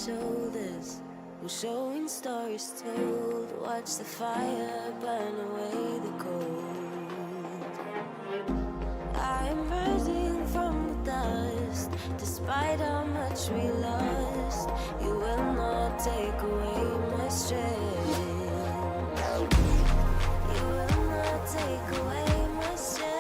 shoulders. We're showing stories told. Watch the fire burn away the cold. I am rising from the dust. Despite how much we lost, you will not take away my strength. You will not take away my strength.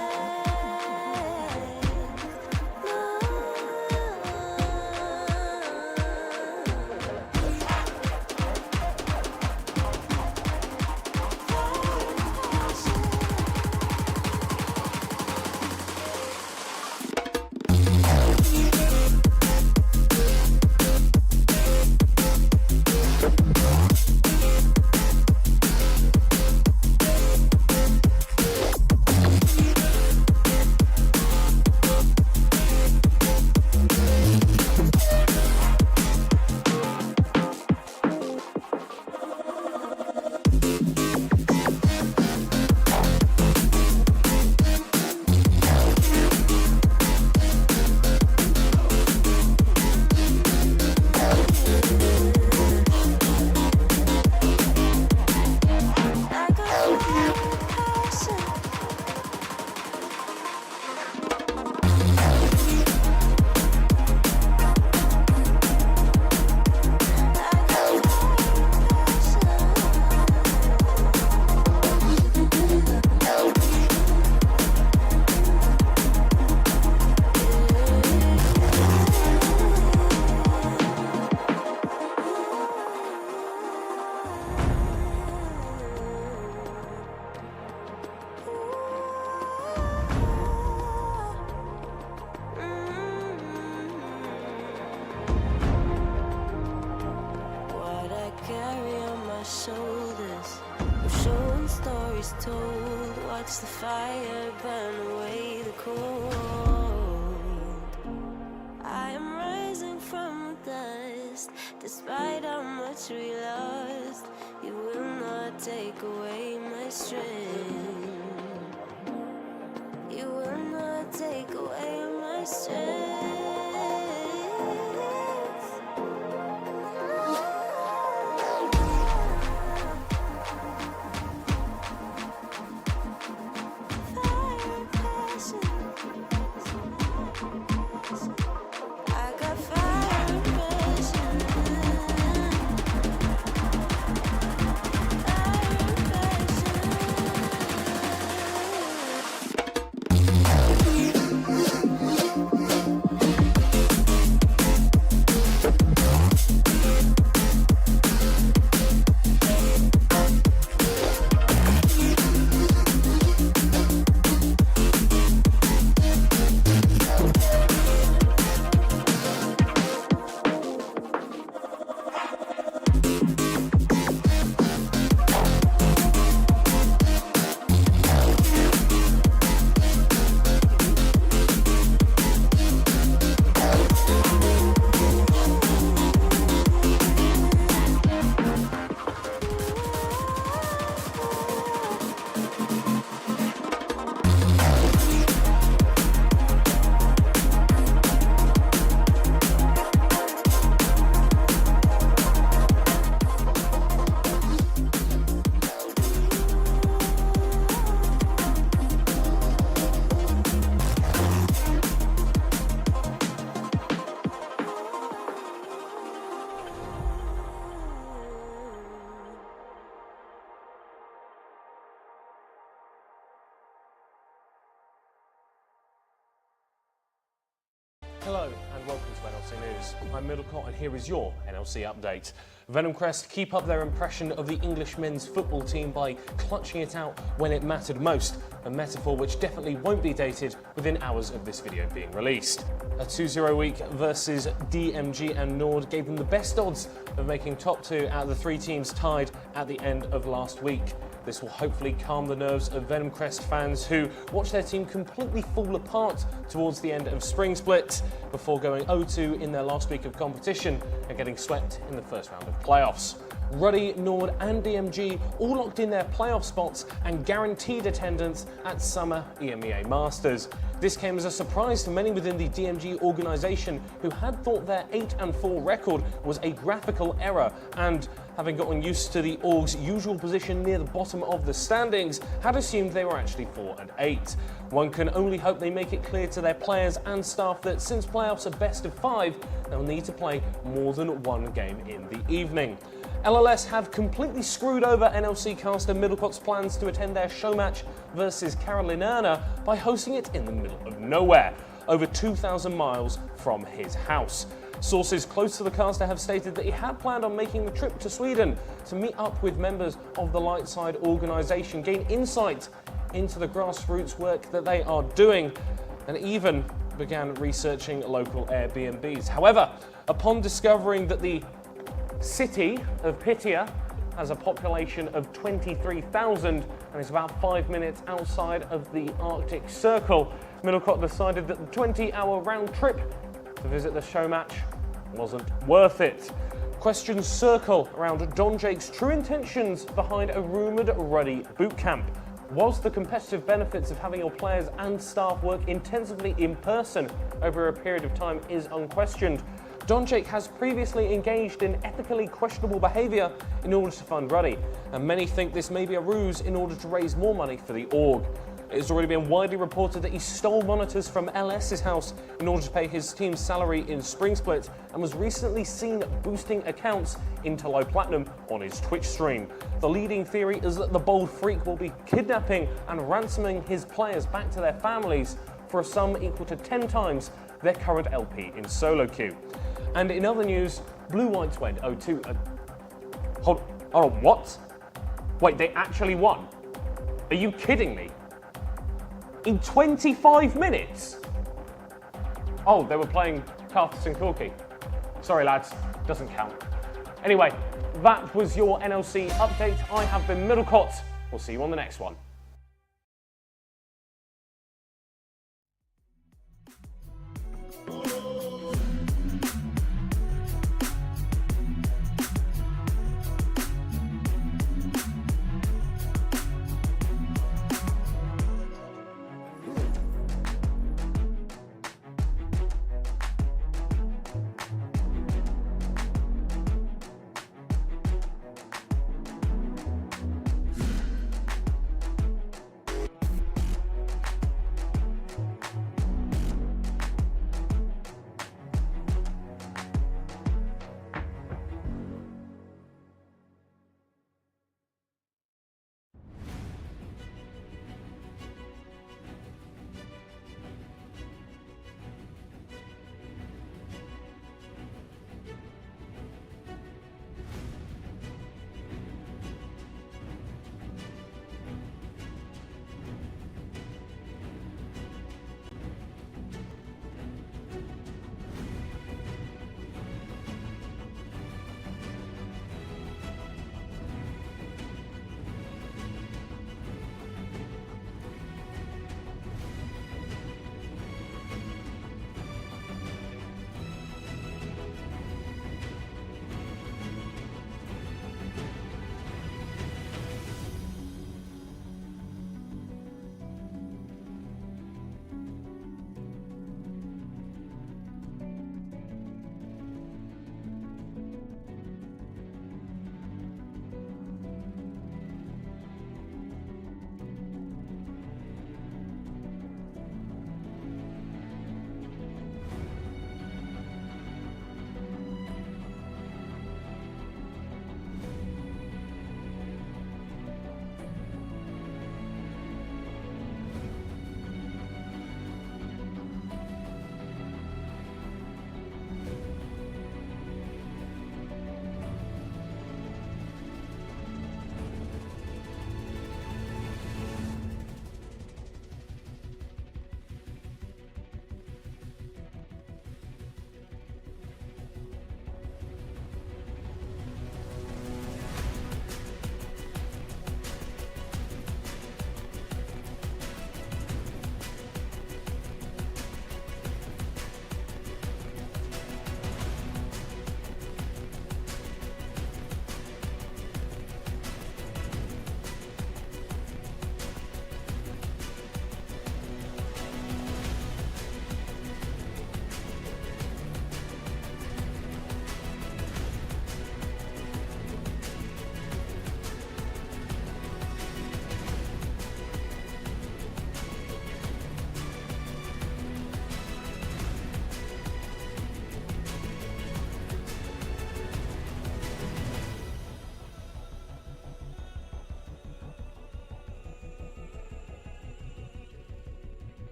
Shoulders, we're showing stories told. Watch the fire burn away the cold. I am rising from the dust. Despite how much we lost, you will not take away my strength. You will not take away my strength. Hello and welcome to NLC News. I'm Middlecott and here is your NLC update. Venom Crest keep up their impression of the English men's football team by clutching it out when it mattered most, a metaphor which definitely won't be dated within hours of this video being released. A 2-0 week versus DMG and Nord gave them the best odds of making top two out of the three teams tied at the end of last week. This will hopefully calm the nerves of Venom Crest fans who watched their team completely fall apart towards the end of spring split before going 0-2 in their last week of competition and getting swept in the first round of playoffs. Ruddy, Nord and DMG all locked in their playoff spots and guaranteed attendance at summer EMEA Masters. This came as a surprise to many within the DMG organisation who had thought their 8-4 record was a graphical error and, having gotten used to the org's usual position near the bottom of the standings, had assumed they were actually 4-8. One can only hope they make it clear to their players and staff that since playoffs are best of 5, they'll need to play more than one game in the evening. LLS have completely screwed over NLC caster Middlecott's plans to attend their show match versus Carolina by hosting it in the middle of nowhere, over 2,000 miles from his house. Sources close to the caster have stated that he had planned on making the trip to Sweden to meet up with members of the Lightside organisation, gain insight into the grassroots work that they are doing, and even began researching local Airbnbs. However, upon discovering that the city of Pitya has a population of 23,000 and is about 5 minutes outside of the Arctic Circle, Middlecott decided that the 20-hour round trip to visit the show match wasn't worth it. Questions circle around Don Jake's true intentions behind a rumoured Ruddy boot camp. Whilst the competitive benefits of having your players and staff work intensively in person over a period of time is unquestioned, Don Jake has previously engaged in ethically questionable behaviour in order to fund Ruddy, and many think this may be a ruse in order to raise more money for the org. It has already been widely reported that he stole monitors from LS's house in order to pay his team's salary in Spring Split, and was recently seen boosting accounts into low platinum on his Twitch stream. The leading theory is that the bold freak will be kidnapping and ransoming his players back to their families for a sum equal to 10 times their current LP in solo queue. And in other news, Blue Whites went 0-2. Hold on, what? Wait, they actually won? Are you kidding me? In 25 minutes? Oh, they were playing Carthus and Corky. Sorry lads, doesn't count. Anyway, that was your NLC update. I have been Middlecott. We'll see you on the next one.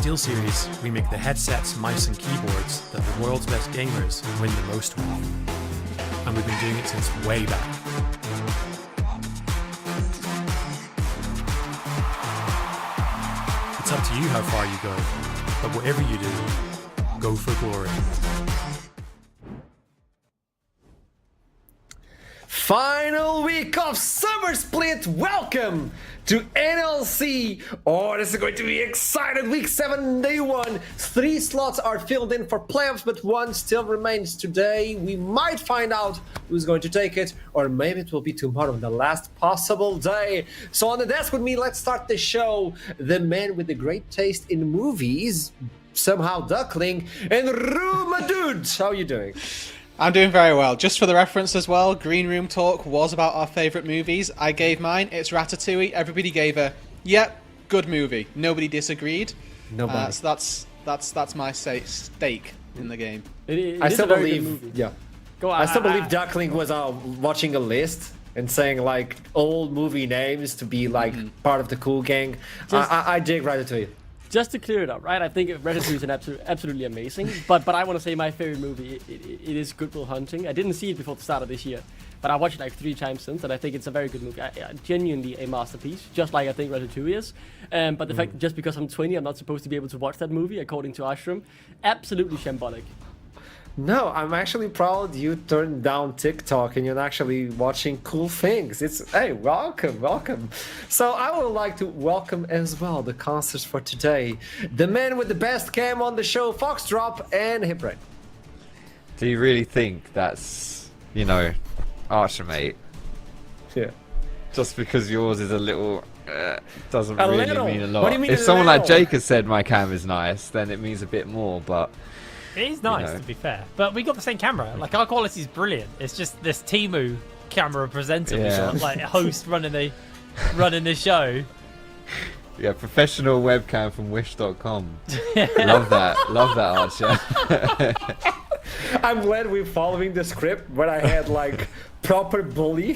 SteelSeries, we make the headsets, mice and keyboards that the world's best gamers win the most with. And we've been doing it since way back. It's up to you how far you go, but whatever you do, go for glory. Final week of Summer Split. Welcome to NLC. Oh, this is going to be exciting. Week 7, day 1. 3 slots are filled in for playoffs, but 1 still remains today. We might find out who's going to take it, or maybe it will be tomorrow, the last possible day. So on the desk with me, let's start the show. The man with the great taste in movies, somehow Duckling, and Rumadud. How are you doing? I'm doing very well. Just for the reference as well, Green Room Talk was about our favourite movies. I gave mine. It's Ratatouille. Everybody gave a, yep, good movie. Nobody disagreed. Nobody. So that's my stake in the game. I still believe, Go on. I still believe Duckling was watching a list and saying like old movie names to be like part of the cool gang. I dig Ratatouille. Just to clear it up, right? I think Ratatouille is an absolutely amazing. But I want to say my favorite movie, it is Good Will Hunting. I didn't see it before the start of this year, but I watched it like 3 times since, and I think it's a very good movie. Genuinely a masterpiece, just like I think Ratatouille is. But the fact that just because I'm 20, I'm not supposed to be able to watch that movie, according to Ashram, absolutely shambolic. No, I'm actually proud you turned down TikTok and you're actually watching cool things. Hey, welcome. So I would like to welcome as well the concerts for today. The man with the best cam on the show, Foxdrop and Hiprain. Do you really think that's, Archer, mate? Yeah. Just because yours is a little, doesn't really mean a lot. What do you mean if a someone like little? Jake has said my cam is nice, then it means a bit more, but... It is nice, to be fair. But we got the same camera. Like, our quality is brilliant. It's just this Temu camera presenter we got, like, host running the show. Yeah, professional webcam from wish.com. Love that, Archer. I'm glad we're following the script when I had like proper bully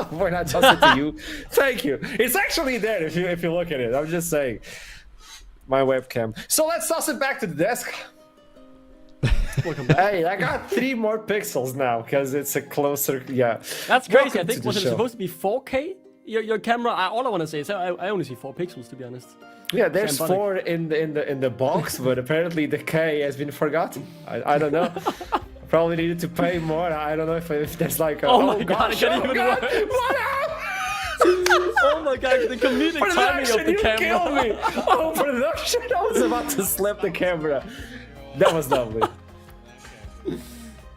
when I tossed it to you. Thank you. It's actually there if you look at it. I'm just saying. My webcam. So let's toss it back to the desk. Hey, I got 3 more pixels now because it's a closer. Yeah, That's crazy. Welcome I think to was the it show. supposed to be 4K? Your camera. All I want to say is I only see 4 pixels, to be honest. Yeah, there's Shambolic. 4 in the box, but apparently the K has been forgotten. I don't know. Probably needed to pay more. I don't know if there's like a, Oh my God, gosh, I can't even God, work. what happened? Oh my god, the comedic timing of Production, the you camera. killed me. Oh, production! I was about to slap the camera. That was lovely.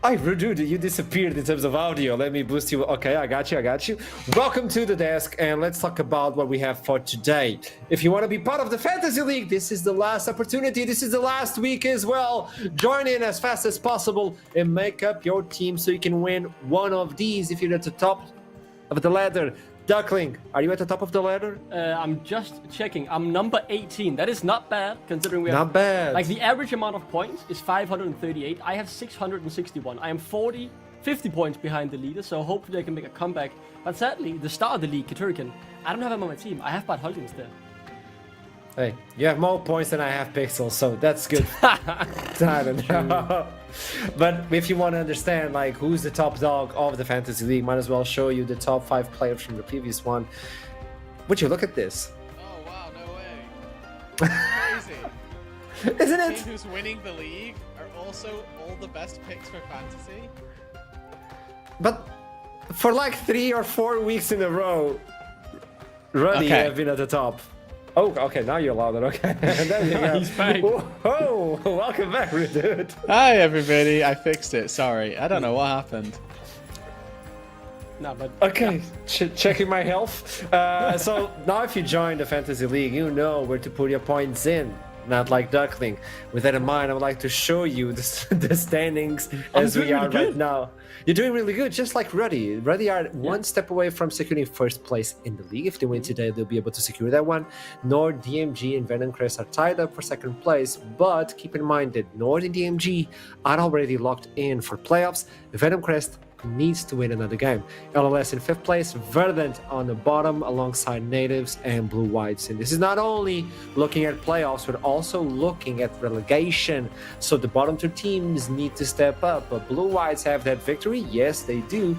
Dude, you disappeared in terms of audio. Let me boost you. Okay, I got you. Welcome to the desk, and let's talk about what we have for today. If you want to be part of the Fantasy League, this is the last opportunity. This is the last week as well. Join in as fast as possible and make up your team so you can win one of these if you're at the top of the ladder. Duckling, are you at the top of the ladder? I'm just checking. I'm number 18. That is not bad, considering we have... Not bad. Like, the average amount of points is 538. I have 661. I am 50 points behind the leader, so hopefully I can make a comeback. But sadly, the star of the league, Katurkan, I don't have him on my team. I have Bad Hulk instead. Hey, you have more points than I have pixels, so that's good. I don't know. But if you want to understand like who's the top dog of the Fantasy League, might as well show you the top 5 players from the previous one. Would you look at this? Oh wow, no way. Crazy. Isn't The it? team who's winning the league are also all the best picks for fantasy. But for like 3 or 4 weeks in a row, Ruddy Okay. have been at the top. Oh, okay, now you're louder. Okay, there you go. He's back. Whoa, welcome back, dude. Hi everybody, I fixed it. Sorry, I don't know what happened. No, but... Okay, checking my health. So now if you join the Fantasy League, you know where to put your points in. Not like Duckling. With that in mind, I would like to show you the standings as we doing are really right good. now. You're doing really good, just like Ruddy. Ruddy are one step away from securing first place in the league. If they win today, they'll be able to secure that one. Nord, DMG, and Venom Crest are tied up for second place, but keep in mind that Nord and DMG are already locked in for playoffs. Venom Crest needs to win another game. LLS in 5th place, Verdant on the bottom alongside Natives and Blue Whites. And this is not only looking at playoffs, but also looking at relegation. So the bottom 2 teams need to step up. But Blue Whites have that victory. Yes, they do.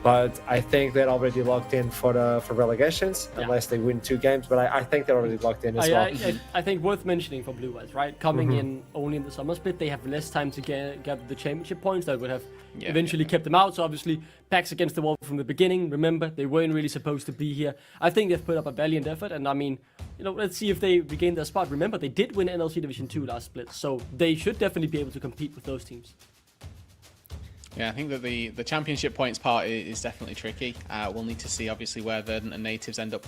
But I think they're already locked in for relegations, unless they win 2 games. But I think they're already locked in as well. I think worth mentioning for Blue Whites, right? Coming in only in the summer split, they have less time to get the championship points that would have eventually kept them out. So obviously, backs against the wall from the beginning. Remember, they weren't really supposed to be here. I think they've put up a valiant effort, and I mean, let's see if they regain their spot. Remember, they did win NLC Division 2 last split, so they should definitely be able to compete with those teams. Yeah, I think that the championship points part is definitely tricky. We'll need to see, obviously, where Verdant and Natives end up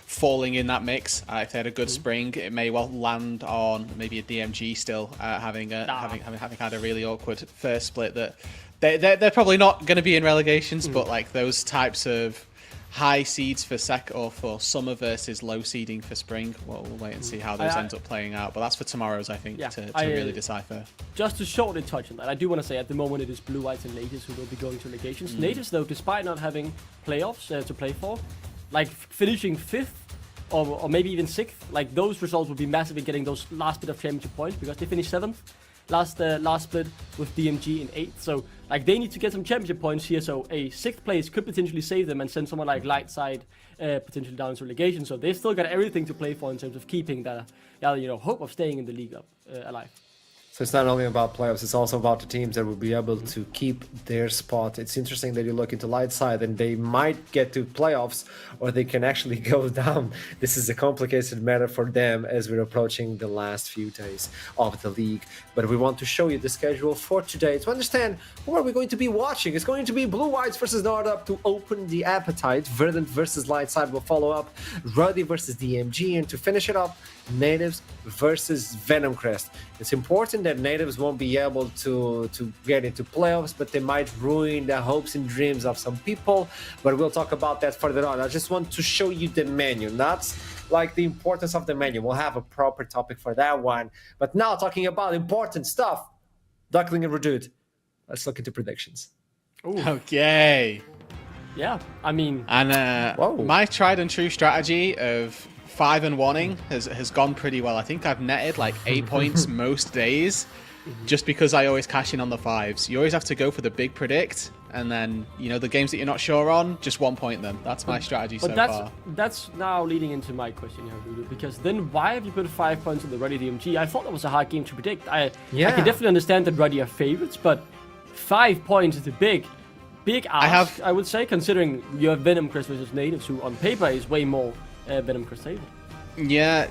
falling in that mix. If they had a good spring, it may well land on maybe a DMG still, having had a really awkward first split. That they're probably not going to be in relegations, but like those types of high seeds for for summer versus low seeding for spring. We'll wait and see how those end up playing out. But that's for tomorrow's, I think, to really decipher. Just to shortly touch on that, I do want to say at the moment it is Blue Whites and Natives who will be going to relegations. Natives, though, despite not having playoffs to play for, like finishing 5th or maybe even 6th, like those results will be massive in getting those last bit of championship points because they finished 7th. Last split with DMG in 8th, so like they need to get some championship points here. So a 6th place could potentially save them and send someone like Lightside potentially down to relegation. So they've still got everything to play for in terms of keeping the hope of staying in the league alive. So it's not only about playoffs, it's also about the teams that will be able to keep their spot. It's interesting that you look into Lightside and they might get to playoffs or they can actually go down. This is a complicated matter for them as we're approaching the last few days of the league. But we want to show you the schedule for today to understand who are we going to be watching. It's going to be Blue Whites versus Nordup to open the appetite. Verdant versus Lightside will follow up. Ruddy versus DMG, and to finish it up, Natives versus Venom Crest. It's important that Natives won't be able to get into playoffs, but they might ruin the hopes and dreams of some people. But we'll talk about that further on. I just want to show you the menu. That's like the importance of the menu. We'll have a proper topic for that one. But now talking about important stuff, Duckling and Redude. Let's look into predictions. Ooh. Okay. Yeah, I mean... And my tried and true strategy of 5-1ing has gone pretty well. I think I've netted like 8 points most days just because I always cash in on the 5s. You always have to go for the big predict, and then, the games that you're not sure on, just 1 point them. That's my strategy so far. That's now leading into my question here, Rudu, because then why have you put 5 points on the Ruddy DMG? I thought that was a hard game to predict. I can definitely understand that Ruddy are favorites, but 5 points is a big ask, I would say, considering you have Venom Crest versus Natives, who on paper is way more Venom Crest favorite. Yeah,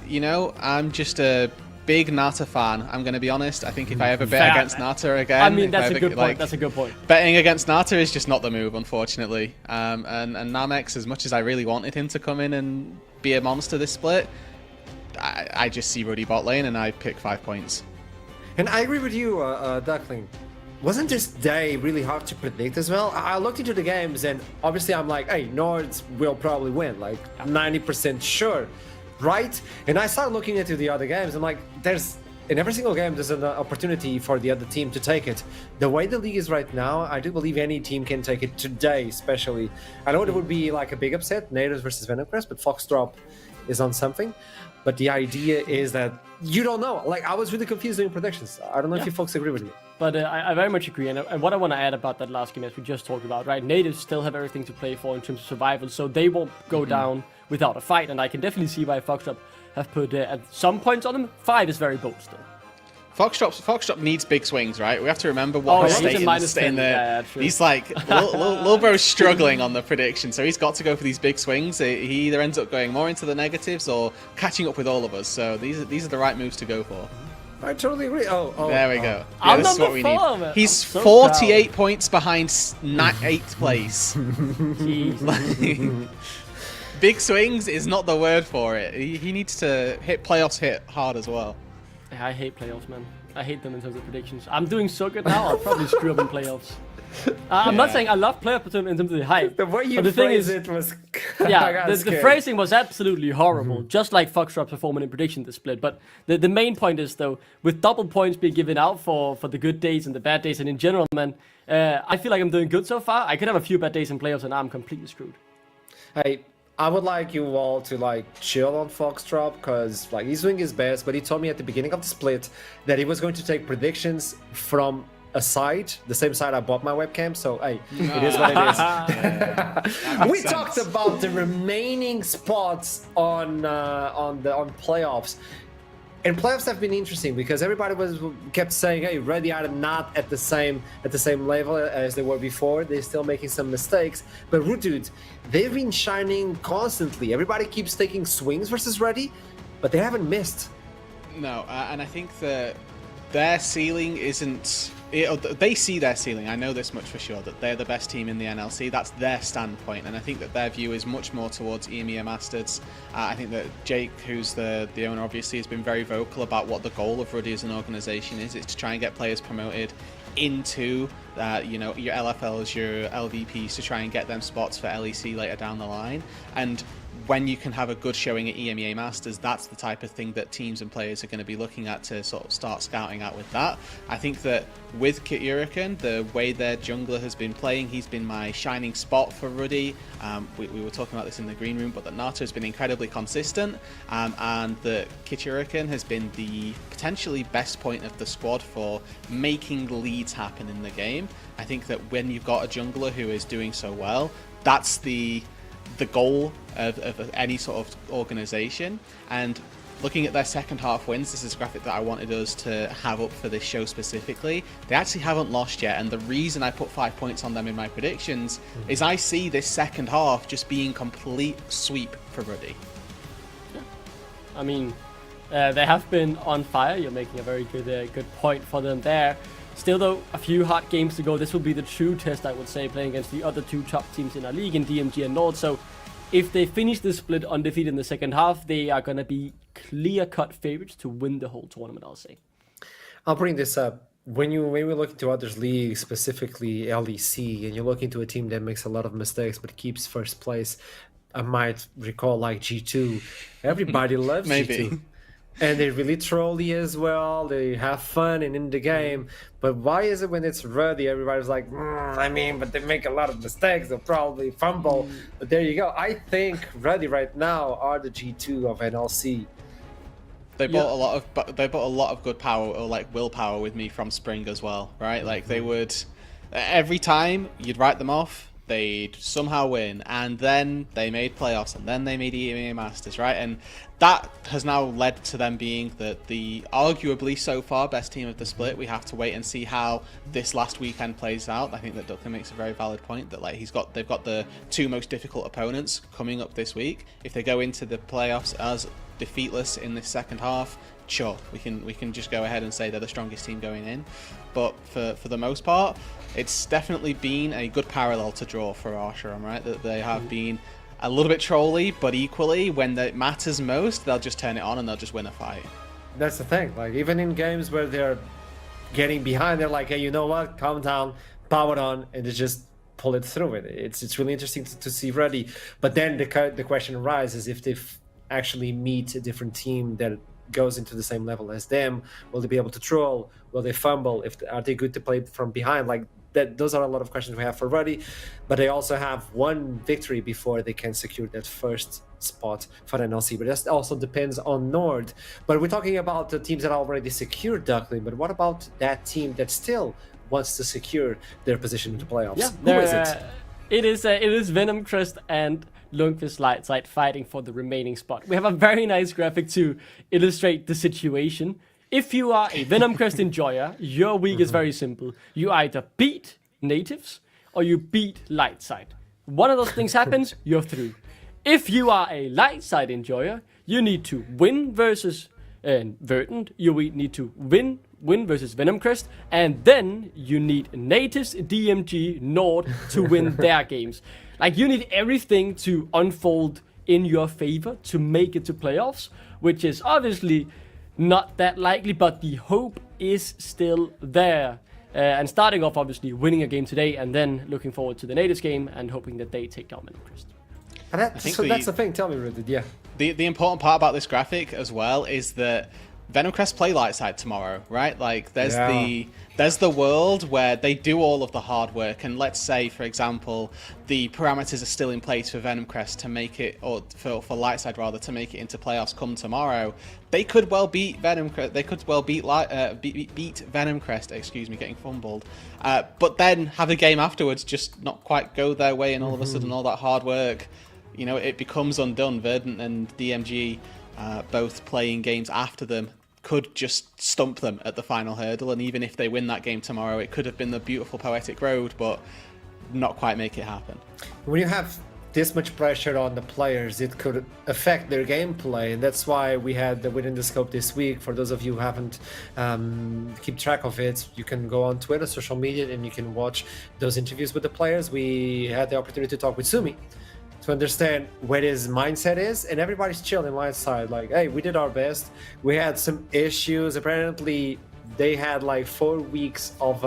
I'm just a big Nata fan. I'm going to be honest. I think if I ever bet against Nata again... I mean, that's a good point. That's a good point. Betting against Nata is just not the move, unfortunately. And Namex, as much as I really wanted him to come in and be a monster this split, I just see Ruddy bot lane and I pick 5 points. And I agree with you, Duckling. Wasn't this day really hard to predict as well? I looked into the games and obviously I'm like, hey, Nords will probably win, like 90% sure, right? And I started looking into the other games. I'm like, in every single game, there's an opportunity for the other team to take it. The way the league is right now, I do believe any team can take it today, especially. I know it would be like a big upset, Natives versus Venom Crest, but Foxdrop is on something. But the idea is that you don't know. Like, I was really confused doing predictions. I don't know if you folks agree with me. But I very much agree. And what I want to add about that last game, as we just talked about, right? Natives still have everything to play for in terms of survival, so they won't go down without a fight. And I can definitely see why Foxdrop have put at some points on them. 5 is very bold still. Foxdrop needs big swings, right? We have to remember what he's staying there. He's like, Lil Bro's struggling on the prediction, so he's got to go for these big swings. He either ends up going more into the negatives or catching up with all of us. So these are the right moves to go for. I totally agree. There we go. Yeah, this is what we need. Man. He's so 48 points behind 8th place. Big swings is not the word for it. He needs to hit hard as well. I hate playoffs, man. I hate them in terms of predictions. I'm doing so good now, I'll probably screw up in playoffs. I'm not saying I love player platoon in terms of the hype. The way you but the thing phrase is, it was yeah, the phrasing was absolutely horrible, just like Foxtrot's performance in prediction the split. But the main point is, though, with double points being given out for the good days and the bad days, and in general, man, I feel like I'm doing good so far. I could have a few bad days in playoffs, and now I'm completely screwed. Hey, I would like you all to like chill on Foxtrot, because like he's doing his best, but he told me at the beginning of the split that he was going to take predictions from a side, the same side I bought my webcam, so hey, it is what it is. We talked about the remaining spots on playoffs. And playoffs have been interesting because everybody kept saying, "Hey, Ready are not at the same level as they were before. They're still making some mistakes." But Root Dude, they've been shining constantly. Everybody keeps taking swings versus Ready, but they haven't missed. No, and I think that their ceiling isn't. They see their ceiling. I know this much for sure, that they're the best team in the NLC. That's their standpoint, and I think that their view is much more towards EMEA Masters. I think that Jake, who's the owner, obviously has been very vocal about what the goal of Ruddy as an organisation is. It's to try and get players promoted into your LFLs, your LVPs, to try and get them spots for LEC later down the line. And when you can have a good showing at EMEA Masters, that's the type of thing that teams and players are going to be looking at to sort of start scouting out with that. I think that with Kit Hurricane, the way their jungler has been playing, he's been my shining spot for Ruddy. We were talking about this in the green room, but that Nato has been incredibly consistent, and that Kit Hurricane has been the potentially best point of the squad for making leads happen in the game. I think that when you've got a jungler who is doing so well, that's the goal of any sort of organization. And looking at their second half wins, this is a graphic that I wanted us to have up for this show specifically. They actually haven't lost yet, and the reason I put 5 points on them in my predictions is I see this second half just being complete sweep for Ruddy. Yeah. I mean, they have been on fire. You're making a very good point for them there. Still, though, a few hard games to go. This will be the true test, I would say, playing against the other two top teams in our league, in DMG and Nord. So if they finish the split undefeated in the second half, they are going to be clear-cut favorites to win the whole tournament, I'll say. I'll bring this up. When we look into others leagues, specifically LEC, and you look into a team that makes a lot of mistakes but keeps first place, I might recall like G2. Everybody loves G2. And they really trolly as well. They have fun and in the game. But why is it when it's Ruddy, everybody's like, but they make a lot of mistakes. They'll probably fumble. But there you go. I think Ruddy right now are the G2 of NLC. They bought a lot of good power, or like willpower, with me from Spring as well, right? Like they would, every time you'd write them off, they'd somehow win, and then they made playoffs, and then they made EMEA Masters, right? And that has now led to them being the arguably so far best team of the split. We have to wait and see how this last weekend plays out. I think that Duckman makes a very valid point that like they've got the two most difficult opponents coming up this week. If they go into the playoffs as defeatless in this second half, sure, we can just go ahead and say they're the strongest team going in. But for the most part, it's definitely been a good parallel to draw for Arsharam, right? That they have been a little bit trolly, but equally, when it matters most, they'll just turn it on and they'll just win a fight. That's the thing. Like, even in games where they're getting behind, they're like, hey, you know what? Calm down, power on, and they just pull it through. It's really interesting to see Ruddy. But then the question arises, if they actually meet a different team that goes into the same level as them, will they be able to troll? Will they fumble? Are they good to play from behind? Like that, those are a lot of questions we have for Ruddy, but they also have one victory before they can secure that first spot for NLC. But that also depends on Nord. But we're talking about the teams that already secured Duckling. But what about that team that still wants to secure their position in the playoffs? Yeah, who is it? It is Venom Crest and Lundqvist Lightside fighting for the remaining spot. We have a very nice graphic to illustrate the situation. If you are a Venom Crest enjoyer, your week is very simple. You either beat natives or you beat Lightside. One of those things happens, you're through. If you are a Lightside enjoyer, you need to win versus Verdant. You need to win versus Venom Crest, and then you need natives, DMG, Nord to win their games. Like, you need everything to unfold in your favor to make it to playoffs, which is obviously not that likely, but the hope is still there. And starting off, obviously, winning a game today, and then looking forward to the natives game and hoping that they take down Venom Crest. And that's the thing. Tell me, Rudid. Yeah. The important part about this graphic as well is that Venom Crest play light side tomorrow, right? Like there's the world where they do all of the hard work, and let's say, for example, the parameters are still in place for Venom Crest to make it, or for light side rather, to make it into playoffs come tomorrow. They could well beat Venom Crest. They could well beat Venom Crest. Excuse me, getting fumbled. But then have a game afterwards just not quite go their way, and all of a sudden all that hard work, you know, it becomes undone. Verdant and DMG both playing games after them could just stump them at the final hurdle, and even if they win that game tomorrow, it could have been the beautiful poetic road, but not quite make it happen. When you have this much pressure on the players, it could affect their gameplay, and that's why we had the Within the Scope this week. For those of you who haven't keep track of it, you can go on Twitter, social media, and you can watch those interviews with the players. We had the opportunity to talk with Sumi to understand what his mindset is, and everybody's chilling on my side. Like, hey, we did our best. We had some issues. Apparently, they had like 4 weeks of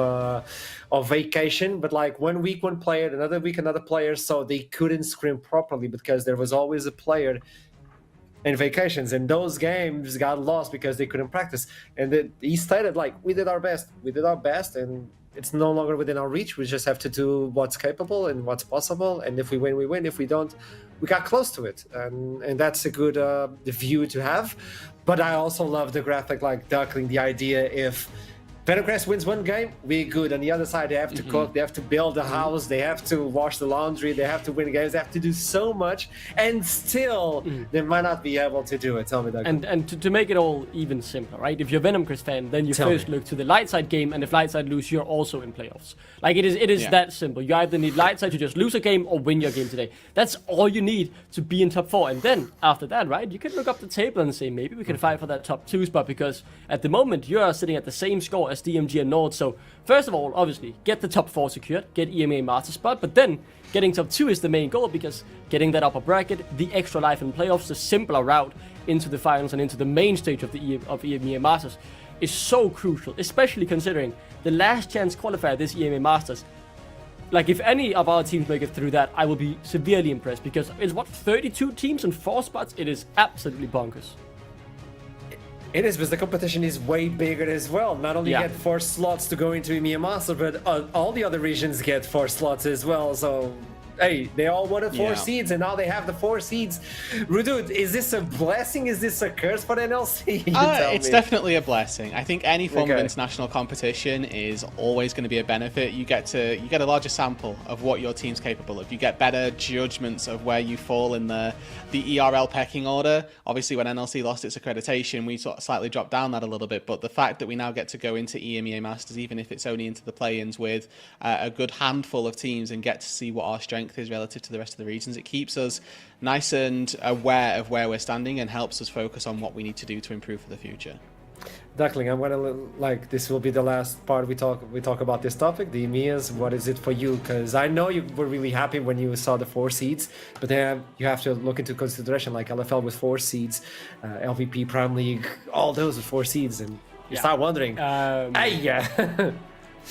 vacation, but like 1 week one player, another week another player, so they couldn't scrim properly because there was always a player in vacations, and those games got lost because they couldn't practice. And he stated, like, we did our best, and it's no longer within our reach. We just have to do what's capable and what's possible. And if we win, we win. If we don't, we got close to it. And that's a good view to have. But I also love the graphic, like Duckling, the idea if Venom Crest wins one game, we good. On the other side, they have to cook, they have to build a house, they have to wash the laundry, they have to win games, they have to do so much, and still they might not be able to do it. Tell me that. And to make it all even simpler, right? If you're a Venom Crest fan, then you first look to the light side game, and if light side lose, you're also in playoffs. Like it is that simple. You either need light side to just lose a game or win your game today. That's all you need to be in top 4. And then after that, right, you can look up the table and say maybe we can fight for that top 2 spot, because at the moment you are sitting at the same score as DMG and Nord. So first of all, obviously, get the top 4 secured, get EMEA Masters spot, but then getting top 2 is the main goal, because getting that upper bracket, the extra life in playoffs, the simpler route into the finals and into the main stage of the EMEA Masters is so crucial, especially considering the last chance qualifier this EMEA Masters. Like, if any of our teams make it through that, I will be severely impressed, because it's 32 teams and 4 spots. It is absolutely bonkers. It is, because the competition is way bigger as well. Not only get 4 slots to go into EMEA Master, but all the other regions get 4 slots as well. So, hey, they all wanted 4 seeds, and now they have the 4 seeds. Rudud, is this a blessing? Is this a curse for the NLC? It's definitely a blessing. I think any form of international competition is always going to be a benefit. You get a larger sample of what your team's capable of. You get better judgments of where you fall in the ERL pecking order. Obviously, when NLC lost its accreditation, we sort of slightly dropped down that a little bit. But the fact that we now get to go into EMEA Masters, even if it's only into the play-ins with a good handful of teams, and get to see what our strength is relative to the rest of the regions, it keeps us nice and aware of where we're standing and helps us focus on what we need to do to improve for the future. Duckling, I'm gonna this will be the last part we talk about this topic, the EMEAs. What is it for you? Because I know you were really happy when you saw the 4 seeds, but then you have to look into consideration, like LFL with 4 seeds, LVP, Prime League, all those with 4 seeds, and you start wondering,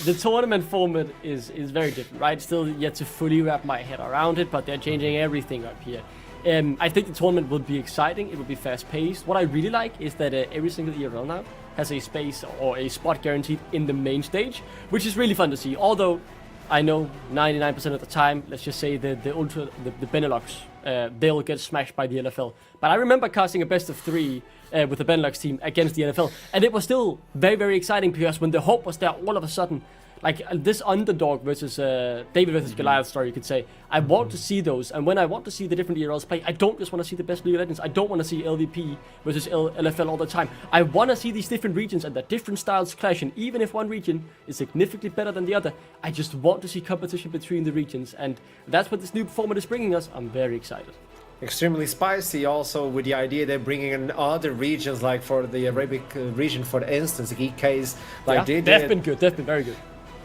the tournament format is very different, right? Still yet to fully wrap my head around it, but they're changing everything up here. I think the tournament will be exciting. It will be fast-paced. What I really like is that every single ERL now has a space or a spot guaranteed in the main stage, which is really fun to see. Although I know 99% of the time, let's just say the Benelux, they'll get smashed by the LFL. But I remember casting a best of 3 with the Benelux team against the NFL, and it was still very, very exciting, because when the hope was there, all of a sudden, like this underdog versus David versus Goliath story, you could say, I want to see those. And when I want to see the different ERLs play, I don't just want to see the best League of Legends. I don't want to see LVP versus LFL all the time. I want to see these different regions and the different styles clash. And even if one region is significantly better than the other, I just want to see competition between the regions. And that's what this new format is bringing us. I'm very excited. Extremely spicy, also with the idea they're bringing in other regions, like for the Arabic region, for instance, the GKs, like they've been good. They've been very good.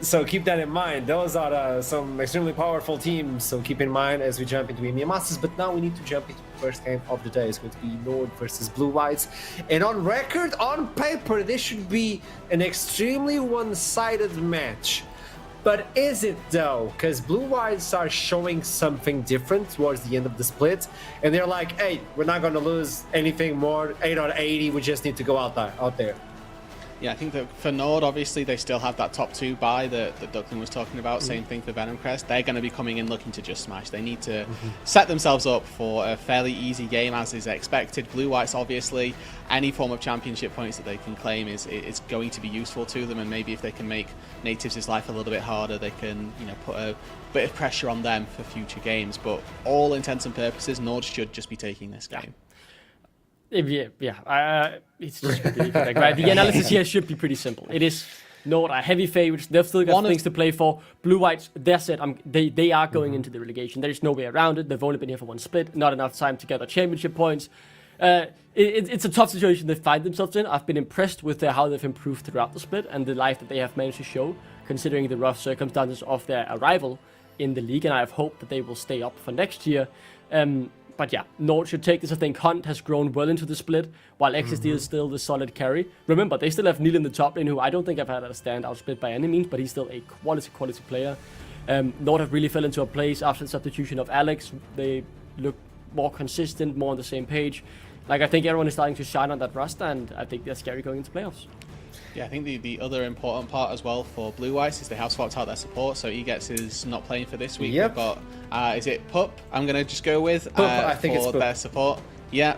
So keep that in mind. Those are some extremely powerful teams. So keep in mind as we jump into EMEA Masters. But now we need to jump into the first game of the day. It's going to be Nord versus Blue Whites. And on record, on paper, this should be an extremely one-sided match. But is it though? Because Blue Whites are showing something different towards the end of the split. And they're like, hey, we're not going to lose anything more. 8 out of 80. We just need to go out there. Yeah, I think that for Nord, obviously, they still have that top 2 buy that Duckling was talking about. Same thing for Venom Crest. They're going to be coming in looking to just smash. They need to set themselves up for a fairly easy game, as is expected. Blue Whites, obviously, any form of championship points that they can claim is going to be useful to them. And maybe if they can make Natives' life a little bit harder, they can put a bit of pressure on them for future games. But all intents and purposes, Nord should just be taking this game. It's just really correct, right? The analysis here should be pretty simple. It is Nord are heavy favorites. They've still got things to play for. Blue Whites, they're set. They are going into the relegation. There is no way around it. They've only been here for one split. Not enough time to gather championship points. It's a tough situation they find themselves in. I've been impressed with how they've improved throughout the split and the life that they have managed to show, considering the rough circumstances of their arrival in the league. And I have hope that they will stay up for next year. But yeah, Nord should take this. I think Hunt has grown well into the split, while XSD is still the solid carry. Remember, they still have Neil in the top lane, who I don't think I've had a standout split by any means, but he's still a quality player. Nord have really fell into a place after the substitution of Alex. They look more consistent, more on the same page. Like, I think everyone is starting to shine on that roster, and I think they're scary going into playoffs. Yeah, I think the other important part as well for Blue Whites is they have swapped out their support. So Egets is not playing for this week. Yep. We've got, is it Pup? I'm going to just go with I think it's for Pup. their support. Yeah,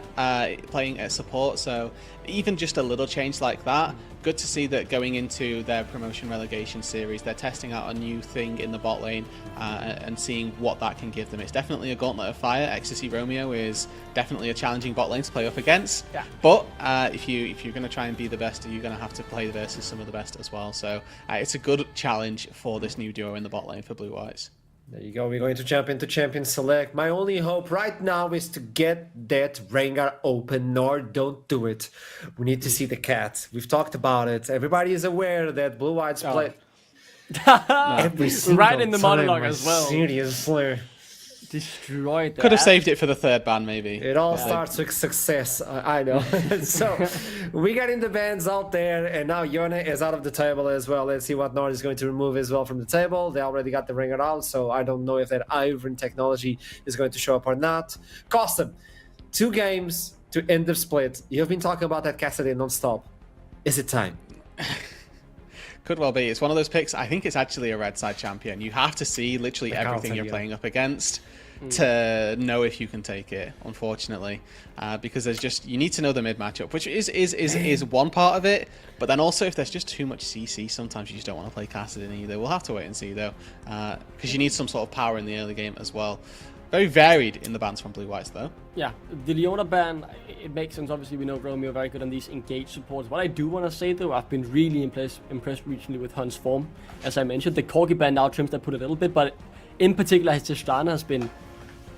playing at support. So even just a little change like that, good to see that going into their promotion relegation series, they're testing out a new thing in the bot lane and seeing what that can give them. It's definitely a gauntlet of fire. Ecstasy Romeo is definitely a challenging bot lane to play up against. Yeah. But if you're going to try and be the best, you're going to have to play versus some of the best as well. So it's a good challenge for this new duo in the bot lane for Blue Whites. There you go. We're going to jump into Champion Select. My only hope right now is to get that Rengar open. Nord, don't do it. We need to see the cat. We've talked about it. Everybody is aware that Blue Whites play every single Right in the time, monologue as well. Seriously. Destroyed that. Could have saved it for the third ban, maybe. It all starts with success. I know. So we got in the bans out there, and now Yone is out of the table as well. Let's see what Nord is going to remove as well from the table. They already got the ringer out, so I don't know if that Iron technology is going to show up or not. Costum, 2 games to end the split. You've been talking about that Cassidy non-stop. Is it time? Could well be. It's one of those picks. I think it's actually a red side champion. You have to see literally everything you're playing up against to know if you can take it, unfortunately, because there's just, you need to know the mid matchup, which is one part of it, but then also if there's just too much CC, sometimes you just don't want to play Kassadin either. We'll have to wait and see though, because you need some sort of power in the early game as well. Very varied in the bans from Blue Whites though. Yeah, the Leona ban, it makes sense. Obviously, we know Romeo very good on these engaged supports. What I do want to say though, I've been really impressed recently with Hunt's form. As I mentioned, the Corgi ban now trims that put a little bit, but in particular, his Tristana has been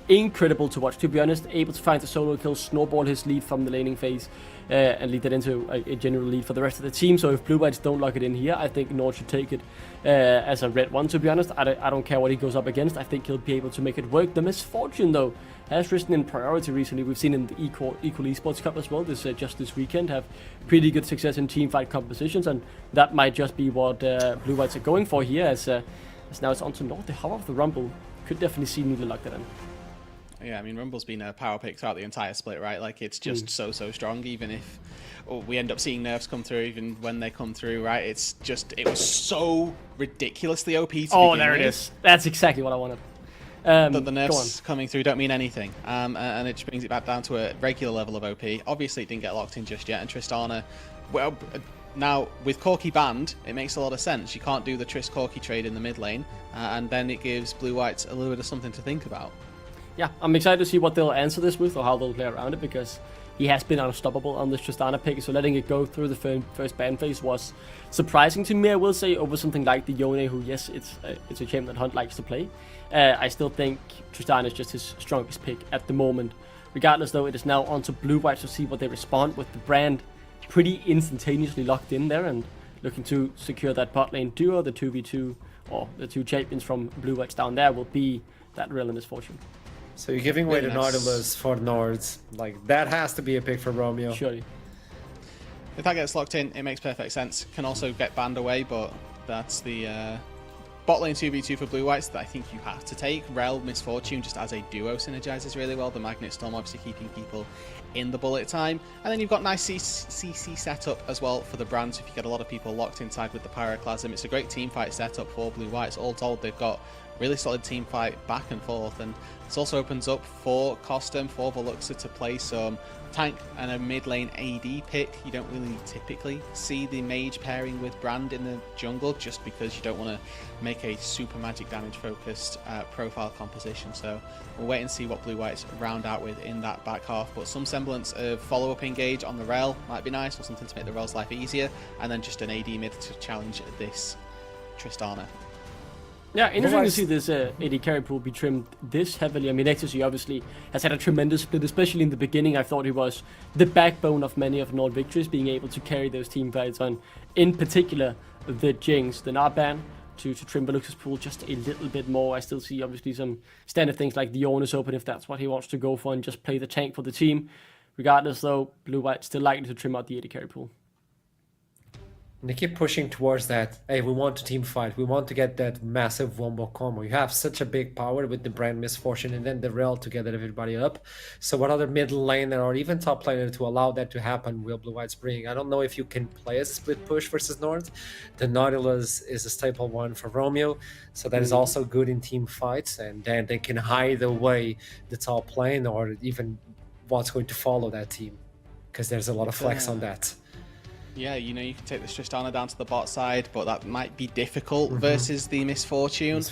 incredible to watch, to be honest. Able to find the solo kill, snowball his lead from the laning phase, and lead that into a general lead for the rest of the team. So if Blue Whites don't lock it in here, I think Nord should take it as a red one, to be honest. I don't care what he goes up against. I think he'll be able to make it work. The misfortune, though, has risen in priority recently. We've seen in the Equal Esports Cup as well, just this weekend, have pretty good success in teamfight compositions, and that might just be what Blue Whites are going for here, as now it's on to Nord. The hover of the Rumble could definitely see Needle lock that in. Yeah, I mean, Rumble's been a power pick throughout the entire split, right? Like, it's just so strong, even if we end up seeing nerfs come through, even when they come through, right? It's just, it was so ridiculously OP to begin there with. it is. That's exactly what I wanted. The nerfs coming through don't mean anything, and it just brings it back down to a regular level of OP. Obviously, it didn't get locked in just yet, and Tristana, well, now with Corki banned, it makes a lot of sense. You can't do the Trist Corki trade in the mid lane, and then it gives Blue Whites a little bit of something to think about. Yeah, I'm excited to see what they'll answer this with, or how they'll play around it, because he has been unstoppable on this Tristana pick, so letting it go through the first ban phase was surprising to me, I will say, over something like the Yone, who, yes, it's a champion that Hunt likes to play. I still think Tristana is just his strongest pick at the moment. Regardless, though, it is now on to Blue Whites to see what they respond with the brand pretty instantaneously locked in there, and looking to secure that bot lane duo. The 2v2 or the two champions from Blue Whites down there will be that Real and Misfortune. So you're giving away the Goodness. Nautilus for Nords. Like, that has to be a pick for Romeo. Surely. If that gets locked in, it makes perfect sense. Can also get banned away, but that's the bot lane 2v2 for Blue Whites that I think you have to take. Rel, Misfortune, just as a duo, synergizes really well. The Magnet Storm obviously keeping people in the bullet time. And then you've got nice CC setup as well for the brand. So if you get a lot of people locked inside with the Pyroclasm, it's a great team fight setup for Blue Whites. All told, they've got really solid team fight back and forth. And this also opens up for Costum, for Veluxa to play some tank and a mid lane AD pick. You don't really typically see the mage pairing with Brand in the jungle just because you don't want to make a super magic damage focused profile composition. So we'll wait and see what Blue Whites round out with in that back half, but some semblance of follow-up engage on the Rel might be nice, or something to make the Rel's life easier, and then just an AD mid to challenge this Tristana. Yeah, interesting to see this AD carry pool be trimmed this heavily. I mean, Ecstasy obviously has had a tremendous split, especially in the beginning. I thought he was the backbone of many of Nord victories, being able to carry those team fights on, in particular, the Jinx, the Narban, to trim Veluxa's pool just a little bit more. I still see, obviously, some standard things like the Ornn is open if that's what he wants to go for and just play the tank for the team. Regardless, though, Blue White still likely to trim out the AD carry pool. And they keep pushing towards that. Hey, we want to team fight. We want to get that massive wombo combo. You have such a big power with the brand Misfortune and then the Rel to gather everybody up. So what other mid laner or even top laner to allow that to happen will Blue Whites bring? I don't know if you can play as a split push versus North. The Nautilus is a staple one for Romeo. So that is also good in team fights. And then they can hide away the top lane or even what's going to follow that team. Because there's a lot of flex on that. Yeah, you know, you can take the Tristana down to the bot side, but that might be difficult versus the Misfortune.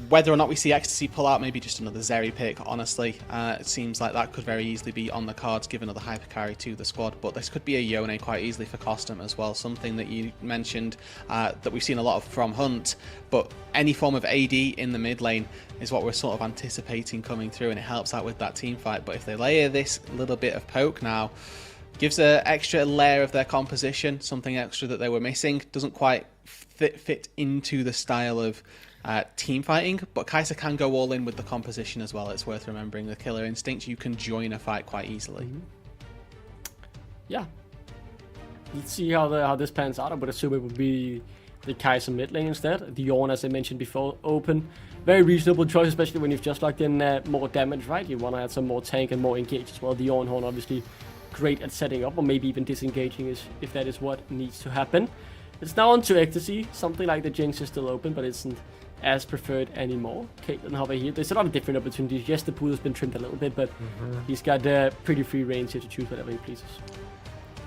Whether or not we see Ecstasy pull out, maybe just another Zeri pick, honestly. It seems like that could very easily be on the cards, give another hyper carry to the squad, but this could be a Yone quite easily for Costum as well. Something that you mentioned that we've seen a lot of from Hunt, but any form of AD in the mid lane is what we're sort of anticipating coming through, and it helps out with that team fight. But if they layer this little bit of poke now, gives an extra layer of their composition, something extra that they were missing. Doesn't quite fit into the style of team fighting, but Kai'Sa can go all in with the composition as well. It's worth remembering the Killer Instinct. You can join a fight quite easily. Yeah. Let's see how this pans out. I would assume it would be the Kai'Sa mid lane instead. The Ornn, as I mentioned before, open. Very reasonable choice, especially when you've just locked in more damage, right? You want to add some more tank and more engage as well. The Ornn obviously great at setting up or maybe even disengaging if that is what needs to happen. It's now on to Ecstasy. Something like the Jinx is still open, but isn't as preferred anymore. Caitlyn over here. There's a lot of different opportunities. Yes, the pool has been trimmed a little bit, but he's got pretty free range here to choose whatever he pleases.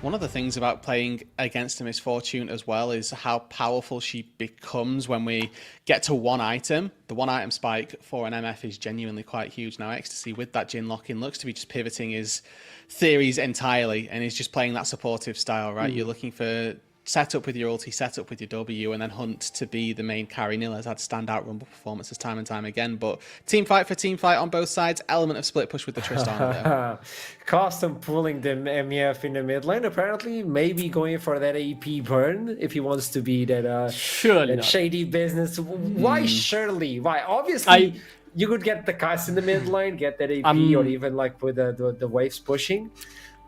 One of the things about playing against a Misfortune as well is how powerful she becomes when we get to one item. The one item spike for an MF is genuinely quite huge. Now Ecstasy with that Jhin lock-in looks to be just pivoting his theories entirely and is just playing that supportive style, right? You're looking for set up with your ulti, set up with your W, and then Hunt to be the main carry. Nil has had standout Rumble performances time and time again, but team fight for team fight on both sides. Element of split push with the Tristana there. Costum pulling the MEF in the mid lane, apparently. Maybe going for that AP burn if he wants to be that, surely that shady business. Why surely? Why? Obviously, you could get the Kai'Sa in the mid lane, get that AP, or even like with the waves pushing.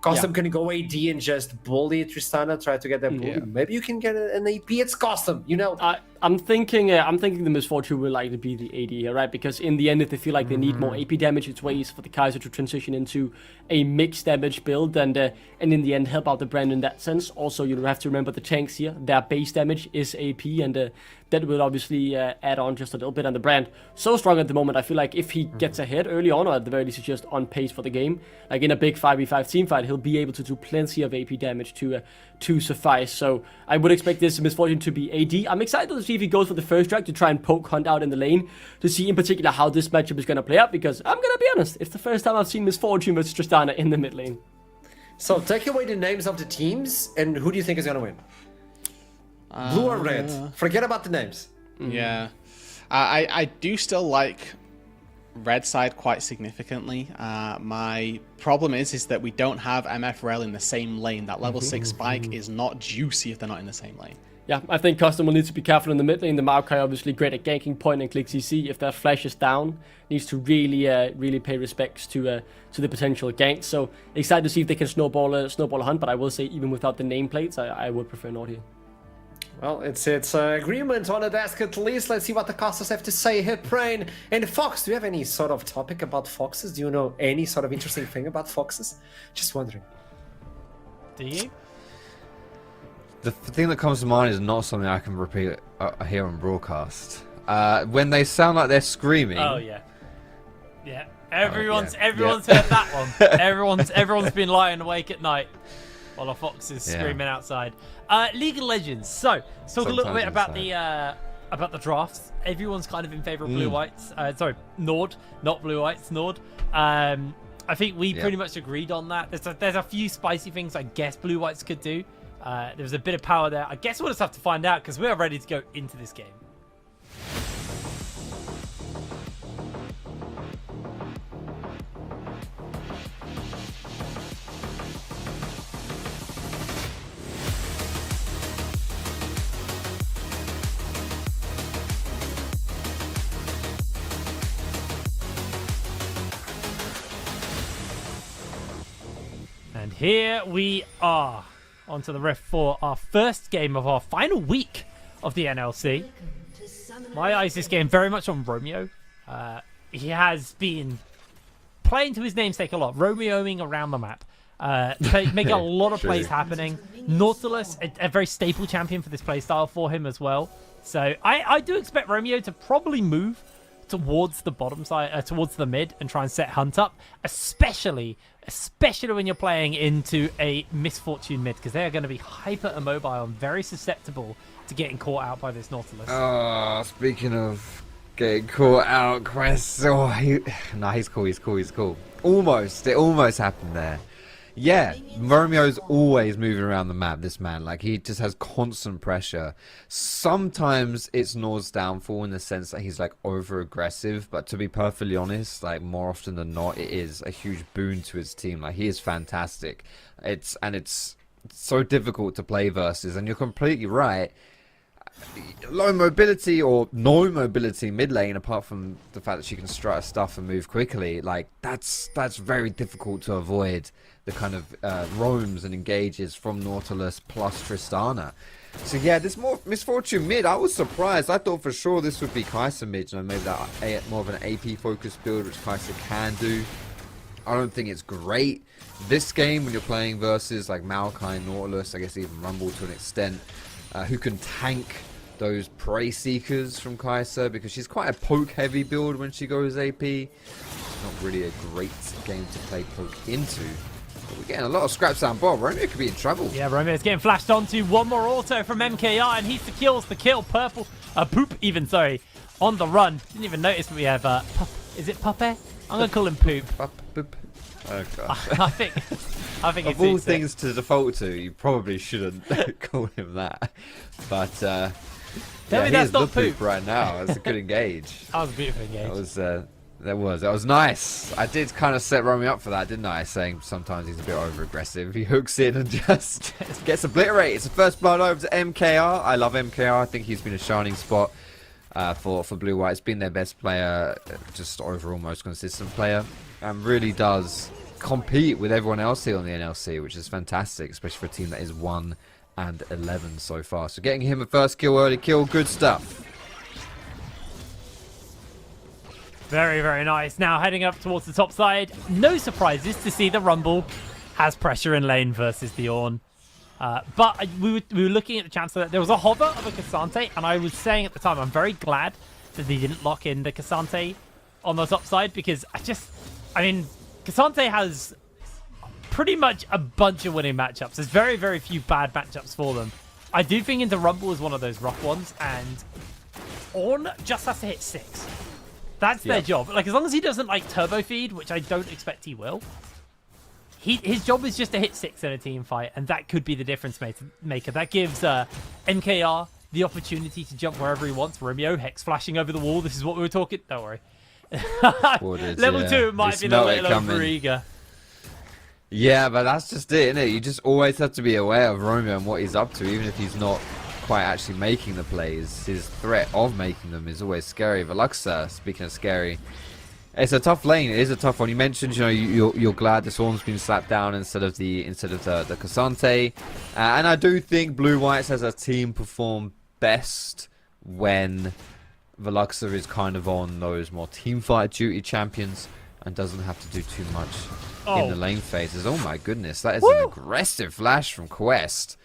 Costum can go AD and just bully Tristana, try to get that bully. Maybe you can get an AP. It's Costum, you know. I'm thinking the Misfortune will likely be the AD here, right? Because in the end, if they feel like they need more AP damage, it's ways for the Kai'Sa to transition into a mixed damage build and in the end help out the brand in that sense. Also, you have to remember the tanks here. Their base damage is AP, and that will obviously add on just a little bit. And the brand so strong at the moment. I feel like if he gets ahead early on, or at the very least he's just on pace for the game, like in a big 5v5 team fight, he'll be able to do plenty of AP damage to suffice. So I would expect this Misfortune to be AD. I'm excited to see if he goes for the first drag to try and poke Hunt out in the lane, to see in particular how this matchup is going to play out, because I'm going to be honest, it's the first time I've seen Misfortune versus Tristana in the mid lane. So take away the names of the teams, and who do you think is going to win? Blue or red? Forget about the names. Yeah. I do still like red side quite significantly. My problem is that we don't have MF Rel in the same lane. That level 6 spike is not juicy if they're not in the same lane. Yeah, I think Custom will need to be careful in the mid lane. The Maokai obviously great at ganking point and click CC. If that flash is down, needs to really pay respects to the potential gank. So excited to see if they can snowball a hunt. But I will say, even without the nameplates, I would prefer Nord here. Well, it's agreement on the desk at least. Let's see what the casters have to say here, Brain. And Fox, do you have any sort of topic about foxes? Do you know any sort of interesting thing about foxes? Just wondering. Do you? The thing that comes to mind is not something I can repeat here on broadcast. When they sound like they're screaming. Oh yeah, yeah. Everyone's heard that one. Everyone's been lying awake at night while a fox is screaming outside. League of Legends. So let's talk a little bit about the drafts. Everyone's kind of in favor of blue whites. Sorry, Nord, not blue whites. Nord. I think we pretty much agreed on that. There's a few spicy things I guess blue whites could do. There's a bit of power there. I guess we'll just have to find out because we are ready to go into this game. And here we are. Onto the ref for our first game of our final week of the NLC. My eyes this game very much on Romeo. He has been playing to his namesake a lot, Romeoing around the map, making a lot of plays happening. Nautilus, a very staple champion for this playstyle for him as well. So I do expect Romeo to probably move towards the bottom side, towards the mid, and try and set Hunt up, especially when you're playing into a Misfortune mid, because they are going to be hyper immobile and very susceptible to getting caught out by this Nautilus. Oh, speaking of getting caught out, Crest. He's cool. It almost happened there. Yeah, Romeo's always moving around the map, this man. Like, he just has constant pressure. Sometimes it's Nord's downfall in the sense that he's, like, over-aggressive. But to be perfectly honest, like, more often than not, it is a huge boon to his team. Like, he is fantastic. It's so difficult to play versus. And you're completely right. Low mobility or no mobility mid lane, apart from the fact that she can strut her stuff and move quickly, like that's very difficult to avoid the kind of roams and engages from Nautilus plus Tristana. So yeah, this more Misfortune mid, I was surprised. I thought for sure this would be Kai'Sa mid, maybe that more of an AP focused build, which Kai'Sa can do. I don't think it's great this game when you're playing versus like Maokai, Nautilus, I guess even Rumble to an extent, who can tank those prey seekers from Kai'Sa, because she's quite a poke heavy build when she goes AP. It's not really a great game to play poke into. But we're getting a lot of scraps down bottom. Romeo could be in trouble. Yeah, Romeo's getting flashed onto. One more auto from MKR, and he secures the kill. Purple, Poop even, sorry, on the run. Didn't even notice that we have, is it Puppet? I'm going to call him Poop. Poop. Oh, gosh. I think of all things to default to, you probably shouldn't call him that. But tell me that's not Poop right now. That's a good engage. That was a beautiful engage. That was nice. I did kind of set Romeo up for that, didn't I? Saying sometimes he's a bit over aggressive. He hooks in and just gets obliterated. It's the first blood over to MKR. I love MKR. I think he's been a shining spot for Blue White. He's been their best player, just overall most consistent player, and really does compete with everyone else here on the NLC, which is fantastic, especially for a team that is 1-11 so far. So getting him a first kill, early kill, good stuff. Very, very nice. Now heading up towards the top side. No surprises to see the Rumble has pressure in lane versus the Ornn. But we were looking at the chance that there was a hover of a Cassante, and I was saying at the time I'm very glad that they didn't lock in the Cassante on the top side, because Cassante has pretty much a bunch of winning matchups. There's very, very few bad matchups for them. I do think into Rumble is one of those rough ones, and Ornn just has to hit 6. That's their job. Like, as long as he doesn't like turbo feed, which I don't expect he will, his job is just to hit 6 in a team fight, and that could be the difference maker. That gives MKR the opportunity to jump wherever he wants. Romeo, Hex flashing over the wall. This is what we were talking. Don't worry. Warded, Level yeah. 2 might They be a smelt it little coming. overeager. Yeah, but that's just it, innit? You just always have to be aware of Romeo and what he's up to, even if he's not quite actually making the plays. His threat of making them is always scary. Veluxa, speaking of scary, it's a tough lane. It is a tough one. You mentioned, you know, you're glad the Swarm's been slapped down instead of the Cassante, and I do think Blue Whites as a team perform best when Veluxa is kind of on those more teamfight duty champions and doesn't have to do too much in the lane phases. Oh my goodness, that is an aggressive flash from Quest.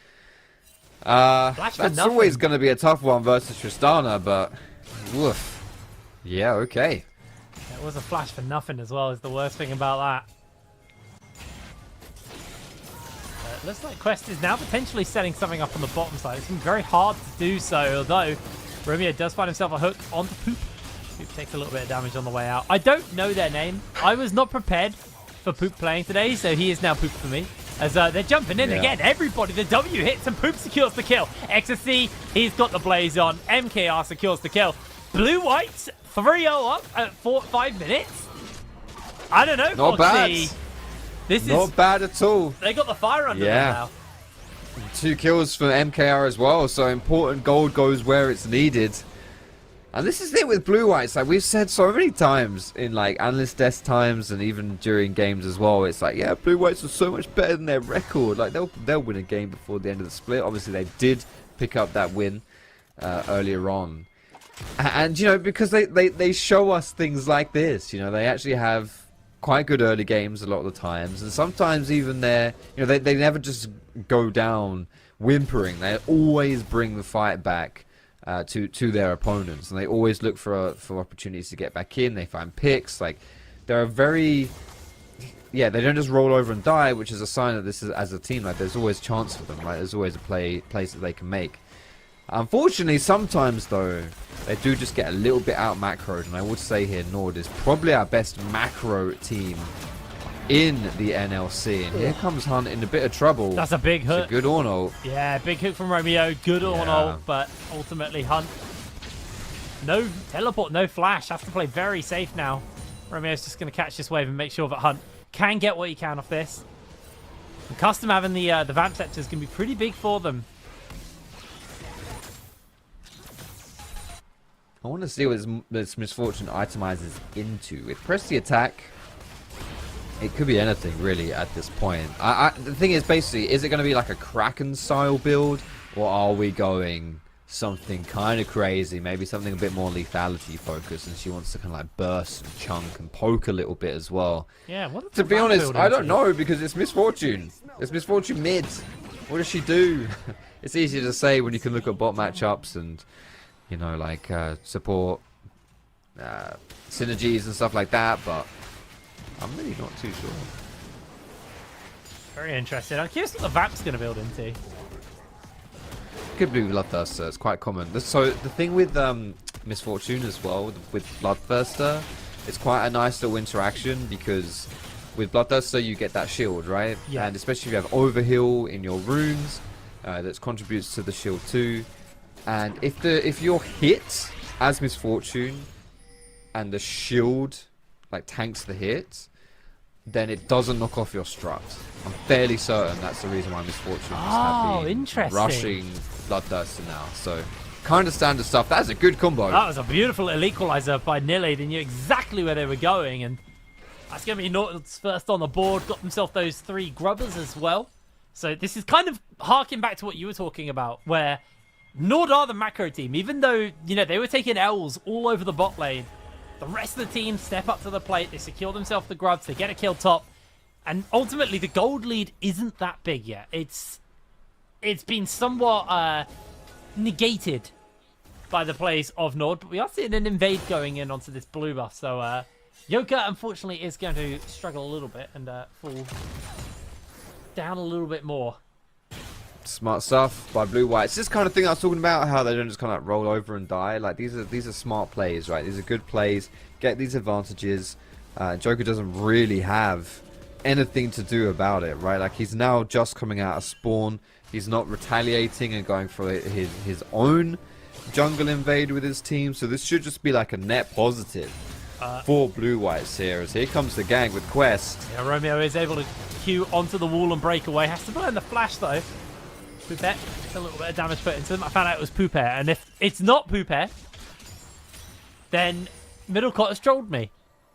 That's always going to be a tough one versus Tristana, but woof. Yeah, okay. It was a flash for nothing as well, is the worst thing about that. Looks like Quest is now potentially setting something up on the bottom side. It's been very hard to do so, although Romeo does find himself a hook onto Poop. Poop takes a little bit of damage on the way out. I don't know their name. I was not prepared for Poop playing today, so he is now Poop for me. As they're jumping in again, everybody, the W hits and Poop secures the kill. Ecstasy, he's got the blaze on. MKR secures the kill. Blue Whites 3-0 up at 5 minutes. I don't know. Not bad. This Not is bad at all. They got the fire under them now. 2 kills from MKR as well, so important gold goes where it's needed. And this is it with Blue Whites. Like we've said so many times in like analyst desk times and even during games as well. It's like, yeah, Blue Whites are so much better than their record. Like they'll win a game before the end of the split. Obviously they did pick up that win earlier on. And you know, because they show us things like this. You know, they actually have quite good early games a lot of the times, and sometimes even they never just go down whimpering. They always bring the fight back to their opponents, and they always look for opportunities to get back in. They find picks. Like they're they don't just roll over and die, which is a sign that this is, as a team, like there's always chance for them. Right, there's always a place that they can make. Unfortunately, sometimes though, they do just get a little bit out macroed, and I would say here Nord is probably our best macro team in the NLC. And here comes Hunt in a bit of trouble. That's a big hook. It's a good Ornal. Yeah, big hook from Romeo. Good Ornal, but ultimately Hunt. No teleport, no flash. Has to play very safe now. Romeo's just going to catch this wave and make sure that Hunt can get what he can off this. And Custom having the Vamp Scepter is going to be pretty big for them. I want to see what this Misfortune itemizes into. With press the attack, it could be anything really at this point. The thing is, basically, is it going to be like a Kraken style build, or are we going something kind of crazy, maybe something a bit more lethality focused, and she wants to kind of like burst and chunk and poke a little bit as well? Yeah, what to be honest, I don't know, because it's Misfortune. It's Misfortune mid. What does she do? It's easy to say when you can look at bot matchups and, you know, like support synergies and stuff like that, but I'm really not too sure. Very interesting. I'm curious what the Vamp's going to build into. Could be Bloodthirster. It's quite common. So the thing with Misfortune as well, with Bloodthirster, it's quite a nice little interaction, because with Bloodthirster you get that shield, right? Yeah. And especially if you have overheal in your runes, that contributes to the shield too. And if you're hit as Misfortune and the shield like tanks the hit, then it doesn't knock off your strut. I'm fairly certain that's the reason why Misfortune is interesting. rushing Bloodthirster now. So kind of standard stuff. That's a good combo. That was a beautiful little equalizer by Nilly. They knew exactly where they were going, and that's going to be Norton's first on the board. Got himself those 3 grubbers as well. So this is kind of harking back to what you were talking about, where Nord are the macro team. Even though, you know, they were taking L's all over the bot lane, the rest of the team step up to the plate. They secure themselves the grubs. They get a kill top. And ultimately, the gold lead isn't that big yet. It's been somewhat negated by the plays of Nord. But we are seeing an invade going in onto this blue buff. So Yoka, unfortunately, is going to struggle a little bit and fall down a little bit more. Smart stuff by Blue White. It's this kind of thing I was talking about, how they don't just kind of like roll over and die. Like these are smart plays, right? These are good plays. Get these advantages. Joker doesn't really have anything to do about it, right? Like he's now just coming out of spawn. He's not retaliating and going for his own jungle invade with his team. So this should just be like a net positive for Blue Whites here. As here comes the gang with Quest. Yeah, Romeo is able to queue onto the wall and break away. Has to burn the flash though. Poupette, a little bit of damage put into them. I found out it was Poupette, and if it's not Poupette, then Middlecott has trolled me.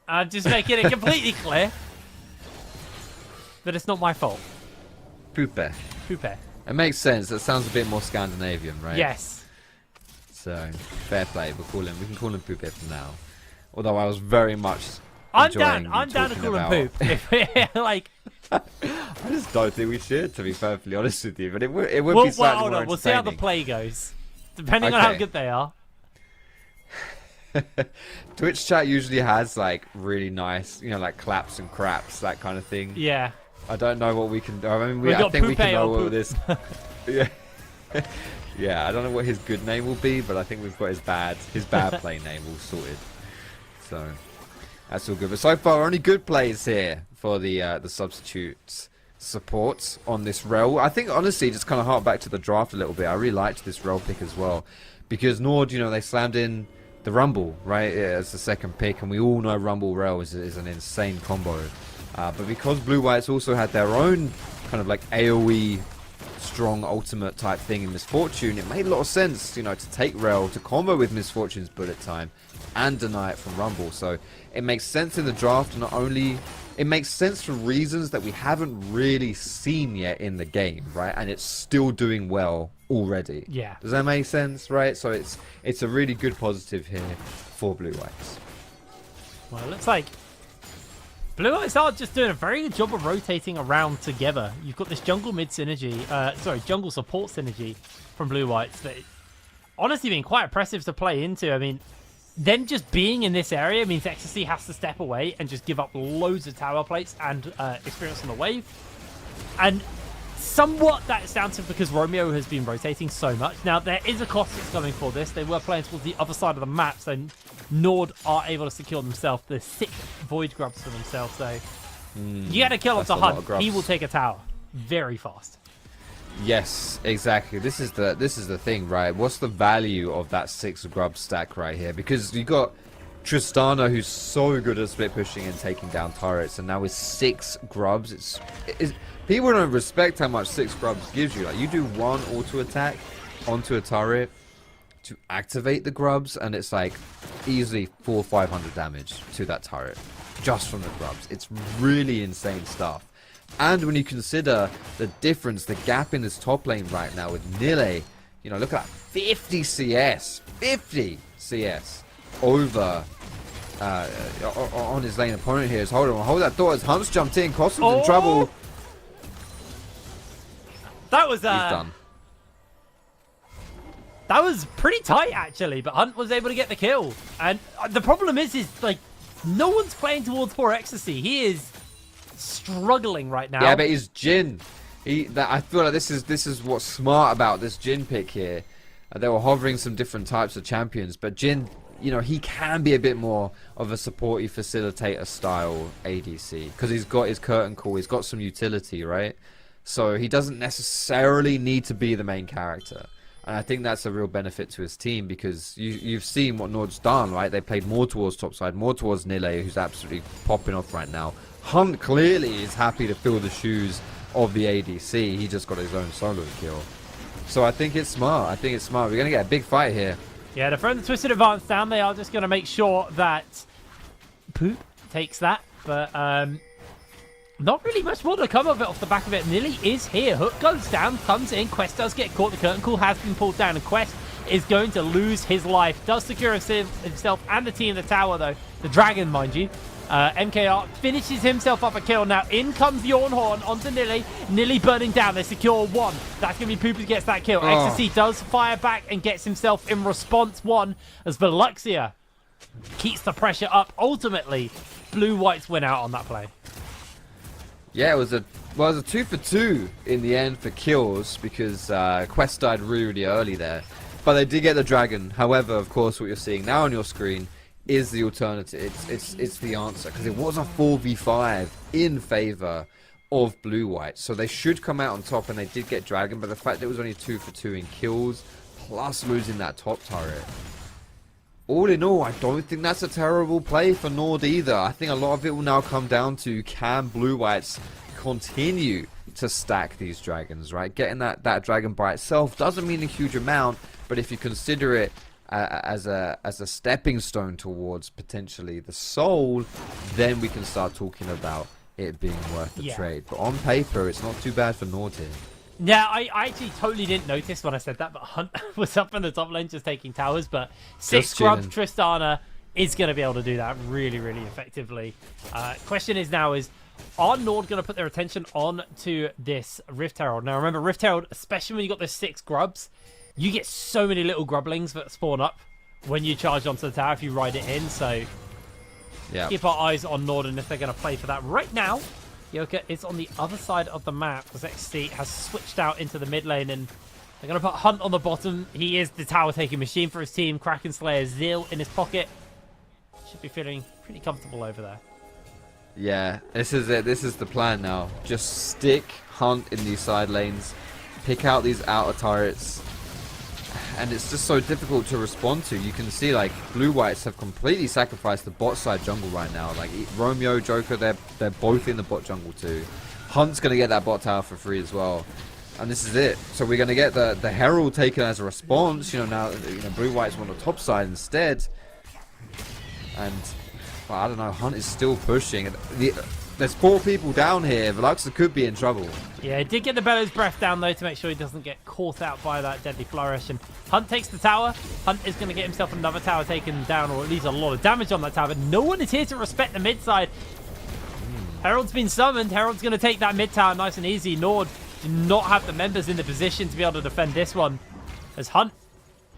I'm just making it completely clear that it's not my fault. Poupette. Poupette. It makes sense. That sounds a bit more Scandinavian, right? Yes. So fair play. We can call him Poupette for now. Although I was very much. I'm down to call him Poop. If like. I just don't think we should, to be perfectly honest with you. But it would be slightly hold more on. We'll see how the play goes, depending on how good they are. Twitch chat usually has like really nice, like claps and craps, that kind of thing. Yeah. I don't know what we can do. I mean, I think we can know what this. Yeah. Yeah. I don't know what his good name will be, but I think we've got his bad play name all sorted. So that's all good. But so far, only good plays here for the substitutes support on this rel. I think honestly, just kind of hark back to the draft a little bit. I really liked this rel pick as well, because Nord, they slammed in the Rumble, right, as the second pick, and we all know Rumble Rel is an insane combo. But because Blue Whites also had their own kind of like AoE strong ultimate type thing in Misfortune, it made a lot of sense, to take Rel to combo with Misfortune's Bullet Time and deny it from Rumble. So it makes sense in the draft. Not only it makes sense for reasons that we haven't really seen yet in the game, right? And it's still doing well already. Yeah. Does that make sense, right? So it's a really good positive here for Blue Whites. Well, it looks like Blue Whites are just doing a very good job of rotating around together. You've got this jungle mid synergy, jungle support synergy from Blue Whites that honestly been quite impressive to play into. I mean, them just being in this area means Ecstasy has to step away and just give up loads of tower plates and experience on the wave. And somewhat that's down to because Romeo has been rotating so much. Now, there is a cost that's coming for this. They were playing towards the other side of the map, so Nord are able to secure themselves the 6 Void Grubs for themselves. So you got to kill him to Hunt. He will take a tower very fast. Yes, exactly. This is the thing, right? What's the value of that 6 grub stack right here? Because you got Tristana, who's so good at split pushing and taking down turrets, and now with 6 grubs, it's people don't respect how much 6 grubs gives you. Like, you do 1 auto attack onto a turret to activate the grubs, and it's like easily 400 or 500 damage to that turret just from the grubs. It's really insane stuff. And when you consider the difference, the gap in this top lane right now with Nile, look at that, 50 CS over on his lane opponent here. Hold that thought as Hunt's jumped in, Costum's in trouble. That was He's done. That was pretty tight actually, but Hunt was able to get the kill. And the problem is like no one's playing towards poor Ecstasy. He is struggling right now. Yeah, but he's Jin. I feel like this is what's smart about this Jin pick here. They were hovering some different types of champions, but Jin, he can be a bit more of a supporty facilitator style ADC because he's got his curtain call, he's got some utility, right? So he doesn't necessarily need to be the main character. And I think that's a real benefit to his team because you've seen what Nord's done, right? They played more towards topside, more towards Nile, who's absolutely popping off right now. Hunt clearly is happy to fill the shoes of the ADC. He just got his own solo kill. So I think it's smart. We're going to get a big fight here. Yeah, they're throwing the Twisted Advance down. They are just going to make sure that Poop takes that. But not really much more to come of it off the back of it. Nilly is here. Hook goes down, comes in. Quest does get caught. The curtain call has been pulled down. And Quest is going to lose his life. Does secure himself and the team in the tower, though. The dragon, mind you. MKR finishes himself up a kill. Now in comes Yornhorn onto Nilly. Nilly burning down. They secure 1. That's going to be Poop who gets that kill. Ecstasy does fire back and gets himself in response 1 as Veluxia keeps the pressure up. Ultimately, Blue Whites win out on that play. Yeah, it was a 2 for 2 in the end for kills because Quest died really early there. But they did get the dragon. However, of course, what you're seeing now on your screen is the alternative. It's the answer because it was a 4v5 in favor of Blue White, so they should come out on top, and they did get dragon. But the fact that it was only 2 for 2 in kills plus losing that top turret, all in all, I don't think that's a terrible play for Nord either. I think a lot of it will now come down to, can Blue Whites continue to stack these dragons, right? Getting that dragon by itself doesn't mean a huge amount, but if you consider it as a stepping stone towards potentially the soul, then we can start talking about it being worth the trade. But on paper, it's not too bad for Nord here. Yeah, I actually totally didn't notice when I said that, but Hunt was up in the top lane just taking towers, but 6 scrub Tristana is going to be able to do that really, really effectively. Question is now are Nord going to put their attention on to this Rift Herald? Now remember, Rift Herald, especially when you got those 6 grubs, you get so many little grublings that spawn up when you charge onto the tower if you ride it in, so keep our eyes on Nord and if they're going to play for that. Right now, Yoka is on the other side of the map as XC has switched out into the mid lane, and they're going to put Hunt on the bottom. He is the tower-taking machine for his team. Kraken Slayer Zeal in his pocket. Should be feeling pretty comfortable over there. Yeah, this is it. This is the plan now. Just stick Hunt in these side lanes, pick out these outer turrets, and it's just so difficult to respond to. You can see, like, Blue Whites have completely sacrificed the bot side jungle right now. Like, Romeo, Joker, they're both in the bot jungle too. Hunt's going to get that bot tower for free as well. And this is it. So we're going to get the Herald taken as a response. You know, now, you know, Blue Whites want the top side instead. And, well, I don't know, Hunt is still pushing. There's 4 people down here. Veluxa could be in trouble. Yeah, he did get the Bellows Breath down, though, to make sure he doesn't get caught out by that Deadly Flourish. And Hunt takes the tower. Hunt is going to get himself another tower taken down, or at least a lot of damage on that tower. But no one is here to respect the mid side. Herald's been summoned. Herald's going to take that mid tower nice and easy. Nord do not have the members in the position to be able to defend this one. As Hunt,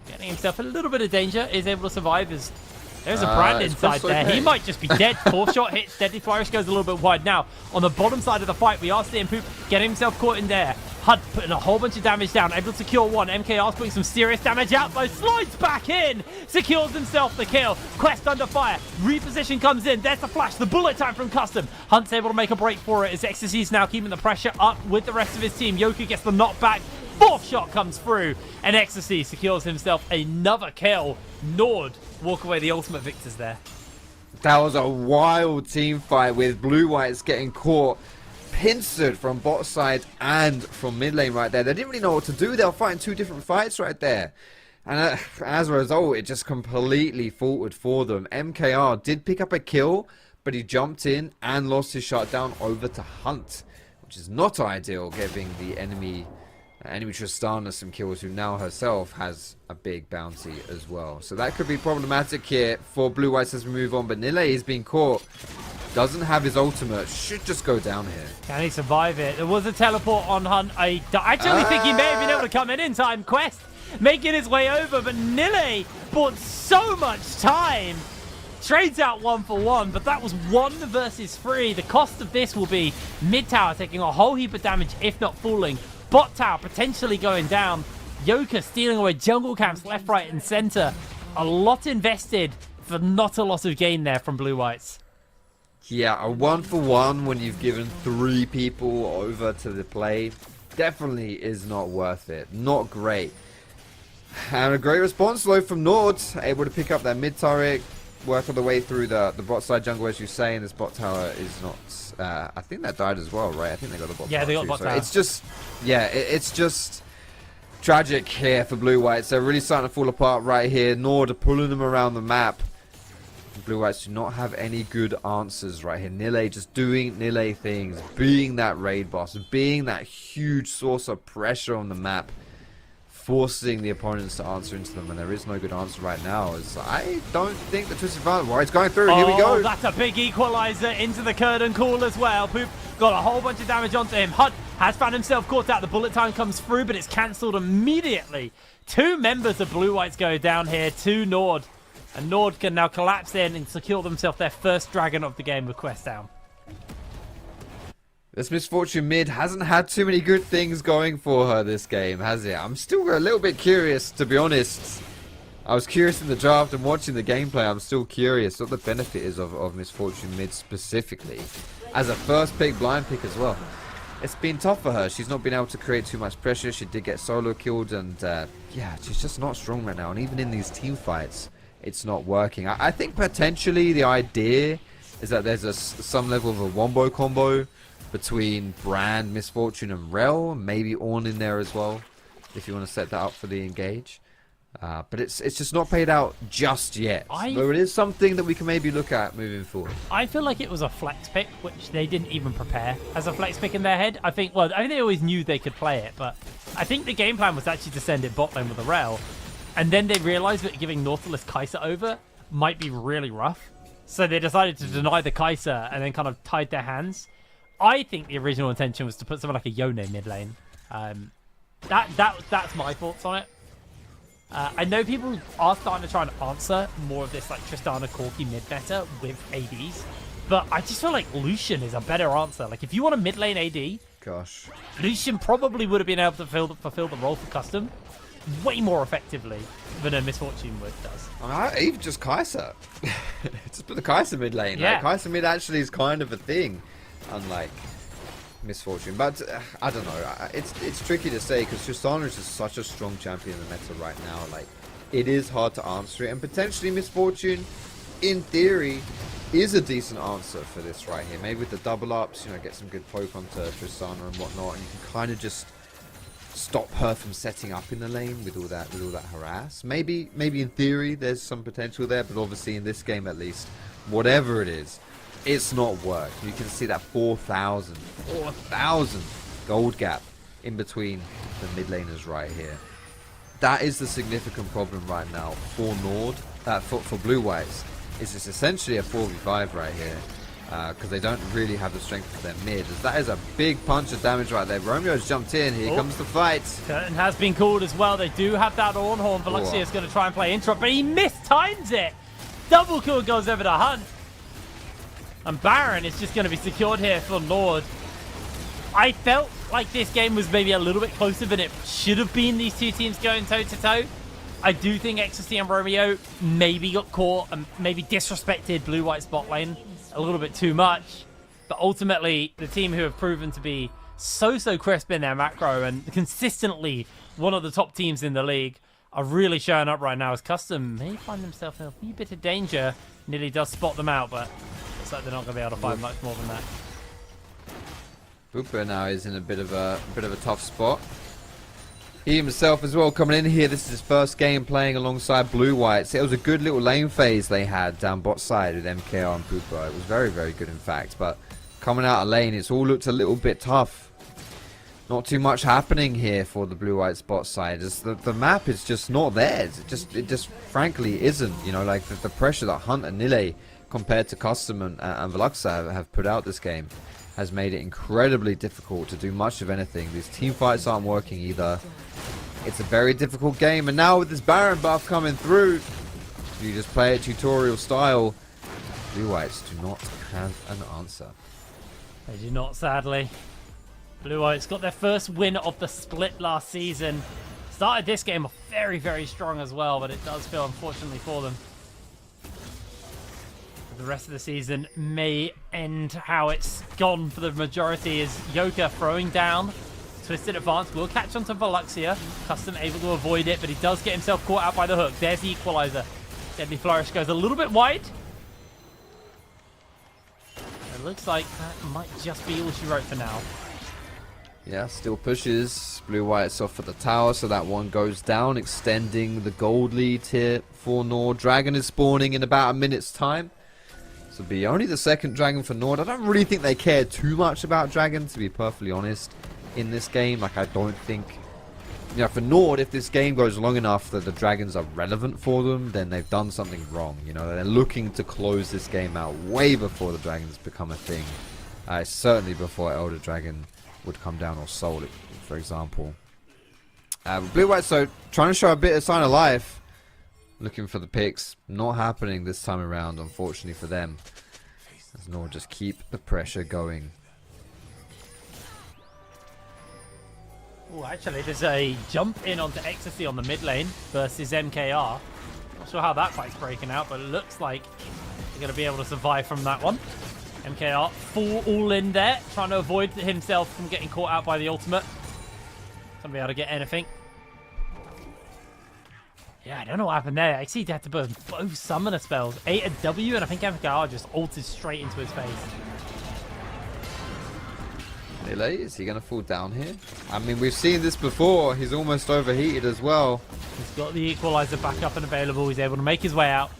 getting himself a little bit of danger, is able to survive as... There's a Brand inside there. He might just be dead. 4 shot hits. Deadly Flourish goes a little bit wide now. On the bottom side of the fight, we are seeing Poop getting himself caught in there. Hunt putting a whole bunch of damage down. Able to secure one. MKR's putting some serious damage out, though. Slides back in. Secures himself the kill. Quest under fire. Reposition comes in. There's the flash. The bullet time from Custom. Hunt's able to make a break for it as Ecstasy's now keeping the pressure up with the rest of his team. Yoku gets the knockback. 4th shot comes through, and Ecstasy secures himself another kill. Nord walk away the ultimate victors there. That was a wild team fight with Blue Whites getting caught pincered from bot side and from mid lane right there. They didn't really know what to do. They were fighting 2 different fights right there. And as a result, it just completely faltered for them. MKR did pick up a kill, but he jumped in and lost his shutdown over to Hunt, which is not ideal, giving the enemy Tristana some kills, who now herself has a big bounty as well. So that could be problematic here for Blue Whites as we move on. But Nile is being caught. Doesn't have his ultimate. Should just go down here. Can he survive it? There was a teleport on Hunt. I actually think he may have been able to come in time. Quest making his way over, but Nile bought so much time. Trades out 1 for 1, but that was 1 versus 3. The cost of this will be mid tower taking a whole heap of damage, if not falling. Bot tower potentially going down. Yoka stealing away jungle camps left, right, and center. A lot invested for not a lot of gain there from Blue Whites. Yeah, a 1 for 1 when you've given 3 people over to the play definitely is not worth it. Not great. And a great response though from Nord, able to pick up that mid turret, work all the way through the bot side jungle, as you say, and this bot tower is not... I think that died as well, right? I think they got the bot tower. Yeah, they got the bot tower. It's just... Yeah, it's just tragic here for Blue Whites. They're really starting to fall apart right here. Nord are pulling them around the map. Blue Whites do not have any good answers right here. Nile just doing Nile things, being that raid boss, being that huge source of pressure on the map, forcing the opponents to answer into them, and there is no good answer right now. As I don't think the Twisted Violence... Well, it's going through. Here we go. That's a big equalizer into the curtain call as well. Poop got a whole bunch of damage onto him. Hunt has found himself caught out. The bullet time comes through, but it's cancelled immediately. 2 members of Blue Whites go down here to Nord. And Nord can now collapse in and secure themselves their first dragon of the game with Quest down. This Misfortune mid hasn't had too many good things going for her this game, has it? I'm still a little bit curious, to be honest. I was curious in the draft and watching the gameplay. I'm still curious what the benefit is of Misfortune mid specifically. As a first pick, blind pick as well. It's been tough for her. She's not been able to create too much pressure. She did get solo killed, and yeah, she's just not strong right now. And even in these team fights, it's not working. I think potentially the idea is that there's some level of a wombo combo between Brand, Misfortune, and Rel. Maybe Ornn in there as well, if you want to set that up for the engage. But it's just not paid out just yet. Though it is something that we can maybe look at moving forward. I feel like it was a flex pick, which they didn't even prepare as a flex pick in their head. I think they always knew they could play it, but I think the game plan was actually to send it bot lane with a Rel. And then they realized that giving Nautilus Kai'Sa over might be really rough. So they decided to deny the Kai'Sa and then kind of tied their hands. I think the original intention was to put someone like a Yone mid lane. That's my thoughts on it. I know people are starting to try and answer more of this like Tristana Corki mid meta with ADs, but I just feel like Lucian is a better answer. Like if you want a mid lane AD, gosh, Lucian probably would have been able to fulfill the role for custom way more effectively than a Misfortune does. I mean, even just Kai'Sa. Just put the Kai'Sa mid lane. Yeah. Like, Kai'Sa mid actually is kind of a thing, unlike Misfortune. But I don't know. It's tricky to say because Tristana is just such a strong champion in the meta right now. Like, it is hard to answer it, and potentially Misfortune, in theory, is a decent answer for this right here. Maybe with the double ups, you know, get some good poke onto Tristana and whatnot, and you can kind of just stop her from setting up in the lane with all that harass. Maybe in theory there's some potential there, but obviously in this game at least, whatever it is, it's not worked. You can see that 4,000 gold gap in between the mid laners right here. That is the significant problem right now for Nord, for Blue Whites. Is it's essentially a 4v5 right here. Because they don't really have the strength for their mid. As that is a big punch of damage right there. Romeo's jumped in. Here comes the fight. Curtain has been called as well. They do have that Ornn horn. Veluxia is going to try and play interrupt, but he mistimes it. Double kill goes over to Hunt. And Baron is just going to be secured here for Nord. I felt like this game was maybe a little bit closer than it should have been, these two teams going toe-to-toe. I do think Ecstasy and Romeo maybe got caught and maybe disrespected Blue White's bot lane a little bit too much, but ultimately the team who have proven to be so crisp in their macro and consistently one of the top teams in the league are really showing up right now as Custom may find themselves in a wee bit of danger. Nearly does spot them out, but looks like they're not going to be able to find much more than that. Booper now is in a bit of a tough spot. He himself as well coming in here. This is his first game playing alongside Blue Whites. It was a good little lane phase they had down bot side with MKR and Pooper. It was very good in fact, but coming out of lane it's all looked a little bit tough. Not too much happening here for the Blue Whites bot side. As the map is just not there. It just frankly isn't. You know, like the pressure that Hunt and Nile compared to Custom and Veluxia have put out this game has made it incredibly difficult to do much of anything. These team fights aren't working either. It's a very difficult game, and now with this Baron buff coming through, you just play it tutorial style. Blue Whites do not have an answer. They do not, sadly. Blue Whites got their first win of the split last season. Started this game off very strong as well, but it does feel unfortunately for them. The rest of the season may end how it's gone for the majority. Is Yoka throwing down. Twisted advance will catch onto Veluxia. Custom able to avoid it, but he does get himself caught out by the hook. There's the equalizer. Deadly Flourish goes a little bit wide. It looks like that might just be all she wrote for now. Yeah, still pushes Blue Whites off at the tower, so that one goes down, extending the gold lead here for Nord. Dragon is spawning in about a minute's time. This will be only the second Dragon for Nord. I don't really think they care too much about Dragon, to be perfectly honest, in this game. Like, I don't think, you know, for Nord, if this game goes long enough that the Dragons are relevant for them, then they've done something wrong. You know, they're looking to close this game out way before the Dragons become a thing. Certainly before Elder Dragon would come down or Soul, for example. Blue White, so trying to show a bit of sign of life. Looking for the picks. Not happening this time around, unfortunately for them. As Nord just keep the pressure going. Oh, actually, there's a jump in onto Ecstasy on the mid lane versus MKR. Not sure how that fight's breaking out, but it looks like they're going to be able to survive from that one. MKR full all in there, trying to avoid himself from getting caught out by the ultimate. Not be able to get anything. Yeah, I don't know what happened there. Actually, he had to burn both summoner spells. 8 a W, and I think MKR just ulted straight into his face. Nile, is he going to fall down here? I mean, we've seen this before. He's almost overheated as well. He's got the equalizer back up and available. He's able to make his way out.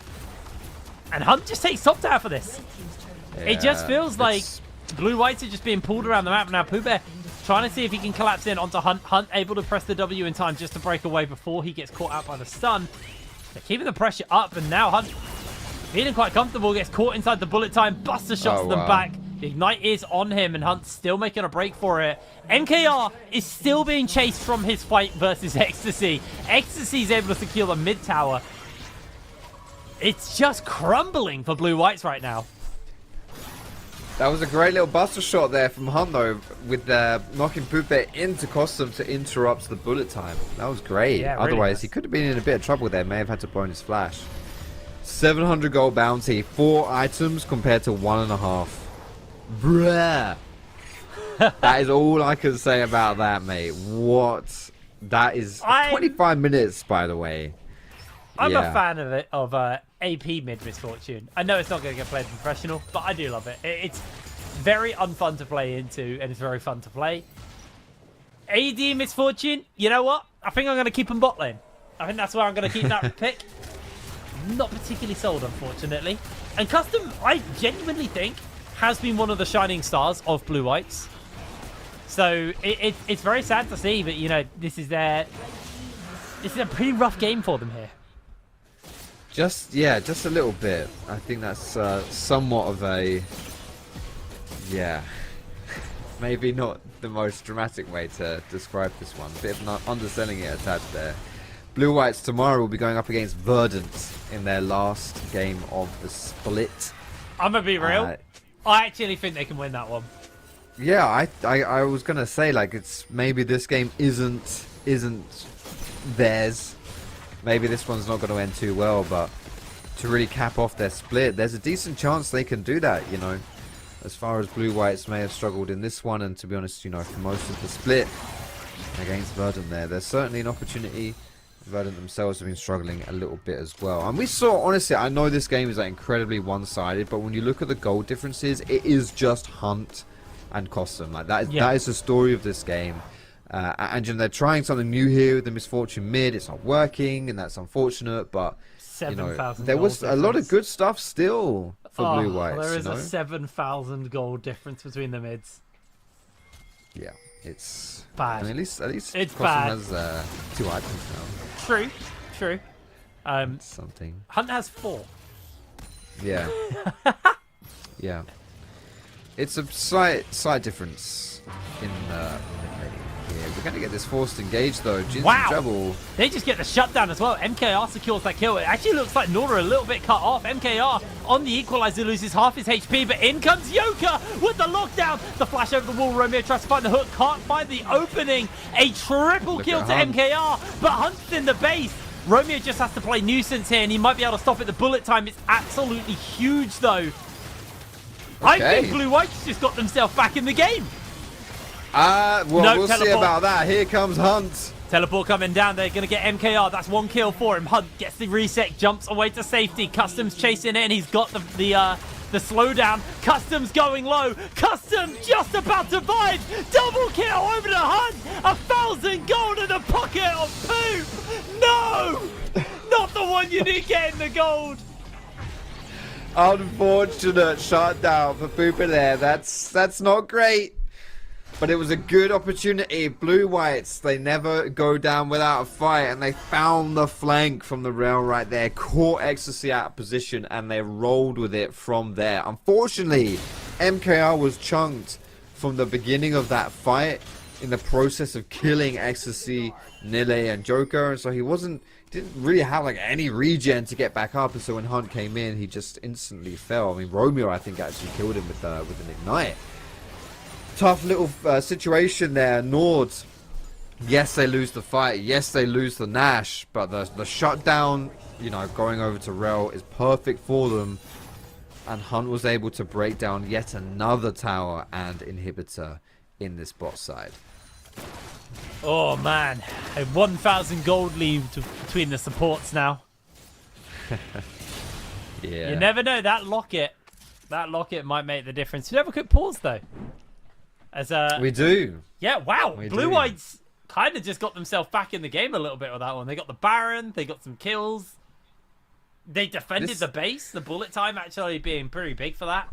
And Hunt just takes top tower for this. Yeah, It just feels like Blue Whites are just being pulled around the map now. Pooh Bear trying to see if he can collapse in onto Hunt. Hunt able to press the W in time just to break away before he gets caught out by the stun. They're keeping the pressure up, and now Hunt feeling quite comfortable, gets caught inside the bullet time. Buster shots them back. The Ignite is on him, and Hunt's still making a break for it. MKR is still being chased from his fight versus Ecstasy. Ecstasy is able to secure the mid tower. It's just crumbling for Blue Whites right now. That was a great little buster shot there from Hunt, though, with knocking Poopet into Custom to interrupt the bullet time. That was great. Yeah, Otherwise, really nice. he could have been in a bit of trouble there. May have had to burn his flash. 700 gold bounty, 4 items compared to 1.5. Bruh. That is all I can say about that, mate. What? That is 25 minutes, by the way. I'm a fan of it, of AP mid Misfortune. I know it's not going to get played professional, but I do love it. It's very unfun to play into, and it's very fun to play. AD Misfortune, you know what? I think I'm going to keep him bot lane. I think that's where I'm going to keep that pick. Not particularly sold, unfortunately. And Custom, I genuinely think, has been one of the shining stars of Blue Whites. So it's very sad to see, but you know, this is a pretty rough game for them here. Just a little bit. I think that's somewhat of a, maybe not the most dramatic way to describe this one. A bit of underselling it a tad there. Blue Whites tomorrow will be going up against Verdant in their last game of the split. I'm gonna be real. I actually think they can win that one. Yeah, I was gonna say, like, it's maybe this game isn't theirs. Maybe this one's not going to end too well, but to really cap off their split, there's a decent chance they can do that, you know. As far as Blue Whites may have struggled in this one, and to be honest, you know, for most of the split against Verdant there's certainly an opportunity. Verdant themselves have been struggling a little bit as well. And we saw, honestly, I know this game is like incredibly one-sided, but when you look at the gold differences, it is just Hunt and Costum. Like, that is the story of this game. And you know, they're trying something new here with the Misfortune mid. It's not working, and that's unfortunate. But you know, there was a lot of good stuff still for Blue Whites. There is a 7,000 gold difference between the mids. Yeah, it's bad. I mean, at least it's Costum bad. has 2 items now. True. Something. Hunt has 4. Yeah. Yeah. It's a slight difference in the mid. Yeah, we're going to get this forced engage though. Jin's in trouble. They just get the shutdown as well. MKR secures that kill. It actually looks like Nora a little bit cut off. MKR on the equalizer loses half his HP, but in comes Yoka with the lockdown. The flash over the wall. Romeo tries to find the hook, can't find the opening. A triple kill to MKR, but Hunt's in the base. Romeo just has to play nuisance here, and he might be able to stop it. The bullet time is absolutely huge though. I think Blue White's just got themselves back in the game. Well, we'll see about that. Here comes Hunt. Teleport coming down. They're going to get MKR. That's 1 kill for him. Hunt gets the reset, jumps away to safety. Customs chasing in. He's got the slowdown. Customs going low. Custom just about to find. Double kill over to Hunt. 1,000 gold in the pocket of Poop. No! Not the one you did get in the gold. Unfortunate shutdown for Pooper there. That's not great. But it was a good opportunity. Blue Whites, they never go down without a fight, and they found the flank from the rail right there, caught Ecstasy out of position, and they rolled with it from there. Unfortunately, MKR was chunked from the beginning of that fight in the process of killing Ecstasy, Nile, and Joker, and so he didn't really have like any regen to get back up, and so when Hunt came in, he just instantly fell. I mean, Romeo, I think, actually killed him with an Ignite. Tough little situation there. Nord, yes, they lose the fight. Yes, they lose the Nash. But the shutdown, you know, going over to Rel is perfect for them. And Hunt was able to break down yet another tower and inhibitor in this bot side. Oh man, a 1,000 gold lead between the supports now. Yeah. You never know, that locket might make the difference. You have a quick pause though. As We do. yeah, wow, We Blue do. Whites kind of just got themselves back in the game a little bit with that one. They got the Baron, they got some kills. They defended the base, the bullet time actually being pretty big for that.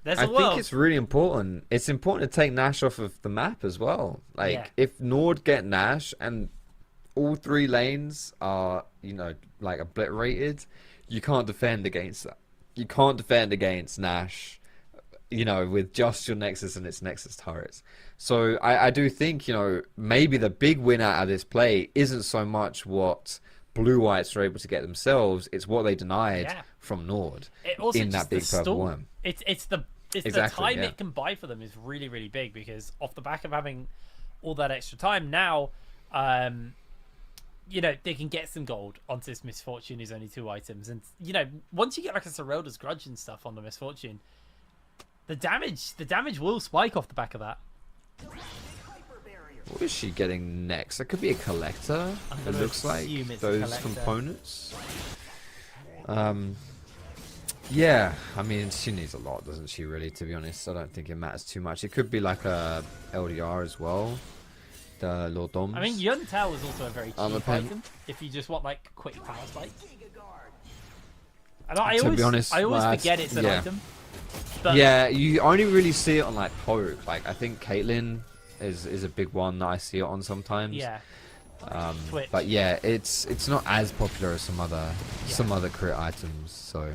There's I a world. think it's really important. It's important to take Nash off of the map as well. Like, Yeah. if Nord get Nash and all 3 lanes are, you know, like obliterated, you can't defend against that. You can't defend against Nash, you know, with just your Nexus and its Nexus turrets. So I do think, you know, maybe the big win out of this play isn't so much what Blue Whites are able to get themselves, it's what they denied from Nord It also in just that big the purple stall. worm. It's the Exactly, time yeah. it can buy for them is really, really big, because off the back of having all that extra time now, you know, they can get some gold onto this Misfortune who's only 2 items. And, you know, once you get like a Sorelda's Grudge and stuff on the Misfortune, the damage will spike off the back of that. What is she getting next? That could be a collector. It gonna looks like assume it's a those collector. components. Yeah, I mean, she needs a lot, doesn't she? Really, to be honest, I don't think it matters too much. It could be like a LDR as well. The Lord Doms. I mean, Yun Tao is also a very cheap a pen. item if you just want like quick power spikes. And I To be honest, I always well, forget it's an yeah. item. But Yeah, you only really see it on like poke. Like I think Caitlyn is a big one that I see it on sometimes. yeah, Twitch. But yeah, it's not as popular as some other crit items. So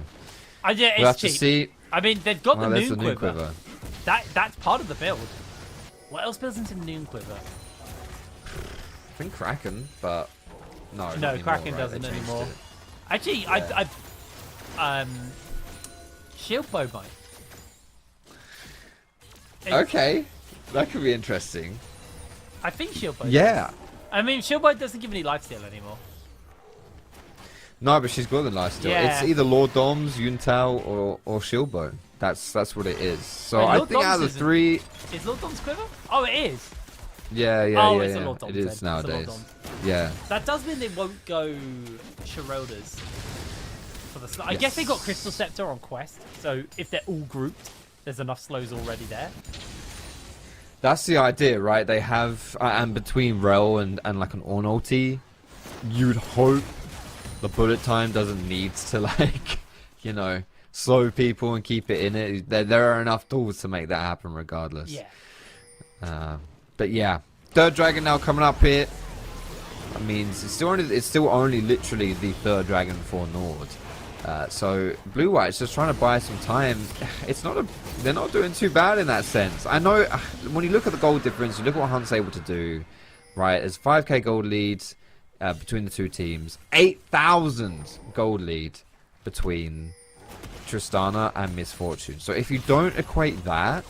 Yeah, we'll have it's to cheap. see. I mean, they've got Well, the there's Noon the Noon Quiver. That's part of the build. What else builds into Noon Quiver? I think Kraken, but no. not No, anymore, Kraken right? doesn't They changed anymore. it. Actually, Yeah. Shield Bow might. Okay, that could be interesting. I think Shield Bow. Yeah. I mean, Shield Bow doesn't give any lifesteal anymore. No, but she's got the lifesteal. Yeah. It's either Lord Doms, Yuntao, or Shieldbow. That's what it is. So Wait, I Lord think out of Doms the 3, Is Lord Dom's Quiver? Oh, it is. yeah, Oh, it's a Lord it Doms is then. It's a Lord nowadays. Doms. Yeah. That does mean they won't go Sharodas for the I guess they got Crystal Scepter on Quest, so if they're all grouped, there's enough slows already there. That's the idea, right? They have, and between Rel and like an Ornalty, you'd hope the bullet time doesn't need to, like, you know, slow people and keep it in it. There are enough tools to make that happen regardless. Yeah. But yeah, third dragon now coming up here. That means it's still only literally the third dragon for Nord. So Blue White's just trying to buy some time. They're not doing too bad in that sense. I know when you look at the gold difference, you look at what Hunt's able to do, right? There's 5k gold leads between the two teams, 8,000 gold lead between Tristana and Misfortune. So if you don't equate that,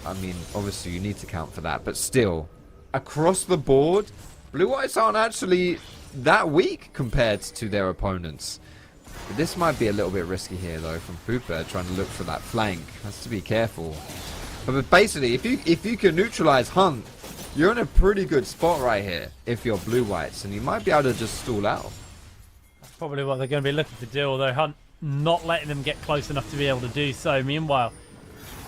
I mean, obviously you need to count for that, but still, across the board, Blue Whites aren't actually that weak compared to their opponents. But this might be a little bit risky here, though, from Pooper trying to look for that flank. Has to be careful. But basically, if you can neutralize Hunt, you're in a pretty good spot right here if you're Blue Whites, and you might be able to just stall out. That's probably what they're going to be looking to do, although Hunt not letting them get close enough to be able to do so. Meanwhile,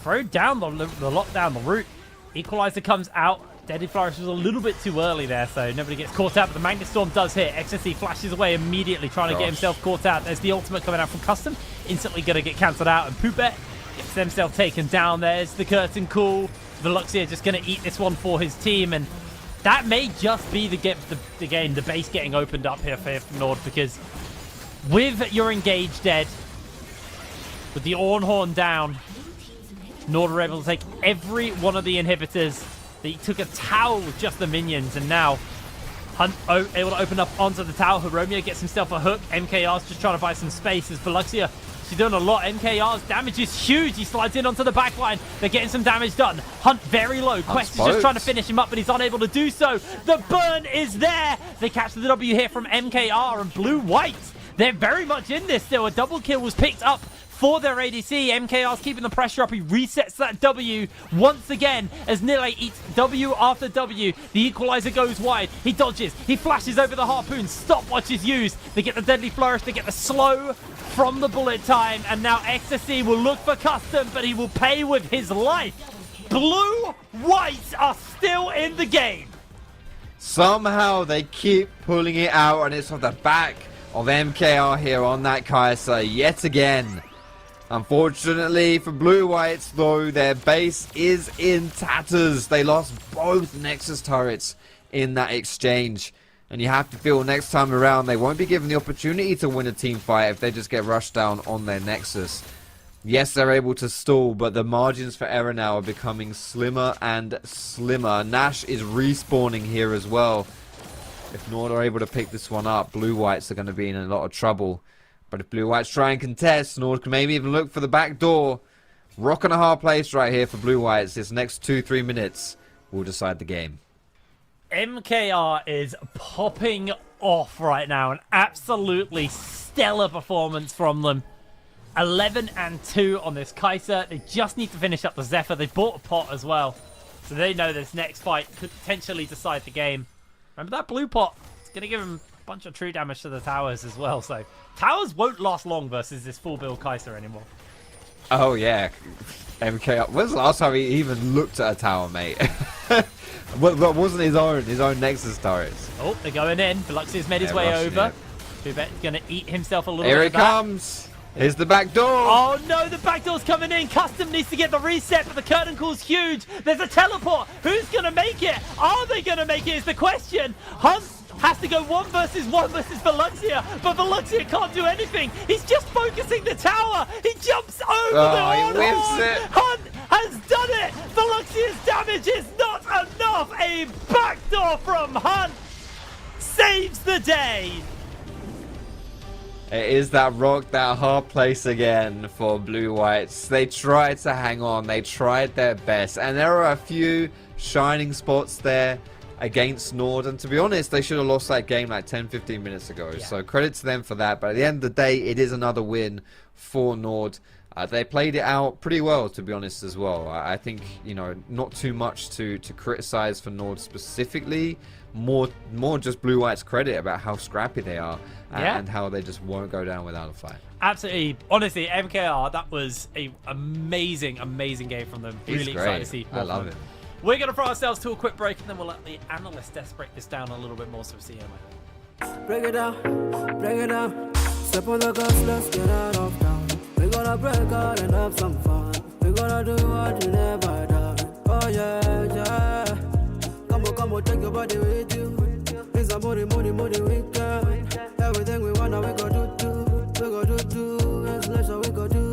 throw down the lockdown, the route. Equalizer comes out. Deadly Flourish was a little bit too early there, so nobody gets caught out, but the Magnet Storm does hit. XSC flashes away immediately, trying to get himself caught out. There's the ultimate coming out from Custom. Instantly going to get cancelled out, and Poopet gets themselves taken down. There's the curtain call. Veluxia just going to eat this one for his team, and that may just be the game, the base getting opened up here for Nord, because with your engage dead, with the Ornhorn down, Nord are able to take every one of the inhibitors. They took a tower with just the minions, and now Hunt able to open up onto the tower. Romeo gets himself a hook. MKR's just trying to buy some space as Veluxia, she's doing a lot. MKR's damage is huge. He slides in onto the back line. They're getting some damage done. Hunt very low. Quest is just trying to finish him up, but he's unable to do so. The burn is there. They catch the W here from MKR, and Blue White, they're very much in this still. A double kill was picked up for their ADC. MKR's keeping the pressure up. He resets that W once again as Nile eats W after W. The equalizer goes wide. He dodges. He flashes over the harpoon. Stopwatch is used. They get the deadly flourish. They get the slow from the bullet time. And now Ecstasy will look for custom, but he will pay with his life. Blue Whites are still in the game. Somehow they keep pulling it out, and it's off the back of MKR here on that Kai'Sa yet again. Unfortunately for Blue Whites, though, their base is in tatters. They lost both Nexus turrets in that exchange. And you have to feel next time around they won't be given the opportunity to win a team fight if they just get rushed down on their Nexus. Yes, they're able to stall, but the margins for error now are becoming slimmer and slimmer. Nash is respawning here as well. If Nord are able to pick this one up, Blue Whites are going to be in a lot of trouble. But if Blue Whites try and contest, Nord can maybe even look for the back door. Rock and a hard place right here for Blue Whites. This next 2-3 minutes will decide the game. MKR is popping off right now. An absolutely stellar performance from them. 11-2 on this Kai'Sa. They just need to finish up the Zephyr. They bought a pot as well. So they know this next fight could potentially decide the game. Remember that blue pot? It's going to give them a bunch of true damage to the towers as well. So towers won't last long versus this full build Kai'Sa anymore. Oh, yeah. MK. When's the last time he even looked at a tower, mate? What wasn't his own Nexus turrets? Oh, they're going in. Veluxia's made his way over. Tubet's going to eat himself a little Here bit he of that. comes. Here's the back door. Oh no, the back door's coming in. Custom needs to get the reset, but the curtain call's huge. There's a teleport. Who's going to make it? Are they going to make it is the question. Hunt has to go 1 versus Veluxia, but Veluxia can't do anything. He's just focusing the tower. He jumps over the he whiffs horn. it. Hunt has done it. Veluxia's damage is not enough. A backdoor from Hunt saves the day. It is that rock, that hard place again for Blue Whites. They tried to hang on. They tried their best. And there are a few shining spots there against Nord. And to be honest, they should have lost that game like 10-15 minutes ago. Yeah. So credit to them for that. But at the end of the day, it is another win for Nord. They played it out pretty well, to be honest, as well. I think, you know, not too much to criticize for Nord specifically. More just Blue White's credit about how scrappy they are and how they just won't go down without a fight. Absolutely. Honestly, MKR, that was an amazing game from them. He's really great. excited to see more I love from him. We're going to throw ourselves to a quick break, and then we'll let the analyst desk break this down a little bit more so we see him. Break it down, break it down. Step on the gas, let's get out of town. We're gonna break out and have some fun. We're gonna do what you never done. Oh yeah, yeah. Come on, take your body with you. Bring some money weekend. Everything we wanna, we go do. We go do. It's leisure, we go do.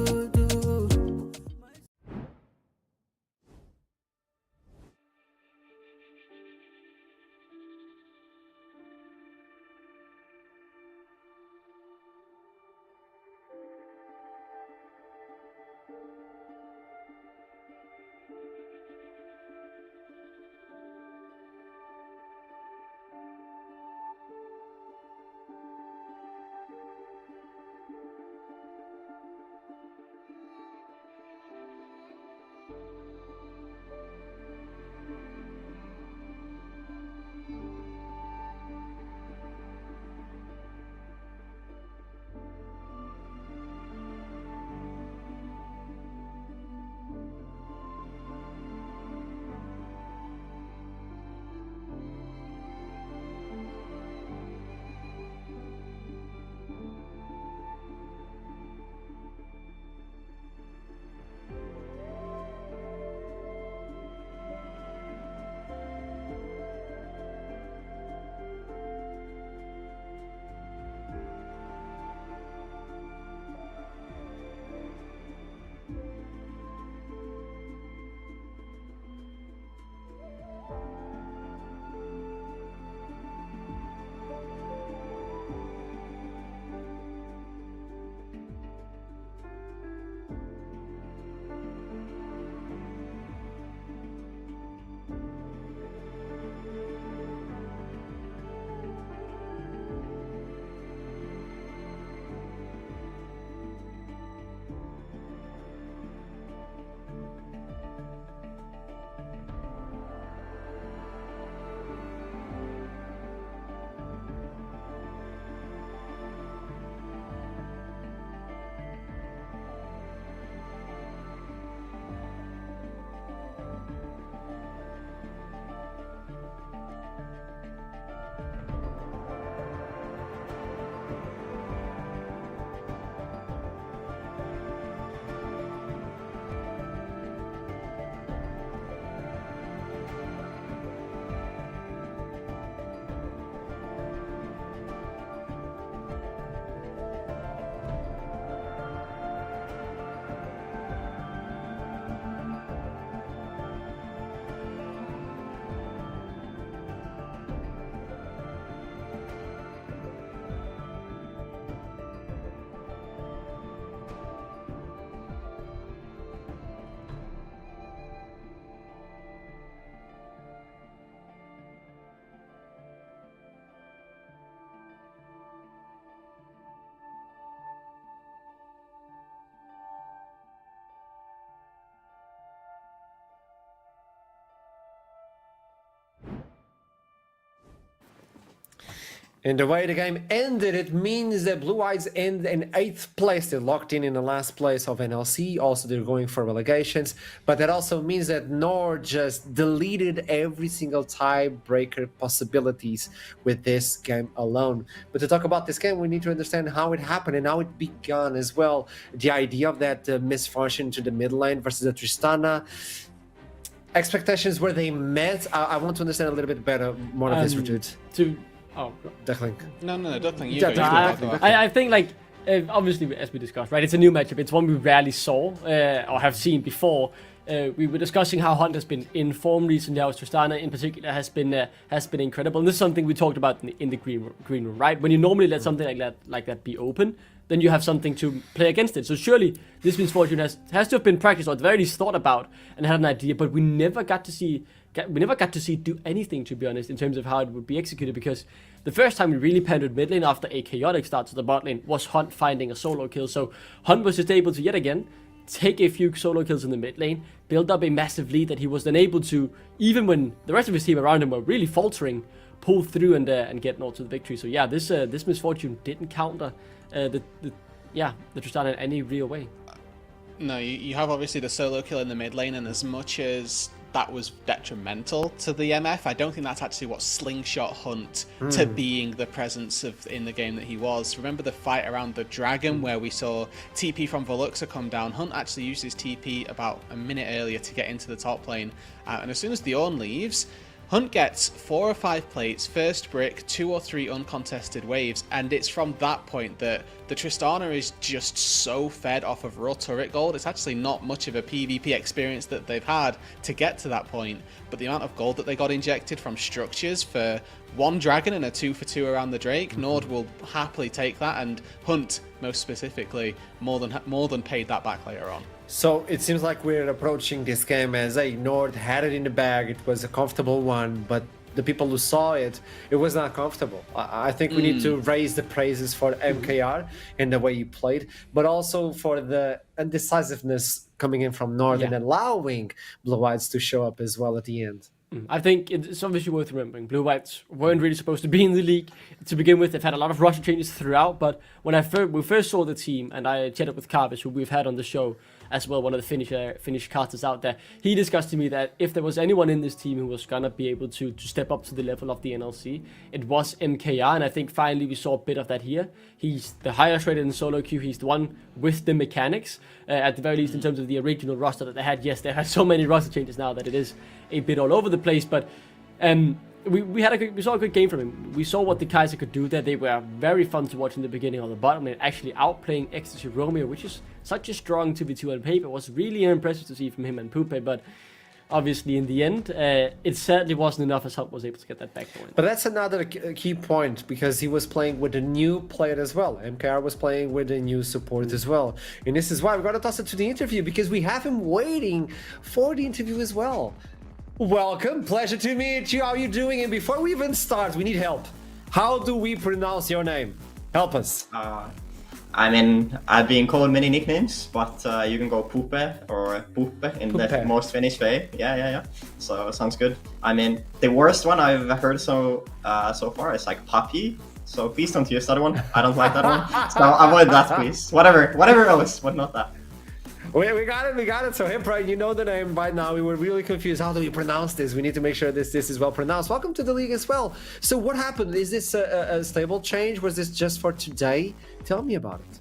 And the way the game ended, it means that Blue Eyes end in 8th place. They're locked in the last place of NLC. Also, they're going for relegations. But that also means that Nord just deleted every single tiebreaker possibilities with this game alone. But to talk about this game, we need to understand how it happened and how it began as well. The idea of that misfortune to the mid lane versus the Tristana. Expectations where they met. I want to understand a little bit better more of this, Richard. Duckling. No, Duckling. You Yeah, go. I think like obviously as we discussed, right? It's a new matchup. It's one we rarely saw or have seen before. We were discussing how Hunt has been in form recently. How Tristana in particular has been incredible. And this is something we talked about in the green room, right? When you normally let something like that be open, then you have something to play against it. So surely this misfortune has to have been practiced or at the very least thought about and had an idea. But we never got to see it do anything, to be honest, in terms of how it would be executed, because the first time we really pandered mid lane after a chaotic start to the bot lane was Hunt finding a solo kill. So Hunt was just able to yet again take a few solo kills in the mid lane, build up a massive lead that he was then able to, even when the rest of his team around him were really faltering, pull through and get Nord to the victory. So yeah, this misfortune didn't counter the Tristana in any real way. No, you have obviously the solo kill in the mid lane, and as much as that was detrimental to the MF, I don't think that's actually what slingshot Hunt to being the presence of in the game that he was. Remember the fight around the dragon where we saw TP from Veluxa come down? Hunt actually used his TP about a minute earlier to get into the top lane, and as soon as the Ornn leaves, Hunt gets 4 or 5 plates, first brick, 2 or 3 uncontested waves, and it's from that point that the Tristana is just so fed off of raw turret gold. It's actually not much of a PvP experience that they've had to get to that point, but the amount of gold that they got injected from structures for 1 dragon and a 2 for 2 around the Drake, Nord will happily take that, and Hunt, most specifically, more than paid that back later on. So it seems like we're approaching this game as a Nord had it in the bag. It was a comfortable one, but the people who saw it, it was not comfortable. I think we need to raise the praises for MKR and the way he played, but also for the indecisiveness coming in from Nord and allowing Blue Whites to show up as well at the end. I think it's obviously worth remembering. Blue Whites weren't really supposed to be in the league to begin with. They've had a lot of roster changes throughout, but when we first saw the team, and I chatted with Carvis, who we've had on the show as well, one of the Finnish casters out there, he discussed to me that if there was anyone in this team who was gonna be able to step up to the level of the NLC, it was MKR, and I think finally we saw a bit of that here. He's the highest rated in solo queue. He's the one with the mechanics, at the very least in terms of the original roster that they had. Yes, they have so many roster changes now that it is a bit all over the place, but we saw a good game from him. We saw what the Kaiser could do there. They were very fun to watch in the beginning on the bottom lane, actually outplaying Ecstasy Romeo, which is such a strong 2v2 on paper. It was really impressive to see from him and Pupe, but obviously in the end, it certainly wasn't enough as Hunt was able to get that back going. But that's another key point, because he was playing with a new player as well. MKR was playing with a new support as well. And this is why we got to toss it to the interview, because we have him waiting for the interview as well. Welcome, pleasure to meet you. How are you doing? And before we even start, we need help. How do we pronounce your name? Help us. I mean, I've been called many nicknames, but you can go Pupe or Pupe in the most Finnish way. Yeah. So it sounds good. I mean, the worst one I've heard so far is like Papi. So please don't use that one. I don't like that one. So avoid that, please. Whatever else, but not that. We got it. So, hey, Brian, you know the name by now. We were really confused. How do we pronounce this? We need to make sure this is well pronounced. Welcome to the league as well. So what happened? Is this a stable change? Was this just for today? Tell me about it.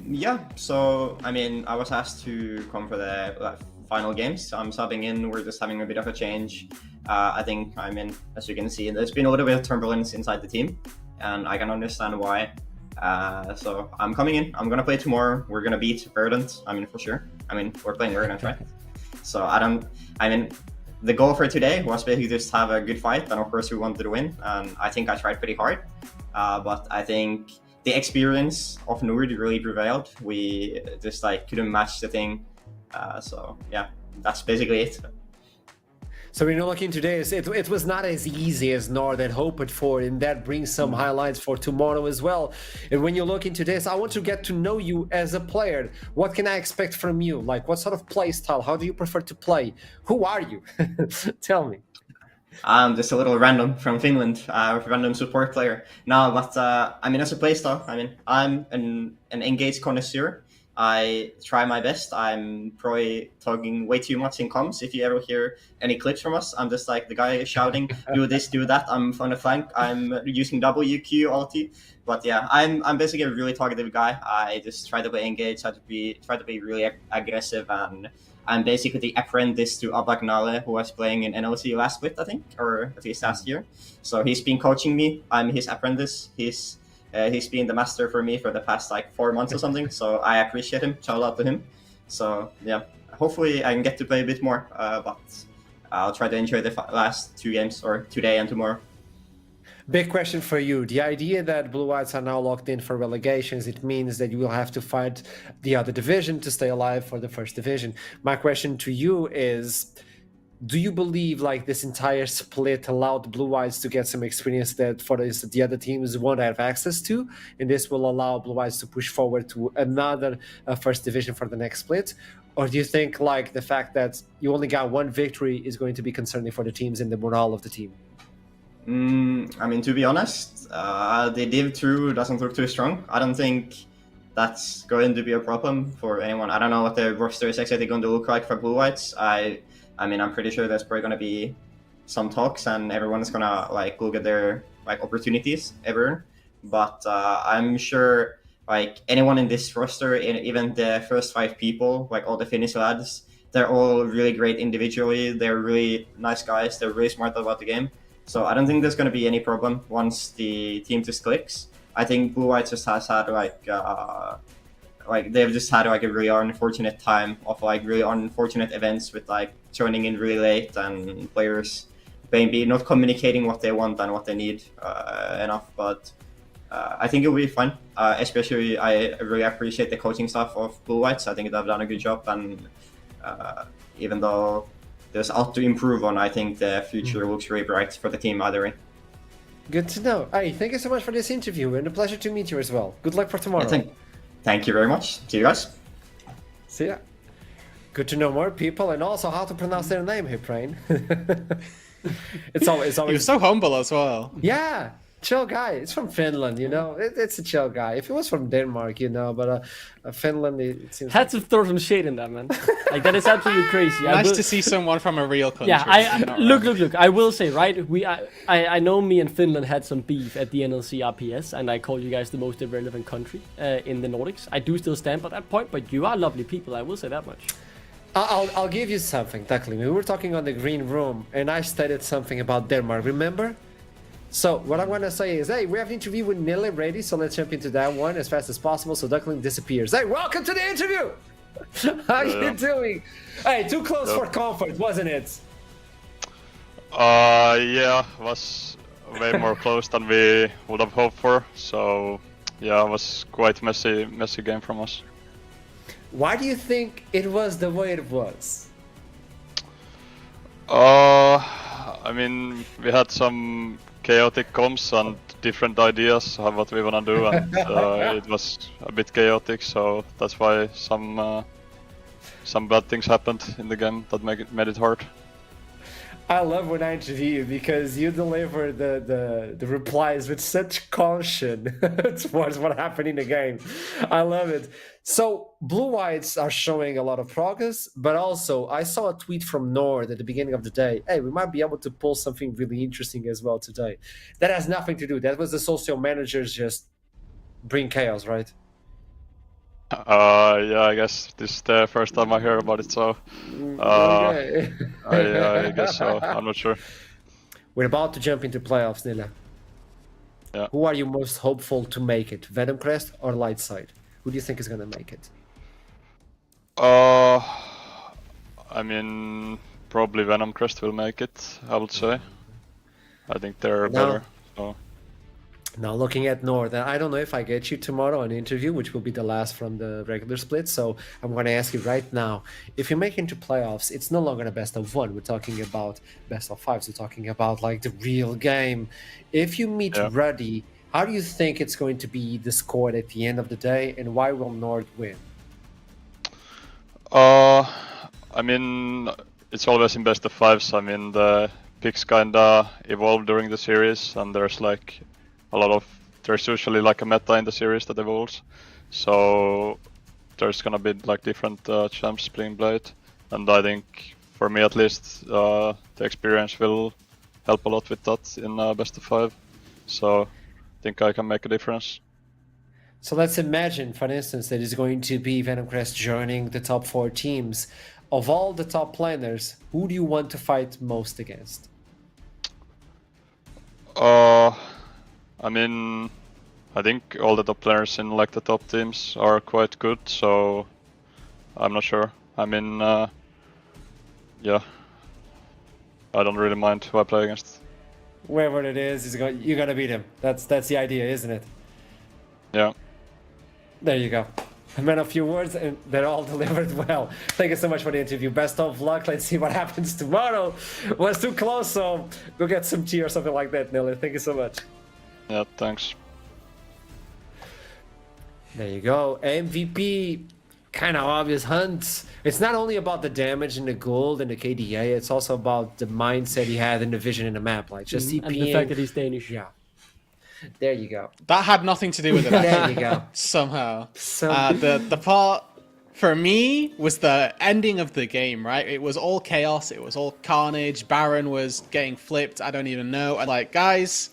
Yeah. So, I mean, I was asked to come for the final games. I'm subbing in. We're just having a bit of a change. I think, I mean, as you can see, there's been a little bit of turbulence inside the team, and I can understand why. So I'm coming in. I'm gonna play tomorrow. We're gonna beat Verdant. I mean, for sure. I mean, we're playing Verdant, right? So I mean, the goal for today was basically just have a good fight, and of course we wanted to win. And I think I tried pretty hard, but I think the experience of Nord really prevailed. We just couldn't match the thing. So yeah, that's basically it. So when you're looking today, it was not as easy as Nord had hoped for, and that brings some highlights for tomorrow as well. And when you look into this, I want to get to know you as a player. What can I expect from you? Like, what sort of play style? How do you prefer to play? Who are you? Tell me. I'm just a little random from Finland, random support player. No, but I mean, as a playstyle, I mean, I'm an engaged connoisseur. I try my best. I'm probably talking way too much in comms. If you ever hear any clips from us, I'm just like the guy shouting, "Do this, do that." I'm on the flank. I'm using WQ ulti. But yeah, I'm basically a really talkative guy. I just try to play engaged. Try to be really aggressive, and I'm basically the apprentice to Abagnale, who was playing in NLC last split, I think, or at least last year. So he's been coaching me. I'm his apprentice. He's been the master for me for the past like 4 months or something. So I appreciate him. Shout out to him. So yeah, hopefully I can get to play a bit more. But I'll try to enjoy the last 2 games, or today and tomorrow. Big question for you. The idea that Blue Whites are now locked in for relegations, it means that you will have to fight the other division to stay alive for the first division. My question to you is, do you believe like this entire split allowed Blue Whites to get some experience that for the other teams won't have access to, and this will allow Blue Whites to push forward to another first division for the next split? Or do you think like the fact that you only got 1 victory is going to be concerning for the teams and the morale of the team? I mean, to be honest, the Div 2 doesn't look too strong. I don't think that's going to be a problem for anyone. I don't know what the roster is exactly going to look like for Blue Whites. I mean, I'm pretty sure there's probably going to be some talks, and everyone's going to like look at their like opportunities ever. But I'm sure like anyone in this roster, even the first 5 people, like all the Finnish lads, they're all really great individually. They're really nice guys. They're really smart about the game. So I don't think there's going to be any problem once the team just clicks. I think Blue White just has had like they've just had like a really unfortunate time of like really unfortunate events with like joining in really late and players maybe not communicating what they want and what they need enough. But I think it will be fun. Especially I really appreciate the coaching staff of Blue Whites. I think they've done a good job, and even though there's a lot to improve on, I think the future looks really bright for the team either way. Good to know. Hey, thank you so much for this interview, and a pleasure to meet you as well. Good luck for tomorrow. Thank you very much. See you guys. See ya. Good to know more people and also how to pronounce their name, Hiprain. It's always. You're so humble as well. Yeah, chill guy. It's from Finland, you know. It's a chill guy. If it was from Denmark, you know, but Finland, it seems. Had to throw some shade in that, man. Like that is absolutely crazy. Nice to see someone from a real country. Yeah, look. I will say, right? I know me and Finland had some beef at the NLC RPS, and I called you guys the most irrelevant country in the Nordics. I do still stand by that point, but you are lovely people. I will say that much. I'll give you something, Duckling. We were talking on the green room, and I stated something about Denmark. Remember? So what I'm gonna say is, hey, we have an interview with Nille ready, so let's jump into that one as fast as possible. So Duckling disappears. Hey, welcome to the interview. How you doing? Hey, too close for comfort, wasn't it? Yeah, it was way more close than we would have hoped for. So yeah, it was quite messy game from us. Why do you think it was the way it was? I mean, we had some chaotic comms and different ideas of what we wanna do, and it was a bit chaotic. So that's why some bad things happened in the game that made it hard. I love when I interview you because you deliver the replies with such caution towards what happened in the game. I love it. So Blue Whites are showing a lot of progress, but also I saw a tweet from Nord at the beginning of the day. Hey, we might be able to pull something really interesting as well today. That has nothing to do. That was the social managers just bring chaos, right? Yeah, I guess this is the first time I hear about it, so Okay. I guess so. I'm not sure. We're about to jump into playoffs, Nilla. Yeah. Who are you most hopeful to make it? Venom Crest or Lightside? Who do you think is going to make it? I mean, probably Venom Crest will make it, I would say. I think they're better. So. Now looking at Nord, I don't know if I get you tomorrow an interview, which will be the last from the regular split. So I'm going to ask you right now, if you make it into playoffs, it's no longer a best of one. We're talking about best of fives. We're talking about like the real game. If you meet Ruddy, how do you think it's going to be the score at the end of the day, and why will Nord win? I mean, it's always in best of fives. I mean, the picks kinda evolve during the series, and there's like there's usually like a meta in the series that evolves. So there's gonna be like different champs being played, and I think for me at least the experience will help a lot with that in best of 5. So I think I can make a difference. So let's imagine, for instance, that is going to be Venom Crest joining the top 4 teams. Of all the top planers, who do you want to fight most against? I mean, I think all the top players in like the top teams are quite good, so I'm not sure. I mean, yeah, I don't really mind who I play against. Wherever it is, you're gonna beat him. That's the idea, isn't it? Yeah. There you go. I meant a few words and they're all delivered well. Thank you so much for the interview. Best of luck. Let's see what happens tomorrow. Was too close, so go get some tea or something like that, Niller. Thank you so much. Yeah, thanks. There you go. MVP, kind of obvious Hunt. It's not only about the damage and the gold and the KDA, it's also about the mindset he had and the vision in the map. Like just CPing. And the fact that he's Danish. Yeah. There you go. That had nothing to do with it. There you go. Somehow. So the part for me was the ending of the game, right? It was all chaos. It was all carnage. Baron was getting flipped. I don't even know. I'm like, guys,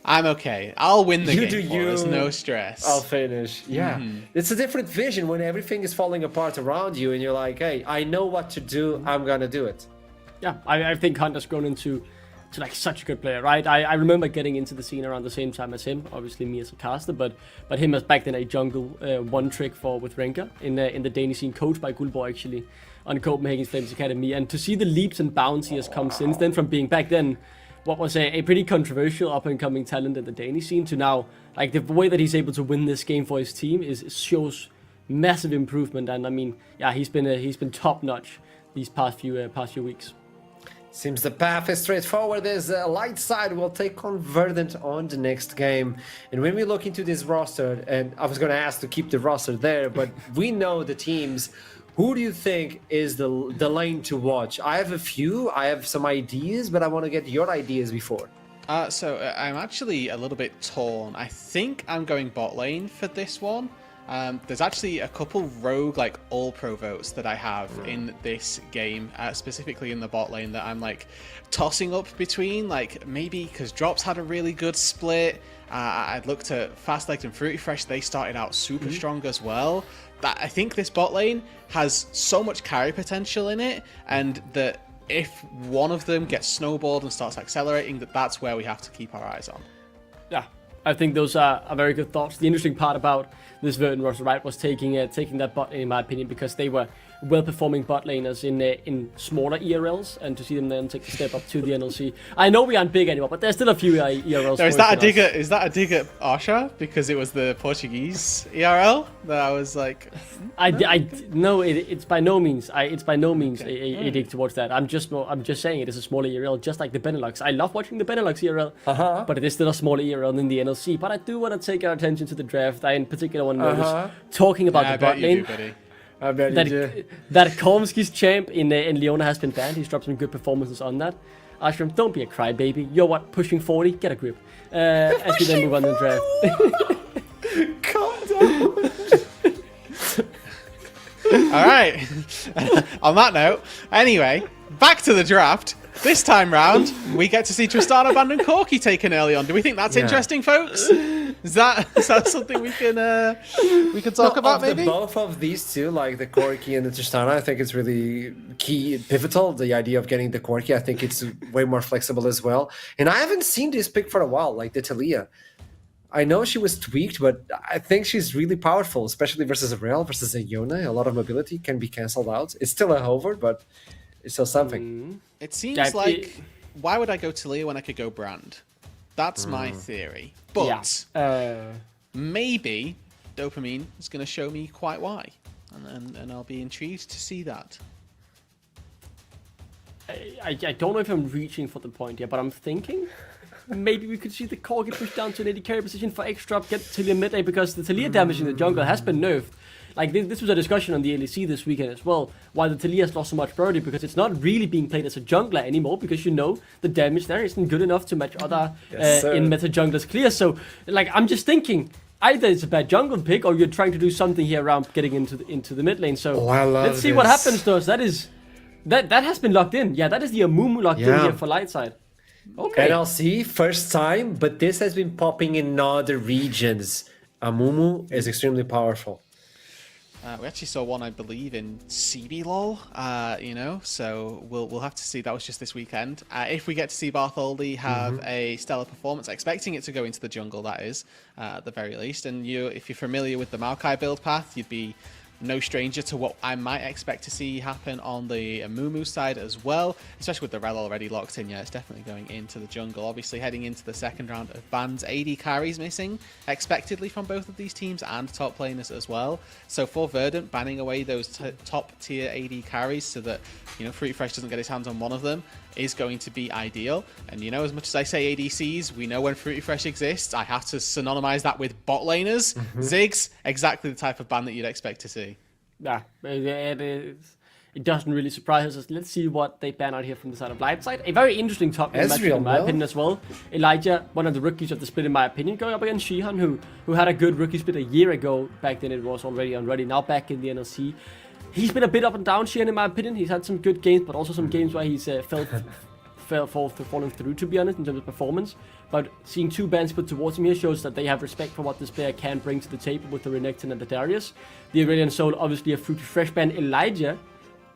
I'm okay. I'll win the game. There's no stress. I'll finish. Yeah. It's a different vision when everything is falling apart around you and you're like, hey, I know what to do. I'm going to do it. Yeah, I think Hunter's grown into like such a good player, right? I remember getting into the scene around the same time as him. Obviously me as a caster, but him as back then a jungle one trick with Renka in the Danish scene, coached by Guldborg actually on Copenhagen's Flames Academy. And to see the leaps and bounds he has come since then, from being back then what was a pretty controversial up and coming talent in the Danish scene to now, like the way that he's able to win this game for his team shows massive improvement. And I mean, yeah, he's been top notch these past few weeks. Seems the path is straightforward. There's a light side will take on Verdant on the next game. And when we look into this roster, and I was going to ask to keep the roster there, but we know the teams. Who do you think is the lane to watch? I have a few. I have some ideas, but I want to get your ideas before. So I'm actually a little bit torn. I think I'm going bot lane for this one. There's actually a couple rogue like all-pro votes that I have in this game, specifically in the bot lane, that I'm like tossing up between, like maybe because Drops had a really good split. I'd looked at Fast Legged and Fruity Fresh, they started out super strong as well. That I think this bot lane has so much carry potential in it, and that if one of them gets snowballed and starts accelerating, that's where we have to keep our eyes on. Yeah, I think those are very good thoughts. The interesting part about this Verdant roster, right, was taking that bot lane, in my opinion, because they were well-performing bot laners in smaller ERLs, and to see them then take the step up to the NLC. I know we aren't big anymore, but there's still a few ERLs. So is that a dig at Arsha because it was the Portuguese ERL that I was like? No, it's by no means. It's by no means a dig towards that. I'm just saying it is a smaller ERL, just like the Benelux. I love watching the Benelux ERL, but it is still a smaller ERL than the NLC. But I do want to take our attention to the draft. I in particular want to notice talking about the bot lane. I bet you do. That Kormski's champ in Leona has been banned. He's dropped some good performances on that. Ashram, don't be a crybaby. You're what, pushing 40? Get a grip. As we then move on to the draft. Calm down. All right. On that note, anyway, back to the draft. This time round, we get to see Tristana abandon Corki taken early on. Do we think that's interesting, folks? Is that something we can talk about, maybe? Both of these two, like the Corki and the Tristana, I think it's really key, pivotal. The idea of getting the Corki, I think it's way more flexible as well. And I haven't seen this pick for a while, like the Talia. I know she was tweaked, but I think she's really powerful, especially versus a Rail, versus a Yona. A lot of mobility can be cancelled out. It's still a hover, but it's still something. It seems like, why would I go Talia when I could go Brand? That's my theory. But maybe Dopamine is going to show me quite why. And I'll be intrigued to see that. I don't know if I'm reaching for the point yet, but I'm thinking maybe we could see the Corki pushed down to an AD carry position for extra, get Talia mid lane, because the Talia damage in the jungle has been nerfed. like this was a discussion on the NLC this weekend as well, why the Talia's lost so much priority, because it's not really being played as a jungler anymore, because the damage there isn't good enough to match other in meta junglers clear. So like I'm just thinking, either it's a bad jungle pick, or you're trying to do something here around getting into the mid lane. So let's see what happens to us. That has been locked in. Yeah, that is the Amumu locked in here for light side. Okay. NLC, first time, but this has been popping in other regions. Amumu is extremely powerful. We actually saw one, I believe, in CBLOL, so we'll have to see. That was just this weekend. If we get to see Bartholdi have a stellar performance, expecting it to go into the jungle, that is, at the very least. And if you're familiar with the Maokai build path, you'd be no stranger to what I might expect to see happen on the Amumu side as well, especially with the Rel already locked in. Yeah, it's definitely going into the jungle. Obviously, heading into the second round of bans, AD carries missing, expectedly from both of these teams and top laners as well. So for Verdant, banning away those top tier AD carries so that, Fruity Fresh doesn't get his hands on one of them is going to be ideal. And as much as I say ADCs, we know when Fruity Fresh exists, I have to synonymize that with bot laners. Ziggs, exactly the type of ban that you'd expect to see. Yeah, it doesn't really surprise us. Let's see what they ban out here from the side of light side. A very interesting top lane match in my opinion as well. Elijah, one of the rookies of the split in my opinion, going up against Shihan, who had a good rookie split a year ago. Back then it was already unready, now back in the NLC. He's been a bit up and down, Shihan, in my opinion. He's had some good games, but also some games where he's falling through, to be honest, in terms of performance. But seeing 2 bans put towards him here shows that they have respect for what this player can bring to the table with the Renekton and the Darius. The Aurelion Soul, obviously a Fruity Fresh ban. Elijah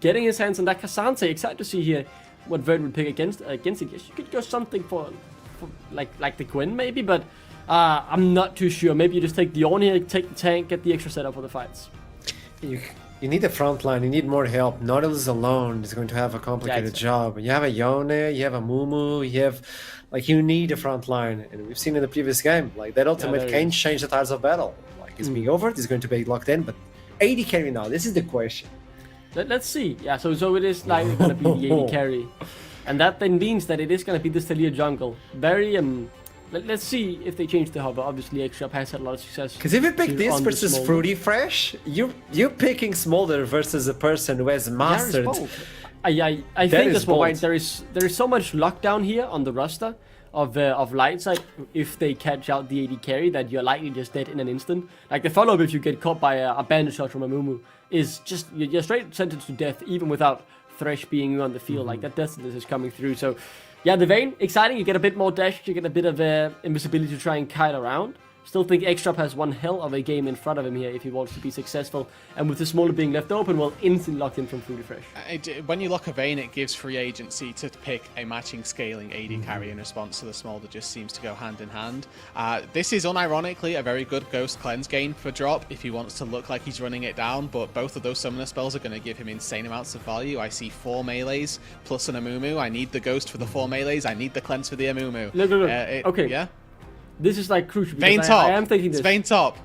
getting his hands on that Kazante. Excited to see here what Vern would pick against it. Yes, you could go something for like the Gwen maybe, but I'm not too sure. Maybe you just take the Ornn here, take the tank, get the extra setup for the fights. You need a front line, you need more help. Nautilus alone is going to have a complicated job. You have a Yone, you have a Mumu, you need a front line. And we've seen in the previous game, that ultimate can change the tides of battle. It's being over, it's going to be locked in, but AD carry now, this is the question. Let's see. Yeah, so it is likely going to be the AD carry. And that then means that it is going to be this Talia jungle. Very, let's see if they change the hover. Obviously, X-Shop has had a lot of success. Because if you pick this versus Fruity Fresh, you're picking Smolder versus a person who has mastered. I think that's what there is so much lockdown here on the roster of light side if they catch out the AD carry that you're likely just dead in an instant. Like the follow-up if you get caught by a bandit shot from a Mumu is just you're straight sentenced to death even without Thresh being on the field. Like that death sentence is coming through. So yeah, the Vayne, exciting. You get a bit more dash, you get a bit of invisibility to try and kite around. Still think X-Trap has one hell of a game in front of him here if he wants to be successful. And with the Smolder being left open, well, instantly locked in from Fruity Fresh. When you lock a Vayne, it gives free agency to pick a matching scaling AD carry in response to the Smolder. Just seems to go hand in hand. This is unironically a very good Ghost Cleanse gain for Drop if he wants to look like he's running it down, but both of those Summoner spells are going to give him insane amounts of value. I see 4 melees plus an Amumu. I need the Ghost for the 4 melees. I need the Cleanse for the Amumu. Look. Okay. Yeah? This is crucial. Vayne top. I am thinking this. It's Vayne top.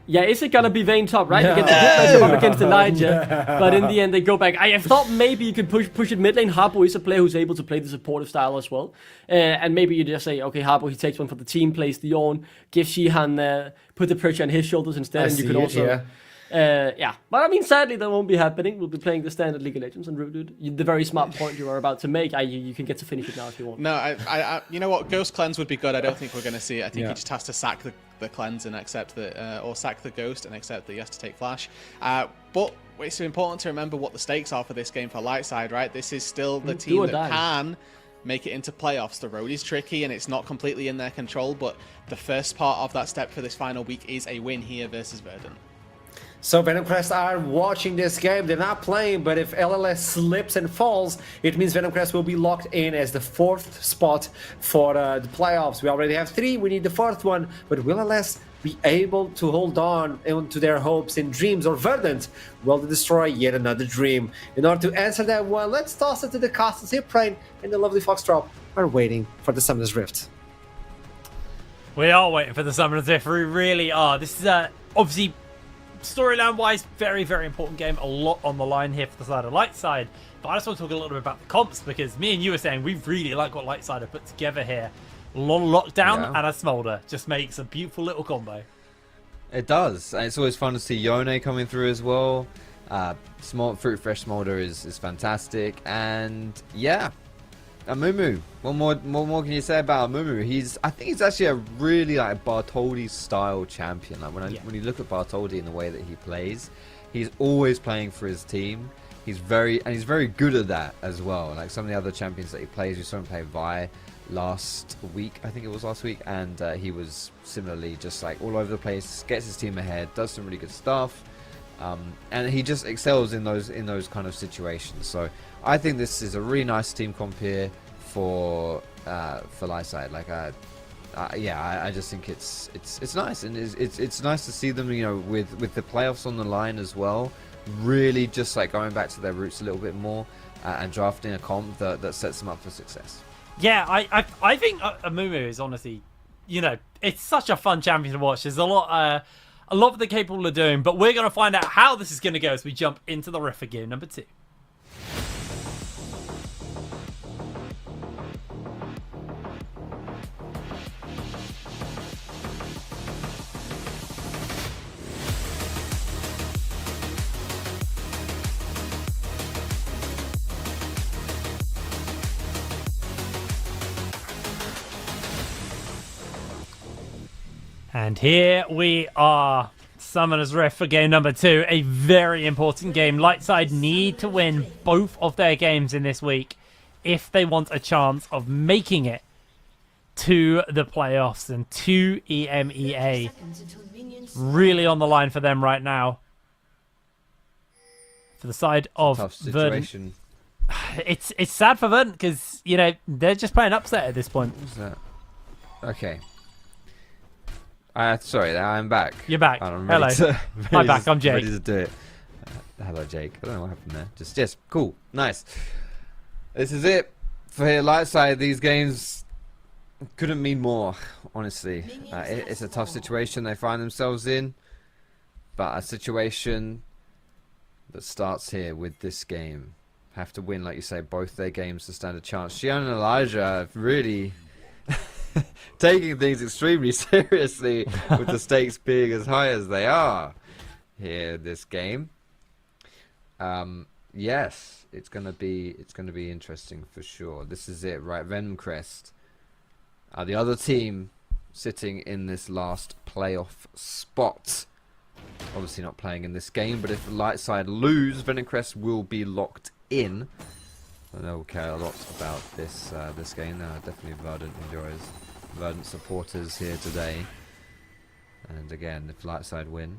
Yeah, is it gonna be Vayne top, right? You get the good matchup up against Elijah, but in the end they go back. I have thought maybe you could push it mid lane. Harpo is a player who's able to play the supportive style as well. And maybe you just say, okay, Harpo, he takes one for the team, plays the Ornn, gives Shihan, put the pressure on his shoulders instead, and you could also... Yeah, but I mean, sadly, that won't be happening. We'll be playing the standard League of Legends and Rooted. The very smart point you are about to make, you can get to finish it now if you want. No, I you know what? Ghost Cleanse would be good. I don't think we're going to see it. I think he just has to sack the Cleanse and accept that, or sack the Ghost and accept that he has to take Flash. But it's important to remember what the stakes are for this game for Lightside, right? This is still the team that can make it into playoffs. The road is tricky and it's not completely in their control, but the first part of that step for this final week is a win here versus Verdant. So Venom Crest are watching this game. They're not playing, but if LLS slips and falls, it means Venom Crest will be locked in as the 4th spot for the playoffs. We already have 3. We need the 4th one, but will LLS be able to hold on to their hopes and dreams, or Verdant will destroy yet another dream? In order to answer that one, let's toss it to the Costas Hiprain and the lovely Foxdrop are waiting for the Summoner's Rift. We are waiting for the Summoner's Rift. We really are. This is obviously, storyline-wise, very, very important game. A lot on the line here for the side of Lightside. But I just want to talk a little bit about the comps, because me and you were saying we really like what Lightside have put together here. A lot of lockdown and a Smolder just makes a beautiful little combo. It does. And it's always fun to see Yone coming through as well. Fruit Fresh Smolder is fantastic. And yeah, Amumu. What more can you say about Amumu? I think he's actually a really like Bartholdi style champion. Like when you look at Bartholdi and the way that he plays, he's always playing for his team. He's very good at that as well. Like some of the other champions that he plays, we saw him play Vi last week, I think it was last week, and he was similarly just like all over the place, gets his team ahead, does some really good stuff, and he just excels in those kind of situations. So I think this is a really nice team comp here for Lightside. Like I just think it's nice, and it's nice to see them, you know, with the playoffs on the line as well, really just like going back to their roots a little bit more, and drafting a comp that sets them up for success. Yeah, I think Amumu is honestly, you know, it's such a fun champion to watch. There's a lot that they're capable of doing, but we're going to find out how this is going to go as we jump into the ref for game number 2. And here we are, Summoners Rift for game number 2, a very important game. Lightside need to win both of their games in this week if they want a chance of making it to the playoffs and to EMEA. Really on the line for them right now. For the side of Tough Verdant. situation. It's sad for Verdant because, you know, they're just playing upset at this point. What's that? Okay. Sorry, I'm back. You're back. Hello. I'm back. I'm Jake. Ready to do it. Hello, Jake. I don't know what happened there. Yes, cool. Nice. This is it for here. Lightside, these games couldn't mean more, honestly. It's a tough situation they find themselves in, but a situation that starts here with this game. Have to win, like you say, both their games to stand a chance. Xian and Elijah have really taking things extremely seriously with the stakes being as high as they are here this game. Yes, it's gonna be interesting for sure. This is it, right? Venom Crest are the other team sitting in this last playoff spot. Obviously not playing in this game, but if Lightside lose, Venom Crest will be locked in. I know we'll care a lot about this game. Definitely Verdant enjoys. Verdant supporters here today. And again, if Lightside win,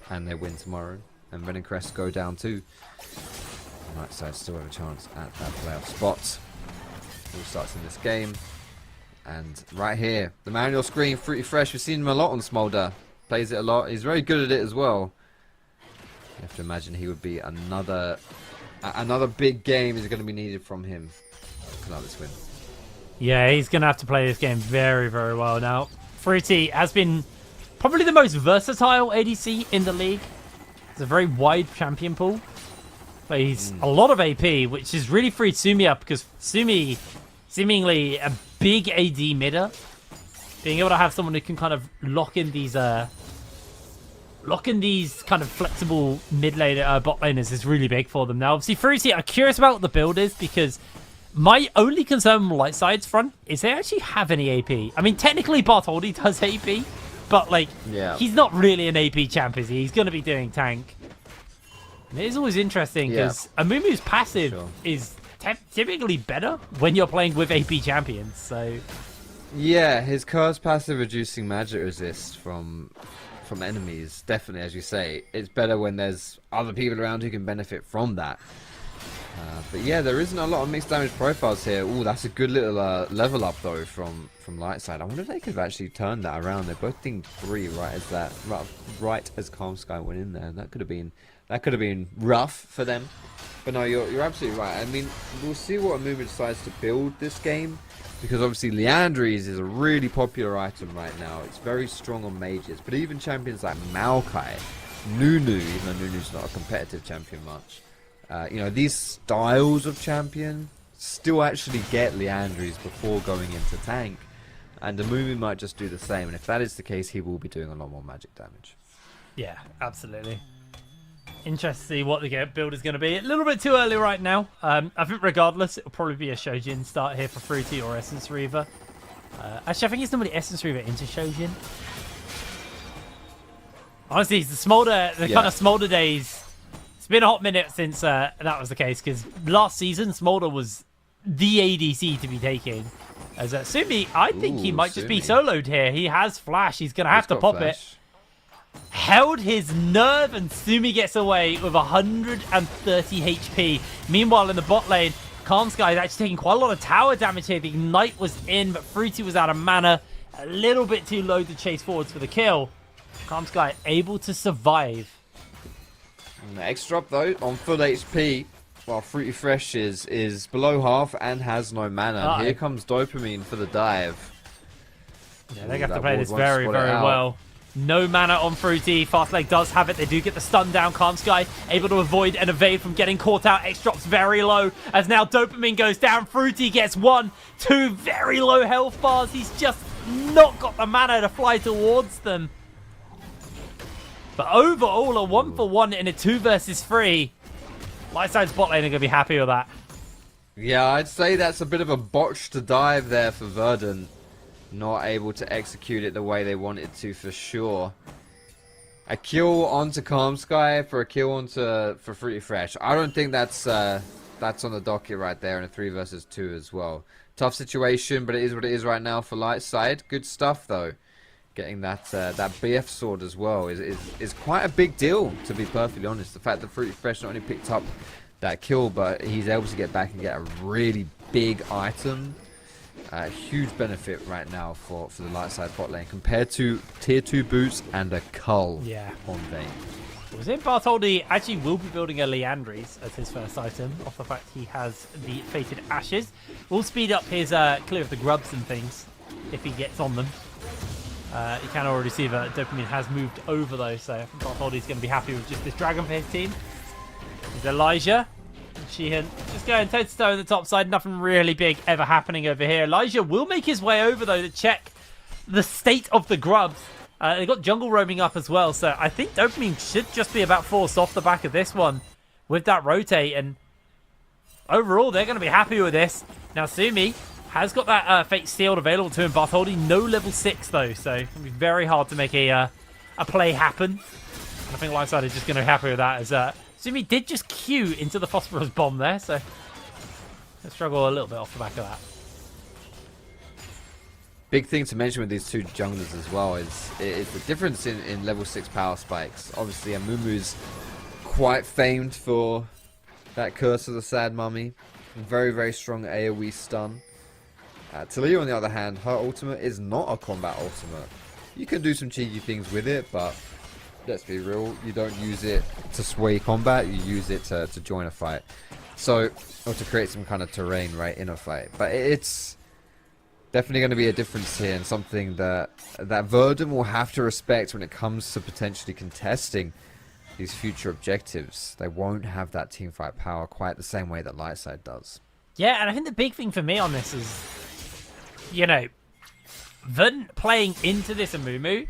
and they win tomorrow, and Venom Crest go down too, Lightside still have a chance at that playoff spot. All starts in this game. And right here, the man on your screen, Fruity Fresh. We've seen him a lot on Smolder. Plays it a lot. He's very good at it as well. You have to imagine he would be another big game is going to be needed from him to this win. Yeah, he's going to have to play this game very, very well now. Fruity has been probably the most versatile ADC in the league. It's a very wide champion pool. But he's a lot of AP, which is really freed Sumi up because Sumi, seemingly a big AD midder, being able to have someone who can kind of lock in these kind of flexible mid lane bot laners is really big for them. Now, obviously, Fruity, I'm curious about what the build is because my only concern on Lightside's front is they actually have any AP. I mean, technically, Bartholdi does AP, but like, he's not really an AP champ, is he? He's going to be doing tank. And it is always interesting because Amumu's passive is typically better when you're playing with AP champions. So yeah, his curse passive reducing magic resist from enemies, definitely, as you say, it's better when there's other people around who can benefit from that. But yeah, there isn't a lot of mixed damage profiles here. Ooh, that's a good little level up though from Lightside. I wonder if they could have actually turned that around. They're both dinged 3 right as Calm Sky went in there. That could have been rough for them. But no, you're absolutely right. I mean, we'll see what Amumu decides to build this game, because obviously Leandries is a really popular item right now. It's very strong on mages, but even champions like Maokai, Nunu, even though Nunu's not a competitive champion much, you know, these styles of champion still actually get Leandries before going into tank. and Amumu might just do the same. And if that is the case, he will be doing a lot more magic damage. Yeah, absolutely. Interested to see what the build is going to be. A little bit too early right now. I think regardless, it'll probably be a Shojin start here for Fruity or Essence Reaver. Actually, I think it's normally Essence Reaver into Shojin. Honestly, it's the Smolder, kind of Smolder days. It's been a hot minute since that was the case, because last season, Smolder was the ADC to be taking. As Sumi, I think he might just be soloed here. He has Flash. He's going to have to pop it. Held his nerve, and Sumi gets away with 130 HP. Meanwhile, in the bot lane, Calm Sky is actually taking quite a lot of tower damage here. The Ignite was in, but Fruity was out of mana. A little bit too low to chase forwards for the kill. Calm Sky able to survive. X drop though on full HP, while Fruity Fresh is below half and has no mana. And here comes Dopamine for the dive. Yeah, they have to play this very, very well. No mana on Fruity. Fastleg does have it. They do get the stun down. Calm Sky able to avoid and evade from getting caught out. X drops very low as now Dopamine goes down. Fruity gets 1, 2 very low health bars. He's just not got the mana to fly towards them. But overall, a 1-for-1 in a 2 versus 3. Lightside's bot lane are going to be happy with that. Yeah, I'd say that's a bit of a botch to dive there for Verdant. Not able to execute it the way they wanted to, for sure. A kill onto Calm Sky for a kill onto for Fruity Fresh. I don't think that's on the docket right there in a 3 versus 2 as well. Tough situation, but it is what it is right now for Lightside. Good stuff though. Getting that BF sword as well is quite a big deal, to be perfectly honest. The fact that Fruity Fresh not only picked up that kill, but he's able to get back and get a really big item. Huge benefit right now for the Lightside bot lane compared to tier 2 boots and a Cull on Vayne. Was in Bartholdi actually will be building a Leandries as his first item, off the fact he has the Fated Ashes. Will speed up his clear of the grubs and things if he gets on them. You can already see that Dopamine has moved over though, so Bartholdi's going to be happy with just this dragon for his team. There's Elijah. Sheehan just going toe-to-toe on the top side. Nothing really big ever happening over here. Elijah will make his way over, though, to check the state of the grubs. They've got jungle roaming up as well, so I think Dopamine should just be about forced off the back of this one with that rotate. And overall, they're going to be happy with this. Now, Sumi has got that Fate Sealed available to him. Bartholdi, no level 6, though, so it's going to be very hard to make a play happen. And I think Lightside is just going to be happy with that, as Sumi did just queue into the Phosphorus Bomb there, so let's struggle a little bit off the back of that. Big thing to mention with these two junglers as well is the difference in level 6 power spikes. Obviously, Amumu's quite famed for that Curse of the Sad Mummy. Very, very strong AoE stun. Talia, on the other hand, her ultimate is not a combat ultimate. You can do some cheeky things with it, but let's be real, you don't use it to sway combat, you use it to join a fight. So, or to create some kind of terrain, right, in a fight. But it's definitely going to be a difference here, and something that Verdant will have to respect when it comes to potentially contesting these future objectives. They won't have that teamfight power quite the same way that Lightside does. Yeah, and I think the big thing for me on this is, you know, Verdant playing into this Amumu,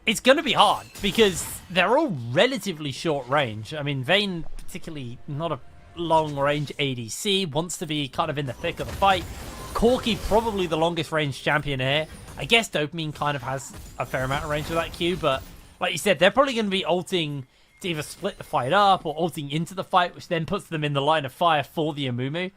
it's going to be hard because they're all relatively short range. I mean, Vayne, particularly not a long range ADC, wants to be kind of in the thick of the fight. Corki, probably the longest range champion here. I guess Dopamine kind of has a fair amount of range with that Q, but like you said, they're probably going to be ulting to either split the fight up or ulting into the fight, which then puts them in the line of fire for the Amumu.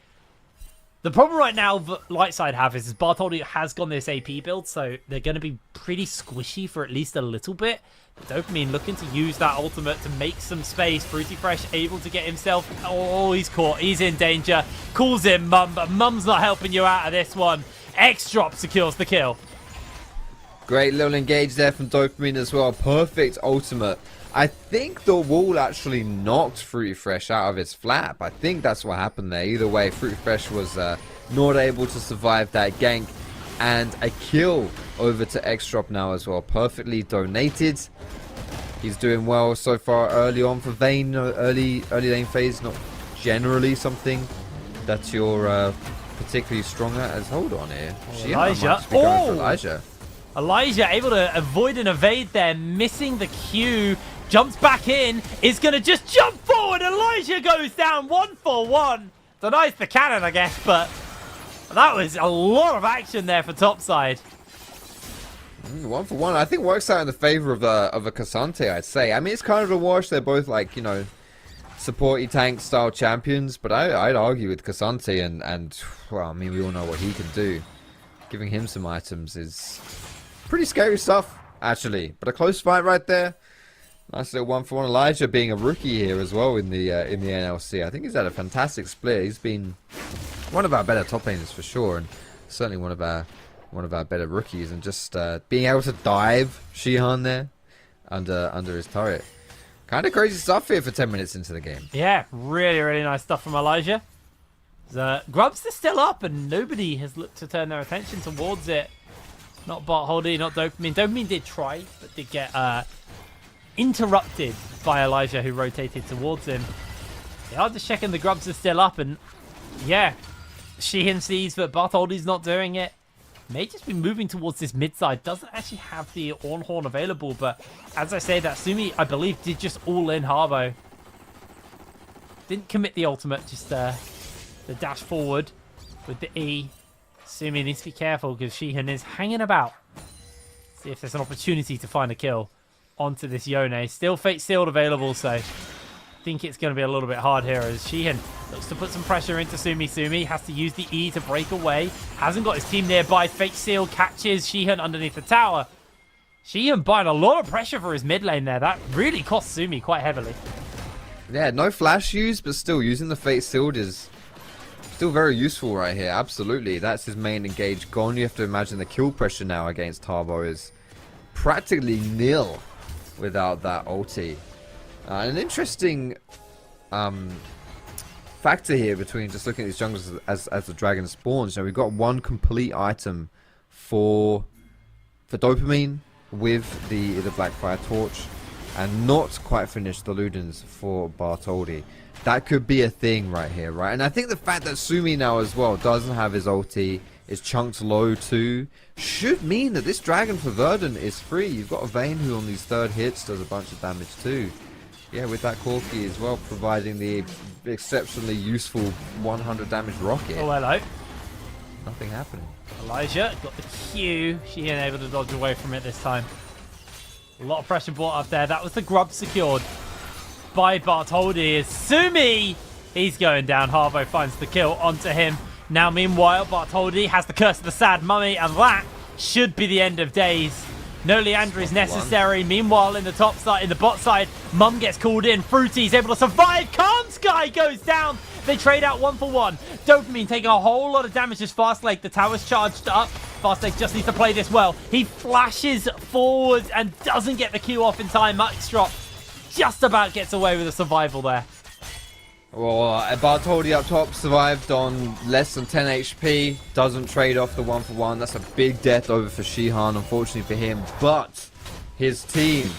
The problem right now that Lightside have is Bartholdi has gone this AP build, so they're going to be pretty squishy for at least a little bit. Dopamine looking to use that ultimate to make some space. Fruity Fresh able to get himself... Oh, he's caught. He's in danger. Calls in Mum, but Mum's not helping you out of this one. X drop secures the kill. Great little engage there from Dopamine as well. Perfect ultimate. I think the wall actually knocked Fruity Fresh out of his flap. I think that's what happened there. Either way, Fruity Fresh was not able to survive that gank. And a kill over to X-Drop now as well. Perfectly donated. He's doing well so far early on for Vayne. Early lane phase, not generally something that you're particularly stronger as hold on here. Elijah. Elijah. Elijah able to avoid and evade there, missing the Q. Jumps back in, is going to just jump forward. Elijah goes down 1-for-1. Denies the cannon, I guess, but that was a lot of action there for topside. 1-for-1. I think works out in the favor of a Cassante, I'd say. I mean, it's kind of a wash. They're both like, you know, supporty tank style champions, but I'd argue with Cassante and well, I mean, we all know what he can do. Giving him some items is pretty scary stuff, actually. But a close fight right there. Nice little 1-for-1. Elijah being a rookie here as well in the NLC. I think he's had a fantastic split. He's been one of our better top laners for sure, and certainly one of our better rookies. And just being able to dive Shihan there under his turret. Kind of crazy stuff here for 10 minutes into the game. Yeah, really, really nice stuff from Elijah. Grubs are still up, and nobody has looked to turn their attention towards it. Not Bot Holdy, not Dopamine. Dopamine did try, but did get interrupted by Elijah, who rotated towards him. They are just checking the Grubs are still up, and yeah, Sheehan sees that Bartholdi's not doing it. May just be moving towards this mid side. Doesn't actually have the Ornhorn available, but as I say, that Sumi, I believe, did just all in Harbo. Didn't commit the ultimate, just the dash forward with the E. Sumi needs to be careful because Sheehan is hanging about. See if there's an opportunity to find a kill onto this Yone. Still Fate Sealed available, so I think it's going to be a little bit hard here as Sheehan looks to put some pressure into Sumi. Sumi has to use the E to break away. Hasn't got his team nearby. Fate Sealed catches Sheehan underneath the tower. Sheehan buying a lot of pressure for his mid lane there. That really cost Sumi quite heavily. Yeah, no flash use, but still using the Fate Sealed is still very useful right here. Absolutely. That's his main engage gone. You have to imagine the kill pressure now against Harbo is practically nil without that ulti. An interesting factor here between just looking at these jungles as the dragon spawns. Now we've got one complete item for Dopamine with the Blackfire Torch, and not quite finished the Ludens for Bartholdi. That could be a thing right here, right? And I think the fact that Sumi now as well doesn't have his ulti, is chunked low too, should mean that this dragon for Verdant is free. You've got a Vayne who on these third hits does a bunch of damage too. Yeah, with that Corki as well, providing the exceptionally useful 100 damage rocket. Oh, hello. Nothing happening. Elijah got the Q. She ain't able to dodge away from it this time. A lot of pressure brought up there. That was the grub secured by Bartholdi. Sumi, he's going down. Harbo finds the kill onto him. Now, meanwhile, Bartholdi has the Curse of the Sad Mummy, and that should be the end of days. No Leandra is necessary. Meanwhile, in the top side, in the bot side, Mum gets called in. Fruity's able to survive. Calm Sky goes down. They trade out 1-for-1. Dopamine taking a whole lot of damage as Fastlake. The tower's charged up. Fastlake just needs to play this well. He flashes forward and doesn't get the Q off in time. Max drop just about gets away with a survival there. Well, Bartholdi up top survived on less than 10 HP. Doesn't trade off the 1-for-1. That's a big death over for Shihan, unfortunately for him. But his team,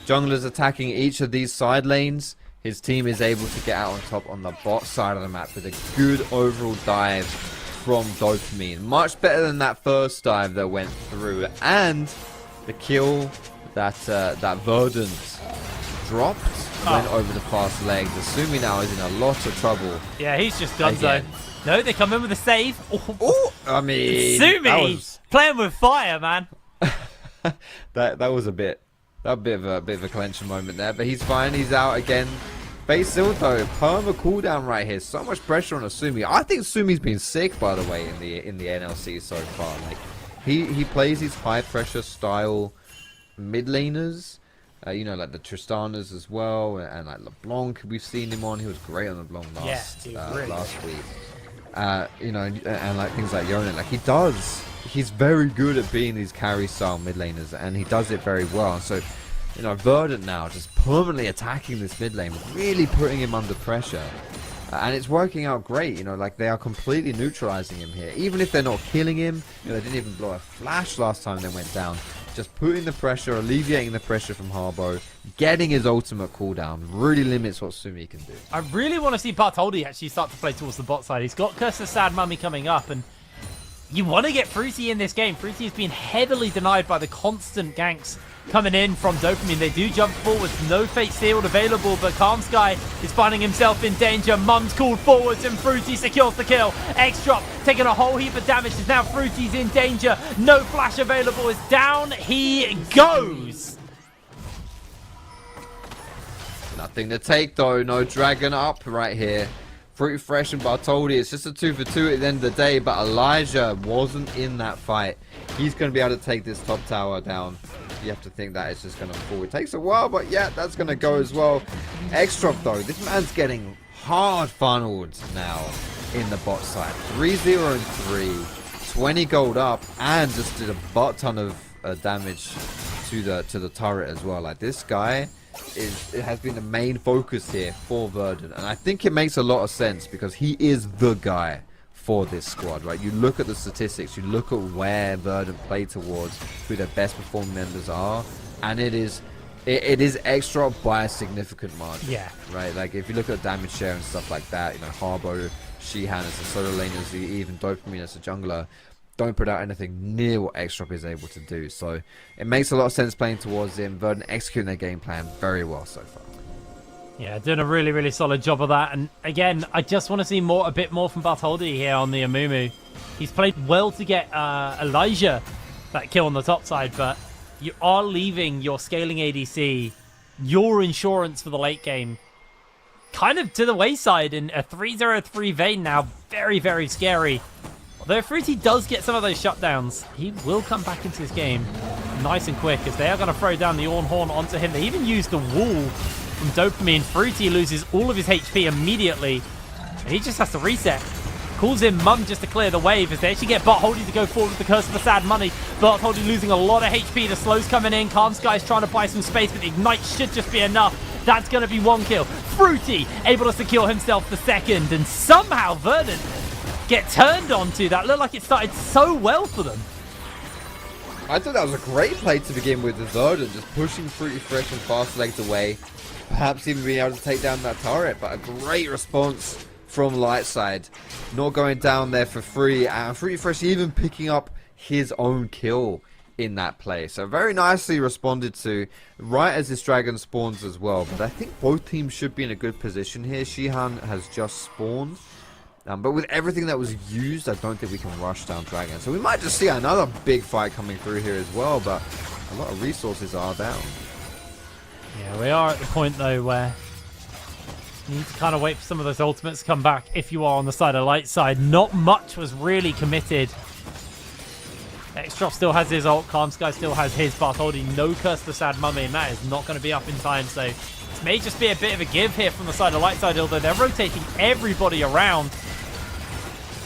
junglers attacking each of these side lanes. His team is able to get out on top on the bot side of the map with a good overall dive from Dopamine. Much better than that first dive that went through. And the kill that Verdant dropped went over the fast leg. The Sumi now is in a lot of trouble. Yeah, he's just done so. No, they come in with a save. Oh, I mean, Sumi playing with fire, man. that was a bit of a clenching moment there, but he's fine. He's out again. Base Sealed though, perma cooldown right here. So much pressure on a Sumi. I think Sumi's been sick, by the way, in the NLC so far. Like he plays his high pressure style mid laners. You know, like the Tristanas as well, and like LeBlanc, we've seen him on. He was great on LeBlanc last week. You know, and like things like Yone, like he's very good at being these carry style mid laners, and he does it very well. So, you know, Verdant now just permanently attacking this mid lane, really putting him under pressure. And it's working out great, you know, like they are completely neutralizing him here. Even if they're not killing him, you know, they didn't even blow a flash last time they went down. just putting the pressure, alleviating the pressure from Harbo, getting his ultimate cooldown, really limits what Sumi can do. I really want to see Bartholdi actually start to play towards the bot side. He's got Curse of Sad Mummy coming up, and you want to get Fruity in this game. Fruity has been heavily denied by the constant ganks coming in from Dopamine. They do jump forwards. No Fate Sealed available, but Calm Sky is finding himself in danger. Mum's called forwards, and Fruity secures the kill. X-Drop taking a whole heap of damage. Now Fruity's in danger. No flash available. Is down he goes. Nothing to take though. No dragon up right here. Fruity Fresh and Bartholdi. It's just a 2 for 2 at the end of the day, but Elijah wasn't in that fight. He's going to be able to take this top tower down. You have to think that it's just going to fall. It takes a while, but yeah, that's going to go as well. X-Drop though, this man's getting hard funneled now in the bot side. 3-0 and 3, 20 gold up, and just did a butt ton of damage to the turret as well. Like, this guy has been the main focus here for Verdant, and I think it makes a lot of sense because he is the guy for this squad, right? You look at the statistics, you look at where Verdant play towards, who their best performing members are, and it is extra by a significant margin. Yeah. Right? Like, if you look at damage share and stuff like that, you know, Harbo, Shihan as a solo laners, even Dopamine as a jungler, don't put out anything near what X-Drop is able to do. So it makes a lot of sense playing towards him. Verdant executing their game plan very well so far. Yeah, doing a really, really solid job of that. And again, I just want to see a bit more from Bartholdi here on the Amumu. He's played well to get Elijah that kill on the top side, but you are leaving your scaling ADC, your insurance for the late game, kind of to the wayside in a 3-0-3 Vayne now. Very, very scary. Although if Fruity does get some of those shutdowns, he will come back into this game nice and quick, as they are going to throw down the Ornn Horn onto him. They even use the wall from Dopamine. Fruity loses all of his HP immediately. He just has to reset. Calls in Mum just to clear the wave, as they actually get Bartholdi to go forward with the Curse of the Sad Money. Bartholdi losing a lot of HP. The slow's coming in. Calm Sky's trying to buy some space, but the Ignite should just be enough. That's going to be one kill. Fruity able to secure himself the second, and somehow Verdant get turned onto. That looked like it started so well for them. I thought that was a great play to begin with Verdant, just pushing Fruity Fresh and fast legs away. Perhaps even being able to take down that turret, but a great response from Lightside. Not going down there for free, and Fruity Fresh even picking up his own kill in that play. So very nicely responded to, right as this dragon spawns as well. But I think both teams should be in a good position here. Shihan has just spawned. But with everything that was used, I don't think we can rush down dragon. So we might just see another big fight coming through here as well, but a lot of resources are down. Yeah, we are at the point though where you need to kind of wait for some of those ultimates to come back if you are on the side of light side. Not much was really committed. X-Drop still has his ult, Calm Sky still has his, Bartholdi no Curse the Sad Mummy, and that is not going to be up in time. So this may just be a bit of a give here from the side of light side, although they're rotating everybody around.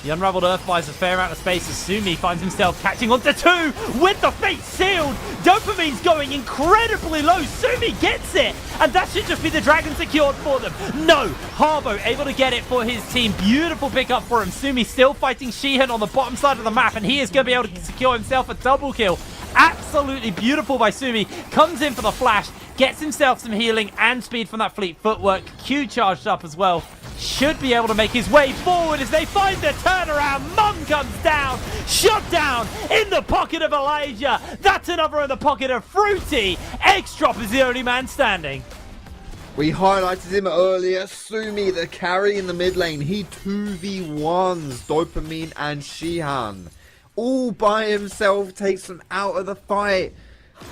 The Unraveled Earth buys a fair amount of space as Sumi finds himself catching onto two with the Fate Sealed. Dopamine's going incredibly low. Sumi gets it, and that should just be the dragon secured for them. No, Harbo able to get it for his team. Beautiful pickup for him. Sumi still fighting Shihan on the bottom side of the map, and he is going to be able to secure himself a double kill. Absolutely beautiful by Sumi. Comes in for the flash, gets himself some healing and speed from that fleet footwork. Q charged up as well. Should be able to make his way forward as they find the turnaround. Mum comes down, shut down in the pocket of Elijah. That's another in the pocket of Fruity. X-Drop is the only man standing. We highlighted him earlier. Sumi, the carry in the mid lane. He 2v1s Dopamine and Shihan. All by himself, takes them out of the fight.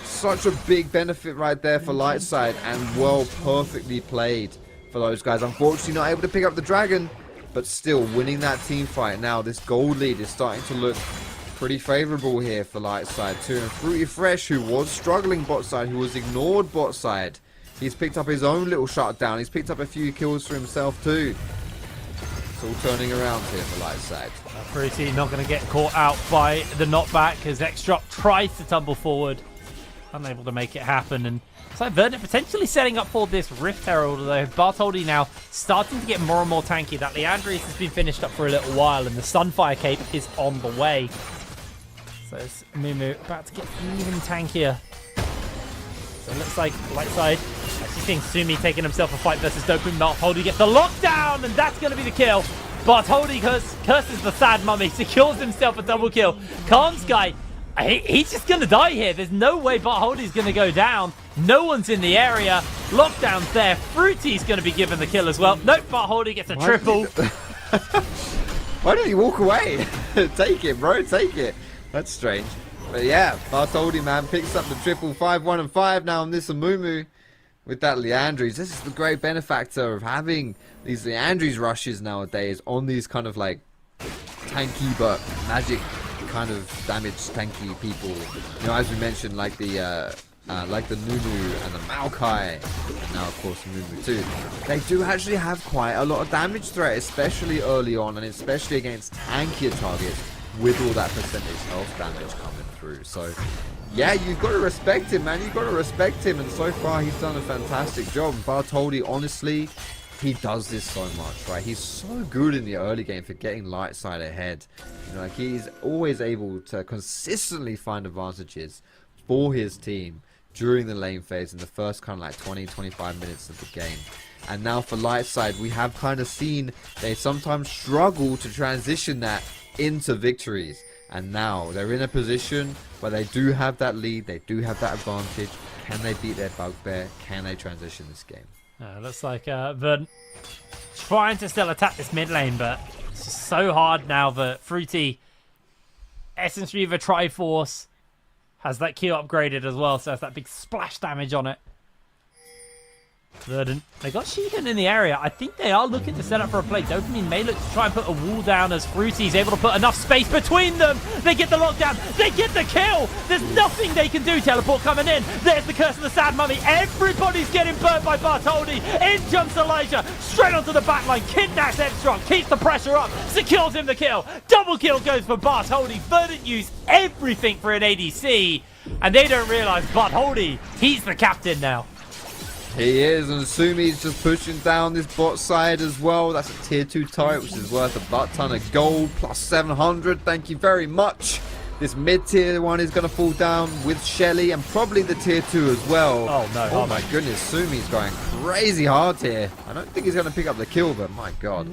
Such a big benefit right there for Lightside, and well, perfectly played for those guys. Unfortunately not able to pick up the dragon, but still winning that team fight. Now this gold lead is starting to look pretty favorable here for Lightside too. And Fruity Fresh, who was struggling bot side, who was ignored bot side, he's picked up his own little shutdown. He's picked up a few kills for himself too. It's all turning around here for Lightside. Fruity not going to get caught out by the knockback as X-Drop tries to tumble forward, unable to make it happen. And so Verdant potentially setting up for this Rift Herald, although Bartholdi now starting to get more and more tanky. That Leandrius has been finished up for a little while, and the Sunfire Cape is on the way. So So it's Mumu about to get even tankier. So it looks like light side. Actually seeing Sumi taking himself a fight versus Doku. Bartholdi gets the lockdown, and that's going to be the kill. Bartholdi curses the sad mummy, secures himself a double kill. Calm Sky, he's just going to die here. There's no way Bartholdi's going to go down. No one's in the area. Lockdown's there. Fruity's going to be given the kill as well. Nope, Bartholdi gets a triple. Why did he walk away? Take it, bro. Take it. That's strange. But yeah, Bartholdi, man, picks up the triple 5-1 and 5 now on this Amumu with that Leandries. This is the great benefactor of having these Leandries rushes nowadays on these kind of like tanky but magic kind of damage tanky people. You know, as we mentioned, like the Nunu and the Maokai, and now of course Mumu too. They do actually have quite a lot of damage threat, especially early on, and especially against tankier targets with all that percentage health damage coming through. So yeah, you've got to respect him, man. You've got to respect him, and so far he's done a fantastic job. Bartholdi, honestly, he does this so much, right? He's so good in the early game for getting light side ahead. You know, like he's always able to consistently find advantages for his team during the lane phase in the first kind of like 20-25 minutes of the game. And now for light side, we have kind of seen they sometimes struggle to transition that into victories, and now they're in a position where they do have that lead, they do have that advantage. Can they beat their bugbear? Can they transition this game? Looks like Verdant trying to still attack this mid lane, but it's just so hard now that Fruity Essence Reaver Triforce has that Q upgraded as well, so has that big splash damage on it. Verdant, they got Sheehan in the area. I think they are looking to set up for a play. Dopamine may look to try and put a wall down as Fruity's able to put enough space between them. They get the lockdown. They get the kill. There's nothing they can do. Teleport coming in. There's the curse of the sad mummy. Everybody's getting burnt by Bartholdi. In jumps Elijah. Straight onto the backline. Kidnaps Edstrong. Keeps the pressure up. Secures him the kill. Double kill goes for Bartholdi. Verdant used everything for an ADC. And they don't realize Bartholdi, he's the captain now. He is, and Sumi's just pushing down this bot side as well. That's a tier 2 turret, which is worth a butt ton of gold, plus 700. Thank you very much. This mid-tier one is going to fall down with Shelly, and probably the tier 2 as well. Oh, no. Oh, my goodness. Sumi's going crazy hard here. I don't think he's going to pick up the kill, but my God.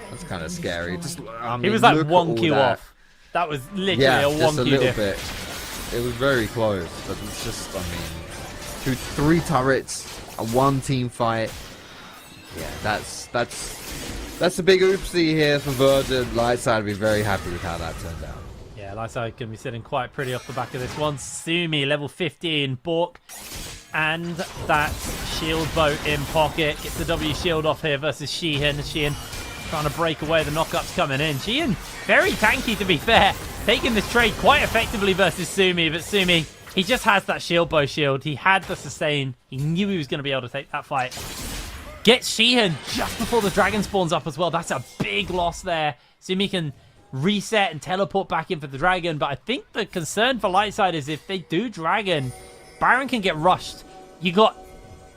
That's kind of scary. Just, I mean, he was like 1 Q off. That was literally a 1 Q just a little bit. It was very close, but it's just, I mean, 3 turrets. A 1 team fight. Yeah, that's a big oopsie here for Verdant. Lightside will be very happy with how that turned out. Yeah, Lightside can be sitting quite pretty off the back of this one. Sumi, level 15, Bork, and that shield boat in pocket. Gets the W shield off here versus Sheehan. Sheehan trying to break away. The knockups coming in. Sheehan, very tanky to be fair. Taking this trade quite effectively versus Sumi, but Sumi, he just has that shield bow shield. He had the sustain. He knew he was going to be able to take that fight. Gets Sheehan just before the dragon spawns up as well. That's a big loss there. Sumi can reset and teleport back in for the dragon. But I think the concern for Lightside is if they do dragon, Baron can get rushed. You got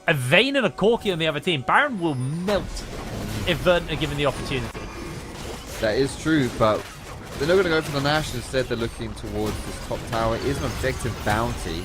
a Vayne and a Corki on the other team. Baron will melt if Verdant are given the opportunity. That is true, but they're not going to go for the Nash. Instead, they're looking towards this top tower. It is an objective bounty.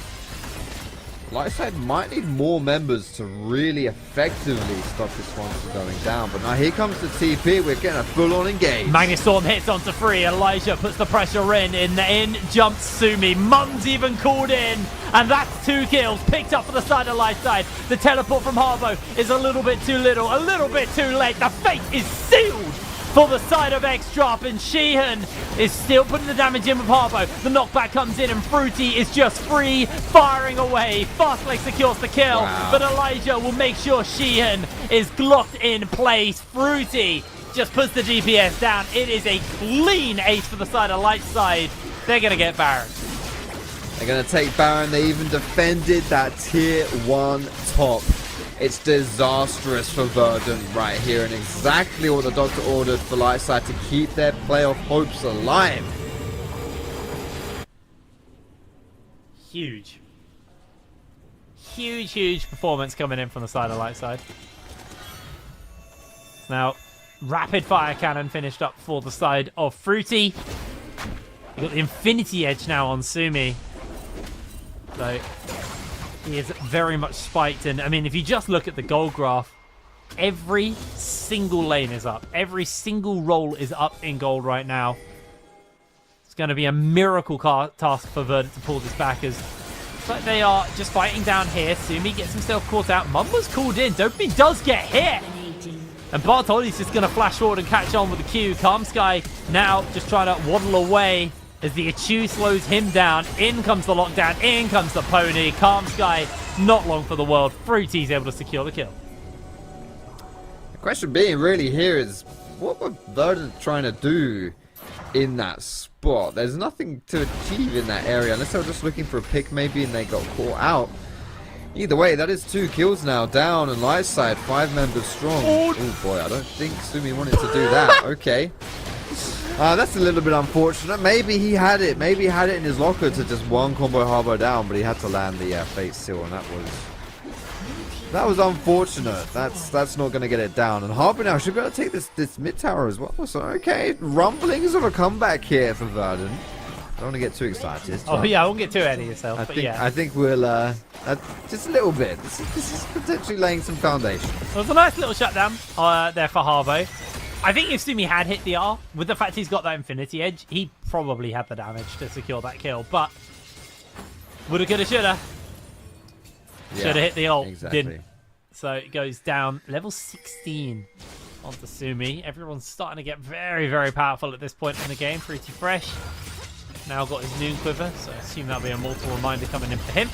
Lightside might need more members to really effectively stop this one from going down. But now here comes the TP. We're getting a full-on engage. Magnestorm hits onto 3. Elijah puts the pressure in jumps Sumi. Mum's even called in. And that's 2 kills picked up for the side of Lightside. The teleport from Harbo is a little bit too little, a little bit too late. The fate is sealed for the side of X-Drop, and Sheehan is still putting the damage in with Harbo. The knockback comes in and Fruity is just free, firing away. Fastlane secures the kill, but Elijah will make sure Sheehan is locked in place. Fruity just puts the DPS down. It is a clean ace for the side of Lightside. They're going to get Baron. They're going to take Baron. They even defended that tier 1 top. It's disastrous for Verdant right here, and exactly what the doctor ordered for Lightside to keep their playoff hopes alive. Huge performance coming in from the side of Lightside. Now, rapid fire cannon finished up for the side of Fruity. You've got the Infinity Edge now on Sumi. So he is very much spiked. And I mean, if you just look at the gold graph, every single lane is up. Every single role is up in gold right now. It's going to be a miracle task for Verdant to pull this back, as but they are just fighting down here. Sumi gets himself caught out. Mumba's called in. Dopamine does get hit. And Bartoli's just going to flash forward and catch on with the Q. Calm Sky now just trying to waddle away as the Achu slows him down. In comes the lockdown. In comes the pony. Calm Sky, not long for the world. Fruity's able to secure the kill. The question being really here is, what were Verdant trying to do in that spot? There's nothing to achieve in that area unless they were just looking for a pick maybe and they got caught out. Either way, that is 2 kills now down, and light side 5 members strong. Oh boy, I don't think Sumi wanted to do that. Okay, that's a little bit unfortunate. Maybe he had it in his locker to just one combo Harbo down, but he had to land the Fate Seal, and that was unfortunate. That's not going to get it down. And Harbo now should be able to take this mid tower as well. So okay, rumblings of a comeback here for Verdant. I don't want to get too excited. Oh yeah, I won't get too ahead of yourself. I think we'll just a little bit. This is potentially laying some foundation. It was a nice little shutdown there for Harbo. I think if Sumi had hit the R, with the fact he's got that Infinity Edge, he probably had the damage to secure that kill. But woulda, coulda, shoulda. Yeah, shoulda hit the ult. exactly. Didn't. So it goes down level 16 onto Sumi. Everyone's starting to get very, very powerful at this point in the game. Pretty fresh. Now got his Noon Quiver, so I assume that'll be a mortal reminder coming in for him.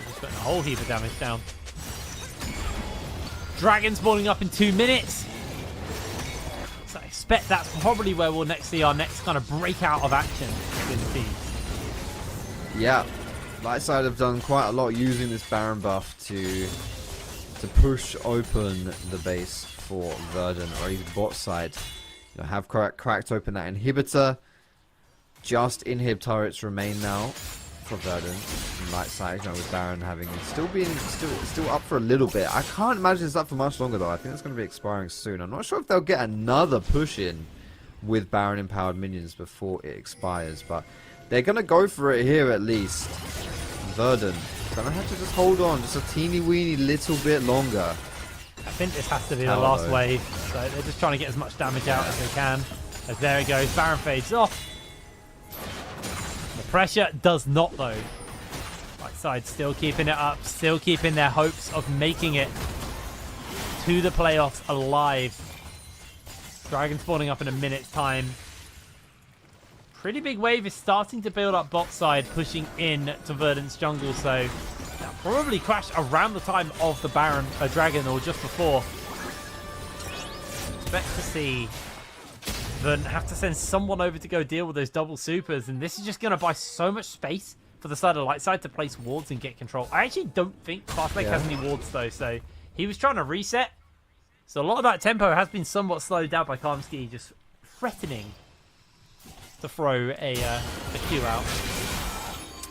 Just putting a whole heap of damage down. Dragon spawning up in 2 minutes. So I expect that's probably where we'll next see our next kind of breakout of action in the teams. Yeah, light side have done quite a lot using this Baron buff to push open the base for Verdant, or even bot side. You know, have cracked open that inhibitor. Just inhib turrets remain now for Verdant. And light side, you know, with Baron having still up for a little bit. I can't imagine it's up for much longer though. I think it's going to be expiring soon. I'm not sure if they'll get another push in with Baron empowered minions before it expires, but they're going to go for it here at least. Verdant going to have to just hold on just a teeny weeny little bit longer. I think this has to be the last wave, so they're just trying to get as much damage out as they can. As there it goes, Baron fades off. The pressure does not though. Right side still keeping it up, still keeping their hopes of making it to the playoffs alive. Dragon spawning up in a minute's time. Pretty big wave is starting to build up bot side, pushing in to Verdant's jungle, so that'll probably crash around the time of the Baron Dragon or just before. Expect to see Verdant have to send someone over to go deal with those double supers, and this is just going to buy so much space for the side of light side to place wards and get control. I actually don't think Fastlake has any wards though, so he was trying to reset. So a lot of that tempo has been somewhat slowed down by Karmsky just threatening to throw a Q out.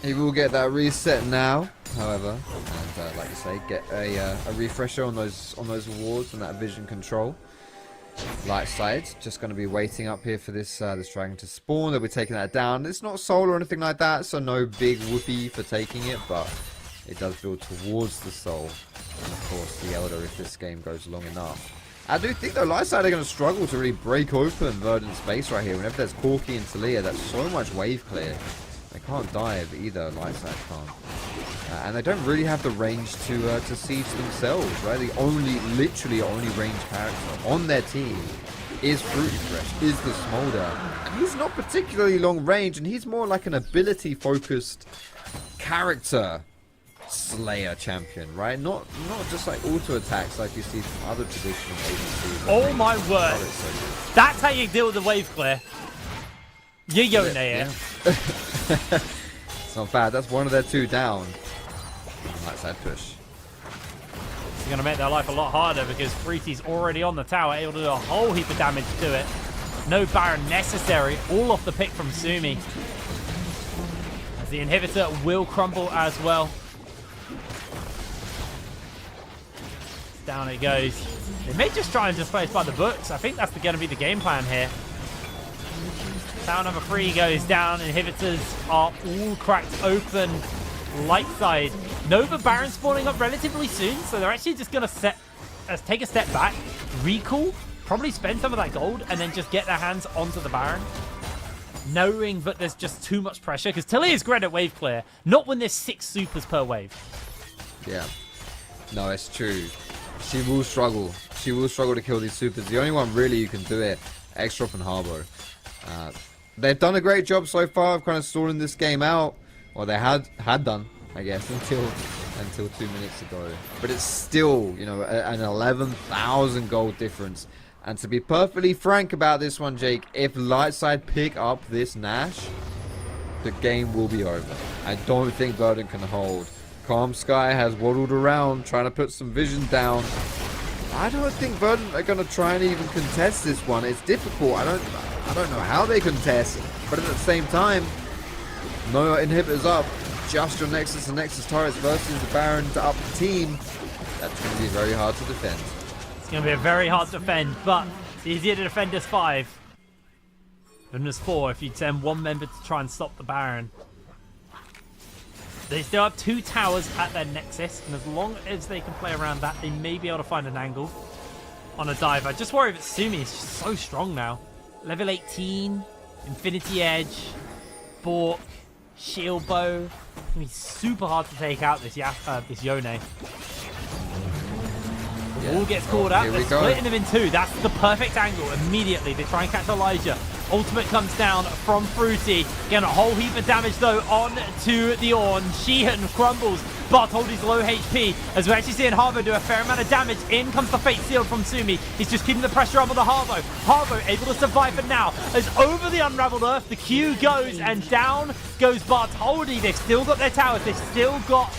He will get that reset now, however, and like you say, get a refresher on those wards and that vision control. Light side just going to be waiting up here for this dragon to spawn. They'll be taking that down. It's not soul or anything like that, so no big whoopee for taking it, but it does build towards the soul. And of course the Elder if this game goes long enough. I do think though light side are going to struggle to really break open Verdant's base right here. Whenever there's Corki and Talia, that's so much wave clear. They can't dive either, light side can't. And they don't really have the range to siege themselves, right? The literally only ranged character on their team is Fruity Fresh, is the Smolder. And he's not particularly long range, and he's more like an ability-focused character Slayer champion, right? Not just like auto attacks like you see from other traditional agencies. Oh my word! That's how you deal with the wave clear. You Yone it. It's not bad. That's one of their 2 down. Light side push. It's going to make their life a lot harder because Fruity's already on the tower, able to do a whole heap of damage to it. No Baron necessary, all off the pick from Sumi. As the inhibitor will crumble as well. Down it goes. They may just try and just play it by the books. I think that's going to be the game plan here. Tower number 3 goes down. Inhibitors are all cracked open. Light side. Nova Baron spawning up relatively soon, so they're actually just going to take a step back, recall, probably spend some of that gold, and then just get their hands onto the Baron. Knowing that there's just too much pressure, because Tilly is great at wave clear, not when there's 6 supers per wave. Yeah. No, it's true. She will struggle. She will struggle to kill these supers. The only one really who can do it, X-Drop and Harbo. They've done a great job so far of kind of sorting this game out. Or they had done, I guess, until 2 minutes ago. But it's still, you know, an 11,000 gold difference. And to be perfectly frank about this one, Jake, if Lightside pick up this Nash, the game will be over. I don't think Verdant can hold. Calm Sky has waddled around trying to put some vision down. I don't think Verdant are going to try and even contest this one. It's difficult. I don't know how they contest, but at the same time, no inhibitors up. Just your Nexus and Nexus turrets versus the Baron to up the team. That's going to be very hard to defend. It's going to be a very hard to defend, but it's easier to defend as 5 than as 4 if you send one member to try and stop the Baron. They still have 2 towers at their Nexus, and as long as they can play around that, they may be able to find an angle on a dive. I just worry that Sumi is just so strong now. Level 18, Infinity Edge, Bork, Shield Bow. It's going to be super hard to take out this Yone. The wall gets called out. They're splitting them in 2. That's the perfect angle. Immediately, they try and catch Elijah. Ultimate comes down from Fruity. Getting a whole heap of damage, though, on to the Ornn. Sheehan crumbles. Bartholdi's low HP. As we're actually seeing Harbo do a fair amount of damage. In comes the Fate Sealed from Sumi. He's just keeping the pressure up on the Harbo. Harbo able to survive for now. As over the Unraveled Earth, the Q goes, and down goes Bartholdi. They've still got their towers. They've still got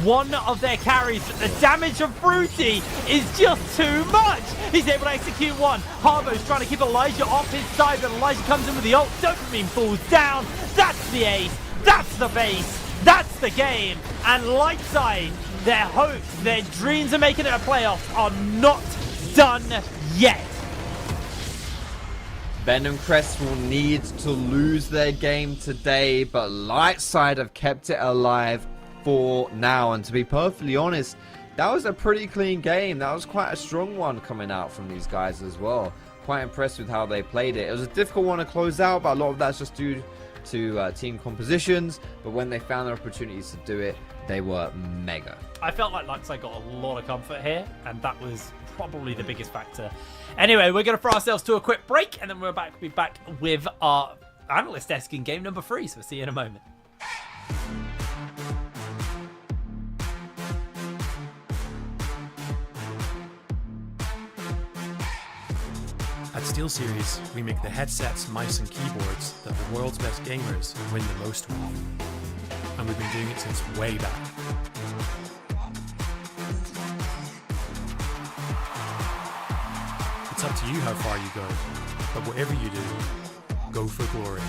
one of their carries, but the damage from Fruity is just too much. He's able to execute one. Harbo's trying to keep Elijah off his side, but Elijah comes in with the ult. Dopamine falls down. That's the ace. That's the base. That's the game. And Lightside, their hopes, their dreams of making it a playoff are not done yet. Venom Crest will need to lose their game today, but Lightside have kept it alive for now. And to be perfectly honest, that was a pretty clean game. That was quite a strong one coming out from these guys as well. Quite impressed with how they played it. It was a difficult one to close out, but a lot of that's just due to team compositions. But when they found their opportunities to do it, they were mega. I felt like Lightside got a lot of comfort here, and that was probably the biggest factor. Anyway, we're going to throw ourselves to a quick break, and then we'll be back with our analyst desk in game number 3. So we'll see you in a moment. At SteelSeries, we make the headsets, mice and keyboards that the world's best gamers win the most with. And we've been doing it since way back. It's up to you how far you go, but whatever you do, go for glory.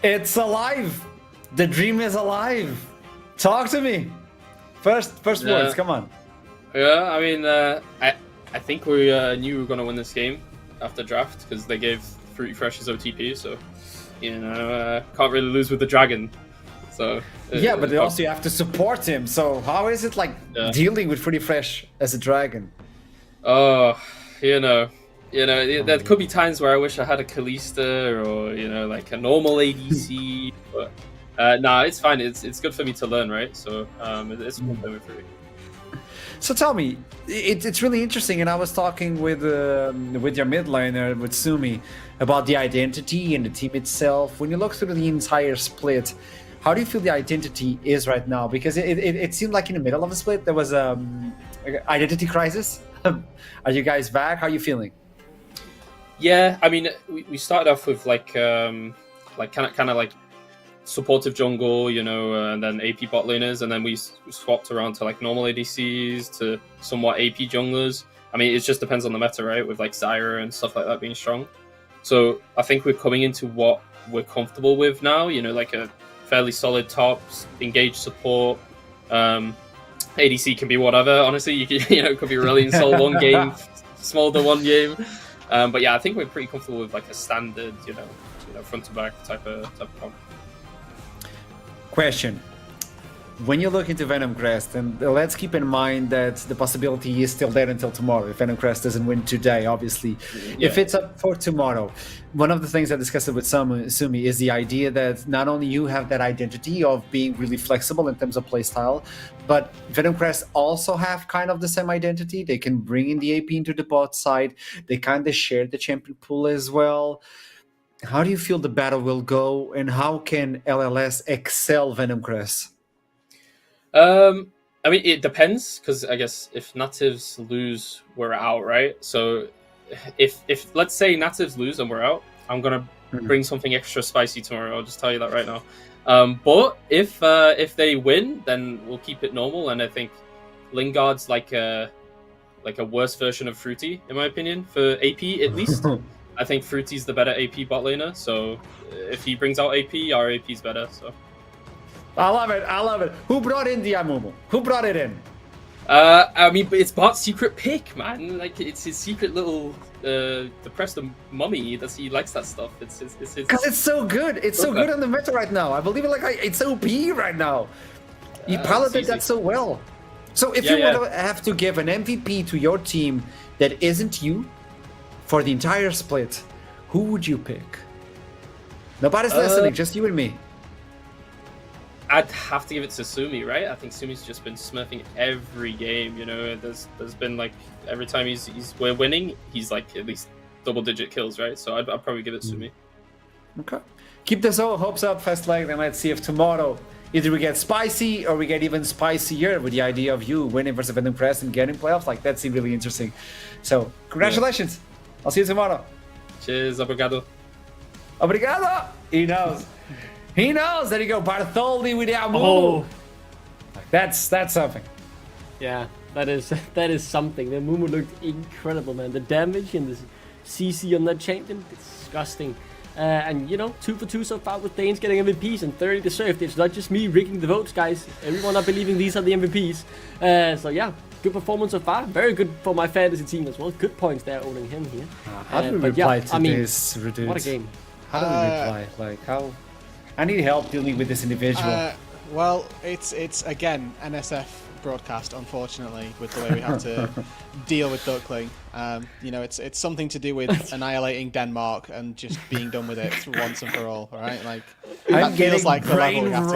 It's alive. The dream is alive. Talk to me. First words. Come on. Yeah, I mean, I think we knew we were gonna win this game after draft because they gave Fruity Fresh his OTP, so can't really lose with the dragon. So yeah, but also you have to support him. So how is it like dealing with Fruity Fresh as a dragon? Oh, there could be times where I wish I had a Kalista or like a normal ADC, but it's fine. It's good for me to learn, right? So it's fun playing with Fruity. So tell me, it's really interesting, and I was talking with your mid laner, with Sumi, about the identity and the team itself. When you look through the entire split, how do you feel the identity is right now? Because it seemed like in the middle of the split there was identity crisis. Are you guys back? How are you feeling? Yeah, I mean, we started off with like kind of like supportive jungle, and then AP bot laners, and then we swapped around to like normal ADCs to somewhat AP junglers. I mean, it just depends on the meta, right? With like Zyra and stuff like that being strong. So I think we're coming into what we're comfortable with now. Like a fairly solid top, engaged support. ADC can be whatever. Honestly, you can, it could be really Soul one game, Smolder one game. But yeah, I think we're pretty comfortable with like a standard, front to back type of comp. Question. When you look into Venom Crest, and let's keep in mind that the possibility is still there until tomorrow, if Venom Crest doesn't win today, obviously. Yeah. If it's up for tomorrow, one of the things I discussed with Sumi is the idea that not only you have that identity of being really flexible in terms of playstyle, but Venom Crest also have kind of the same identity. They can bring in the AP into the bot side. They kind of share the champion pool as well. How do you feel the battle will go, and how can LLS excel Venom Crest? I mean, it depends, because I guess if natives lose, we're out, right? So if let's say natives lose and we're out, I'm gonna bring something extra spicy tomorrow. I'll just tell you that right now. But if they win, then we'll keep it normal, and I think Lingard's like a worse version of Fruity, in my opinion, for AP at least. I think Fruity's the better AP bot laner, so if he brings out AP, our AP's better. So I love it. Who brought in the Amumu? Who brought it in? I mean, it's Bart's secret pick, man. Like, it's his secret little depressed mummy. He likes that stuff. It's because it's so good. It's so good on the meta right now. I believe it. Like, it's OP right now. You piloted that so well. So if you would have to give an MVP to your team that isn't you for the entire split, who would you pick? Nobody's listening, just you and me. I'd have to give it to Sumi, right? I think Sumi's just been smurfing every game. There's been like every time we're winning, he's like at least double-digit kills, right? So I'd probably give it to Sumi. Okay. Keep the hopes up, Fast Leg, and let's see if tomorrow either we get spicy or we get even spicier with the idea of you winning versus Venom Crest and getting playoffs. Like, that's really interesting. So congratulations. Yeah. I'll see you tomorrow. Cheers, obrigado. Obrigado. He knows. He knows. There you go, Bartholdi with the Amumu. Oh, that's something. Yeah, that is something. The Amumu looked incredible, man. The damage and the CC on that champion, disgusting. And 2 for 2 so far with Danes getting MVPs and 30 deserved. It's not just me rigging the votes, guys. Everyone are believing these are the MVPs. So yeah, good performance so far. Very good for my fantasy team as well. Good points there owning him here. How do we reply to this, dude? What a game. How do we reply? Like, how? I need help dealing with this individual. Well, it's again NSF broadcast, unfortunately, with the way we have to deal with Duckling. It's something to do with annihilating Denmark and just being done with it once and for all, right? Like, that feels like the level we have to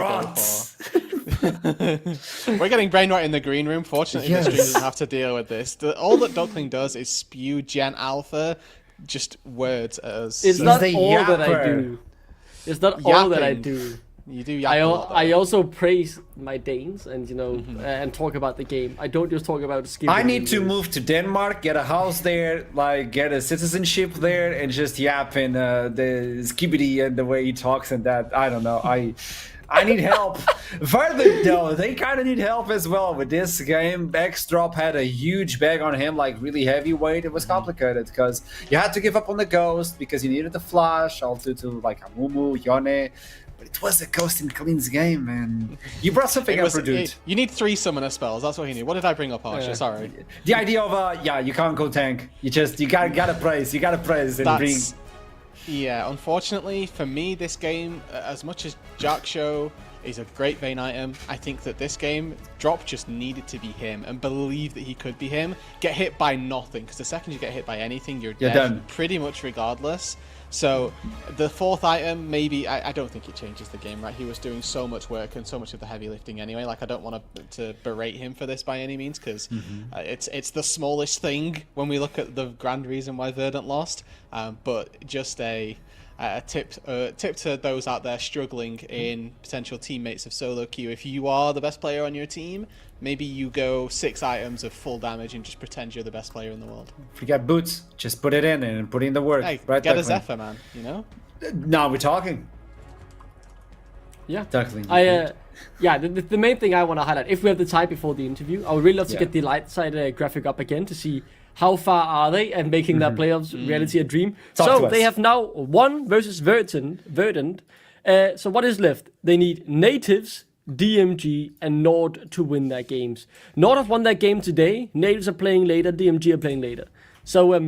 go for. We're getting brain rot in the green room. Fortunately, the stream doesn't have to deal with this. All that Duckling does is spew Gen Alpha just words at us. It's not all that I do. It's not all that I do. You do yak a lot, I also praise my Danes and and talk about the game. I don't just talk about skipping. I need to move to Denmark, get a house there, like get a citizenship there, and just yap in the skibbity and the way he talks and that. I don't know. I need help. Further though, they kind of need help as well with this game. X-Drop had a huge bag on him, like really heavyweight. It was complicated because you had to give up on the Ghost because you needed the Flash, also to like Amumu, Yone. But it was a Ghost and Clean's game, man. You brought something up, dude. You need 3 summoner spells. That's what you need. What did I bring up, Arsha? Sorry. The idea of you can't go tank. You gotta praise. You gotta praise and bring. Yeah, unfortunately for me, this game, as much as Jack Show is a great Vayne item, I think that this game, Drop just needed to be him and believe that he could be him. Get hit by nothing, because the second you get hit by anything, you're dead done. pretty much regardless. So the 4th item, maybe, I don't think it changes the game, right? He was doing so much work and so much of the heavy lifting anyway. Like, I don't want to berate him for this by any means, because it's the smallest thing when we look at the grand reason why Verdant lost. But just a tip to those out there struggling in potential teammates of solo queue. If you are the best player on your team, maybe you go 6 items of full damage and just pretend you're the best player in the world. If you got boots, just put it in and put in the work. Hey, right, get Declan? a Zephyr, man, you know? Now we're talking. Yeah. Declan. The main thing I want to highlight, if we have the time before the interview, I would really love to get the light side graphic up again to see how far are they and making that playoffs reality a dream. So they have now won versus Verdant. So what is left? They need Natives, DMG, and Nord to win their games. Nord have won their game today. Natives are playing later. DMG are playing later. So,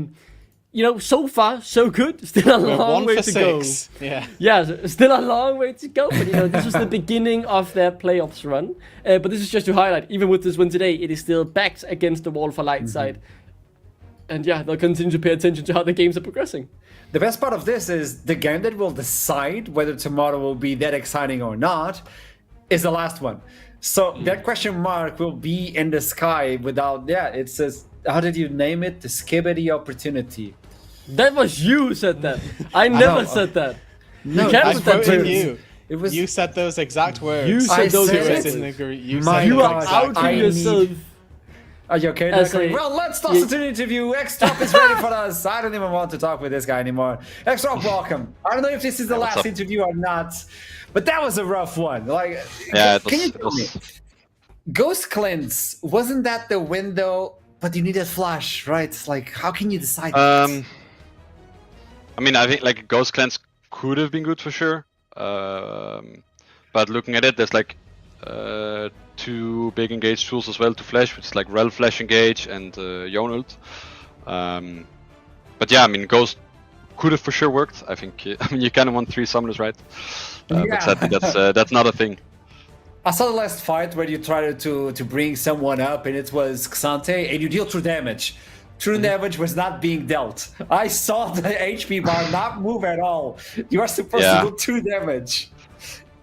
so far, so good. Still a long way to go. Yeah, still a long way to go. But, this was the beginning of their playoffs run. But this is just to highlight, even with this win today, it is still backed against the wall for light side. And yeah, they'll continue to pay attention to how the games are progressing. The best part of this is the game that will decide whether tomorrow will be that exciting or not is the last one. So that question mark will be in the sky without, it says, how did you name it? The Skibbity opportunity. That was you who said that. I never said that. No, you can't I put that quoted to you. It was, You said those exact words. You said those words. You are outing yourself. Are you okay? Well, let's toss it to the interview. X-Drop is ready for us. I don't even want to talk with this guy anymore. X-Drop, welcome. I don't know if this is the last interview or not, but that was a rough one. Can you tell me? Ghost Cleanse, wasn't that the window, but you needed Flash, right? How can you decide that? I mean, I think Ghost Cleanse could have been good for sure. But looking at it, there's 2 big engage tools as well to flash, which is Rel Flash Engage and Yone Ult. But yeah, I mean, Ghost could have for sure worked. I think. I mean, you kind of want 3 summoners, right? But sadly, that's not a thing. I saw the last fight where you tried to bring someone up, and it was Xante, and you deal true damage. True damage was not being dealt. I saw the HP bar not move at all. You are supposed to do 2 damage.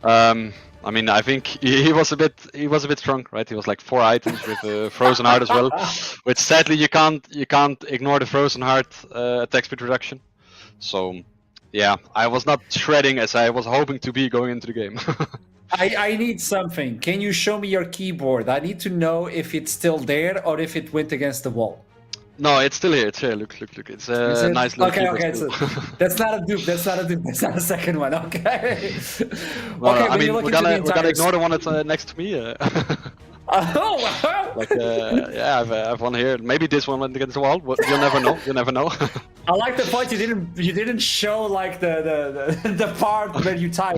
I mean, I think he was a bit strong, right? He was 4 items with Frozen Heart as well, which sadly you can't ignore the Frozen Heart attack speed reduction. So yeah, I was not shredding as I was hoping to be going into the game. I need something. Can you show me your keyboard? I need to know if it's still there or if it went against the wall. No, it's still here. It's here. Look. It's a nice little keyboard. Okay. So that's not a dupe. That's not a second one. Okay. Well, I mean, we're gonna ignore the one that's next to me. Oh wow! I've one here. Maybe this one went against the wall. You'll never know. You'll never know. I like the point you didn't show the part where you type,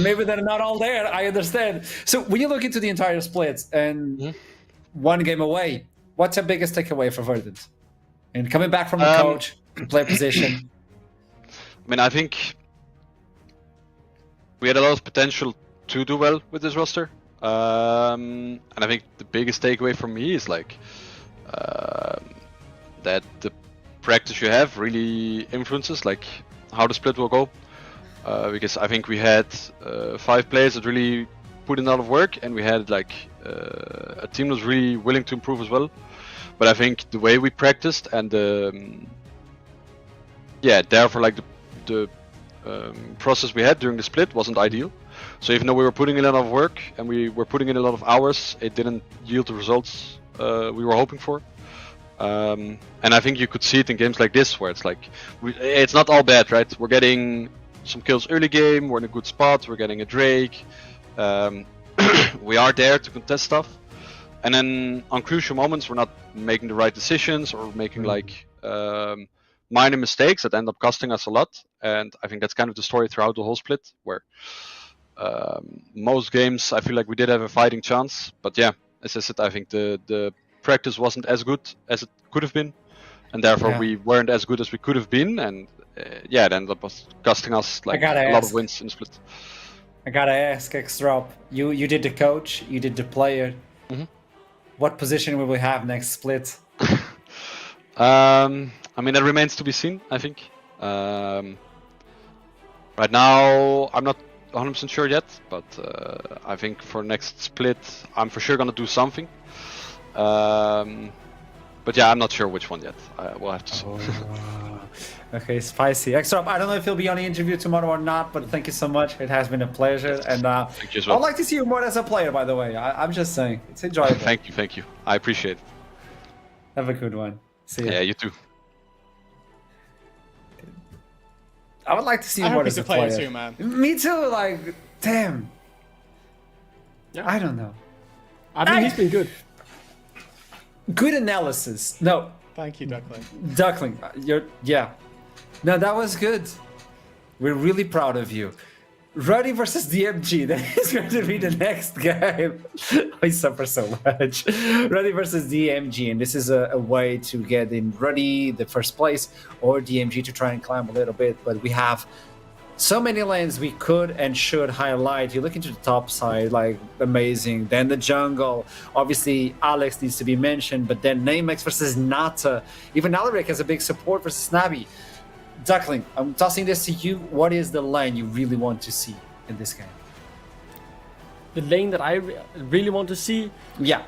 maybe they're not all there. I understand. So when you look into the entire split and 1 game away, what's your biggest takeaway for Verdant? And coming back from the coach, player position. I mean, I think we had a lot of potential to do well with this roster. And I think the biggest takeaway for me is that the practice you have really influences how the split will go. Because I think we had 5 players that really put in a lot of work, and we had a team that was really willing to improve as well. But I think the way we practiced and therefore the process we had during the split wasn't ideal. So even though we were putting in a lot of work and we were putting in a lot of hours, it didn't yield the results we were hoping for. And I think you could see it in games like this, where it's like, it's not all bad, right? We're getting some kills early game, we're in a good spot, we're getting a Drake, we are there to contest stuff. And then on crucial moments, we're not making the right decisions or making like minor mistakes that end up costing us a lot. And I think that's kind of the story throughout the whole split, where most games I feel like we did have a fighting chance. But yeah, as I said, I think the practice wasn't as good as it could have been. And therefore we weren't as good as we could have been. And it ended up costing us like a lot of wins in the split. I gotta ask, X-Drop, you did the coach, you did the player. What position will we have next split? I mean, that remains to be seen, I think. Right now, I'm not 100% sure yet, but I think for next split, I'm for sure gonna do something. But yeah, I'm not sure which one yet. We'll have to see. Okay, spicy. X-Drop, I don't know if you'll be on the interview tomorrow or not, but thank you so much. It has been a pleasure. And thank you as well. I'd like to see you more as a player, by the way. I'm just saying. It's enjoyable. Thank you. I appreciate it. Have a good one. See ya. Yeah, you too. I would like to see you I more hope as he's a a player player too, man. Me too, like, damn. Yeah. I don't know. I think he's been good. Good analysis. No. Thank you, Duckling. Duckling, yeah. No, that was good. We're really proud of you. Ruddy versus DMG. That is going to be the next game. I suffer so much. Ruddy versus DMG, and this is a way to get in Ruddy the first place, or DMG to try and climb a little bit. But we have so many lanes we could and should highlight. You look into the top side, like amazing. Then the jungle. Obviously, Alex needs to be mentioned, but then Namex versus Nata. Even Alaric has a big support versus Snabby. Duckling, I'm tossing this to you. What is the lane you really want to see in this game? The lane that I really want to see? Yeah.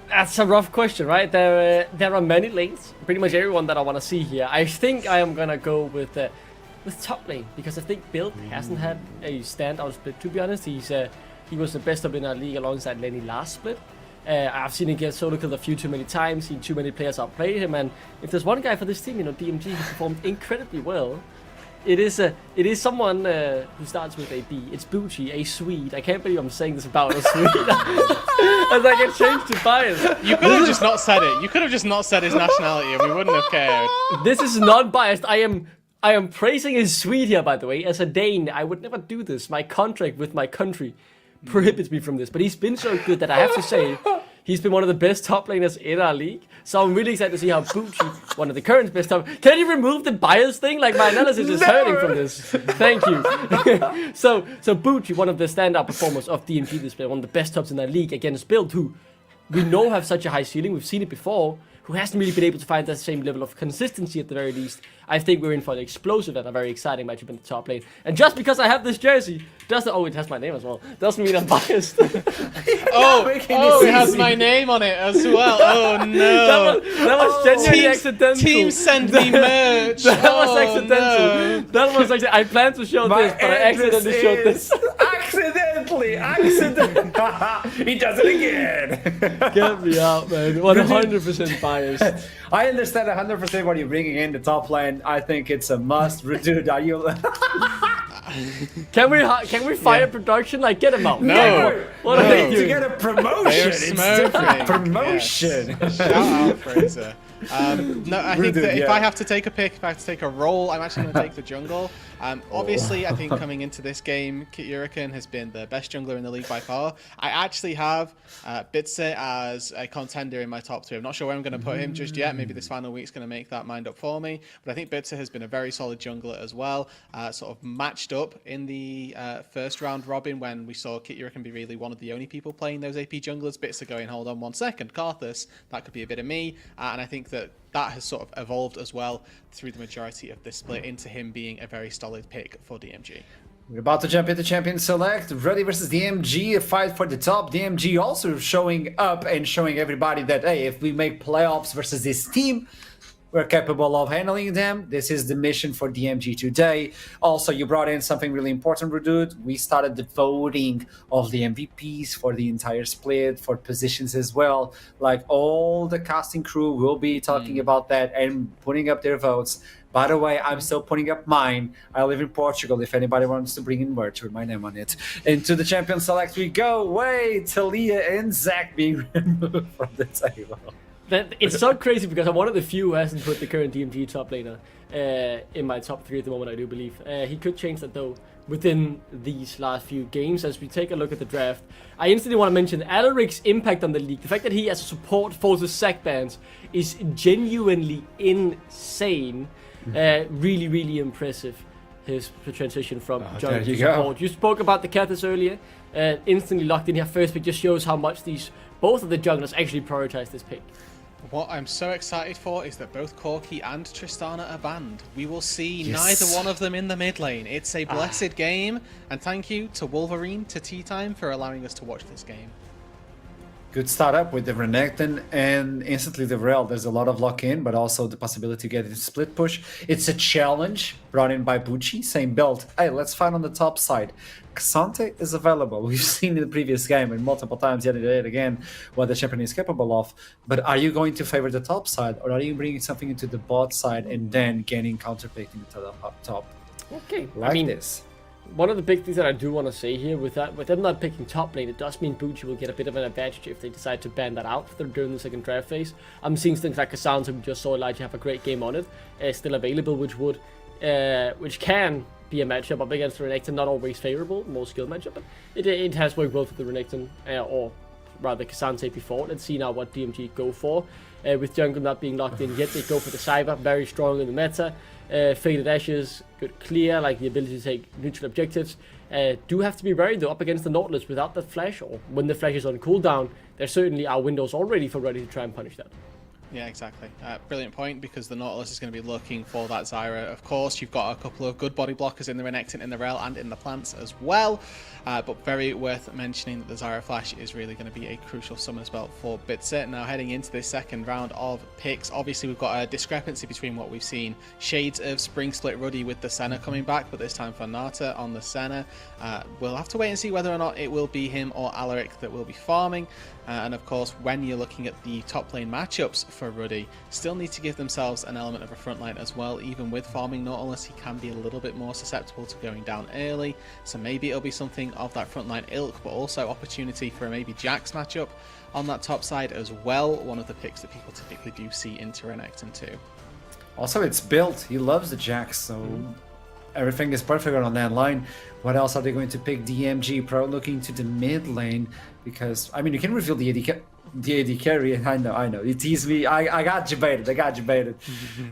That's a rough question, right? There are many lanes. Pretty much everyone that I want to see here. I think I am going to go with top lane, because I think Build hasn't had a standout split, to be honest. He was the best up in our league alongside Lenny last split. I've seen him get solo killed a few too many times, seen too many players outplay him, and if there's one guy for this team, DMG, who performed incredibly well, it is someone who starts with a B. It's Bucci, a Swede. I can't believe I'm saying this about a Swede. As I get changed to bias. You could have just not said it. You could have just not said his nationality and we wouldn't have cared. This is non-biased. I am praising a Swede here, by the way. As a Dane, I would never do this. My contract with my country prohibits me from this, but he's been so good that I have to say he's been one of the best top laners in our league. So I'm really excited to see how Bucci, one of the current best top... Can you remove the bias thing? Like, my analysis is hurting from this. Thank you. So Bucci, one of the standout performers of DMG display, one of the best tops in our league against Build, who we know have such a high ceiling. We've seen it before. Who hasn't really been able to find that same level of consistency at the very least. I think we're in for an explosive and a very exciting matchup in the top lane. And just because I have this jersey, it has my name as well, doesn't mean I'm biased. it has my name on it as well. Oh no. That was genuinely accidental. Team send me merch. That was accidental. No. That was accidental. I planned to show this, but I accidentally showed this. Accidentally. He does it again. Get me out, man. 100% biased. I understand 100% what you're bringing in the top lane. I think it's a must. Dude, are you... Can we fire production? Like, get him out. No. What are they to doing? get a promotion. It's different. Promotion. Yes. Shout out, Fraser. No, I think that if I have to take a pick, if I have to take a role, I'm actually going to take the jungle. Obviously, I think coming into this game, Kit Yuriken has been the best jungler in the league by far. I actually have Bitse as a contender in my top 2. I'm not sure where I'm going to put him just yet. Maybe this final week's going to make that mind up for me. But I think Bitse has been a very solid jungler as well. Sort of matched up in the first round robin when we saw Kit Yuriken be really one of the only people playing those AP junglers. Bitse going, hold on 1 second, Karthus, that could be a bit of me. And I think that has sort of evolved as well through the majority of this split into him being a very solid pick for DMG. We're about to jump into Champion Select. Ruddy versus DMG, a fight for the top. DMG also showing up and showing everybody that, hey, if we make playoffs versus this team, We're capable of handling them. This is the mission for DMG today. Also, you brought in something really important, Rudud. We started the voting of the MVPs for the entire split, for positions as well. Like, all the casting crew will be talking about that and putting up their votes. By the way, I'm still putting up mine. I live in Portugal. If anybody wants to bring in merch with my name on it. Into the champion select we go. Wait, Talia and Zach being removed from the table. It's so crazy because I'm one of the few who hasn't put the current DMG top laner in my top 3 at the moment, I do believe. He could change that though within these last few games. As we take a look at the draft, I instantly want to mention Alaric's impact on the league. The fact that he as a support forces sack bans is genuinely insane. Really, really impressive. His transition from jungle to support. You spoke about the Cathars earlier. Instantly locked in here first pick just shows how much both of the junglers actually prioritize this pick. What I'm so excited for is that both Corki and Tristana are banned. We will see neither one of them in the mid lane. It's a blessed game, and thank you to Wolverine, to Tea Time, for allowing us to watch this game. Good startup with the Renekton and instantly the Rel. There's a lot of lock-in, but also the possibility to get a split push. It's a challenge brought in by Bucci, same build. Hey, let's find on the top side. Xante is available. We've seen in the previous game and multiple times yet again what the champion is capable of. But are you going to favor the top side, or are you bringing something into the bot side and then getting counterpicking into the top? Okay, like this. One of the big things that I do want to say here with them not picking top lane, it does mean Bucci will get a bit of an advantage if they decide to ban that out during the second draft phase. I'm seeing things like Cassandra, we just saw Elijah have a great game on it, still available, which can be a matchup up against the Renekton, not always favorable, more skill matchup, but it has worked well for the Renekton, or rather Cassandra before. Let's see now what DMG go for. With jungle not being locked in yet, they go for the Cyber, very strong in the meta. Faded Ashes, good clear, like the ability to take neutral objectives. Do have to be wary though up against the Nautilus without the flash, or when the flash is on cooldown, there certainly are windows already for Ready to try and punish that. Yeah, exactly. Brilliant point, because the Nautilus is going to be looking for that Zyra. Of course, you've got a couple of good body blockers in the Renekton, in the Rel, and in the plants as well. But very worth mentioning that the Zyra Flash is really going to be a crucial summon spell for Bitsit. Now, heading into this second round of picks, obviously we've got a discrepancy between what we've seen. Shades of Spring Split Ruddy with the Senna coming back, but this time for Nata on the Senna. We'll have to wait and see whether or not it will be him or Alaric that will be farming. And of course, when you're looking at the top lane matchups for Ruddy, still need to give themselves an element of a front line as well. Even with farming Nautilus, he can be a little bit more susceptible to going down early. So maybe it'll be something of that front line ilk, but also opportunity for a maybe Jax matchup on that top side as well. One of the picks that people typically do see into Renekton too. Also, it's built. He loves the Jax, so everything is perfect on that line. What else are they going to pick? DMG Pro looking to the mid lane, because I mean you can reveal the AD carry. I know. You tease me. I got you baited.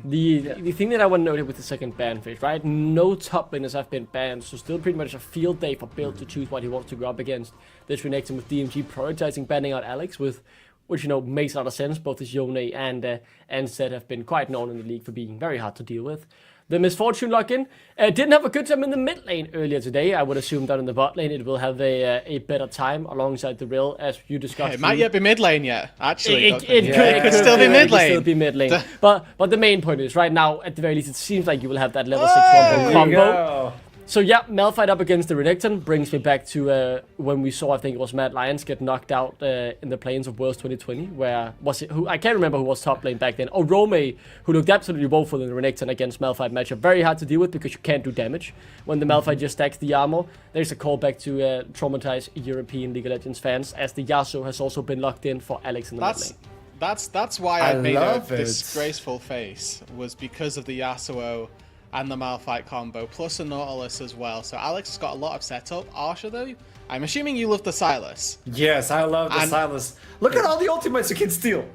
The thing that I want to note with the second ban phase, right? No top laners have been banned, so still pretty much a field day for Bill to choose what he wants to go up against. This Renekton with DMG prioritizing banning out Alex, which makes a lot of sense. Both his Yone and Zed have been quite known in the league for being very hard to deal with. The Misfortune lock-in didn't have a good time in the mid lane earlier today. I would assume that in the bot lane it will have a better time alongside the Rill, as you discussed. It might yet be mid lane yet, actually. It could still be mid lane. Still be mid lane. But the main point is, right now, at the very least, it seems like you will have that level 6 combo. So yeah, Malphite up against the Renekton brings me back to when we saw, I think it was Mad Lions get knocked out in the Plains of Worlds 2020, where was it? I can't remember who was top lane back then. Oh, Rome, who looked absolutely woeful in the Renekton against Malphite matchup. Very hard to deal with because you can't do damage when the Malphite just stacks the armor. There's a callback to traumatize European League of Legends fans, as the Yasuo has also been locked in for Alex in the mid lane. That's why I made a disgraceful face, was because of the Yasuo and the Malphite combo, plus a Nautilus as well. So Alex has got a lot of setup. Arsha, though, I'm assuming you love the Sylas. Yes, I love the Sylas. Look at all the ultimates you can steal.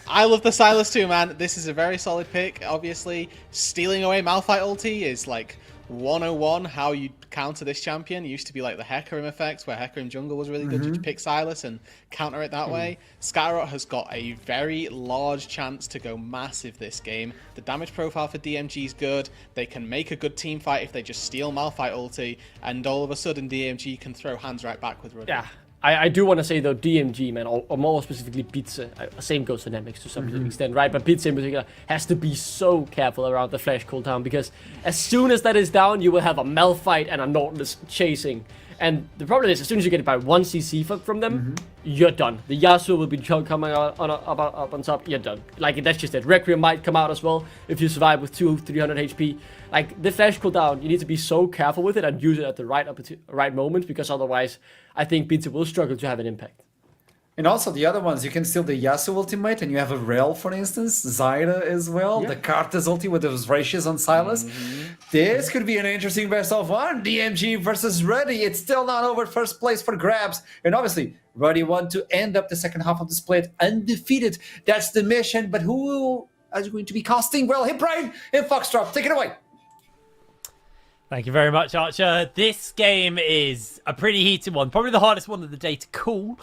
I love the Sylas too, man. This is a very solid pick. Obviously, stealing away Malphite ulti is like 101 how you counter this champion. It used to be like the Hecarim effect, where Hecarim jungle was really good. You pick Sylas and counter it that way. Skyrot has got a very large chance to go massive this game. The damage profile for DMG is good. They can make a good team fight if they just steal Malphite ulti, and all of a sudden DMG can throw hands right back with Ruddy. Yeah. I do want to say though, DMG, man, or more specifically Pizza, same goes to Nemix to some extent, right? But Pizza in particular has to be so careful around the flash cooldown, because as soon as that is down, you will have a Malphite and a Nautilus chasing. And the problem is, as soon as you get about 1 CC from them, you're done. The Yasuo will be coming out up on top, you're done. Like, that's just it. Requiem might come out as well if you survive with 200-300 HP. Like, the flash cooldown, you need to be so careful with it and use it at the right moment, because otherwise, I think Pizza will struggle to have an impact. And also the other ones, you can steal the Yasuo ultimate, and you have a Rel, for instance, Zyra as well, the Karthus ulti with those ratios on Silas. This could be an interesting best of one. DMG versus Ruddy. It's still not over, first place for grabs. And obviously, Ruddy want to end up the second half of the split undefeated. That's the mission, but who is going to be casting? Well, Hipbrain and Foxtrot, take it away. Thank you very much, Archer. This game is a pretty heated one. Probably the hardest one of the day to call.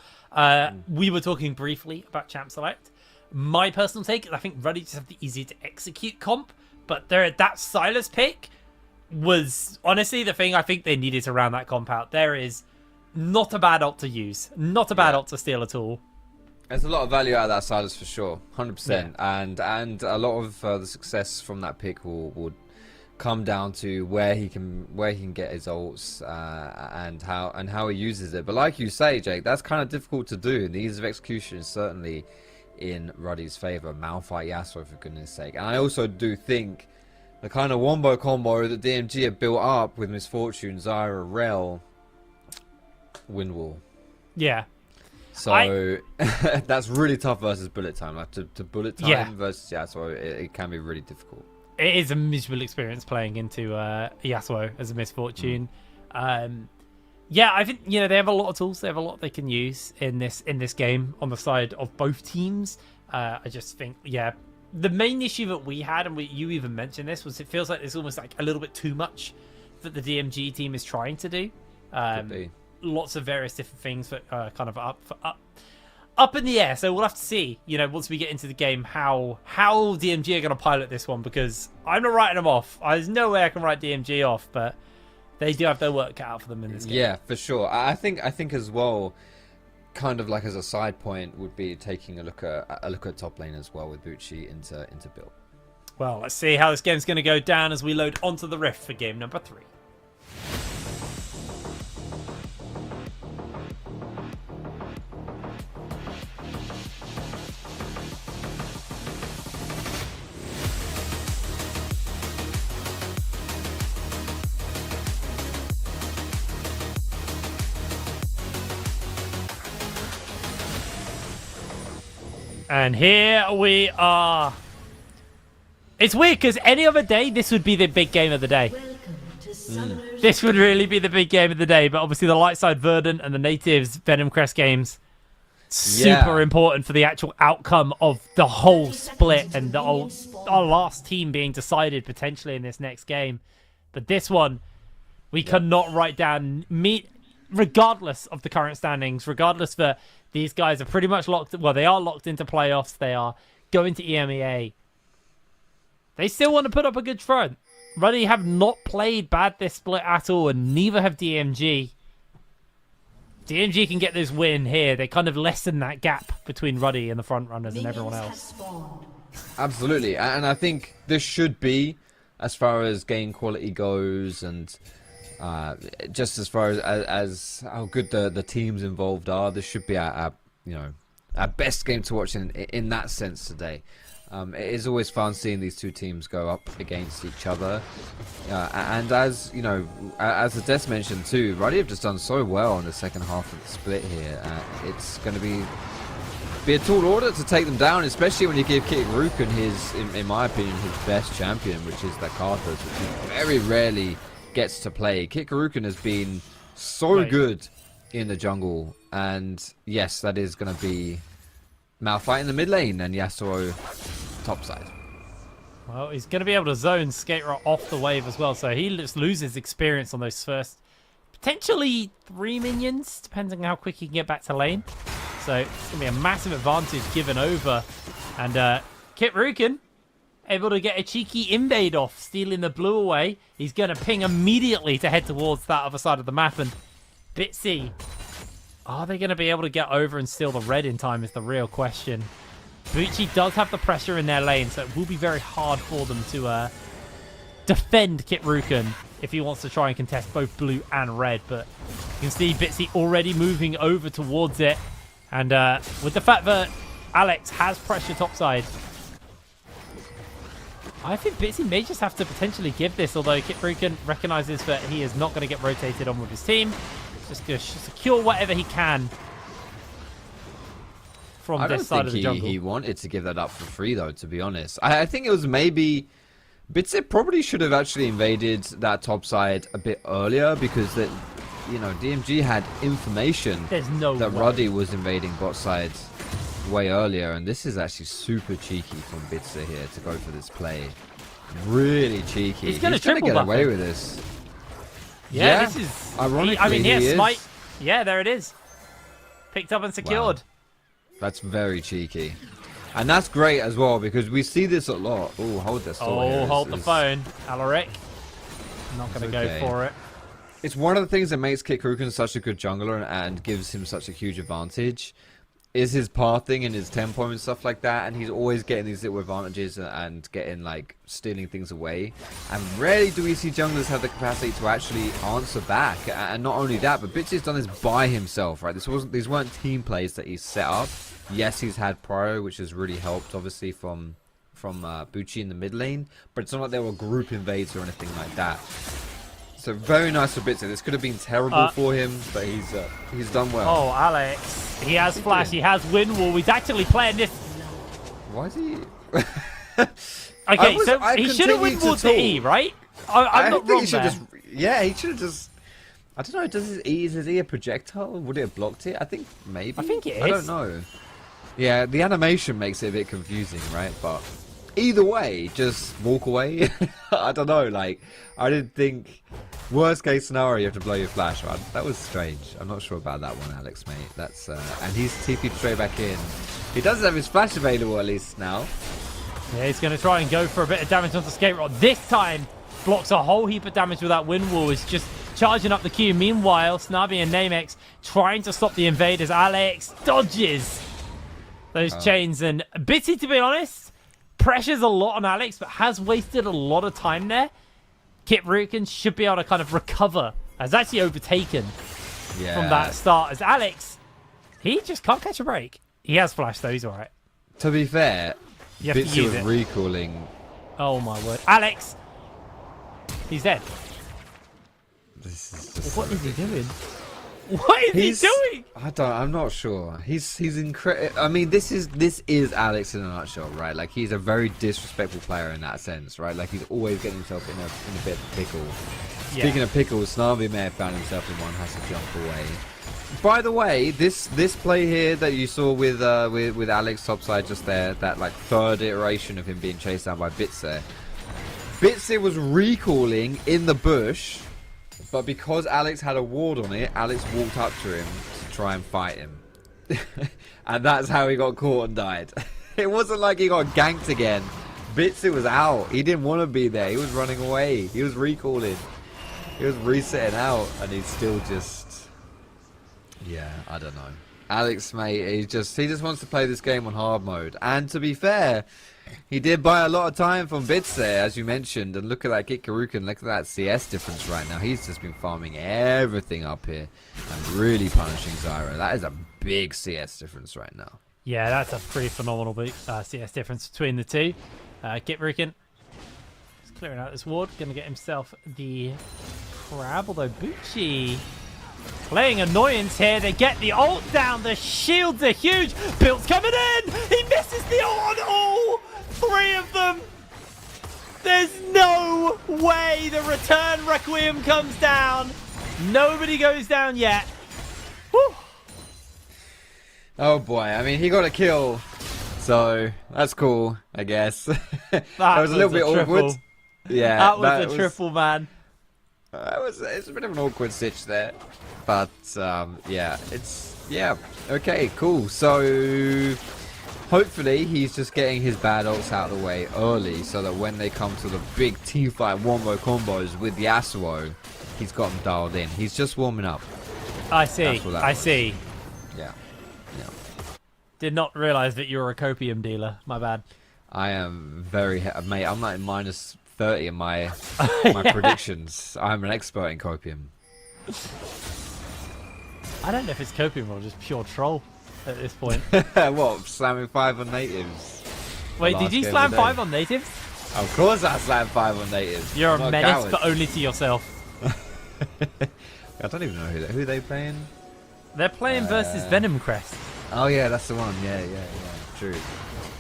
We were talking briefly about Champ Select. My personal take is I think Ruddy just have the easier to execute comp, but that Silas pick was honestly the thing I think they needed to round that comp out. There is not a bad ult to use, not a bad ult to steal at all. There's a lot of value out of that Silas for sure, 100%, and a lot of the success from that pick will come down to where he can get his ults and how he uses it. But like you say, Jake, that's kind of difficult to do. The ease of execution is certainly in Ruddy's favor. Malphite Yasuo, for goodness sake. And I also do think the kind of wombo combo that DMG have built up with Misfortune, Zyra, Rel, win will. Yeah. So that's really tough versus bullet time. Like to bullet time versus Yasuo, it can be really difficult. It is a miserable experience playing into Yasuo as a Misfortune. Yeah, I think they have a lot of tools. They have a lot they can use in this game on the side of both teams. I just think, the main issue that we had, and you even mentioned this, was it feels like there's almost like a little bit too much that the DMG team is trying to do. Lots of various different things that are kind of up in the air, so we'll have to see, once we get into the game, how DMG are going to pilot this one, because I'm not writing them off. There's no way I can write DMG off, but they do have their work cut out for them in this game. Yeah, for sure. I think as well, kind of like as a side point, would be taking a look at top lane as well with Bucci into build. Well, let's see how this game's going to go down as we load onto the Rift for game number 3. And here we are. It's weird because any other day, this would be the big game of the day. This would really be the big game of the day. But obviously the light side Verdant and the natives Venom Crest games, super important for the actual outcome of the whole split and our last team being decided potentially in this next game. But this one, we cannot write down, regardless of the current standings, regardless that these guys are pretty much locked. Well, they are locked into playoffs. They are going to EMEA. They still want to put up a good front. Ruddy have not played bad this split at all, and neither have DMG. DMG can get this win here. They kind of lessen that gap between Ruddy and the front runners and everyone else. Absolutely, and I think this should be, as far as game quality goes, and just as far as how good the teams involved are, this should be our best game to watch in that sense today. It is always fun seeing these two teams go up against each other, and as the Des mentioned too, Ruddy have just done so well in the second half of the split here. It's going to be a tall order to take them down, especially when you give Kit Ruken his, in my opinion, his best champion, which is the Karthus, which he very rarely gets to play. Kit Ruken has been so good in the jungle, and yes, that is going to be Malphite in the mid lane and Yasuo top side. Well, he's going to be able to zone Skater off the wave as well, so he just loses experience on those first potentially 3 minions, depending on how quick he can get back to lane. So it's going to be a massive advantage given over, and Kit Ruken able to get a cheeky invade off, stealing the blue away. He's going to ping immediately to head towards that other side of the map, and Bitsy Are they going to be able to get over and steal the red in time is the real question. Bucci does have the pressure in their lane, so it will be very hard for them to defend Kit Ruken if he wants to try and contest both blue and red. But you can see Bitsy already moving over towards it. And with the fact that Alex has pressure topside, I think Bitsy may just have to potentially give this, although Kit Ruken recognizes that he is not going to get rotated on with his team. Just going to secure whatever he can from this side of the jungle. He wanted to give that up for free, though, to be honest. I think it was maybe... Bitsit probably should have actually invaded that top side a bit earlier because that, you know, DMG had information that Ruddy was invading bot side way earlier, and this is actually super cheeky from Bitsit here to go for this play. Really cheeky. He's going to get away with this. Yeah, this is... Ironically, I mean, yeah, Smite... Yeah, there it is. Picked up and secured. Wow. That's very cheeky. And that's great as well, because we see this a lot. Oh, hold this. Hold the phone. Alaric. Not going to go for it. It's one of the things that makes Kit Ruken such a good jungler and gives him such a huge advantage. Is his pathing and his tempo and stuff like that, and he's always getting these little advantages and getting, like, stealing things away. And rarely do we see junglers have the capacity to actually answer back. And not only that, but Bitsy's done this by himself, right? These weren't team plays that he's set up. Yes, he's had Prio, which has really helped, obviously, from Bucci in the mid lane, but it's not like they were group invades or anything like that. So very nice for Bitzy. This could have been terrible for him, but he's done well. Oh, Alex. He has flash. He has wind wall. He's actually playing this. Why is he... Okay, so he should have wind walled to E, right? I'm not wrong there. Yeah, he should have just... I don't know, does his E, is his E a projectile? Would it have blocked it? I think maybe. I think it is. I don't know. Yeah, the animation makes it a bit confusing, right? But either way, just walk away. I don't know, like, I didn't think... Worst case scenario, you have to blow your flash. That was strange. I'm not sure about that one, Alex, mate. That's and he's TP'd straight back in. He does have his flash available at least now. Yeah, he's going to try and go for a bit of damage onto Skate Rod. This time, blocks a whole heap of damage with that wind wall. Is just charging up the queue. Meanwhile, Snarby and Namex trying to stop the invaders. Alex dodges those chains. And Bitsy, to be honest, pressures a lot on Alex, but has wasted a lot of time there. Kit Ruken should be able to kind of recover. Has actually overtaken from that start. As Alex, he just can't catch a break. He has flash, though. He's all right. To be fair, Bitsy was recalling. Oh, my word. Alex! He's dead. This is just what is he doing? What is he doing? I'm not sure. He's incredible. I mean, this is Alex in a nutshell, right? Like, he's a very disrespectful player in that sense, right? Like, he's always getting himself in a bit of a pickle. Yeah. Speaking of pickles, Snarby may have found himself in one, has to jump away. By the way, this play here that you saw with Alex topside just there, that like third iteration of him being chased down by Bitzer. Bitzer was recalling in the bush. But because Alex had a ward on it, Alex walked up to him to try and fight him. And that's how he got caught and died. It wasn't like he got ganked again. Bitsu was out. He didn't want to be there. He was running away. He was recalling. He was resetting out. And he's still just... Yeah, I don't know. Alex, mate, he just wants to play this game on hard mode. And to be fair... He did buy a lot of time from Bitzer, as you mentioned, and look at that Kit Ruken, look at that CS difference right now. He's just been farming everything up here and really punishing Zyra. That is a big CS difference right now. Yeah, that's a pretty phenomenal CS difference between the two. Kit Ruken is clearing out this ward, going to get himself the crab, although Bucci playing annoyance here. They get the ult down, the shields are huge, Built's coming in, he misses the ult on all three of them. There's no way the return Requiem comes down. Nobody goes down yet. Whew. Oh boy, I mean, he got a kill, so that's cool, I guess. that was a little bit awkward. Yeah, that was a triple, man. It's a bit of an awkward stitch there, but yeah, okay, cool. So hopefully he's just getting his bad ults out of the way early, so that when they come to the big team fight wombo combos with the Yasuo, he's got them dialed in. He's just warming up. I see. Yeah. Did not realize that you were a copium dealer. My bad. I am very mate. I'm like minus 30 in my predictions. I'm an expert in copium. I don't know if it's copium or just pure troll at this point. What? Slamming 5 on natives? Wait, did you slam 5 on natives? Of course I slammed 5 on natives. You're I'm a not menace, coward. but only to yourself. I don't even know who they playing. They're playing versus Venom Crest. Oh yeah, that's the one. Yeah. True.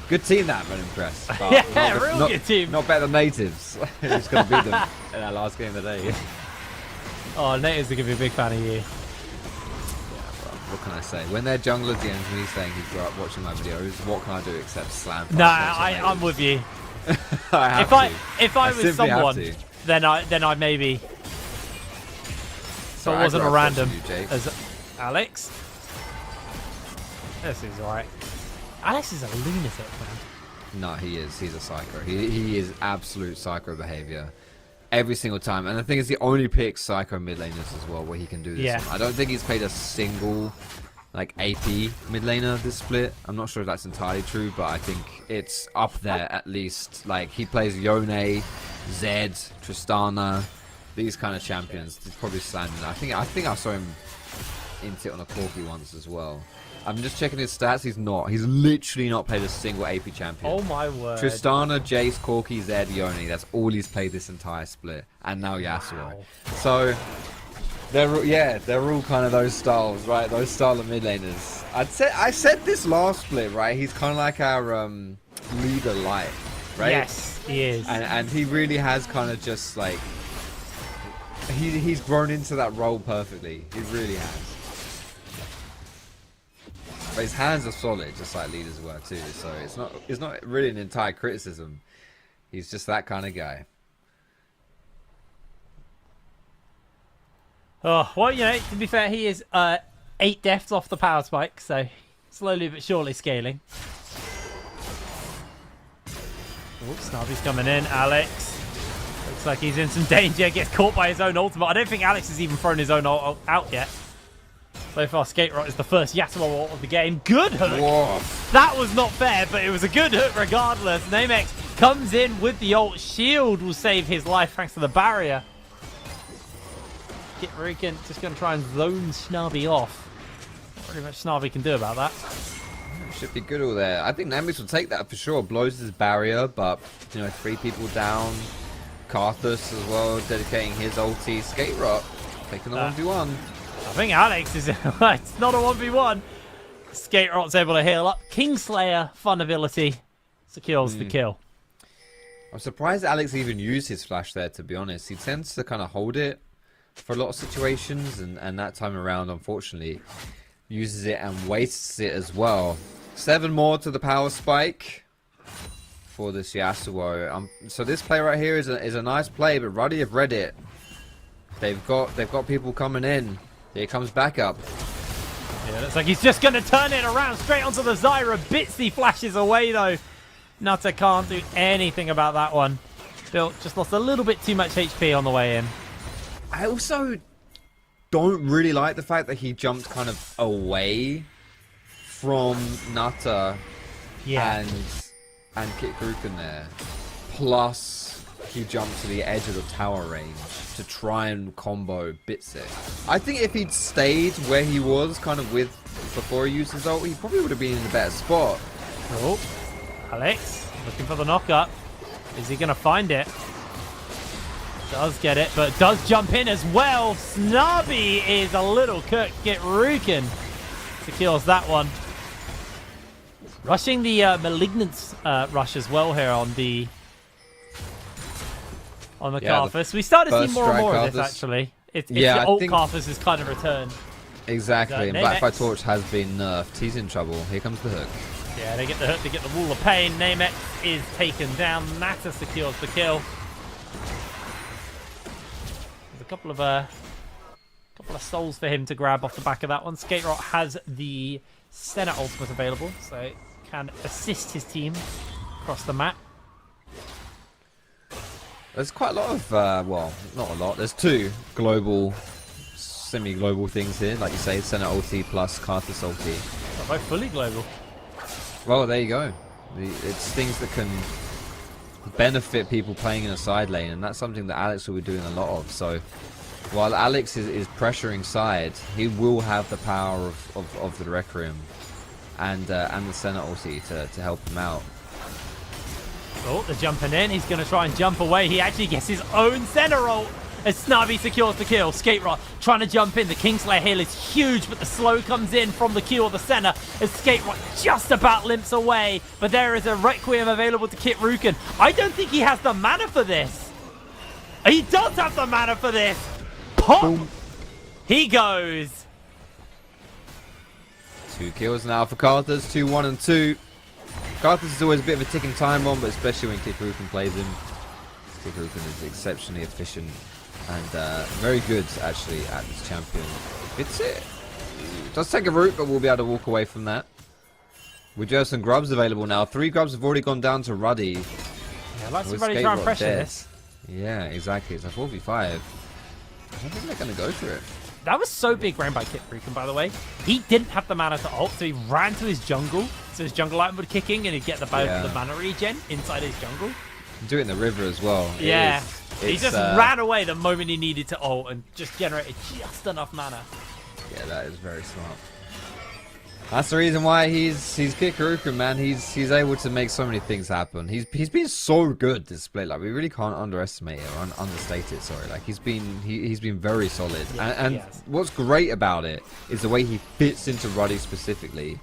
Good team that Venom Crest. But Yeah, real good team. Not better than natives. Who's gonna beat them in our last game of the day? Oh, natives are gonna be a big fan of you. What can I say? When their jungler DMs me saying he grew up watching my videos, what can I do except slam? Nah, I'm with you. If I was someone, then I maybe. So it wasn't a random. As Alex. This is alright. Alex is a lunatic, man. No, he is. He's a psycho. He is absolute psycho behavior. Every single time. And the thing is, he only picks psycho mid laners as well, where he can do this. Yeah. On. I don't think he's played a single like AP mid laner this split. I'm not sure if that's entirely true, but I think it's up there at least. Like, he plays Yone, Zed, Tristana, these kind of champions. He's probably slamming. I think I saw him int it on a Corki once as well. I'm just checking his stats. He's not. He's literally not played a single AP champion. Oh my word. Tristana, Jace, Corki, Zed, Yone. That's all he's played this entire split. And now Yasuo. Wow. So, they're all kind of those styles, right? Those style of mid laners. I said this last split, right? He's kind of like our leader light, right? Yes, he is. And he really has kind of just like... He's grown into that role perfectly. He really has. But his hands are solid, just like leaders were too. So it's not really an entire criticism. He's just that kind of guy. Oh, well, you know, to be fair, he is 8 deaths off the power spike, so slowly but surely scaling. Oops, Snarby's coming in. Alex looks like he's in some danger. Gets caught by his own ultimate. I don't think Alex has even thrown his own ult out yet. So far, Skate Rot is the first Yasuo ult of the game. Good hook. Whoa. That was not fair, but it was a good hook regardless. Namex comes in with the ult. Shield will save his life thanks to the barrier. Kit Rukin just going to try and zone Snarby off. Pretty much Snarby can do about that. Should be good all there. I think Namex will take that for sure. Blows his barrier, but, you know, 3 people down. Karthus as well, dedicating his ulti. Skate Rot taking the 1v1. I think Alex is... it's not a 1v1. Skate Rot's able to heal up. Kingslayer, fun ability. Secures the kill. I'm surprised Alex even used his flash there, to be honest. He tends to kind of hold it for a lot of situations, and that time around, unfortunately, uses it and wastes it as well. 7 more to the power spike for this Yasuo. So this play right here is a nice play, but Ruddy have read it. They've got people coming in. Here comes backup. Yeah, looks like he's just going to turn it around straight onto the Zyra. Bitsy flashes away, though. Nutter can't do anything about that one. Bill just lost a little bit too much HP on the way in. I also don't really like the fact that he jumped kind of away from Nutter and Kit Gruken there. Plus, he jumped to the edge of the tower range to try and combo Bitsy. I think if he'd stayed where he was kind of with before he used his ult, he probably would have been in a better spot. Oh, Alex looking for the knockup. Is he going to find it? Does get it, but does jump in as well. Snarby is a little cooked. Get Rukin secures that one. Rushing the Malignance rush as well here on the Karthus. We started to see more and more of this, actually. It's the ult Karthus has kind of returned. Exactly, and Blackfire Torch has been nerfed. He's in trouble. Here comes the hook. Yeah, they get the hook, they get the Wall of Pain. Namex is taken down. Natter secures the kill. There's a couple of souls for him to grab off the back of that one. Skate Rot has the Senna ultimate available, so can assist his team across the map. There's quite a lot of, well, not a lot. There's 2 global semi-global things here, like you say, Senna ulti plus Karthus ulti. Oh, both fully global. Well, there you go. It's things that can benefit people playing in a side lane, and that's something that Alex will be doing a lot of. So while Alex is pressuring side, he will have the power of the Requiem and the Senna ulti to help him out. Oh, they're jumping in. He's going to try and jump away. He actually gets his own Senna ult as Snubby secures the kill. Skate Rock trying to jump in. The Kingslayer heal is huge, but the slow comes in from the Q of the Senna as Skate Rock just about limps away. But there is a Requiem available to Kit Rukin. I don't think he has the mana for this. He does have the mana for this. Pop! Boom. He goes. 2 kills now for Karthus, 2, 1, and 2. Karthus is always a bit of a ticking time bomb, but especially when Kit Rukin plays him. Kit Rukin is exceptionally efficient and very good, actually, at this champion. It does take a route, but we'll be able to walk away from that. We do have some grubs available now. 3 grubs have already gone down to Ruddy. Yeah, let's Ruddy try and pressure this. Yeah, exactly. It's a 4v5. I don't think they're going to go for it. That was so big ran by Kit Rukin, by the way. He didn't have the mana to ult, so he ran to his jungle. So his jungle item would kick in and he'd get the mana regen inside his jungle. Do it in the river as well. Yeah. He just ran away the moment he needed to ult and just generated just enough mana. Yeah, that is very smart. That's the reason why he's Kit Rukin, man. He's able to make so many things happen. He's been so good this split. Like, we really can't underestimate it or understate it. Sorry, like he's been very solid. Yeah, and what's great about it is the way he fits into Ruddy specifically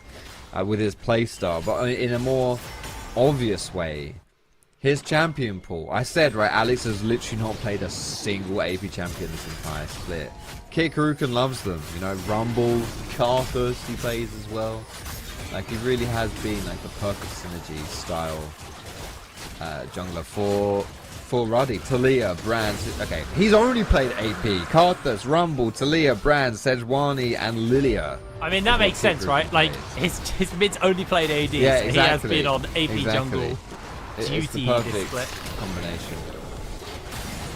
with his playstyle, but in a more obvious way. His champion pool. I said, right, Alex has literally not played a single AP champion this entire split. Kit Rukin loves them, you know, Rumble, Karthus he plays as well. Like, he really has been like the perfect synergy style jungler for Ruddy. Talia, Brands, okay, he's only played AP. Karthus, Rumble, Talia, Brands, Sejuani, and Lilia. I mean, that makes sense, right? Like, his mid's only played AD, yeah, so exactly. he has been on AP jungle. It's the perfect combination.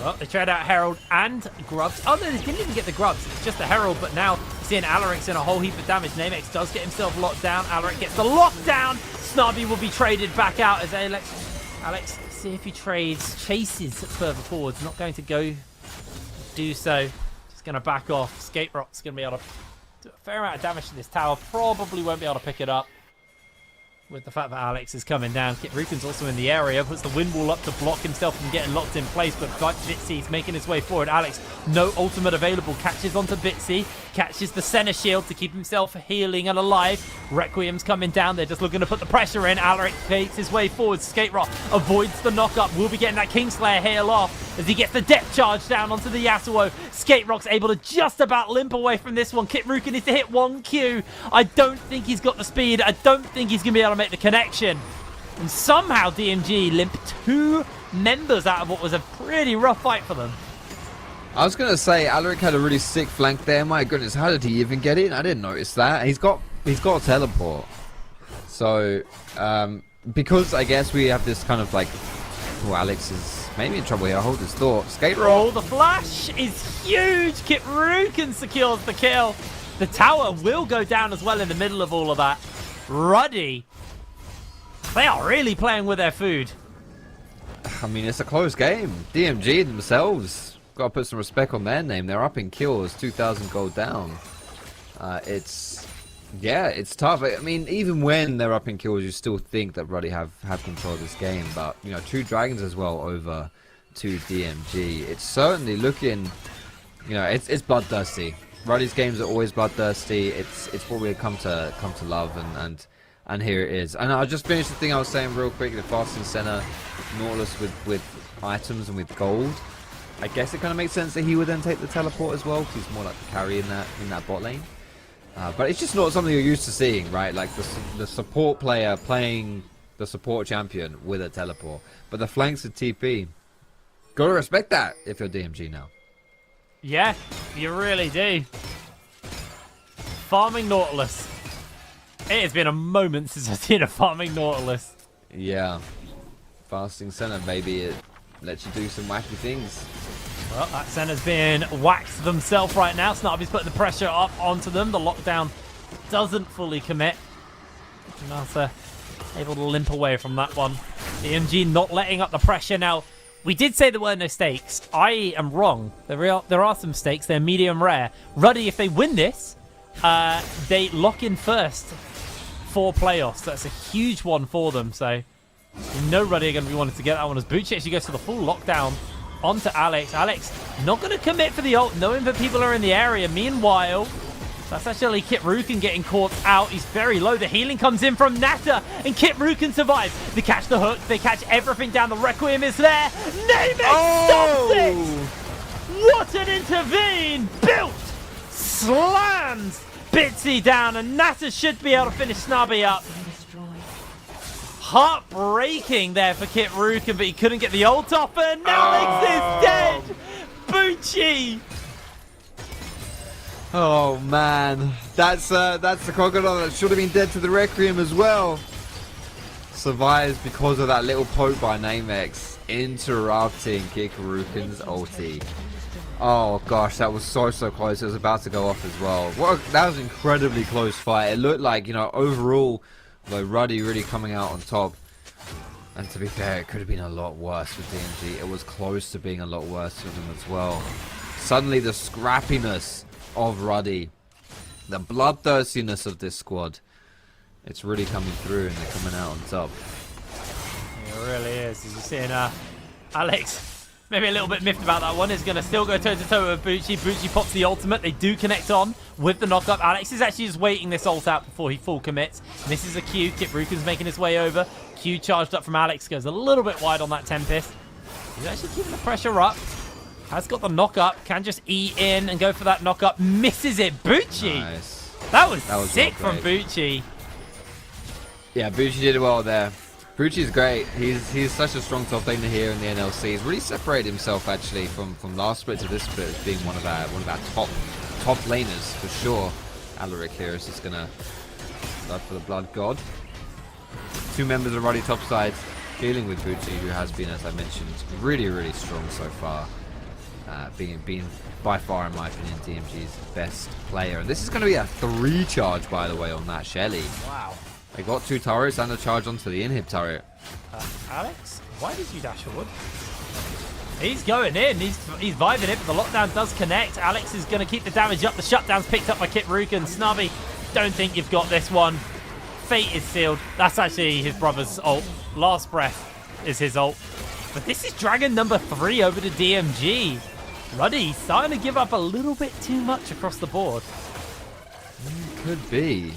Well, they tried out Herald and Grubs. Oh, no, they didn't even get the Grubs. It's just the Herald, but now seeing Alaric's in a whole heap of damage. Namex does get himself locked down. Alaric gets the lockdown. Snobby will be traded back out as Alex, see if he chases further forwards. Not going to go do so. Just going to back off. Skate Rock's going to be able to do a fair amount of damage to this tower. Probably won't be able to pick it up. With the fact that Alex is coming down. Kit Rukin's also in the area, puts the wind wall up to block himself from getting locked in place, but Bitsy's making his way forward. Alex, no ultimate available, catches onto Bitsy, catches the Senna shield to keep himself healing and alive. Requiem's coming down, they're just looking to put the pressure in. Alaric takes his way forward, Skate Rock avoids the knock-up, will be getting that Kingslayer hail off as he gets the depth charge down onto the Yasuo. Skate Rock's able to just about limp away from this one. Kit Rukin needs to hit 1 Q. I don't think he's got the speed, I don't think he's going to be able to make the connection. And somehow DMG limped 2 members out of what was a pretty rough fight for them. I was going to say, Alaric had a really sick flank there. My goodness, how did he even get in? I didn't notice that. He's got a teleport. So, because I guess we have this kind of like, oh, Alex is maybe in trouble here. Hold his thought. Skate roll. Oh, the flash is huge. Kit Rukin secures the kill. The tower will go down as well in the middle of all of that. Ruddy. They are really playing with their food. I mean, it's a close game. DMG themselves got to put some respect on their name. They're up in kills, 2,000 gold down. It's tough. I mean, even when they're up in kills, you still think that Ruddy have control of this game. But, you know, 2 dragons as well over to DMG. It's certainly looking, you know, it's bloodthirsty. Ruddy's games are always bloodthirsty. It's what we've come to love, and here it is. And I'll just finish the thing I was saying real quick. The fasting center Nautilus with items and with gold. I guess it kind of makes sense that he would then take the teleport as well, because he's more like the carry in that bot lane. But it's just not something you're used to seeing, right? Like the support player playing the support champion with a teleport. But the flanks of TP, gotta respect that if you're DMG now. Yeah, you really do. Farming Nautilus. It has been a moment since I've seen a farming Nautilus. Yeah. Fasting center, baby. It lets you do some wacky things. Well, that center's being waxed themselves right now. Snarby's putting the pressure up onto them. The lockdown doesn't fully commit. Nasa able to limp away from that one. DMG not letting up the pressure. Now, we did say there were no stakes. I am wrong. There are some stakes. They're medium rare. Ruddy, if they win this, they lock in first for playoffs. That's a huge one for them. So, you know Ruddy are going to be wanting to get that one as Bucci actually goes for the full lockdown onto Alex. Alex not going to commit for the ult, knowing that people are in the area. Meanwhile, that's actually Kit Rukin getting caught out. He's very low. The healing comes in from Nata, and Kit Rukin survives. They catch the hook. They catch everything down. The Requiem is there. Namex stops it! What an intervene! Built! Slams Bitsy down, and Nata should be able to finish Snubby up. Heartbreaking there for Kit Rukin, but he couldn't get the ult off, and Alex is dead! Bucci! Oh man, that's the crocodile that should have been dead to the Requiem as well. Survives because of that little poke by Namex, interrupting Kikarukin's ulti. Oh gosh, that was so close. It was about to go off as well. That was an incredibly close fight. It looked like, you know, overall, though, Ruddy really coming out on top. And to be fair, it could have been a lot worse with DMG. It was close to being a lot worse for them as well. Suddenly the scrappiness of Ruddy, the bloodthirstiness of this squad, it's really coming through, and they're coming out on top. It really is. As you're seeing Alex, maybe a little bit miffed about that one, is going to still go toe-to-toe with Bucci. Bucci pops the ultimate. They do connect on with the knock-up. Alex is actually just waiting this ult out before he full commits. Misses a Q. Kit Rukin's making his way over. Q charged up from Alex. Goes a little bit wide on that Tempest. He's actually keeping the pressure up. Has got the knock-up. Can just E in and go for that knock-up. Misses it. Bucci! Nice. That was sick from Bucci. Yeah, Bucci did well there. Bucci's great. He's such a strong top laner here in the NLC. He's really separated himself actually from last split to this split as being one of our top laners for sure. Alaric here is just gonna go for the Blood God. Two members are already top side, dealing with Bucci, who has been, as I mentioned, really strong so far. Being by far, in my opinion, DMG's best player. And this is going to be a 3 charge, by the way, on that Shelly. Wow. They got 2 turrets and a charge onto the inhib turret. Alex, why did you dash forward? He's going in. He's vibing it, but the lockdown does connect. Alex is going to keep the damage up. The shutdown's picked up by Kit Rukin. Snubby, don't think you've got this one. Fate is sealed. That's actually his brother's ult. Last breath is his ult. But this is Dragon number 3 over to DMG. Ruddy starting to give up a little bit too much across the board. Could be.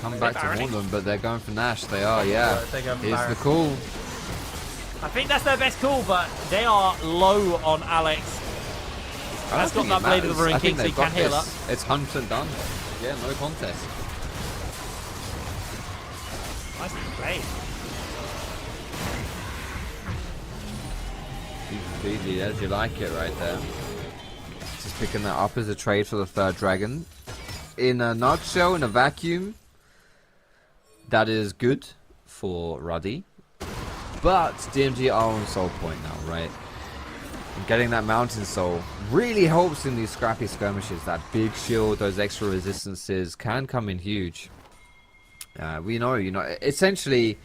Come back to warn them, but they're going for Nash. They are, yeah. Here's the call. I think that's their best call, but they are low on Alex. That's got that Blade of the Ruin King, so he can heal up. It's 100% done. Yeah, no contest. Nicely played. Easy as you like it right there. Just picking that up as a trade for the 3rd dragon. In a nutshell, in a vacuum, that is good for Ruddy. But DMG are on soul point now, right? And getting that mountain soul really helps in these scrappy skirmishes. That big shield, those extra resistances can come in huge. We know, essentially,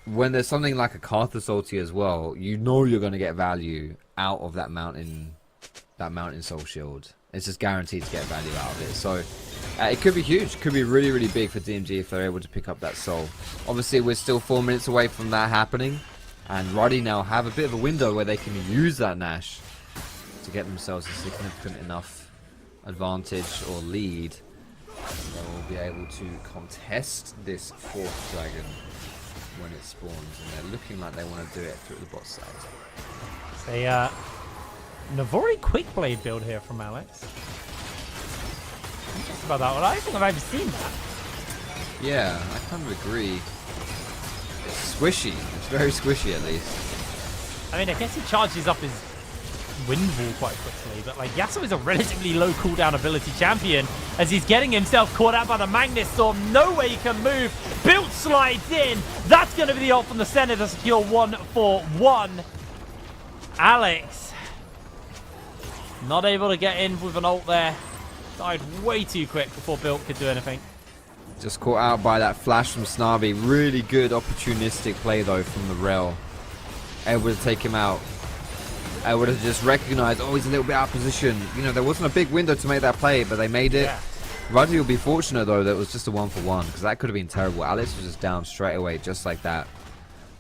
when there's something like a Karthus ulti as well, you know you're going to get value out of that mountain soul shield. It's just guaranteed to get value out of it. So it could be huge. Could be really big for DMG if they're able to pick up that soul. Obviously, we're still 4 minutes away from that happening. And Ruddy now have a bit of a window where they can use that Nash to get themselves a significant enough advantage or lead. They will be able to contest this 4th dragon when it spawns, and they're looking like they want to do it through the bot side. A Navori quick blade build here from Alex. Interesting about that one. I don't think I've ever seen that. Yeah, I kind of agree. It's squishy. It's very squishy, at least. I mean, I guess he charges up his wind wall quite quickly, but like Yasuo is a relatively low cooldown ability champion as he's getting himself caught out by the Magnet Storm. No way he can move. Built slides in. That's going to be the ult from the center to secure 1 for 1. Alex Not able to get in with an ult there. Died way too quick before Built could do anything. Just caught out by that flash from Snarby. Really good opportunistic play though from the Rel. Able to take him out. Able to just recognize, oh, he's a little bit out of position. You know, there wasn't a big window to make that play, but they made it. Yeah. Ruddy will be fortunate though that it was just a 1-for-1, because that could have been terrible. Alex was just down straight away, just like that.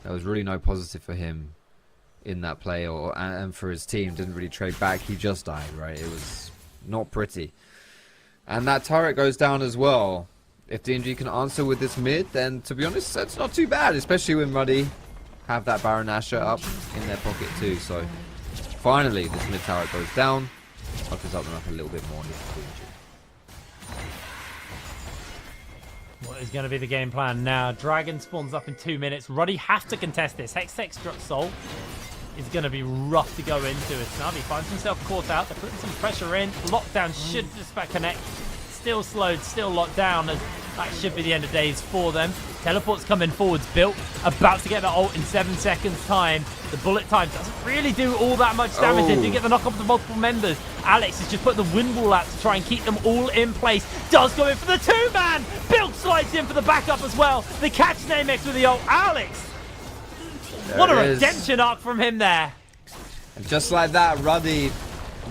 There was really no positive for him in that play, and for his team. Didn't really trade back. He just died, right? It was not pretty. And that turret goes down as well. If DMG can answer with this mid, then to be honest, that's not too bad, especially when Ruddy have that Baron Asher up in their pocket too. So finally, this mid turret goes down. Opens up them up a little bit more. What is going to be the game plan now? Dragon spawns up in 2 minutes. Ruddy have to contest this. Hextech struck Soul is going to be rough to go into. As Navi finds himself caught out. They're putting some pressure in. Lockdown should just about connect. Still slowed, still locked down. As that should be the end of days for them. Teleport's coming forwards. Built, about to get the ult in 7 seconds time. The bullet time doesn't really do all that much damage. They do get the knock off the multiple members. Alex has just put the wind wall out to try and keep them all in place. Does go in for the 2-man. Built slides in for the backup as well. They catch Namex with the ult. Alex! What a redemption arc from him there. And just like that, Ruddy,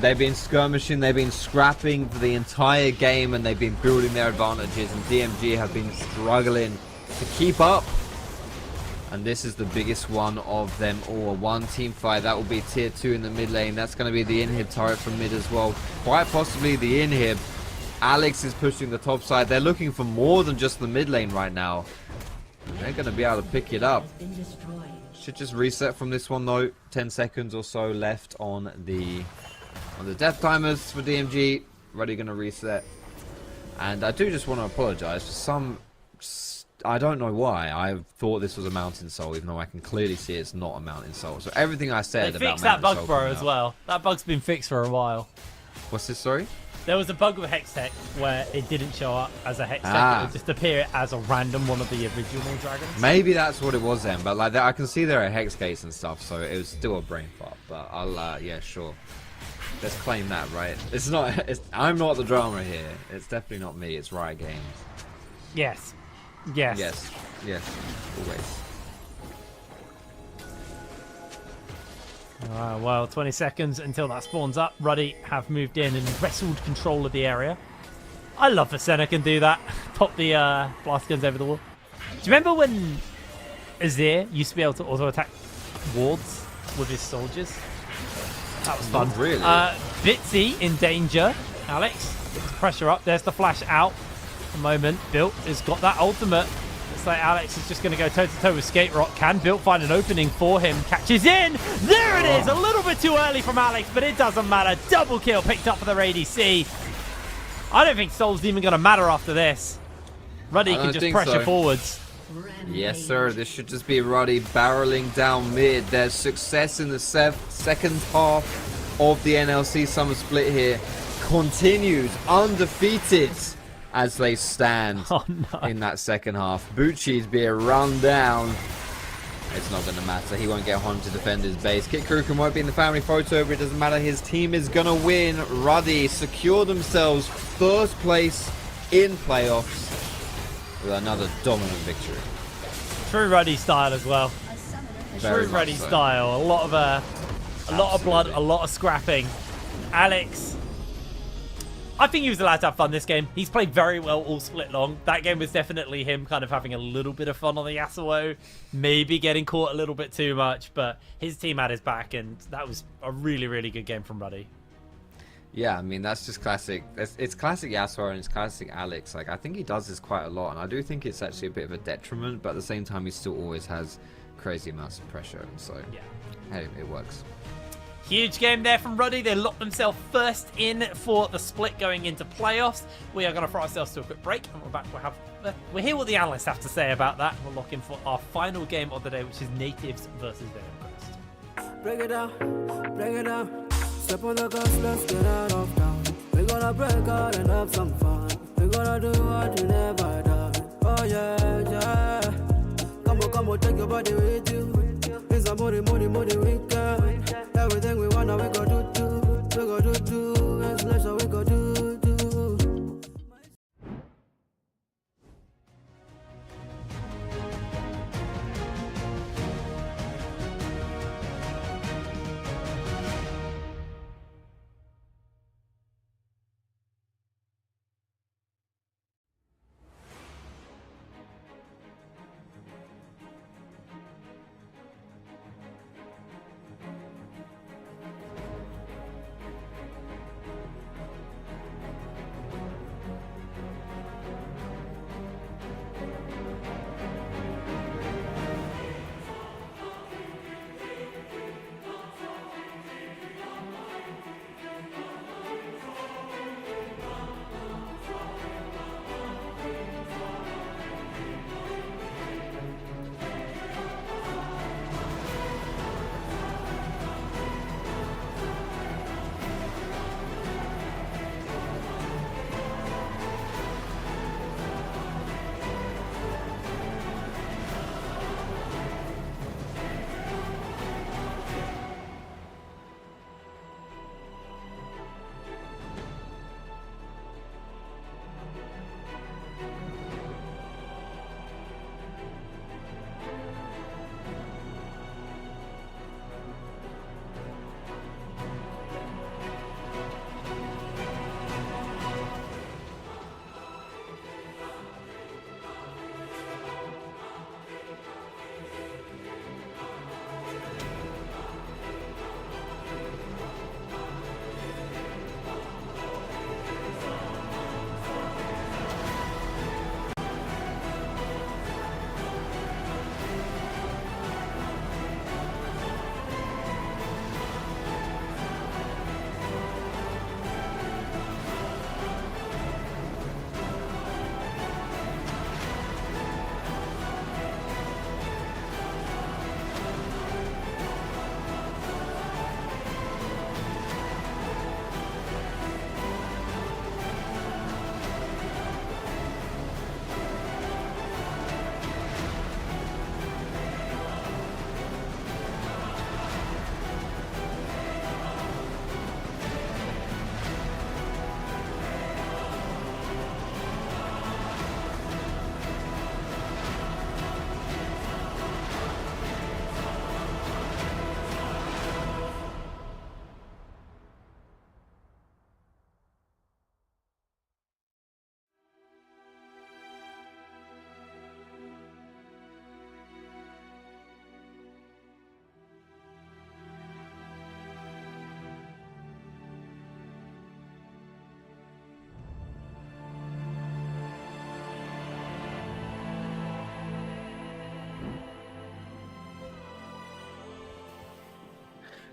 they've been skirmishing, they've been scrapping for the entire game, and they've been building their advantages, and DMG have been struggling to keep up. And this is the biggest one of them all. One team fight, that will be tier 2 in the mid lane. That's going to be the inhib turret from mid as well. Quite possibly the inhib. Alex is pushing the top side. They're looking for more than just the mid lane right now. They're going to be able to pick it up. Should just reset from this one though. 10 seconds or so left on the death timers for DMG. Ready, going to reset. And I do just want to apologize for some... I don't know why I thought this was a Mountain Soul, even though I can clearly see it's not a Mountain Soul. So everything I said they about fixed that Mountain bug, Soul bro, as well. That bug's been fixed for a while. What's this, sorry? There was a bug with Hextech where it didn't show up as a Hextech. It would just appear as a random one of the original dragons. Maybe that's what it was then, but like that, I can see there are hex gates and stuff, so it was still a brain fart. But I'll, yeah, sure. Let's claim that, right? It's not. I'm not the drama here. It's definitely not me. It's Riot Games. Yes. Yes. Yes. Yes. Always. Well, 20 seconds until that spawns up. Ruddy have moved in and wrestled control of the area. I love that Senna can do that. Pop the blast guns over the wall. Do you remember when Azir used to be able to auto-attack wards with his soldiers? That was fun. Not really. Bitsy in danger. Alex, gets pressure up. There's the flash out. The moment. Built has got that ultimate. Looks like Alex is just going to go toe-to-toe with Skate Rock. Can Built find an opening for him? Catches in. There it is. A little bit too early from Alex, but it doesn't matter. Double kill picked up for their ADC. I don't think Soul's even going to matter after this. Ruddy can just pressure forwards. Yes, sir. This should just be Ruddy barreling down mid. There's success in the second half of the NLC Summer Split here. Continues undefeated as they stand in that second half. Bucci's being run down. It's not going to matter. He won't get home to defend his base. Kit Kuruken won't be in the family photo, but it doesn't matter. His team is going to win. Ruddy secure themselves first place in playoffs with another dominant victory. True Ruddy style as well. True Ruddy style. A lot of blood, a lot of scrapping. Alex, I think he was allowed to have fun this game. He's played very well all split long. That game was definitely him kind of having a little bit of fun on the Yasuo. Maybe getting caught a little bit too much, but his team had his back, and that was a really, really good game from Ruddy. Yeah, I mean, that's just classic. It's classic Yasuo and it's classic Alex. Like, I think he does this quite a lot, and I do think it's actually a bit of a detriment, but at the same time, he still always has crazy amounts of pressure, and so, yeah, hey, it works. Huge game there from Ruddy. They locked themselves first in for the split going into playoffs. We are going to throw ourselves to a quick break, and we're back. We'll hear what the analysts have to say about that. We'll lock in for our final game of the day, which is Natives versus Venom Crest. Break it down, break it down. Step on the gas, let's get out of town. We're gonna break out and have some fun. We're gonna do what you never done. Oh yeah, yeah. Come on, take your body with you. It's a money weekend. Everything we wanna, we go do. We go do.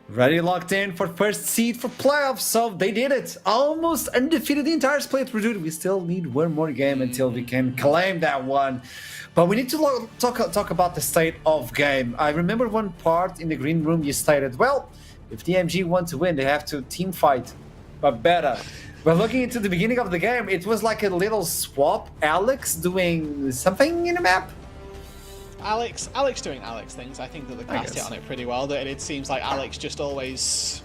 Ready locked in for first seed for playoffs, so they did it. Almost undefeated the entire split. Dude, we still need one more game until we can claim that one. But we need to talk about the state of game. I remember one part in the green room you stated, well, if DMG want to win, they have to team fight, but better. But looking into the beginning of the game, it was like a little swap. Alex doing something in the map. Alex doing Alex things. I think that the cast hit on it pretty well. That it seems like Alex just always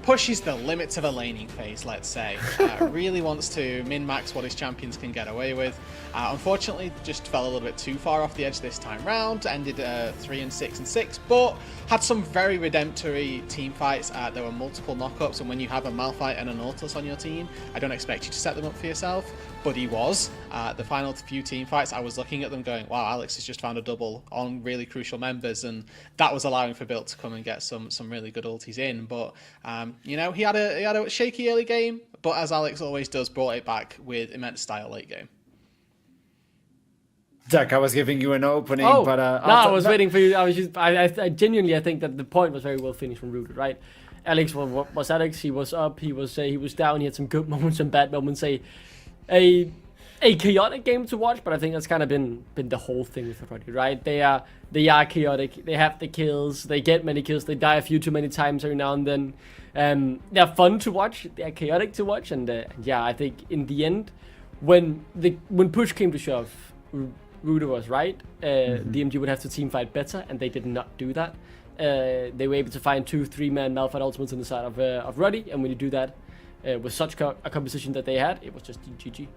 pushes the limits of a laning phase, let's say. Really wants to min-max what his champions can get away with. Unfortunately, just fell a little bit too far off the edge this time round. Ended 3-6-6, but had some very redemptory team fights. There were multiple knockups, and when you have a Malphite and a Nautilus on your team, I don't expect you to set them up for yourself, but he was. The final few team fights, I was looking at them going, wow, Alex has just found a double on really crucial members, and that was allowing for Built to come and get some really good ultis in. But you know, he had a shaky early game, but as Alex always does, brought it back with immense style late game. Jack, I was giving you an opening, but I was waiting for you. I genuinely, I think that the point was very well finished from Rooted, right? Alex was Alex. He was up. He was down. He had some good moments and bad moments. A chaotic game to watch, but I think that's kind of been the whole thing with everybody, right? They are chaotic. They have the kills. They get many kills. They die a few too many times every now and then. They're fun to watch. They're chaotic to watch, and yeah, I think in the end, when push came to shove, Ruder was right. DMG would have to team fight better, and they did not do that. They were able to find 2-3 man Malphite ultimates on the side of Ruddy, and when you do that with such a composition that they had, it was just GG.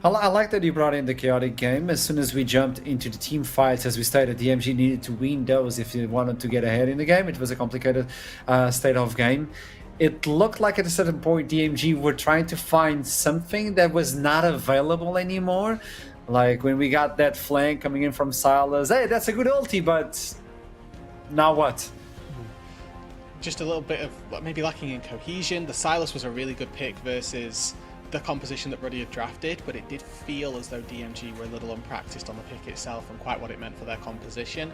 I like that you brought in the chaotic game. As soon as we jumped into the team fights, as we stated, DMG needed to win those if they wanted to get ahead in the game. It was a complicated state of game. It looked like at a certain point DMG were trying to find something that was not available anymore. Like when we got that flank coming in from Silas, hey, that's a good ulti, but now what? Just a little bit of maybe lacking in cohesion. The Silas was a really good pick versus the composition that Ruddy had drafted, but it did feel as though DMG were a little unpracticed on the pick itself and quite what it meant for their composition.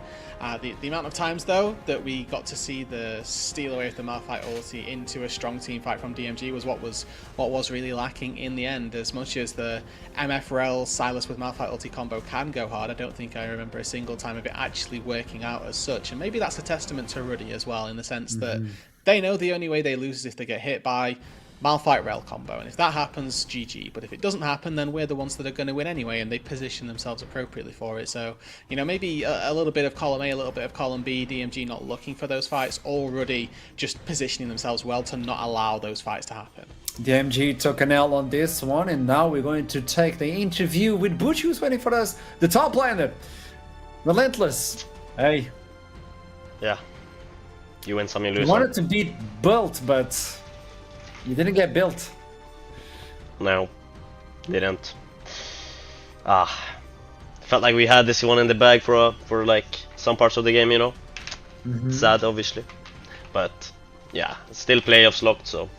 The amount of times though that we got to see the steal away of the Malphite ulti into a strong team fight from DMG was what was really lacking in the end. As much as the MFRL Silas with Malphite ulti combo can go hard, I don't think I remember a single time of it actually working out as such, and maybe that's a testament to Ruddy as well, in the sense that they know the only way they lose is if they get hit by Malphite Rel combo, and if that happens, GG. But if it doesn't happen, then we're the ones that are going to win anyway, and they position themselves appropriately for it. So, you know, maybe a little bit of column A, a little bit of column B, DMG not looking for those fights, already just positioning themselves well to not allow those fights to happen. DMG took an L on this one, and now we're going to take the interview with Butch, who's waiting for us, the top laner. Relentless. Hey. Yeah. You win some, you lose some. You wanted to beat Bult, but you didn't get built. No, didn't. Felt like we had this one in the bag for like some parts of the game, you know. Sad, obviously, but yeah, still playoffs locked, so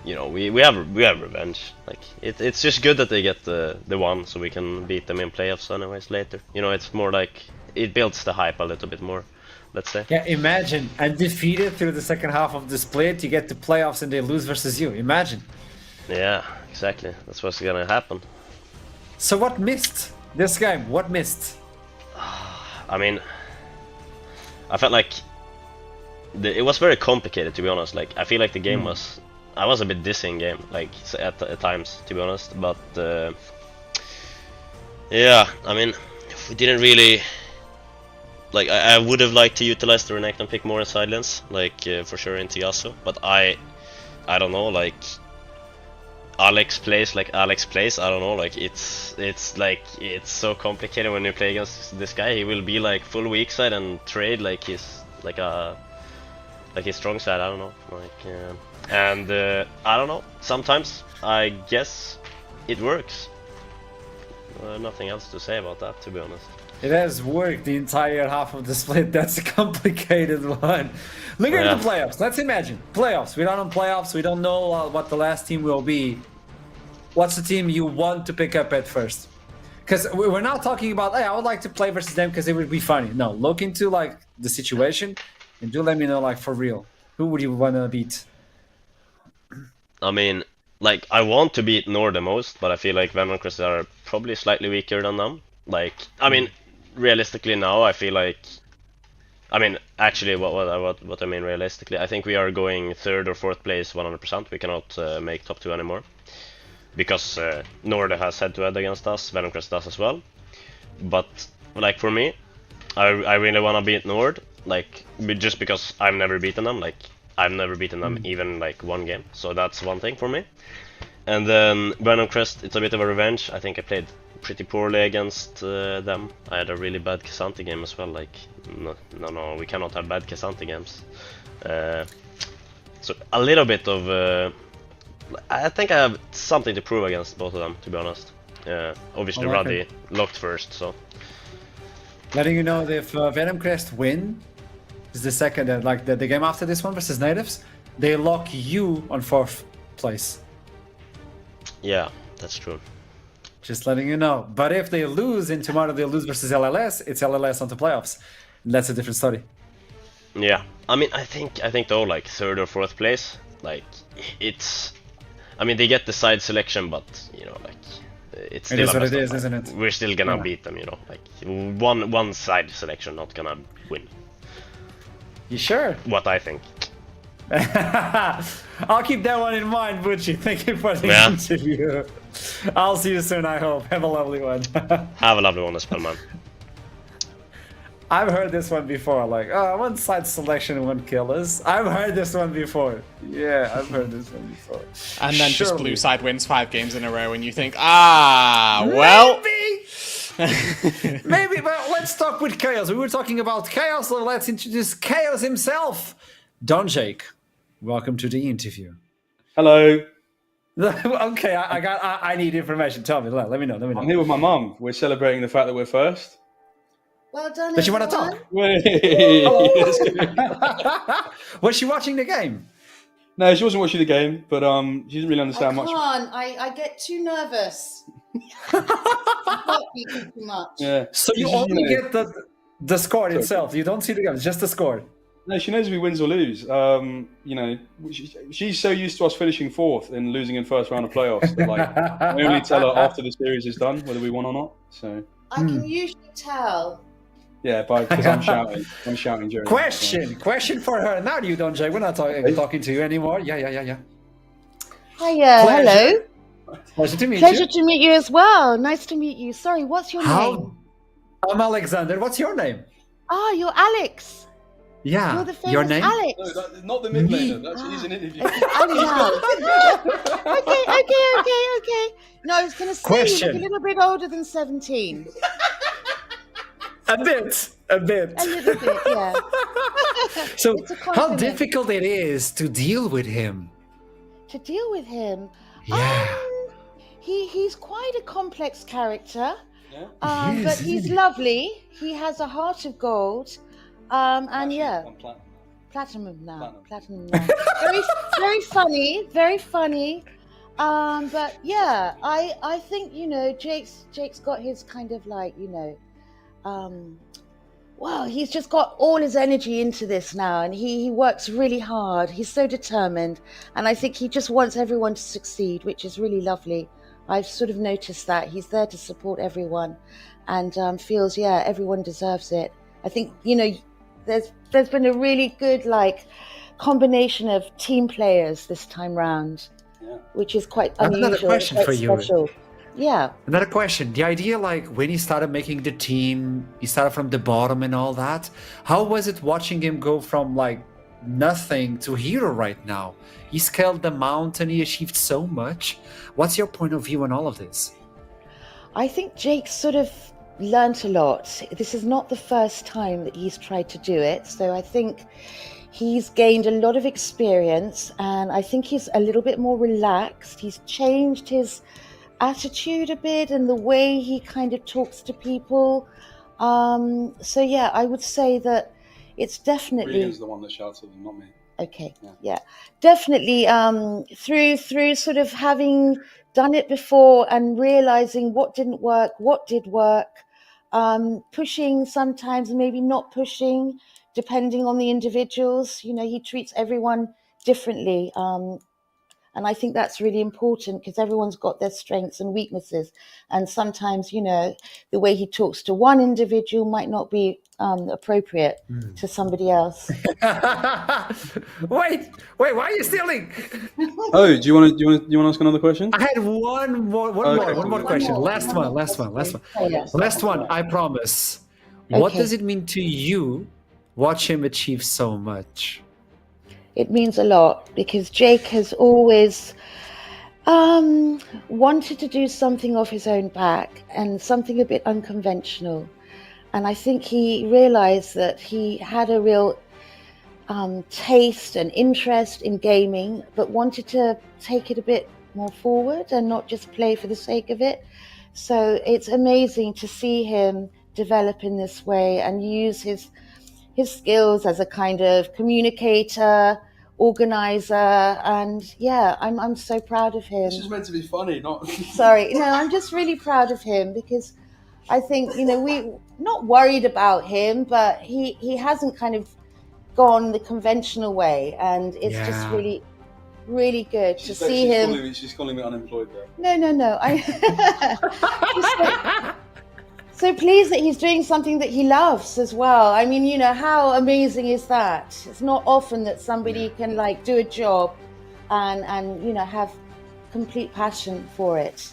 you know we have revenge. Like it's just good that they get the one, so we can beat them in playoffs anyways later. You know, it's more like it builds the hype a little bit more. Let's say. Yeah, imagine undefeated through the second half of the split, you get to playoffs and they lose versus you. Imagine. Yeah, exactly. That's what's gonna happen. So what missed this game? What missed? I mean, I felt like it was very complicated, to be honest. Like I feel like the game was, I was a bit dizzying game, like at times, to be honest. But yeah, I mean, we didn't really. Like I would have liked to utilize the Renekton pick more in Silence, like for sure into Yasuo, but I don't know, like Alex plays like Alex plays. I don't know, like it's like it's so complicated when you play against this guy. He will be like full weak side and trade like his his strong side. I don't know, like and I don't know. Sometimes I guess it works. Nothing else to say about that, to be honest. It has worked the entire half of the split. That's a complicated one. Look at the playoffs. Let's imagine playoffs. We're not on playoffs. We don't know what the last team will be. What's the team you want to pick up at first? Because we're not talking about, hey, I would like to play versus them because it would be funny. No, look into like the situation and do let me know, like, for real. Who would you want to beat? I mean, like, I want to beat Nord the most, but I feel like Venom Crest are probably slightly weaker than them. Like, I mean, realistically now, I feel like, I mean, actually, what I mean realistically, I think we are going third or fourth place 100%. We cannot make top 2 anymore because Nord has head-to-head against us. Venom Crest does as well. But like for me, I really want to beat Nord, like just because I've never beaten them. Like I've never beaten them even like one game, so that's one thing for me. And then Venom Crest, it's a bit of a revenge. I think I played pretty poorly against them. I had a really bad Cassante game as well. Like no, we cannot have bad Cassante games. So a little bit of I think I have something to prove against both of them, to be honest. Obviously Ruddy locked first, so. Letting you know that if Venom Crest win, is the second, like the game after this one versus Natives, they lock you on 4th place. Yeah, that's true. Just letting you know. But if they lose and tomorrow they lose versus LLS, it's LLS on the playoffs. And that's a different story. Yeah, I mean, I think though, like 3rd or 4th place, like it's. I mean, they get the side selection, but you know, like. It's still it is what it is, isn't it? We're still gonna beat them, you know. Like one side selection not gonna win. You sure? What I think. I'll keep that one in mind, Butchie. Thank you for the interview. I'll see you soon, I hope. Have a lovely one. Have a lovely one as well, man. I've heard this one before, like, one side selection won't kill us. I've heard this one before. Yeah, I've heard this one before. And then just blue side wins 5 games in a row and you think, well... Maybe, but let's talk with Chaos. We were talking about Chaos, so let's introduce Chaos himself. Don Jake, welcome to the interview. Hello. Okay, I need information. Tell me, let me know. I'm here with my mum. We're celebrating the fact that we're first. Well done. Does she want to talk? Was she watching the game? No, she wasn't watching the game, but she didn't really understand much. I get too nervous. Too much. Yeah. So you only get the score itself. You don't see the game. It's just the score. No, she knows if we wins or lose. You know, she's so used to us finishing 4th and losing in first round of playoffs that like I only tell her after the series is done whether we won or not. So I can usually tell. Yeah, because I'm shouting. I'm shouting during. Question for her. Now you don't, Jay. We're not talking to you anymore. Yeah. Hiya, Pleasure. hello. Pleasure to meet you. Pleasure to meet you as well. Nice to meet you. Sorry, what's your name? I'm Alexander. What's your name? You're Alex. Yeah. You're the famous your name? Alex. No, that's not the mid laner. He's an interview. Okay. No, I was going to say you look a little bit older than 17. A bit. A little bit, yeah. So, how difficult it is to deal with him? To deal with him? Yeah. He's quite a complex character. Yeah. But he's lovely. He has a heart of gold. And yeah. Platinum now. Very funny. Very funny. But yeah, I think, you know, Jake's got his kind of like, you know, wow, he's just got all his energy into this now, and he works really hard. He's so determined, and I think he just wants everyone to succeed, which is really lovely. I've sort of noticed that he's there to support everyone, and feels everyone deserves it. I think, you know, there's been a really good like combination of team players this time round, which is quite unusual. Another question for you. Special. Yeah. Another question. The idea, like, when he started making the team, he started from the bottom and all that. How was it watching him go from, like, nothing to hero right now? He scaled the mountain. He achieved so much. What's your point of view on all of this? I think Jake sort of learnt a lot. This is not the first time that he's tried to do it. So I think he's gained a lot of experience, and I think he's a little bit more relaxed. He's changed his attitude a bit and the way he kind of talks to people. So yeah, I would say that it's definitely Regan's the one that shouts at them, not me. Okay. Yeah. Definitely through sort of having done it before and realizing what didn't work, what did work, pushing sometimes, maybe not pushing, depending on the individuals. You know, he treats everyone differently. And I think that's really important because everyone's got their strengths and weaknesses. And sometimes, you know, the way he talks to one individual might not be appropriate to somebody else. Wait, why are you stealing? Oh, do you want to ask another question? I had one more question. Last one. I promise. What Okay. does it mean to you? Watch him achieve so much. It means a lot because Jake has always wanted to do something off his own back and something a bit unconventional. And I think he realized that he had a real taste and interest in gaming, but wanted to take it a bit more forward and not just play for the sake of it. So it's amazing to see him develop in this way and use his skills as a kind of communicator, organizer, and yeah, I'm so proud of him. This is meant to be funny, not. Sorry, no, I'm just really proud of him because I think, you know, we not worried about him, but he hasn't kind of gone the conventional way, and it's just really, really good to see him. She's calling me unemployed there. No. So pleased that he's doing something that he loves as well. I mean, you know, how amazing is that? It's not often that somebody can like do a job and you know, have complete passion for it.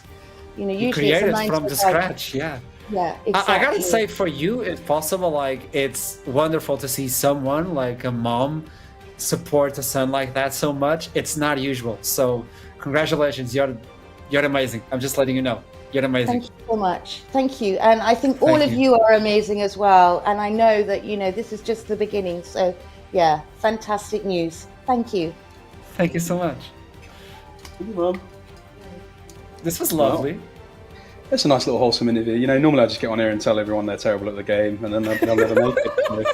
You know, You usually it's a created 9 from to the 5. scratch, yeah. Yeah, exactly. I gotta say, for you, if possible, like it's wonderful to see someone like a mom support a son like that so much. It's not usual. So congratulations, you're amazing. I'm just letting you know. You're amazing. Thank you so much. Thank you. And I think all of you are amazing as well. And I know that, you know, this is just the beginning. So yeah, fantastic news. Thank you. Thank you so much. Thank you, Mum. This was lovely. It's a nice little wholesome interview. You know, normally I just get on here and tell everyone they're terrible at the game, and then they'll never make it.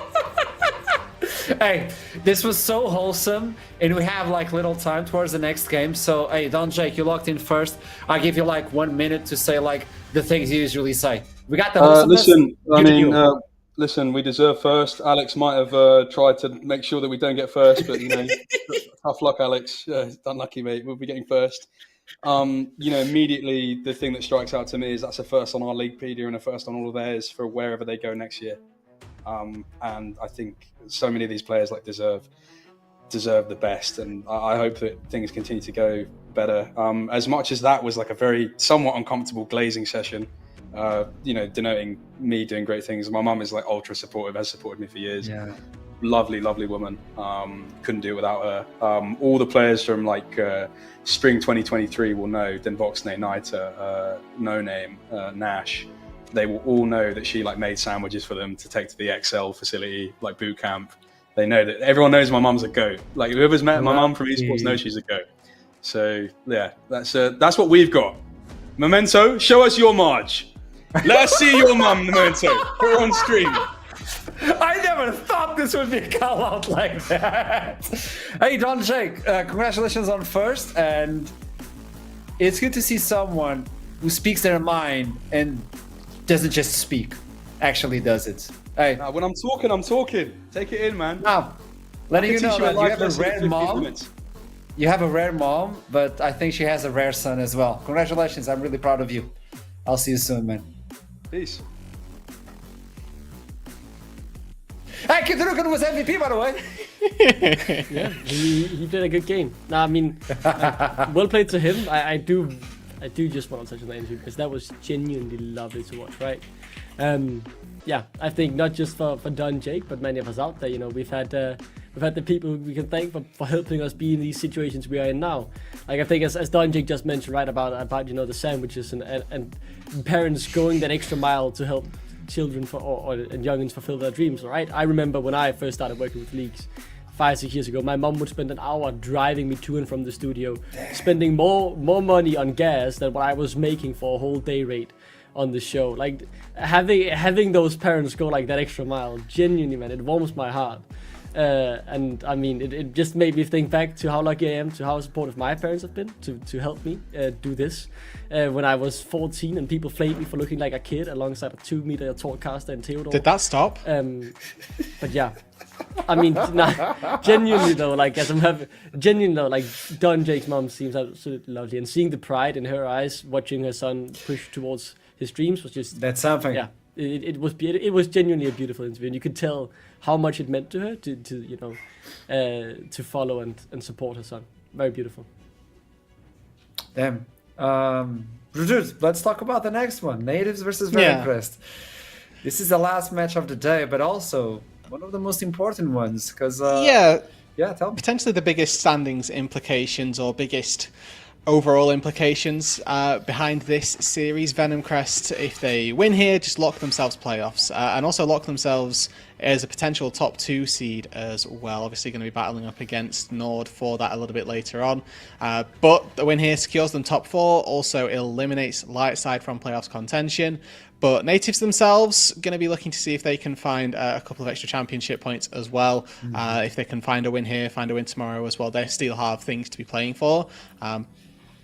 Hey, this was so wholesome, and we have like little time towards the next game. So, hey, Don Jake, you locked in first. I'll give you like 1 minute to say like the things you usually say. We got the wholesomeness. Listen, we deserve first. Alex might have tried to make sure that we don't get first, but you know, tough luck, Alex. Unlucky, mate. We'll be getting first. You know, immediately the thing that strikes out to me is that's a first on our Leaguepedia and a first on all of theirs for wherever they go next year. And I think so many of these players like deserve the best, and I hope that things continue to go better. As much as that was like a very somewhat uncomfortable glazing session, you know, denoting me doing great things. My mum is like ultra supportive, has supported me for years. Yeah. Lovely woman. Couldn't do it without her. All the players from like spring 2023 will know Den Voxne, Naita, No Name, Nash. They will all know that she like made sandwiches for them to take to the XL facility, like boot camp. They know that everyone knows my mum's a goat. Like whoever's met my mum from esports knows she's a goat. So yeah, that's what we've got. Memento, show us your Marge. Let us see your mum, Memento. Put her on stream. I never thought this would be a call out like that. Hey, Don Jake, congratulations on first, and it's good to see someone who speaks their mind and doesn't just speak, actually does it. Hey, when I'm talking. Take it in, man. Now, letting you know that you have a rare mom. You have a rare mom, but I think she has a rare son as well. Congratulations, I'm really proud of you. I'll see you soon, man. Peace. Hey, Kidrukan was MVP, by the way. Yeah, he did a good game. No, I mean, well played to him. I do just want to touch on the interview because that was genuinely lovely to watch, right? Yeah, I think not just for Don Jake, but many of us out there, you know, we've had the people we can thank for helping us be in these situations we are in now. Like I think as Don Jake just mentioned, right, about you know the sandwiches and parents going that extra mile to help children and youngins fulfill their dreams, right? I remember when I first started working with leagues 5-6 years ago, my mom would spend an hour driving me to and from the studio, spending more money on gas than what I was making for a whole day rate on the show. Like having those parents go like that extra mile, genuinely, man, it warms my heart. And I mean, it just made me think back to how lucky I am, to how supportive my parents have been to help me do this. When I was 14 and people flamed me for looking like a kid alongside a 2-meter tall caster and Theodore. Did that stop? But yeah, I mean, genuinely though, like Don Jake's mom seems absolutely lovely, and seeing the pride in her eyes, watching her son push towards his dreams was just that's something. Yeah, it was genuinely a beautiful interview, and you could tell how much it meant to her to follow and support her son. Very beautiful. Damn. Let's talk about the next one. Natives versus Venom Crest. This is the last match of the day, but also one of the most important ones because tell me. Potentially the biggest standings implications or biggest overall implications behind this series. Venom Crest, if they win here, just lock themselves playoffs and also lock themselves as a potential top 2 seed as well. Obviously going to be battling up against Nord for that a little bit later on. But the win here secures them top 4, also eliminates Lightside from playoffs contention. But Natives themselves going to be looking to see if they can find a couple of extra championship points as well. If they can find a win here, find a win tomorrow as well, they still have things to be playing for.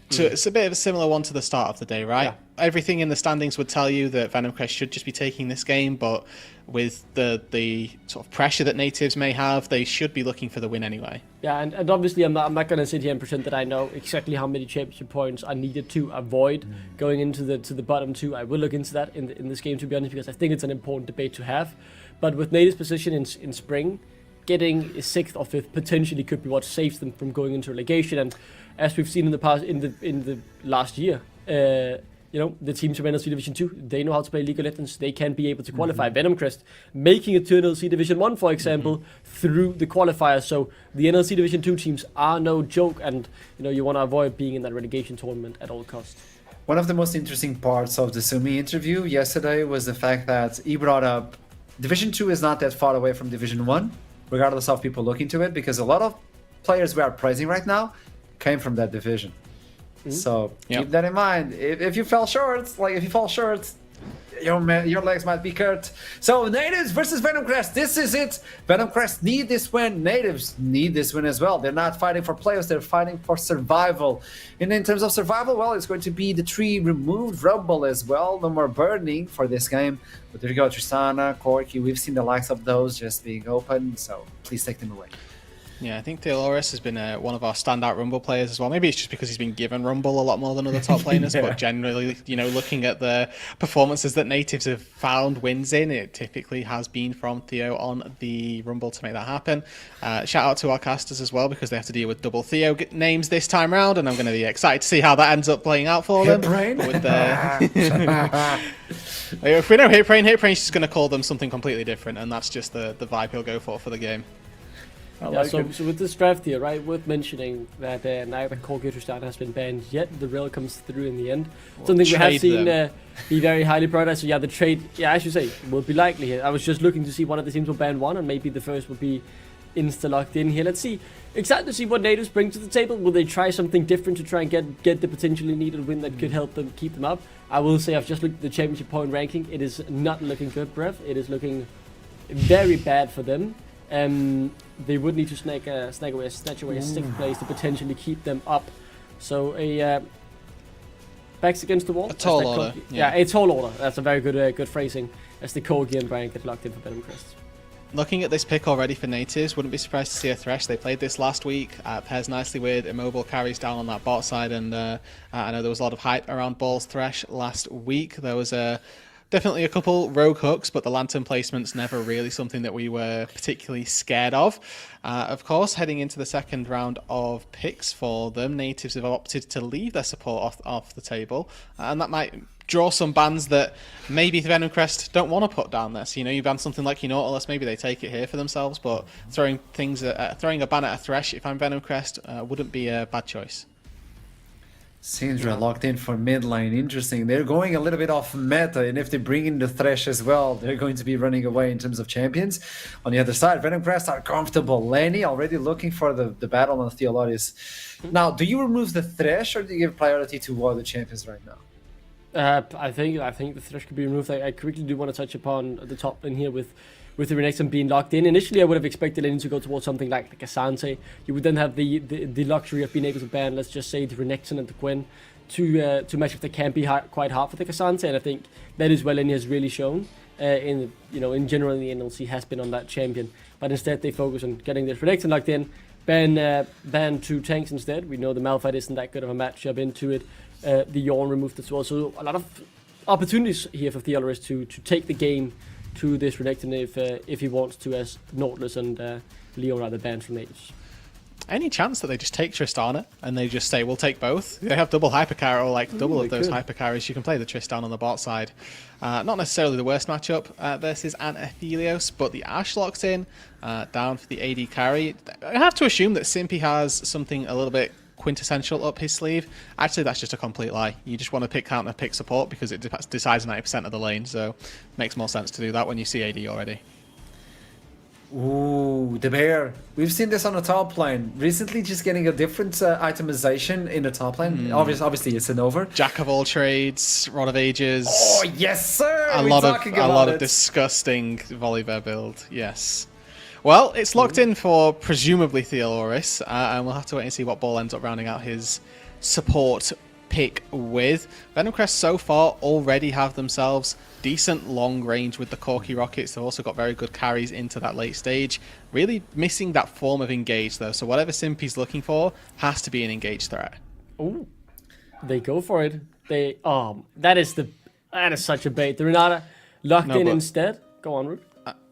So it's a bit of a similar one to the start of the day, right? Yeah. Everything in the standings would tell you that Venom Crest should just be taking this game, but with the sort of pressure that Natives may have, they should be looking for the win anyway. Yeah, and obviously I'm not going to sit here and pretend that I know exactly how many championship points are needed to avoid going into the bottom 2. I will look into that in this game, to be honest, because I think it's an important debate to have. But with Natives' position in spring, getting 6th or 5th potentially could be what saves them from going into relegation. And as we've seen in the past, in the last year, the teams from NLC Division 2, they know how to play League of Legends. They can be able to qualify. Venom Crest making it to NLC Division 1, for example, through the qualifiers. So the NLC Division 2 teams are no joke, and you want to avoid being in that relegation tournament at all costs. One of the most interesting parts of the Sumi interview yesterday was the fact that he brought up Division 2 is not that far away from Division 1, regardless of people looking to it, because a lot of players we are praising right now came from that division. So keep that in mind. If you fall short, your legs might be cut. So Natives versus Venom Crest. This is it. Venom Crest need this win. Natives need this win as well. They're not fighting for playoffs. They're fighting for survival. And in terms of survival, well, it's going to be the 3 removed Rumble as well. No more burning for this game. But there you go, Tristana, Corky. We've seen the likes of those just being open. So please take them away. Yeah, I think Theoloris has been one of our standout Rumble players as well. Maybe it's just because he's been given Rumble a lot more than other top laners, but generally, looking at the performances that Natives have found wins in, it typically has been from Theo on the Rumble to make that happen. Shout out to our casters as well, because they have to deal with double Theo names this time round, and I'm going to be excited to see how that ends up playing out for them. If we know Hitbrain's just going to call them something completely different, and that's just the vibe he'll go for the game. So with this draft here, right, worth mentioning that neither Corky or Tristana has been banned yet. The rail comes through in the end. Something we have seen be very highly prioritized. So the trade, as you say, will be likely here. I was just looking to see one of the teams will ban one, and maybe the first will be insta-locked in here. Let's see. Excited to see what Natives bring to the table. Will they try something different to try and get the potentially needed win that could help them keep them up? I will say I've just looked at the championship point ranking. It is not looking good, Brev. It is looking very bad for them. They would need to snatch away a 6th place to potentially keep them up. So a backs against the wall. A tall order. A tall order. That's a very good phrasing. As the Corgi and Brian get locked in for Venom Crest. Looking at this pick already for Natives, wouldn't be surprised to see a Thresh. They played this last week. Pairs nicely with Immobile carries down on that bot side, and I know there was a lot of hype around Ball's Thresh last week. There was definitely a couple rogue hooks, but the lantern placement's never really something that we were particularly scared of. Of course, heading into the second round of picks for them, Natives have opted to leave their support off the table, and that might draw some bans that maybe Venom Crest don't want to put down there. So, you ban something like Nautilus, maybe they take it here for themselves, but throwing a ban at a Thresh, if I'm Venom Crest, wouldn't be a bad choice. Syndra locked in for mid lane. Interesting. They're going a little bit off meta, and if they bring in the Thresh as well, they're going to be running away in terms of champions. On the other side, Venom Crest are comfortable. Lenny already looking for the battle on Theoloris. Now, do you remove the Thresh, or do you give priority to one of the champions right now? I think the Thresh could be removed. I quickly do want to touch upon the top lane here with the Renekton being locked in. Initially, I would have expected Lenny to go towards something like a Sante. You would then have the luxury of being able to ban, let's just say, the Renekton and the Gwen. to match if they can be quite hard for the Kazans, and I think that is well, and has really shown in general the NLC has been on that champion, but instead they focus on getting the Renekton locked in, ban 2 tanks instead. We know the Malphite isn't that good of a matchup into it. The Yorn removed as well, so a lot of opportunities here for Theoloris to take the game to this Renekton if he wants to, as Nautilus and Leon are the banned from natives. Any chance that they just take Tristana and they just say, we'll take both? They have double Hypercarry, or like double of those Hypercarries. You can play the Tristan on the bot side. Not necessarily the worst matchup versus an Aphelios, but the Ashe locked in, down for the AD carry. I have to assume that Simpy has something a little bit quintessential up his sleeve. Actually, that's just a complete lie. You just want to pick counter, pick support, because it decides 90% of the lane, so makes more sense to do that when you see AD already. Ooh, the bear. We've seen this on the top lane. Recently, just getting a different itemization in the top lane. Obviously, it's an over. Jack of all trades, Rod of Ages. Oh, yes, sir! A lot of disgusting Volibear build, yes. Well, it's locked in for presumably Theoloris, and we'll have to wait and see what ball ends up rounding out his support pick with. Venom Crest so far already have themselves decent long range with the Corky Rockets. They've also got very good carries into that late stage. Really missing that form of engage though, so whatever Simpy's looking for has to be an engage threat. Oh, they go for it. That is such a bait. The Renata locked in instead. Go on, Root.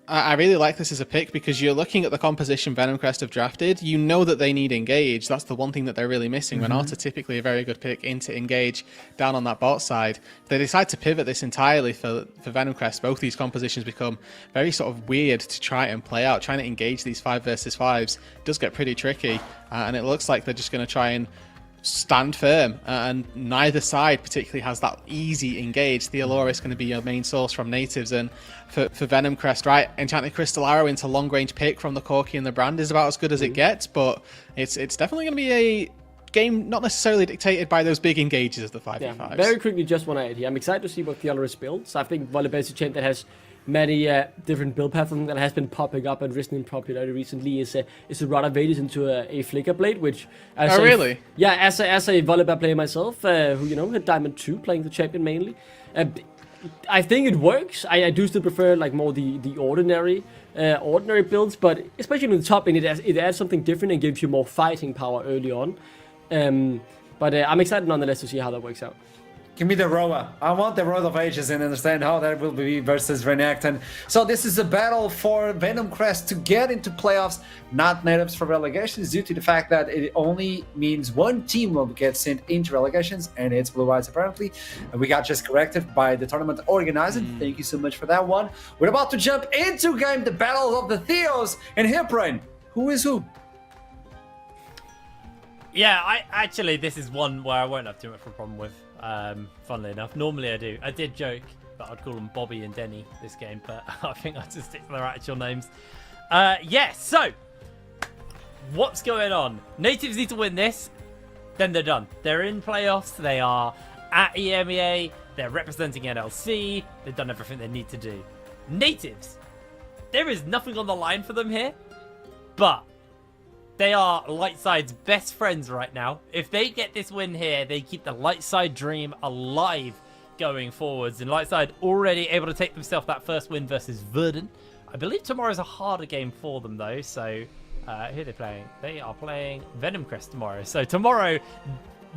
I really like this as a pick because you're looking at the composition Venom Crest have drafted. You know that they need engage. That's the one thing that they're really missing. Renata typically a very good pick into engage down on that bot side. If they decide to pivot this entirely for Venom Crest, both these compositions become very sort of weird to try and play out. Trying to engage these 5 versus 5s does get pretty tricky, and it looks like they're just going to try and stand firm, and neither side particularly has that easy engage. Theoloris is going to be your main source from natives, and for Venom Crest, right, Enchanted Crystal Arrow into long range pick from the Corky and the Brand is about as good as it gets, but it's definitely going to be a game not necessarily dictated by those big engages of the 5v5s. Yeah, very quickly, just one idea. I'm excited to see what Theoloris builds. I think Volibear is a champ that has many different build patterns that has been popping up and risen in popularity recently. Is a Rod of Ages into a Flicker Blade, which really? Yeah, as a Volibear player myself, who had Diamond 2 playing the champion mainly. I think it works. I do still prefer like more the ordinary builds, but especially in the top end, it adds something different and gives you more fighting power early on. But I'm excited nonetheless to see how that works out. Give me the Roa. I want the Rod of Ages and understand how that will be versus Renekton. So this is a battle for Venom Crest to get into playoffs, not natives for relegations, due to the fact that it only means one team will get sent into relegations, and it's Blue Eyes apparently. And we got just corrected by the tournament organizer. Thank you so much for that one. We're about to jump into game, the battle of the Theos and Hiprain. Who is who? Yeah, this is one where I won't have too much of a problem with. Funnily enough, normally I do. I did joke that I'd call them Bobby and Denny this game, but I think I'll just stick to their actual names. So what's going on? Natives need to win this, then they're done. They're in playoffs. They are at EMEA. They're representing NLC. They've done everything they need to do. Natives, there is nothing on the line for them here, but they are Lightside's best friends right now. If they get this win here, they keep the Lightside dream alive going forwards. And Lightside already able to take themselves that first win versus Verdun. I believe tomorrow's a harder game for them, though. So, who are they playing? They are playing Venom Crest tomorrow. So, tomorrow,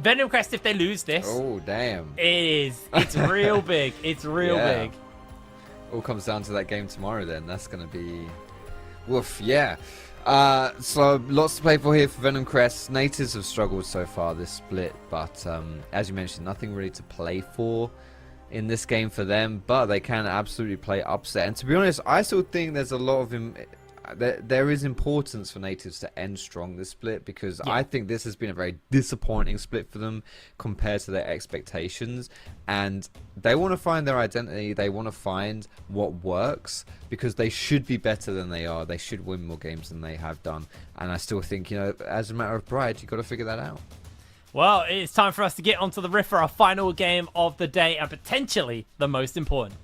Venom Crest, if they lose this... Oh, damn. It's real big. It's real big. All comes down to that game tomorrow, then. That's going to be... Woof, yeah. So lots to play for here for Venom Crest. Natives have struggled so far this split, but as you mentioned, nothing really to play for in this game for them, but they can absolutely play upset. And to be honest, I still think there's a lot of there is importance for Natives to end strong this split, because I think this has been a very disappointing split for them compared to their expectations, and they want to find their identity. They want to find what works, because they should be better than they are. They should win more games than they have done, and I still think, as a matter of pride, you've got to figure that out. Well, it's time for us to get onto the Rift for our final game of the day, and potentially the most important.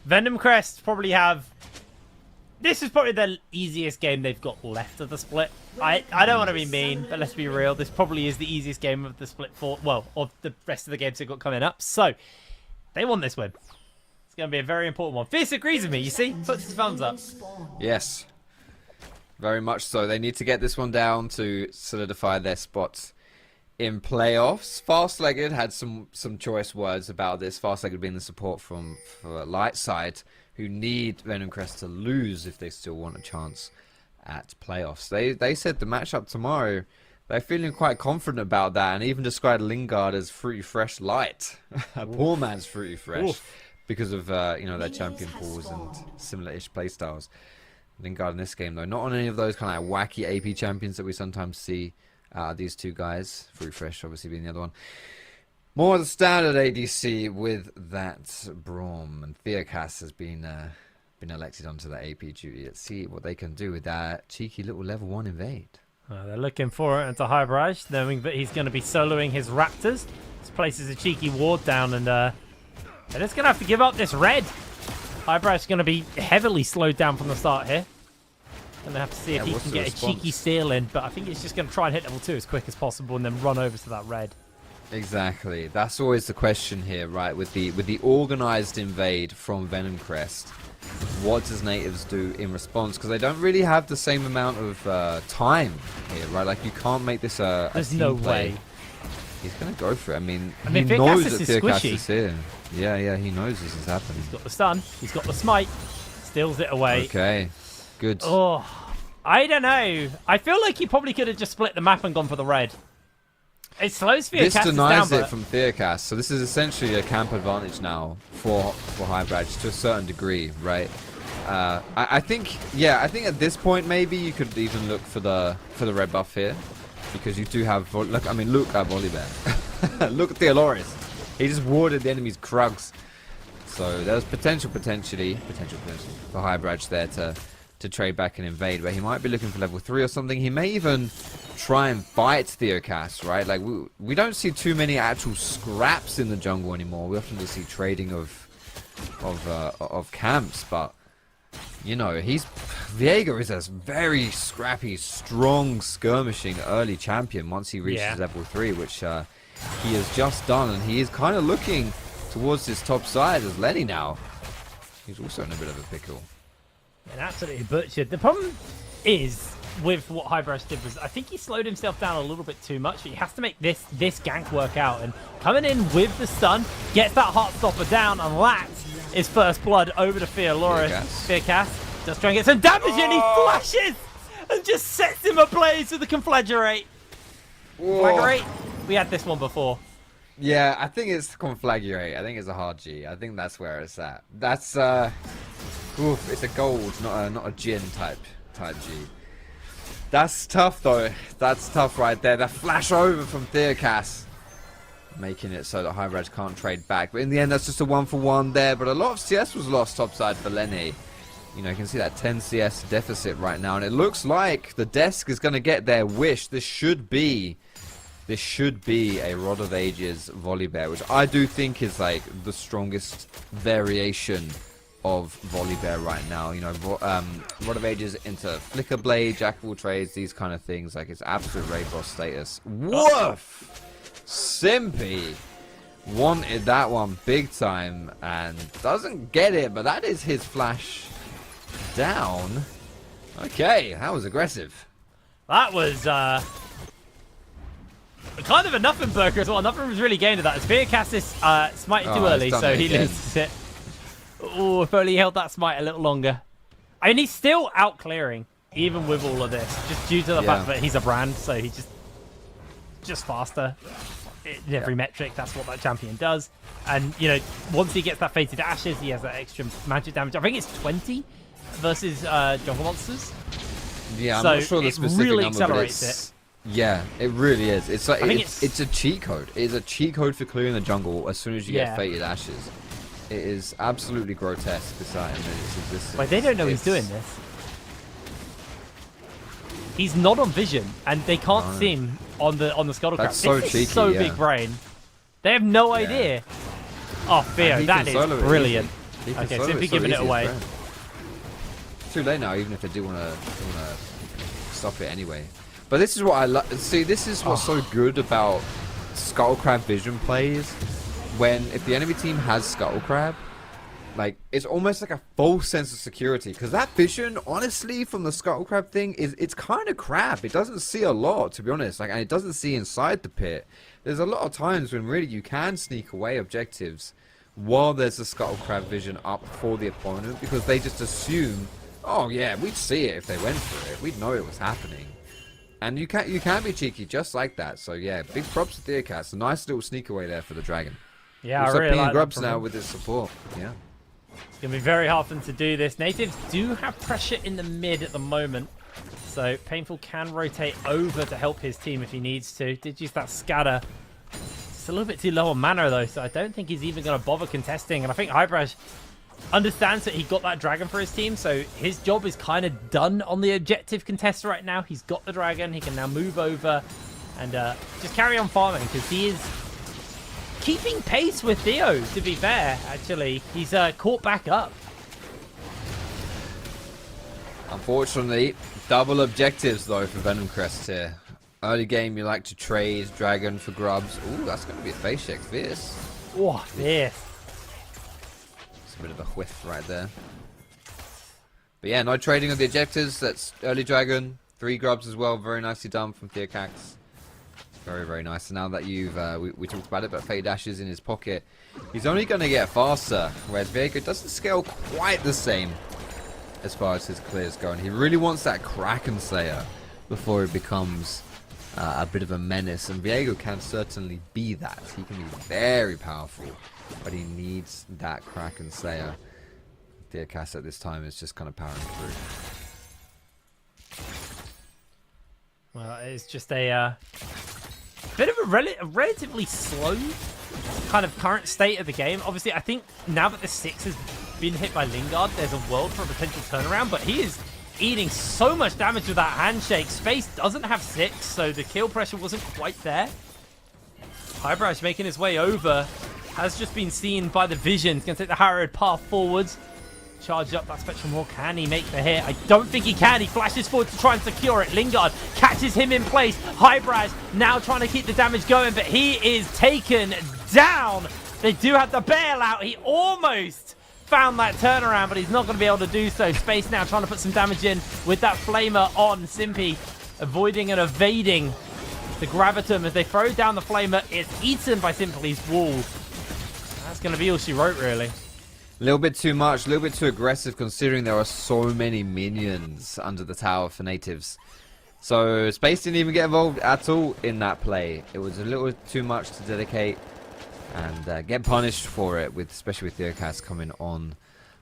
Venom Crest probably have... This is probably the easiest game they've got left of the split. I don't want to be mean, but let's be real. This probably is the easiest game of the split of the rest of the games they've got coming up. So, they want this win. It's going to be a very important one. Fierce agrees with me, you see? Puts his thumbs up. Yes. Very much so. They need to get this one down to solidify their spots in playoffs. Fast-Legged had some choice words about this. Fast-Legged being the support for Light Side, who need Venom Crest to lose if they still want a chance at playoffs. They said the matchup tomorrow, they're feeling quite confident about that, and even described Lingard as Fruity Fresh Light. A poor man's Fruity Fresh. Oof. Because of their champion pools and similar-ish playstyles. Lingard in this game, though, not on any of those kind of wacky AP champions that we sometimes see. These two guys, Fruit Fresh obviously being the other one. More of the standard ADC with that Braum, and Theocast has been elected onto that AP duty. Let's see what they can do with that cheeky little level 1 invade. They're looking for it into Hybrage, knowing that he's going to be soloing his Raptors. This places a cheeky ward down, and they're just going to have to give up this red. Hybrage is going to be heavily slowed down from the start here. Going to have to see if he can get a cheeky steal in, but I think he's just going to try and hit level 2 as quick as possible and then run over to that red. Exactly. That's always the question here, right? With the organized invade from Venom Crest, what does natives do in response? Because they don't really have the same amount of time here, right? Like, you can't make this a There's team no play. way. He's going to go for it. I mean he Theocast knows is that Theocast squishy. is here. Yeah, he knows this is happening. He's got the stun. He's got the smite. Steals it away. Okay, good. Oh, I don't know. I feel like he probably could have just split the map and gone for the red. It slows Theocast This denies down, it from Theocast, so this is essentially a camp advantage now for Hybrage to a certain degree, right? I think at this point maybe you could even look for the red buff here, because you do have look at Volibear, look at Theoloris. He just warded the enemy's Krugs, so there's potential for Hybrage there to trade back and invade, but he might be looking for level 3 or something. He may even try and fight Theocast, right? Like, we don't see too many actual scraps in the jungle anymore. We often just see trading of camps, but you know, Viega is a very scrappy, strong skirmishing early champion once he reaches level 3, which he has just done, and he is kind of looking towards his top side as Lenny now. He's also in a bit of a pickle. And absolutely butchered. The problem is with what Hybrage did was I think he slowed himself down a little bit too much. He has to make this gank work out, and coming in with the stun gets that Heartstopper down, and that is first blood over to Theocast. Just trying to get some damage, and he flashes and just sets him ablaze with the Conflagrate. Conflagrate? We had this one before. Yeah, I think it's Conflagrate. I think it's a hard G. I think that's where it's at. That's it's a gold, not a gin type G. That's tough though. That's tough right there. The flash over from Theocast, making it so that Hybrage can't trade back. But in the end, that's just a 1-for-1 there. But a lot of CS was lost topside for Lenny. You know, you can see that 10 CS deficit right now, and it looks like the desk is going to get their wish. This should be a Rod of Ages Volibear, which I do think is like the strongest variation of Volibear right now. You know, Rod of Ages into Flicker Blade, Jack of all trades, these kind of things. Like, it's absolute raid boss status. Woof! Simpy wanted that one big time and doesn't get it, but that is his flash down. Okay, that was aggressive. That was kind of a nothing burger as well. Nothing was really gained of that. Theocast is smited too early, so he loses it. Oh, if only he held that smite a little longer. I mean, he's still out clearing, even with all of this, just due to the fact that he's a brand, so he's just faster. In every metric, that's what that champion does. And, you know, once he gets that Fated Ashes, he has that extra magic damage. I think it's 20 versus jungle monsters. Yeah, I'm so not sure the specific really number, but accelerates it. Yeah, it really is. It's like it's a cheat code. It is a cheat code for clearing the jungle as soon as you get Fated Ashes. It is absolutely grotesque, this item and its existence. Like, they don't know he's doing this. He's not on vision, and they can't see him on the Scuttlecraft. That's so cheeky, is so big brain. They have no idea. Oh, Theo, that is brilliant. Okay, Simpy giving it away. It's too late now, even if they do want to stop it anyway. But this is what I like. See, this is what's so good about Scuttlecrab vision plays. When if the enemy team has Scuttlecrab, like it's almost like a false sense of security, because that vision, honestly, from the Scuttlecrab thing it's kind of crap. It doesn't see a lot, to be honest. Like, and it doesn't see inside the pit. There's a lot of times when really you can sneak away objectives while there's a Scuttlecrab vision up for the opponent, because they just assume, oh yeah, we'd see it if they went for it. We'd know it was happening. And you can be cheeky just like that. So yeah, big props to Theocats. A nice little sneak away there for the Dragon. Yeah, I really really like grubs that now with his support. Yeah. It's going to be very hard for them to do this. Natives do have pressure in the mid at the moment. So Painful can rotate over to help his team if he needs to. Did use that scatter. It's a little bit too low on mana though, so I don't think he's even going to bother contesting. And I think Highbrash understands that he got that dragon for his team, so his job is kind of done on the objective contest right now. He's got the dragon. He can now move over and just carry on farming, because he is keeping pace with Theo, to be fair. Actually, he's caught back up. Unfortunately, double objectives though for Venom Crest here. Early game, you like to trade dragon for grubs. Ooh, that's going to be a face check. Fierce. Oh, fierce. It's a bit of a whiff right there. But yeah, no trading of the objectives. That's early dragon. 3 grubs as well. Very nicely done from Theocax. Very, very nice. And now that you've, we talked about it, but Fade Dash is in his pocket. He's only going to get faster, whereas Viego doesn't scale quite the same as far as his clears go. And he really wants that Kraken Slayer before it becomes a bit of a menace. And Viego can certainly be that. He can be very powerful, but he needs that Kraken Slayer. Theocast at this time is just kind of powering through. Well, it's just a bit of a relatively slow kind of current state of the game. Obviously, I think now that the 6 has been hit by Lingard, there's a world for a potential turnaround, but he is eating so much damage with that handshake. Space doesn't have 6, so the kill pressure wasn't quite there. Highbrash making his way over, has just been seen by the vision. He's going to take the harrowed path forwards. Charge up that Spectral Maul. Can he make the hit? I don't think he can. He flashes forward to try and secure it. Lingard catches him in place. Highbrash now trying to keep the damage going, but he is taken down. They do have the bailout. He almost found that turnaround, but he's not going to be able to do so. Space now trying to put some damage in with that Flamer on Simpy, avoiding and evading the Gravitum as they throw down the Flamer. It's eaten by Simply's wall. That's going to be all she wrote, really. A little bit too much, a little bit too aggressive, considering there are so many minions under the tower for natives. So Space didn't even get involved at all in that play. It was a little too much to dedicate and get punished for it, especially with Theocast coming on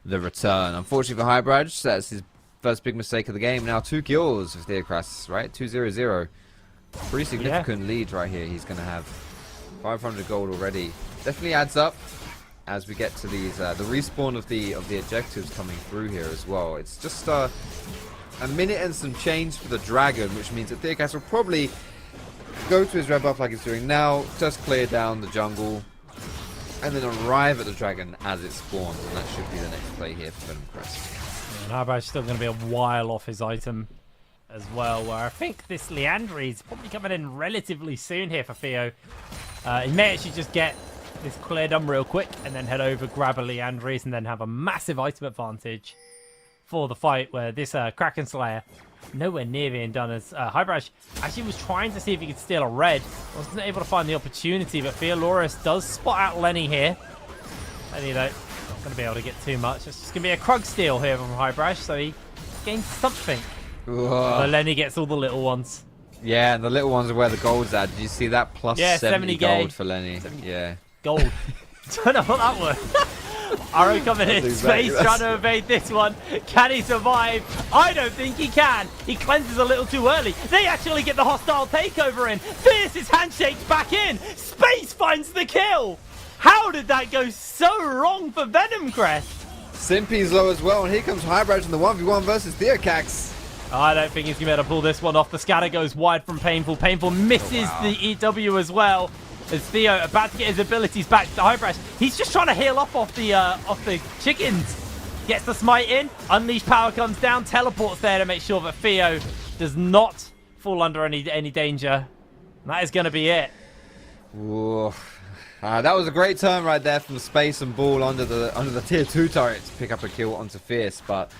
the return. Unfortunately for Highbrash, that's his first big mistake of the game. Now 2 kills for Theocast, right? 2-0-0. Pretty significant lead right here. He's going to have 500 gold already. Definitely adds up as we get to these the respawn of the objectives coming through here as well. It's just a minute and some change for the dragon, which means that Theocast will probably go to his red buff like he's doing now, just clear down the jungle, and then arrive at the dragon as it spawns, and that should be the next play here for Venom Crest. And Highbrash still going to be a while off his item as well, where I think this Leandri is probably coming in relatively soon here for Theo. He may actually just get this cleared done real quick and then head over, grab a Leandris, and then have a massive item advantage for the fight, where this Kraken Slayer nowhere near being done, as Highbrash actually was trying to see if he could steal a red. Wasn't able to find the opportunity, but Theoloris does spot out Lenny here. Lenny, though, not going to be able to get too much. It's just going to be a Krug steal here from Highbrash, so he gains something. But Lenny gets all the little ones. Yeah, and the little ones are where the gold's at. Did you see that? Plus 70 gold for Lenny. Yeah. Gold. Don't know what that was. Arrow coming in. Space trying to evade this one. Can he survive? I don't think he can. He cleanses a little too early. They actually get the hostile takeover in. Fierce's handshakes back in. Space finds the kill. How did that go so wrong for Venom Crest? Simpy's low as well, and here comes Highbrash in the 1v1 versus Theocax. I don't think he's going to be able to pull this one off. The scatter goes wide from Painful. Painful misses the EW as well. As Theo about to get his abilities back to Highbrash. He's just trying to heal up off the chickens. Gets the smite in. Unleashed power comes down. Teleports there to make sure that Theo does not fall under any danger. And that is going to be it. Whoa. That was a great turn right there from Space and Ball under the tier 2 turret to pick up a kill onto Fierce, but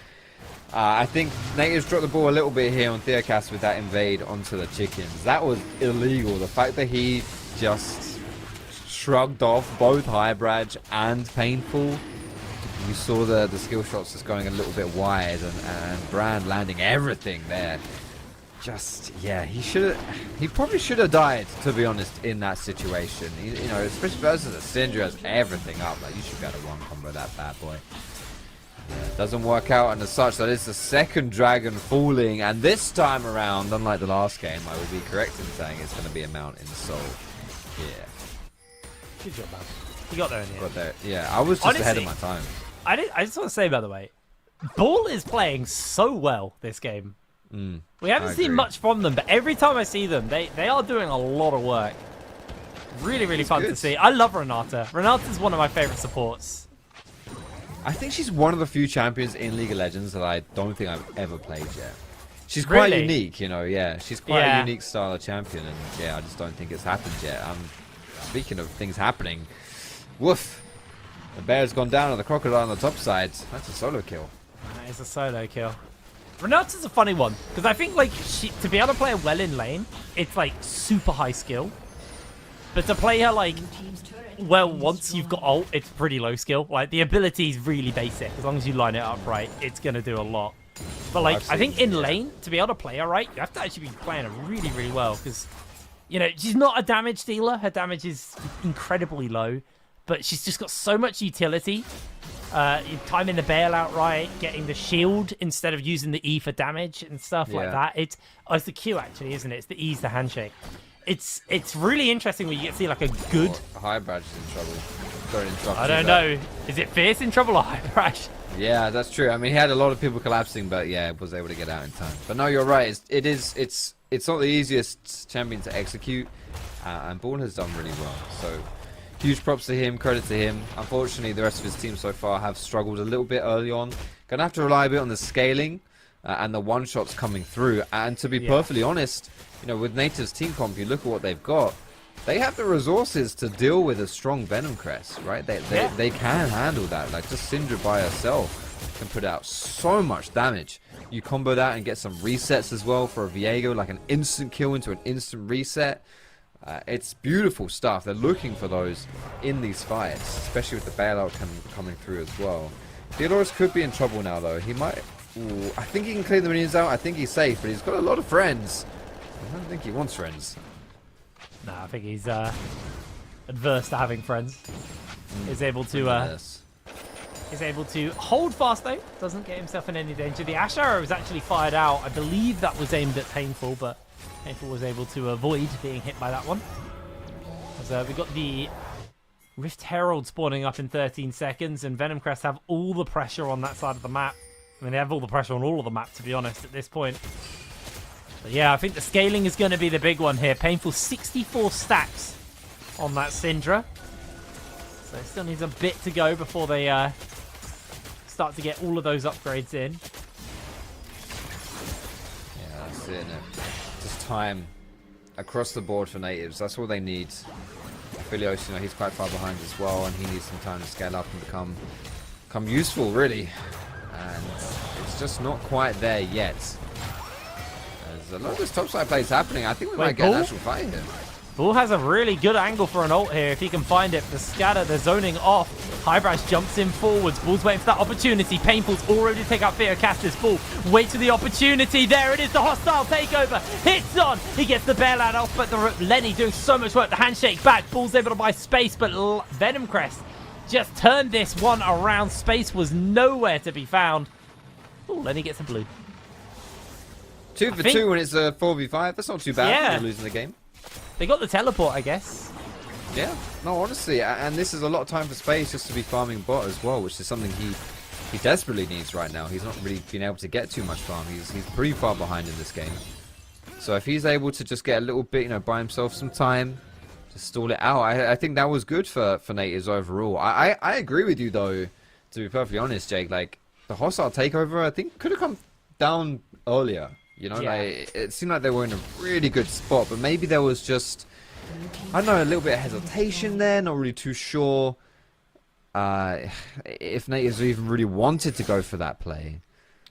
I think Natives dropped the ball a little bit here on Theocast with that invade onto the chickens. That was illegal. The fact that he just shrugged off both Highbridge and Painful. You saw the skill shots just going a little bit wide, and Brand landing everything there. Just, yeah, he probably should have died, to be honest, in that situation. You know, especially versus a Syndra has everything up. Like, you should be able to one combo that bad boy. Yeah, it doesn't work out, and as such, that is the second dragon falling, and this time around, unlike the last game, I would be correct in saying it's going to be a Mount in Soul. Yeah. Good job, man. You got there in the end. Got there. Yeah, I was just Honestly, ahead of my time. I just want to say, by the way, Ball is playing so well this game. We haven't seen much from them, but every time I see them, they are doing a lot of work. Really, really fun to see. I love Renata. Renata's one of my favorite supports. I think she's one of the few champions in League of Legends that I don't think I've ever played yet. She's quite unique, you know, yeah. She's quite a unique style of champion, and yeah, I just don't think it's happened yet. Speaking of things happening, woof. The bear's gone down and the crocodile on the top side. That's a solo kill. That is a solo kill. Renata's a funny one, because I think, like, to be able to play her well in lane, it's, like, super high skill. But to play her, like, well, once you've got ult, it's pretty low skill. Like, the ability is really basic. As long as you line it up right, it's going to do a lot. But, like, I think in lane, to be able to play her right, you have to actually be playing her really, really well, because, you know, she's not a damage dealer. Her damage is incredibly low. But she's just got so much utility. Timing the bailout right, getting the shield instead of using the E for damage and stuff like that. It's the Q actually, isn't it? It's the E's the handshake. It's really interesting when you get to see like a good. Highbridge is in trouble. Sorry to interrupt. I don't know. Is it Fierce in trouble or Highbridge? Yeah, that's true. I mean, he had a lot of people collapsing, but yeah, was able to get out in time. But no, you're right. It's not the easiest champion to execute, and Bourne has done really well. So. Huge props to him, credit to him. Unfortunately, the rest of his team so far have struggled a little bit early on. Gonna have to rely a bit on the scaling and the one-shots coming through. And to be perfectly honest, you know, with Native's team comp, you look at what they've got. They have the resources to deal with a strong Venom Crest, right? They can handle that. Like, just Syndra by herself can put out so much damage. You combo that and get some resets as well for a Viego, like an instant kill into an instant reset. It's beautiful stuff. They're looking for those in these fights, especially with the bailout coming through as well. Theodorus could be in trouble now, though. He might... Ooh, I think he can clean the minions out. I think he's safe, but he's got a lot of friends. I don't think he wants friends. No, I think he's adverse to having friends. He's able to... Is able to hold fast, though. Doesn't get himself in any danger. The Ash Arrow was actually fired out. I believe that was aimed at Painful, but... Painful was able to avoid being hit by that one. As we got the Rift Herald spawning up in 13 seconds, and Venom Crest have all the pressure on that side of the map. I mean, they have all the pressure on all of the map, to be honest, at this point. But yeah, I think the scaling is going to be the big one here. Painful 64 stacks on that Syndra. So it still needs a bit to go before they start to get all of those upgrades in. Yeah, that's it. Time across the board for Natives. That's all they need. Philios, you know, he's quite far behind as well, and he needs some time to scale up and become useful, really. And it's just not quite there yet. There's a lot of this topside plays happening. I think we might get an actual fight here. Bull has a really good angle for an ult here if he can find it. The scatter, they're zoning off. Highbrash jumps in forwards. Bull's waiting for that opportunity. Painful's already to take out Theocastus. Bull waits for the opportunity. There it is, the hostile takeover. Hits on. He gets the bailout off, but Lenny doing so much work. The handshake back. Bull's able to buy space, but Venom Crest just turned this one around. Space was nowhere to be found. Ooh, Lenny gets a blue. 2 for 2 when it's a 4v5. That's not too bad Yeah. when you're losing the game. They got the teleport, I guess. Yeah, no, honestly, and this is a lot of time for Space just to be farming bot as well, which is something he desperately needs right now. He's not really been able to get too much farm. He's pretty far behind in this game. So if he's able to just get a little bit, you know, buy himself some time, stall it out. I think that was good for natives overall. I agree with you though, to be perfectly honest, Jake. Like the hostile takeover, I think could have come down earlier. You know, like it seemed like they were in a really good spot, but maybe there was just, I don't know, a little bit of hesitation there. Not really too sure if natives even really wanted to go for that play.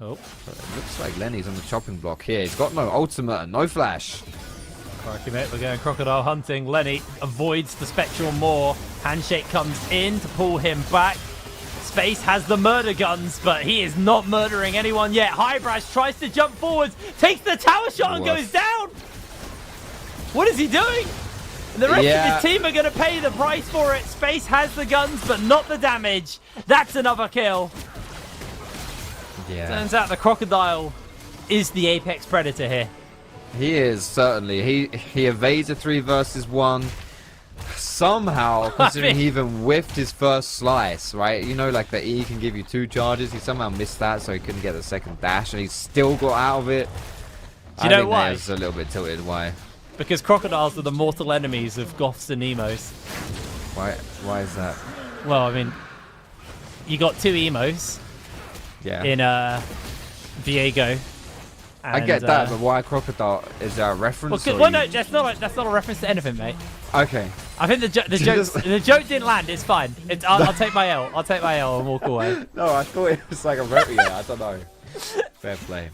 Oh, but it looks like Lenny's on the chopping block here. He's got no ultimate and no flash. Crikey, mate, we're going crocodile hunting. Lenny avoids the spectral maw. Handshake comes in to pull him back. Space has the murder guns, but he is not murdering anyone yet. Highbrash tries to jump forwards, takes the tower shot and goes down. What is he doing? And the rest of his team are going to pay the price for it. Space has the guns, but not the damage. That's another kill. Yeah. Turns out the crocodile is the apex predator here. He is, certainly. He evades a 3 versus 1. Somehow, considering he even whiffed his first slice, right? You know, like the E can give you 2 charges. He somehow missed that, so he couldn't get the second dash, and he still got out of it. Do you know why? I was a little bit tilted. Why? Because crocodiles are the mortal enemies of goths and emos. Why is that? Well, I mean, you got 2 emos. Yeah. In Viego. I get that, but why crocodile? Is there a reference? Well, no, that's not a reference to anything, mate. Okay. I think the joke didn't land. It's fine. I'll take my L. I'll take my L and walk away. No, I thought it was like a very I don't know. Fair play.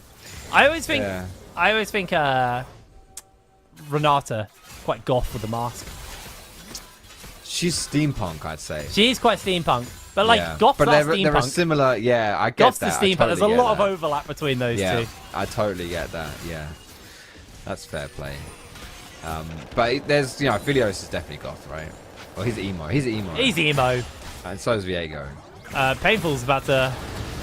I always think Renata quite goth with the mask. She's steampunk, I'd say. She is quite steampunk. But like goths are steampunk. They're a similar, I get goths that. Goths are steampunk. There's a lot of overlap between those two. I totally get that. Yeah, that's fair play. But there's, Philios is definitely goth, right? Well, he's emo. He's emo. And so is Viego. Painful's about to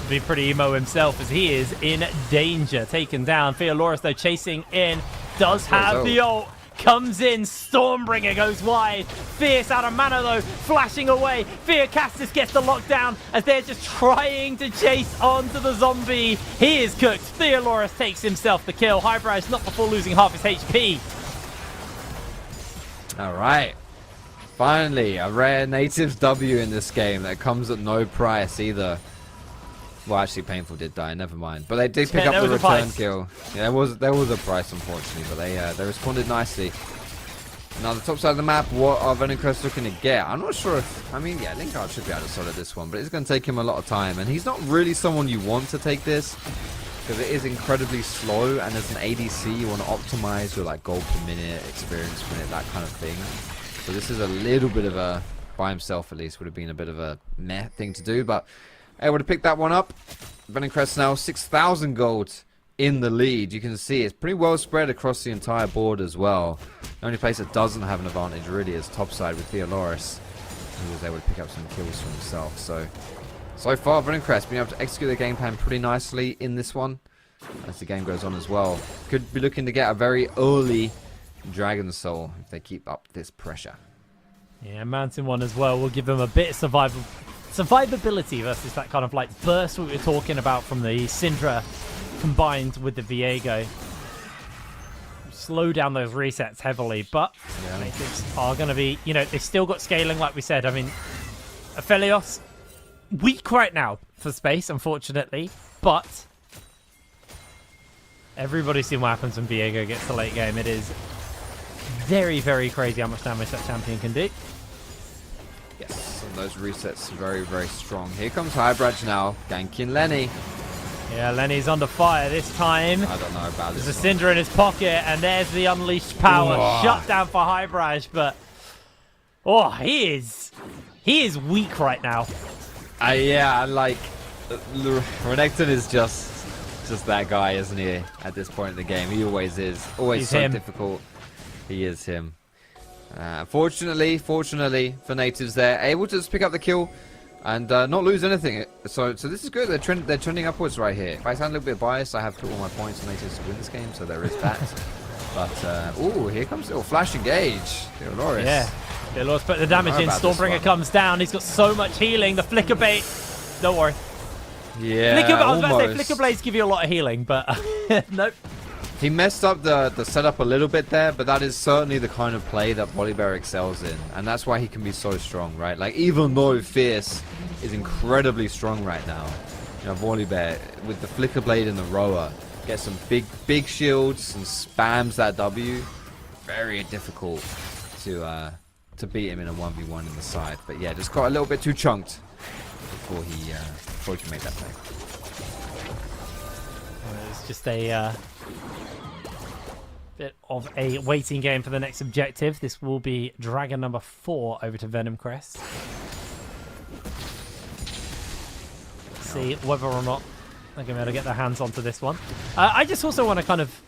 be pretty emo himself as he is in danger. Taken down. Theoloris, though, chasing in. Does have the ult. Comes in, Stormbringer goes wide. Fierce out of mana though, flashing away. Theocastus gets the lockdown as they're just trying to chase onto the zombie. He is cooked. Theoloris takes himself the kill. Highbrows not before losing half his HP. Alright. Finally, a rare native W in this game that comes at no price either. Well, actually, Painful did die. Never mind. But they did pick up the return kill. Yeah, there was a price, unfortunately, but they responded nicely. Now, the top side of the map, what are Venom Crest looking to get? I'm not sure if... Lingard should be able to solid this one, but it's going to take him a lot of time. And he's not really someone you want to take this, because it is incredibly slow, and as an ADC, you want to optimize your gold per minute, experience per minute, that kind of thing. So this is a little bit of a... By himself, at least, would have been a bit of a meh thing to do, but... Able to pick that one up. Venom Crest now 6,000 gold in the lead. You can see it's pretty well spread across the entire board as well. The only place that doesn't have an advantage really is topside with Theoloris, who was able to pick up some kills for himself. So far, Venom Crest being able to execute their game plan pretty nicely in this one as the game goes on as well. Could be looking to get a very early Dragon Soul if they keep up this pressure. Yeah, Mountain one as well will give them a bit of survivability versus that kind of burst we were talking about from the Syndra combined with the Viego. Slow down those resets heavily, but natives are going to be, they've still got scaling like we said. I mean, Aphelios, weak right now for space, unfortunately, but everybody's seen what happens when Viego gets the late game. It is very, very crazy how much damage that champion can do. Yes, and those resets are very, very strong. Here comes Highbridge now, ganking Lenny. Yeah, Lenny's under fire this time. I don't know about this. There's a Cinder in his pocket, and there's the unleashed power. Shut down for Highbridge, but... Oh, he is weak right now. Renekton is just that guy, isn't he, at this point in the game? He always is. Always so difficult. He is him. Fortunately for natives, they're able to just pick up the kill and not lose anything. So this is good. They're trending upwards right here. If I sound a little bit biased, I have put all my points on natives to win this game, so there is that. But here comes little flash engage. Theoloris. Yeah, Theoloris put the damage in. Stormbringer comes down. He's got so much healing. The flicker bait. Don't worry. Yeah, I was about to say flicker blades give you a lot of healing, but nope. He messed up the setup a little bit there, but that is certainly the kind of play that Volibear excels in. And that's why he can be so strong, right? Like, even though Fierce is incredibly strong right now, you know, Volibear, with the Flicker Blade and the Rower, gets some big shields and spams that W. Very difficult to beat him in a 1v1 in the side. But yeah, just got a little bit too chunked before he can make that play. It's just a bit of a waiting game for the next objective. This will be Dragon number 4 over to Venom Crest. See whether or not they're going to be able to get their hands onto this one. I just also want to kind of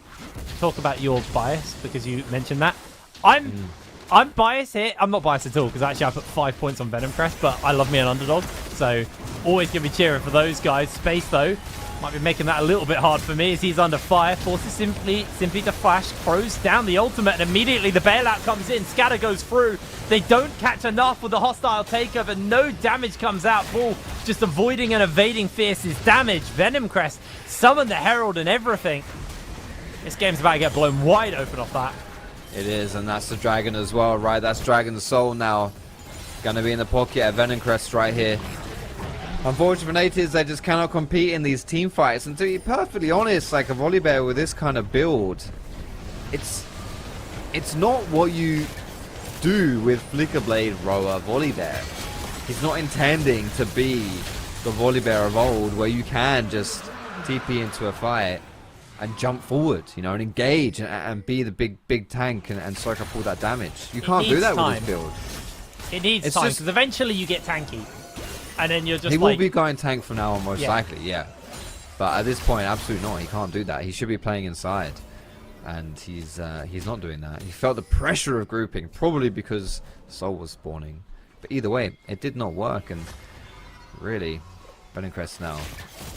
talk about your bias, because you mentioned that. I'm biased here. I'm not biased at all, because actually I put 5 points on Venom Crest, but I love me an underdog, so always going to be cheering for those guys. Space, though, might be making that a little bit hard for me as he's under fire. Forces simply to flash, throws down the ultimate, and immediately the bailout comes in. Scatter goes through. They don't catch enough with the hostile takeover. No damage comes out. Bull just avoiding and evading Fierce's damage. Venom Crest summon the Herald and everything. This game's about to get blown wide open off that. It is, and that's the Dragon as well, right? That's Dragon's Soul now. Gonna be in the pocket at Venom Crest right here. Unfortunately for natives, they just cannot compete in these team fights. And to be perfectly honest, like a Volibear with this kind of build, it's not what you do with Flicker Blade Rower Volibear. He's not intending to be the Volibear of old, where you can just TP into a fight and jump forward, you know, and engage and be the big tank and soak up all that damage. You can't do that with this build. It needs time, because eventually you get tanky. And then you're just He will be going tank from now on, most likely, yeah. But at this point, absolutely not. He can't do that. He should be playing inside. And he's not doing that. He felt the pressure of grouping, probably because Soul was spawning. But either way, it did not work. And really, Venom Crest now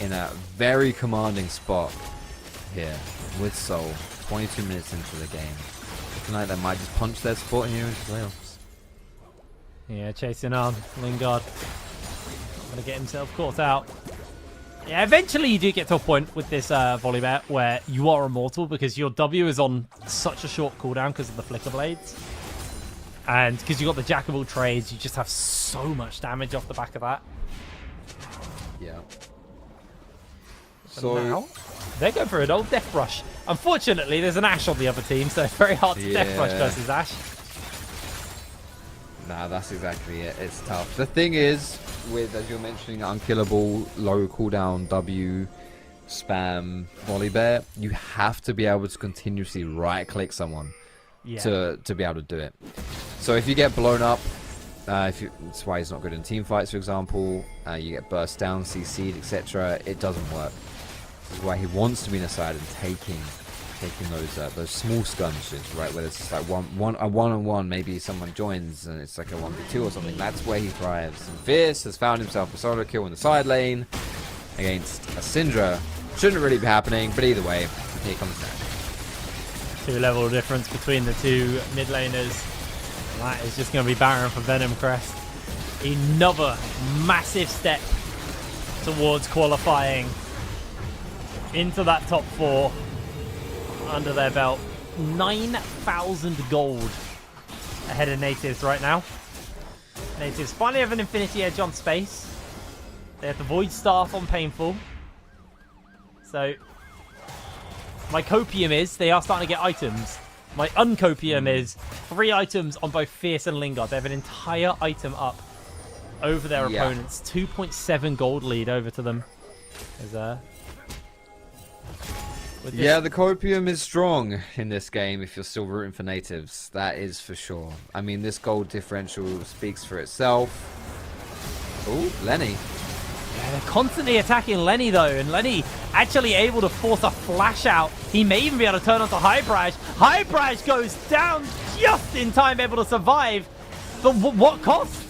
in a very commanding spot here with Soul. 22 minutes into the game. Looking like they might just punch their spot here into playoffs. Yeah, chasing on. Lingard going to get himself caught out. Yeah, eventually you do get to a point with this Volibear where you are immortal, because your W is on such a short cooldown because of the Flicker Blades. And because you've got the Jack of all trades, you just have so much damage off the back of that. Yeah. So now, they're going for an old Death Rush. Unfortunately, there's an Ashe on the other team, so it's very hard to Death Rush versus Ashe. Nah, that's exactly it. It's tough. The thing is, with, as you're mentioning, unkillable, low cooldown, W, spam, Volibear, you have to be able to continuously right-click someone to be able to do it. So if you get blown up, that's why he's not good in team fights, for example, you get burst down, CC'd, etc., it doesn't work. This is why he wants to be in the side and taking those small skirmishes, right, where it's like a one-on-one, maybe someone joins and it's like a 1v2 or something. That's where he thrives. And Fierce has found himself a solo kill in the side lane against a Syndra. Shouldn't really be happening, but either way, here comes that. 2-level difference between the two mid laners. And that is just going to be Baron for Venom Crest. Another massive step towards qualifying into that top 4 under their belt. 9,000 gold ahead of natives right now. Natives finally have an Infinity Edge on space. They have the Void Staff on Painful. So my copium is they are starting to get items. My uncopium is 3 items on both Fierce and Lingard. They have an entire item up over their opponents. 2.7 gold lead over to them. Yeah, the copium is strong in this game if you're still rooting for natives. That is for sure. I mean, this gold differential speaks for itself. Oh, Lenny. Yeah, they're constantly attacking Lenny, though, and Lenny actually able to force a flash out. He may even be able to turn onto Hybrage. Hybrage goes down just in time, able to survive. But what cost?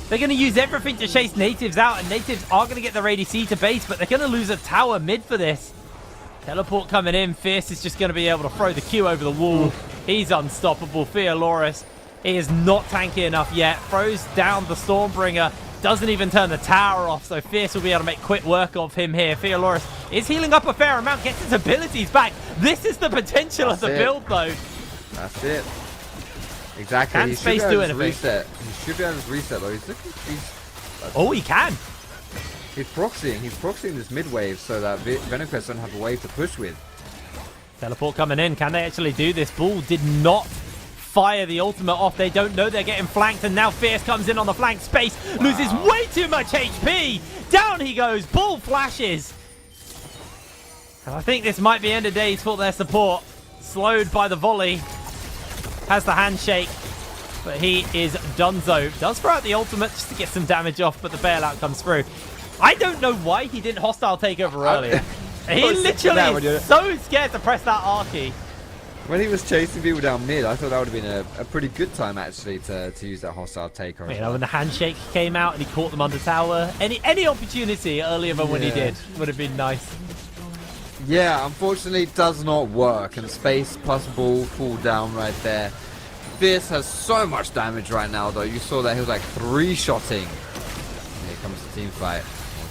They're going to use everything to chase natives out, and natives are going to get their ADC to base, but they're going to lose a tower mid for this. Teleport coming in. Fierce is just going to be able to throw the Q over the wall. He's unstoppable. Theoloris, he is not tanky enough yet. Throws down the Stormbringer. Doesn't even turn the tower off, so Fierce will be able to make quick work of him here. Theoloris is healing up a fair amount, gets his abilities back. This is the potential of the build, though. That's it. Exactly. Can Space do anything? Reset. He should be able to reset, though. He's looking. Oh, he can. He's proxying. He's proxying this mid wave so that Venom Crest don't have a wave to push with. Teleport coming in. Can they actually do this? Bull did not fire the ultimate off. They don't know they're getting flanked, and now Fierce comes in on the flank. Space loses way too much HP. Down he goes. Bull flashes. And I think this might be end of days for their support. Slowed by the volley. Has the handshake, but he is donezo. Does throw out the ultimate just to get some damage off, but the bailout comes through. I don't know why he didn't hostile takeover earlier. He literally is so scared to press that R key. When he was chasing people down mid, I thought that would have been a pretty good time actually to use that hostile takeover. You know, when the handshake came out and he caught them under tower, any opportunity earlier than when he did would have been nice. Yeah, unfortunately it does not work, and Space plus Bull fall down right there. Fierce has so much damage right now though. You saw that he was like 3-shotting. Here comes the team fight.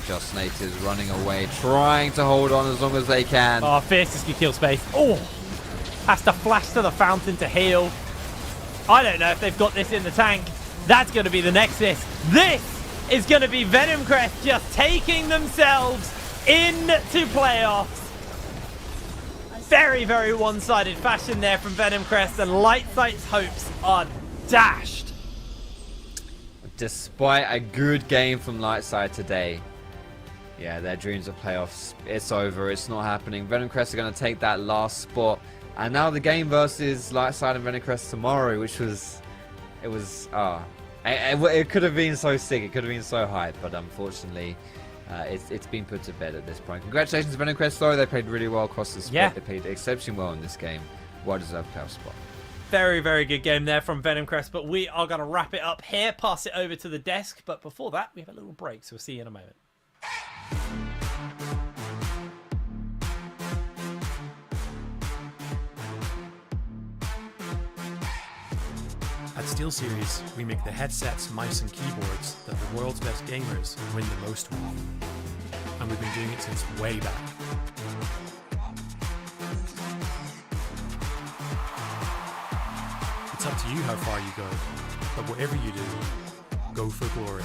Just Natives running away, trying to hold on as long as they can. Oh, Fierce is gonna kill Space. Oh, has to flash to the fountain to heal. I don't know if they've got this in the tank. That's gonna be the Nexus. This is gonna be Venom Crest just taking themselves into playoffs. Very, very one-sided fashion there from Venom Crest, and Lightsight's hopes are dashed. Despite a good game from Lightside today, yeah, their dreams of playoffs, it's over. It's not happening. Venom Crest are going to take that last spot, and now the game versus Lightside and Venom Crest tomorrow, which was, it could have been so sick. It could have been so hype, but unfortunately, it's been put to bed at this point. Congratulations to Venom Crest, though. They played really well across the split. Yeah. They played exceptionally well in this game. Well-deserved playoff spot. Very, very good game there from Venom Crest, but we are going to wrap it up here, pass it over to the desk. But before that, we have a little break, so we'll see you in a moment. At SteelSeries, we make the headsets, mice and keyboards that the world's best gamers win the most with. And we've been doing it since way back. It's up to you how far you go, but whatever you do, go for glory.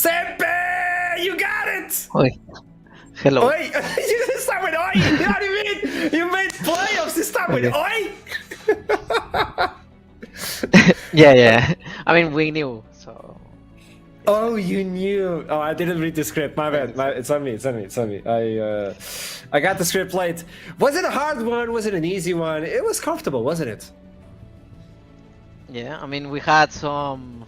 Sempe, you got it. Oi. Hello. Oi, you didn't start with oi. You know what I mean? You made playoffs. You start with oi. Yeah. I mean, we knew, so. Oh, you knew. Oh, I didn't read the script. My bad. It's on me. I got the script late. Was it a hard one? Was it an easy one? It was comfortable, wasn't it? Yeah, I mean, we had some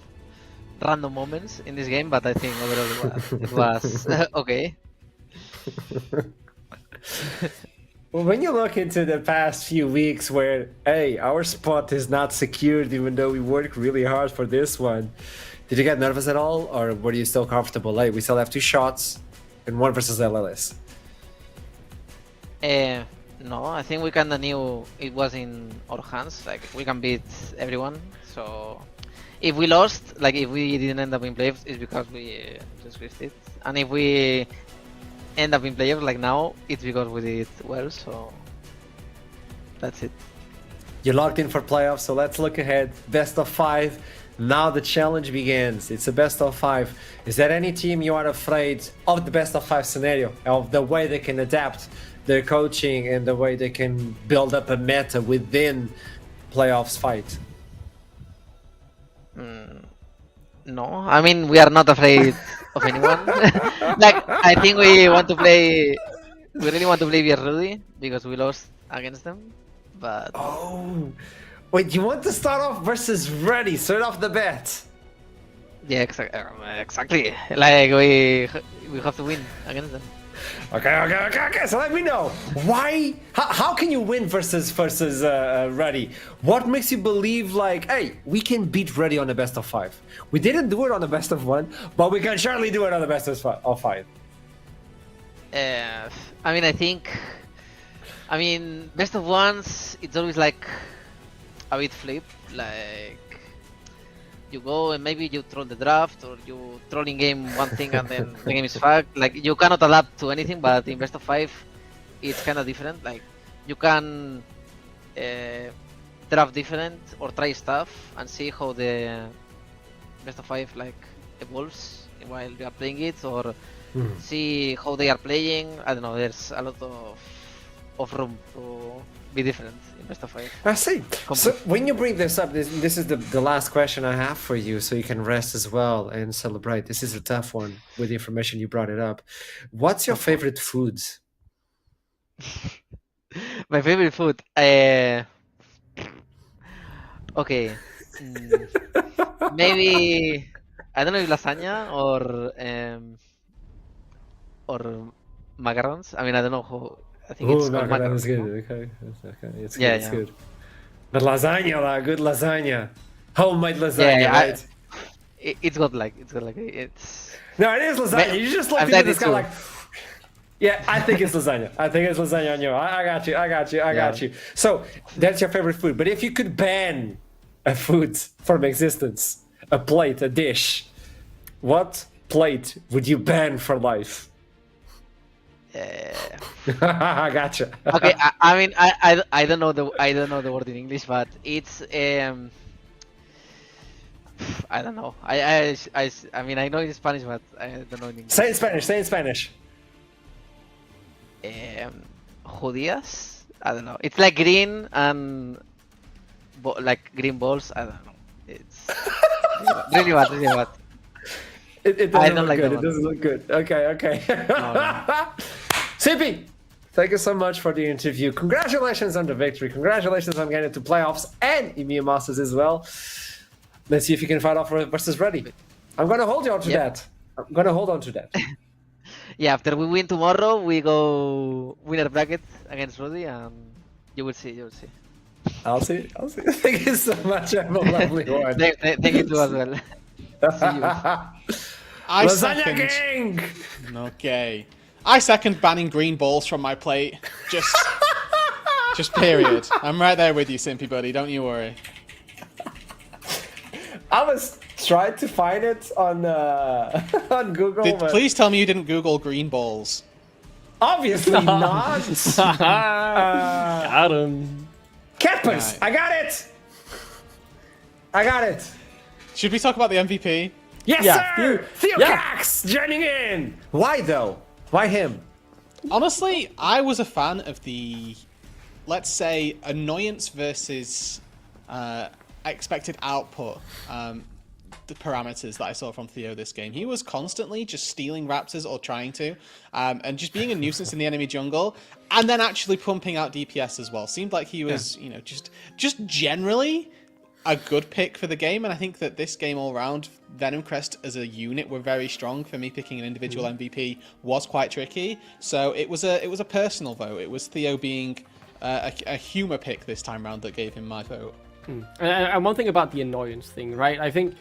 random moments in this game, but I think overall it was okay. Well, when you look into the past few weeks where, hey, our spot is not secured even though we worked really hard for this one, did you get nervous at all, or were you still comfortable? Like, we still have 2 shots and 1 versus LLS. No, I think we kinda knew it was in our hands. Like, we can beat everyone. So, if we lost, like if we didn't end up in playoffs, it's because we just missed it. And if we end up in playoffs, like now, it's because we did well. So, that's it. You're locked in for playoffs, so let's look ahead. Best of 5. Now the challenge begins. It's a best of 5. Is there any team you are afraid of the best of 5 scenario, of the way they can adapt their coaching and the way they can build up a meta within playoffs fight? No, I mean, we are not afraid of anyone. Like, I think we want to play. We really want to play via Rudy because we lost against them. But wait, you want to start off versus Ready straight off the bat? Yeah, exactly. Like we have to win against them. Okay. So let me know why. How can you win versus Ready? What makes you believe like, hey, we can beat Ready on the best of 5? We didn't do it on the best of 1, but we can surely do it on the best of 5. I mean, best of 1s, it's always like a bit flip. Like you go and maybe you troll the draft, or you troll in game one thing and then the game is fucked. Like you cannot adapt to anything, but in best of 5, it's kind of different. Like you can draft different or try stuff and see how the best of 5 like evolves while you are playing it, or see how they are playing. I don't know. There's a lot of room to be different in best of 5. I see. So when you bring this up, this is the last question I have for you, so you can rest as well and celebrate. This is a tough one with the information you brought it up. What's your favorite food? My favorite food? Okay. Maybe, I don't know if lasagna or macarons. I mean, I don't know how. I think it's called macarons. That's good. Okay. It's good. Yeah, it's good. But lasagna, good lasagna, homemade lasagna, Yeah, right? It's got like No, it is lasagna. You just looked at this guy like. Yeah, I think it's lasagna. I on you. I got you. So that's your favorite food. But if you could ban a food from existence, a plate, a dish, what plate would you ban for life? I gotcha. Okay, I mean, I don't know the word in English, but it's I don't know. I mean, I know in Spanish, but I don't know in English. Say in Spanish. Judías? I don't know. It's like green and like green balls. I don't know. It's really bad. It doesn't look good. It doesn't look good. Okay. No. CP, thank you so much for the interview. Congratulations on the victory. Congratulations on getting to playoffs and EMEA Masters as well. Let's see if you can fight off versus Ready. I'm going to hold you on to that. Yeah, after we win tomorrow, we go winner bracket against Rudy, and you will see. I'll see. Thank you so much. Have a lovely one. Thank you too as well. See you. Lasagna gang! Okay. I second banning green balls from my plate. Just period. I'm right there with you, Simpy buddy. Don't you worry. I was trying to find it on on Google. Please tell me you didn't Google green balls. Obviously not. Got him. Catpers! Right. I got it. Should we talk about the MVP? Yes, Yeah, sir! Theo yeah. Cax joining in! Why though? Why him? Honestly, I was a fan of the, let's say, annoyance versus expected output the parameters that I saw from Theo this game. He was constantly just stealing Raptors or trying to, and just being a nuisance in the enemy jungle, and then actually pumping out DPS as well. Seemed like he was, you know, just generally a good pick for the game, and I think that this game all round, Venom Crest as a unit were very strong. For me, picking an individual MVP was quite tricky, so it was a personal vote. It was Theo being a humour pick this time round that gave him my vote. And one thing about the annoyance thing, right? I think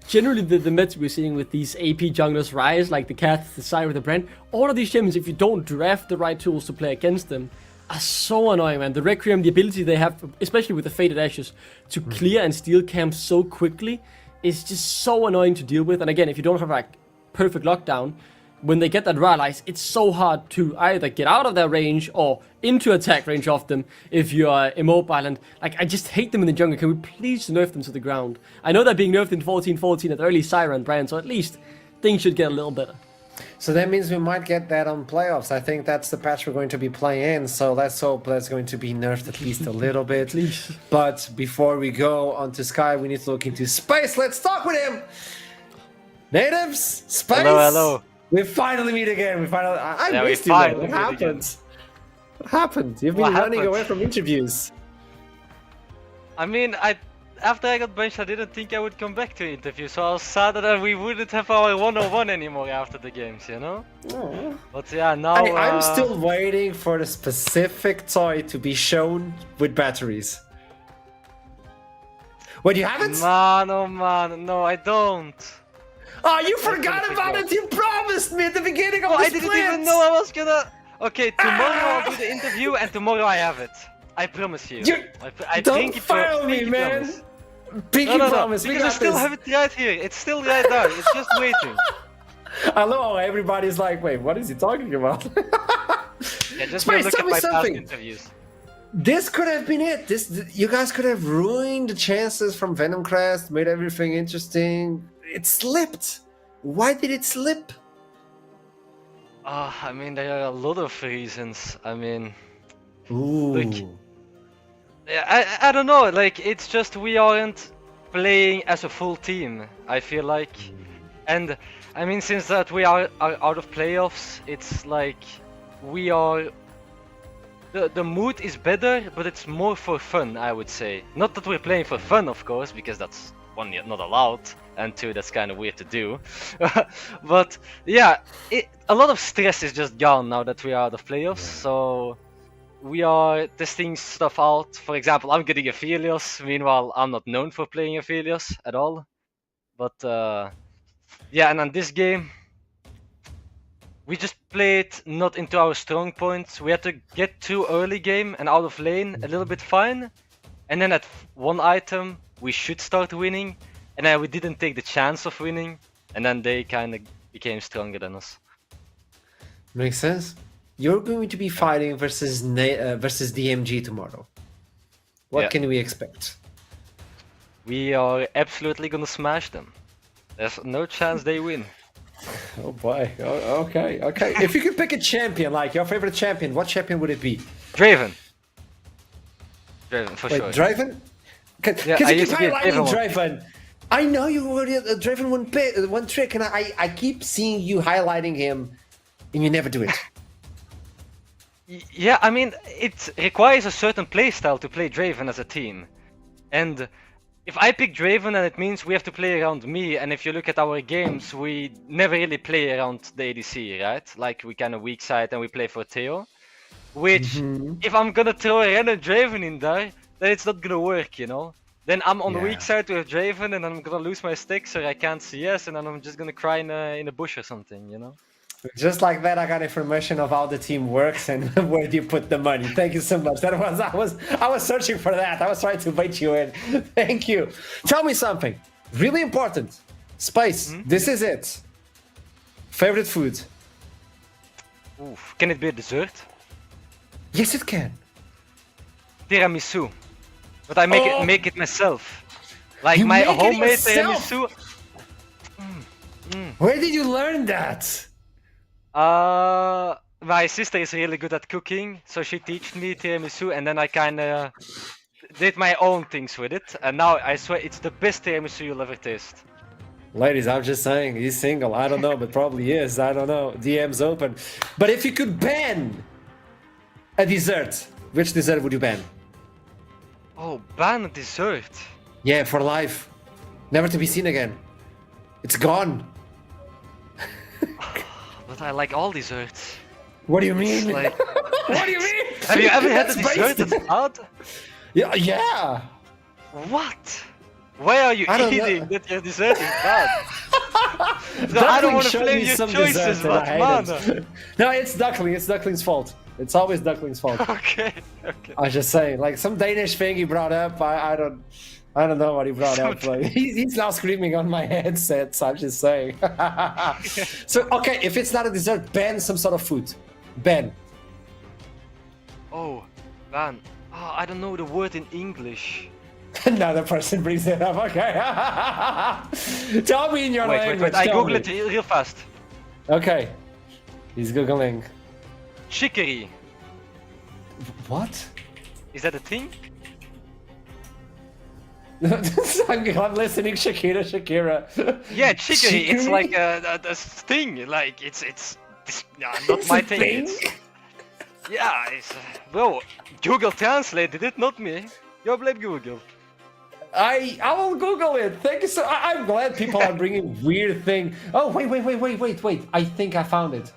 generally the meds we're seeing with these AP junglers rise, like the Cats, the Syra, the Brand, all of these champions, if you don't draft the right tools to play against them, are so annoying, man. The Requiem, the ability they have, especially with the Faded Ashes, to clear and steal camps so quickly is just so annoying to deal with. And again, if you don't have like perfect lockdown, when they get that Ralize, it's so hard to either get out of their range or into attack range of them if you are immobile. And like, I just hate them in the jungle. Can we please nerf them to the ground? I know they're being nerfed in 14-14 at early Syra and Brand, so at least things should get a little better. So that means we might get that on playoffs. I think that's the patch we're going to be playing in. So let's hope that's going to be nerfed at least a little bit. Please. But before we go onto Sky, we need to look into Space. Let's talk with him. Natives, Space. Hello. We finally meet again. I Yeah, we missed you. Man. finally What meet happened? again. What happened? You've been What running happened? away from interviews. I mean, after I got benched, I didn't think I would come back to interview, so I was sad that we wouldn't have our 1-on-1 anymore after the games, you know? Oh. But yeah, now... I'm still waiting for the specific toy to be shown with batteries. What, you haven't? Man, oh man, no, I don't. Oh, you forgot about it! You promised me at the beginning of the I split! didn't even know I was gonna... Okay, tomorrow I'll do the interview, and tomorrow I have it. I promise you. I don't pinky file me, pinky man! promise. Pinky No, promise, we because I got still this. have it right here. It's still right there. It's just waiting. I love how everybody's like, wait, what is he talking about? Yeah, just Spice, go look tell at me my past something. interviews. This could have been it. You guys could have ruined the chances from Venom Crest, made everything interesting. It slipped. Why did it slip? I mean, there are a lot of reasons. I mean, Ooh. Look, I don't know. Like, it's just we aren't playing as a full team, I feel like. And I mean, since that we are out of playoffs, it's like we are. The mood is better, but it's more for fun, I would say. Not that we're playing for fun, of course, because that's one, not allowed, and two, that's kind of weird to do. But yeah, a lot of stress is just gone now that we are out of playoffs. So we are testing stuff out. For example, I'm getting Aphelios. Meanwhile, I'm not known for playing Aphelios at all. But yeah, and on this game, we just played not into our strong points. We had to get too early game and out of lane a little bit fine. And then at one item, we should start winning. And then we didn't take the chance of winning. And then they kind of became stronger than us. Makes sense. You're going to be fighting versus DMG tomorrow. What Yeah. can we expect? We are absolutely gonna smash them. There's no chance they win. Oh boy. Okay. If you could pick a champion, like your favorite champion, what champion would it be? Draven. Draven, for Wait, sure. Draven? Because Yeah, I you keep used to be a highlighting Draven one. Draven. I know you were a Draven one trick, and I keep seeing you highlighting him, and you never do it. Yeah, I mean, it requires a certain playstyle to play Draven as a team. And if I pick Draven, then it means we have to play around me, and if you look at our games, we never really play around the ADC, right? Like, we kind of weak side and we play for Theo. Which, if I'm gonna throw a random Draven in there, then it's not gonna work, you know? Then I'm on the weak side with Draven, and I'm gonna lose my sticks, or I can't CS, and then I'm just gonna cry in a bush or something, you know? Just like that, I got information of how the team works and where do you put the money. Thank you so much. I was searching for that. I was trying to bait you in. Thank you. Tell me something really important. Spice, this is it. Favorite food? Oof. Can it be a dessert? Yes, it can. Tiramisu. But I make it myself. Like You my make it homemade yourself? tiramisu. Where did you learn that? My sister is really good at cooking, so she taught me tiramisu, and then I kind of did my own things with it. And now I swear it's the best tiramisu you'll ever taste. Ladies, I'm just saying, he's single. I don't know, but probably is. I don't know. DM's open. But if you could ban a dessert, which dessert would you ban? Oh, ban a dessert. Yeah, for life. Never to be seen again. It's gone. But I like all desserts. What do you mean? It's like... What do you mean? Have you ever had a That's dessert based- that's bad? Yeah. What? Why are you I don't eating know. that your dessert is bad? No, I don't want to Duckling showed blame me your some choices, dessert but and I hate man. it. No, it's Duckling. It's Duckling's fault. It's always Duckling's fault. Okay. I was just saying, like some Danish thing he brought up. I don't know what he brought up. Like he's now screaming on my headset. So I'm just saying. So okay, if it's not a dessert, ban some sort of food. Ban. Oh, ban. Oh, I don't know the word in English. Another person brings it up. Okay. Tell me in your language. Wait. I tell Google me. it real fast. Okay. He's googling. Chicory. What? Is that a thing? I'm listening, Shakira. Yeah, chicory. It's Chicory? like a thing. Like it's not my thing. thing? Yeah, it's bro. Google translated it, not me. Yo, blame Google. I will Google it. Thank you so. I'm glad people are bringing weird thing. Oh wait. I think I found it.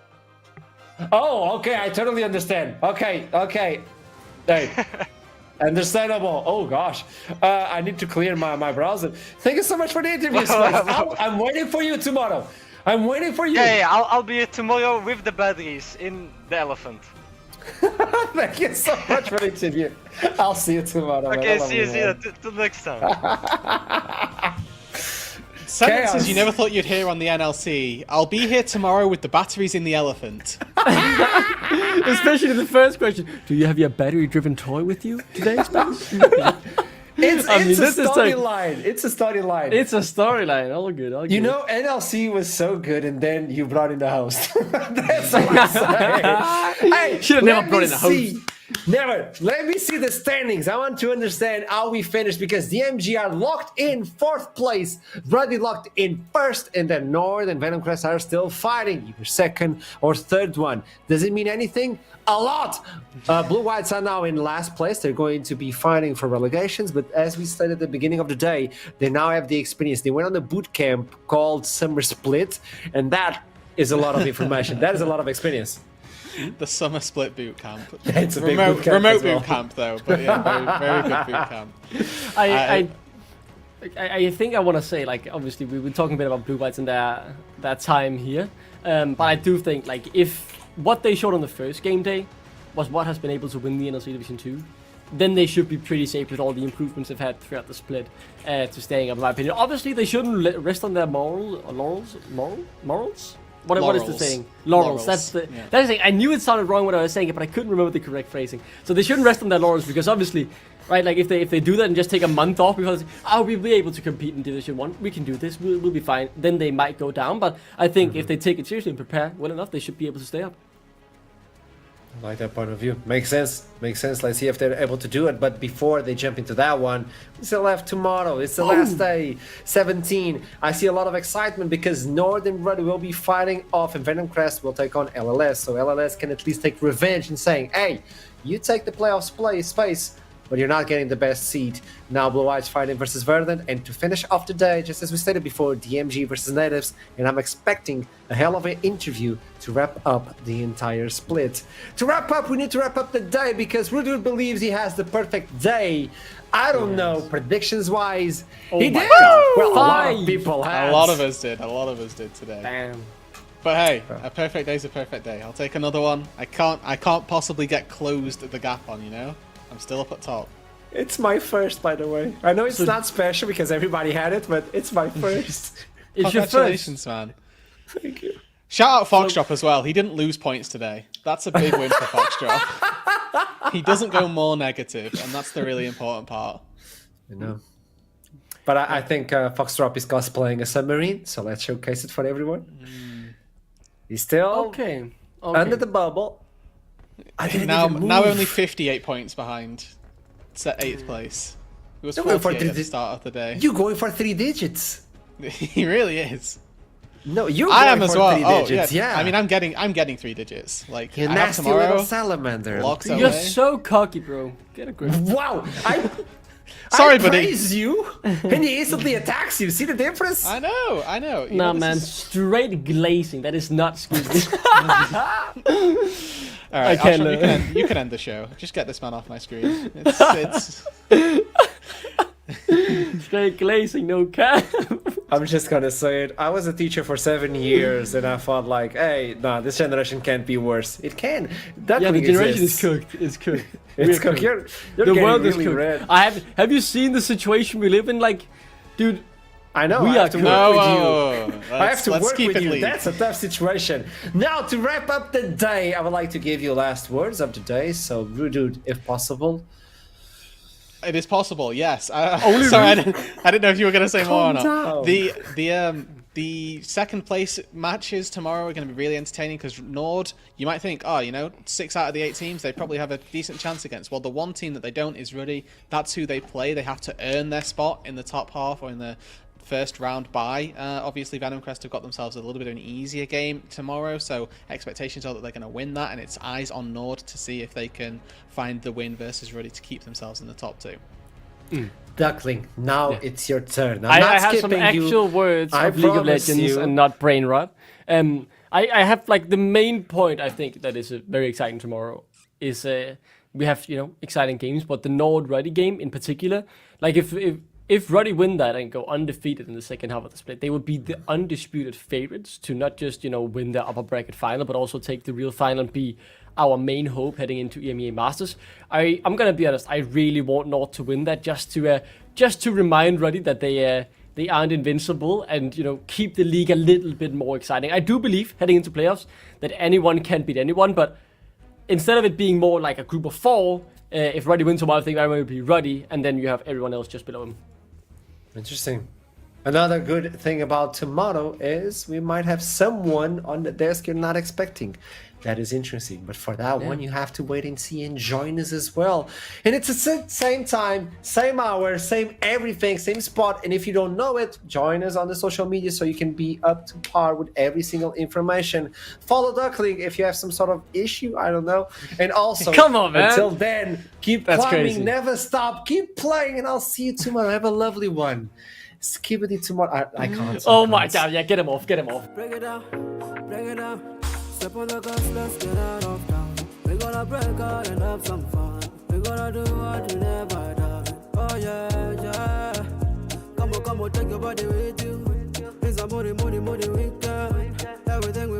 Oh, okay. I totally understand. Okay. Hey, understandable. Oh gosh, I need to clear my browser. Thank you so much for the interview. I'm waiting for you tomorrow. I'm waiting for you. Yeah. I'll be here tomorrow with the batteries in the elephant. Thank you so much for the interview. I'll see you tomorrow. man. Okay, I love see you. man. Till next time. Sentences Chaos. you never thought you'd hear on the NLC. I'll be here tomorrow with the batteries in the elephant. Especially the first question. Do you have your battery-driven toy with you today, Spence? It's I mean, a this is like- storyline. It's a storyline. It's a storyline. All good. All good. You know, NLC was so good, and then you brought in the host. That's all I'm saying. Hey, Should've never let brought me in the host. see- Never. Let me see the standings. I want to understand how we finished because DMG are locked in 4th place, Brady locked in 1st, and then Nord and Venom Crest are still fighting, either 2nd or 3rd one. Does it mean anything? A lot. Blue Whites are now in last place. They're going to be fighting for relegations, but as we said at the beginning of the day, they now have the experience. They went on a boot camp called Summer Split, and that is a lot of information. That is a lot of experience. The summer split boot camp. It's a big remote, boot camp remote as well. boot camp though, but yeah, very good boot camp. I think I want to say, like, obviously we were talking a bit about Blue Whites and their time here, but I do think, like, if what they showed on the first game day was what has been able to win the NLC Division 2, then they should be pretty safe with all the improvements they've had throughout the split to staying up, in my opinion. Obviously, they shouldn't rest on their laurels. What is the saying? Laurels. That's the thing. I knew it sounded wrong when I was saying it, but I couldn't remember the correct phrasing. So they shouldn't rest on their laurels because obviously, right? Like if they do that and just take a month off because we'll be able to compete in Division 1, we can do this, we'll be fine. Then they might go down, but I think if they take it seriously and prepare well enough, they should be able to stay up. I like that point of view. Makes sense. Let's see if they're able to do it. But before they jump into that one, we still have tomorrow. It's the last day, 17. I see a lot of excitement because Northern Red will be fighting off and Venom Crest will take on LLS. So LLS can at least take revenge and saying, hey, you take the playoffs space, but you're not getting the best seed. Now Blue Whites fighting versus Verdant, and to finish off the day, just as we stated before, DMG versus Natives, and I'm expecting a hell of an interview to wrap up the entire split. To wrap up, we need to wrap up the day because Rudur believes he has the perfect day. I don't know, predictions-wise, he did! Well, a lot of people have. A lot of us did today. Damn. But hey, a perfect day is a perfect day. I'll take another one. I can't possibly get closed the gap on, you know? I'm still up at top. It's my first, by the way. I know it's not special because everybody had it, but it's my first. It's your Congratulations, man. Thank you. Shout out Foxdrop as well. He didn't lose points today. That's a big win for Foxdrop. He doesn't go more negative, and that's the really important part. You know. But I think Foxtrot is cosplaying a submarine, so let's showcase it for everyone. He's still under the bubble. Now only 58 points behind. Set 8th place. It was 48 at the start of the day. You're going for 3 digits. He really is. No, you're I going am for as well. 3 digits. I mean, I'm getting 3 digits. Like you I have nasty tomorrow. little salamander. You're so cocky, bro. Get a grip. Wow. Sorry, I buddy. praise you, and he instantly attacks you. See the difference? I know. You Nah, know, man, straight glazing. That is not Scooby. All right, Okay, you can end the show. Just get this man off my screen. It's straight glazing, no cap. I'm just gonna say it. I was a teacher for 7 years, and I thought like, hey, nah, this generation can't be worse. It can. That Yeah, the thing generation exists. is cooked. It's cooked. It's We're cooked. You're the getting world really is cooked. red. Have you seen the situation we live in? Like, dude, I know. we I are have to cooked. work with Whoa. you. I have to Let's work keep with it you. lean. That's a tough situation. Now, to wrap up the day, I would like to give you last words of the day. So, Rudude, if possible. It is possible, yes. Sorry, I didn't know if you were going to say more or not. The second place matches tomorrow are going to be really entertaining because Nord, you might think, 6 out of the 8 teams, they probably have a decent chance against. Well, the one team that they don't is Ruddy. That's who they play. They have to earn their spot in the top half or in the first round bye. Obviously, Venom Crest have got themselves a little bit of an easier game tomorrow, so expectations are that they're going to win that, and it's eyes on Nord to see if they can find the win versus Ruddy to keep themselves in the top 2. Duckling, now it's your turn. I have some actual words of League of Legends and not brain rot. I have like the main point I think that is very exciting tomorrow is we have exciting games, but the Nord Ruddy game in particular, like if Ruddy win that and go undefeated in the second half of the split, they would be the undisputed favorites to not just win the upper bracket final, but also take the real final and be our main hope heading into EMEA Masters. I'm gonna be honest, I really want Nord to win that just to remind Ruddy that they aren't invincible and keep the league a little bit more exciting. I do believe heading into playoffs that anyone can beat anyone, but instead of it being more like a group of 4, if Ruddy wins tomorrow, I think everyone will be Ruddy, and then you have everyone else just below him. Interesting. Another good thing about tomorrow is we might have someone on the desk you're not expecting. That is interesting. But for that one, you have to wait and see and join us as well. And it's the same time, same hour, same everything, same spot. And if you don't know it, join us on the social media so you can be up to par with every single information. Follow Duckling if you have some sort of issue, I don't know. And also, come on, man. Until then, keep That's climbing, crazy. never stop, keep playing, and I'll see you tomorrow. Have a lovely one. Skibbity tomorrow. I can't. Oh my god, yeah, get him off. Bring it down, bring it down. Step on the gas, let's get out of town. We gonna break out and have some fun. We gonna do what you never done. Oh yeah. Come on, take your body with you. It's a money weekend. Everything we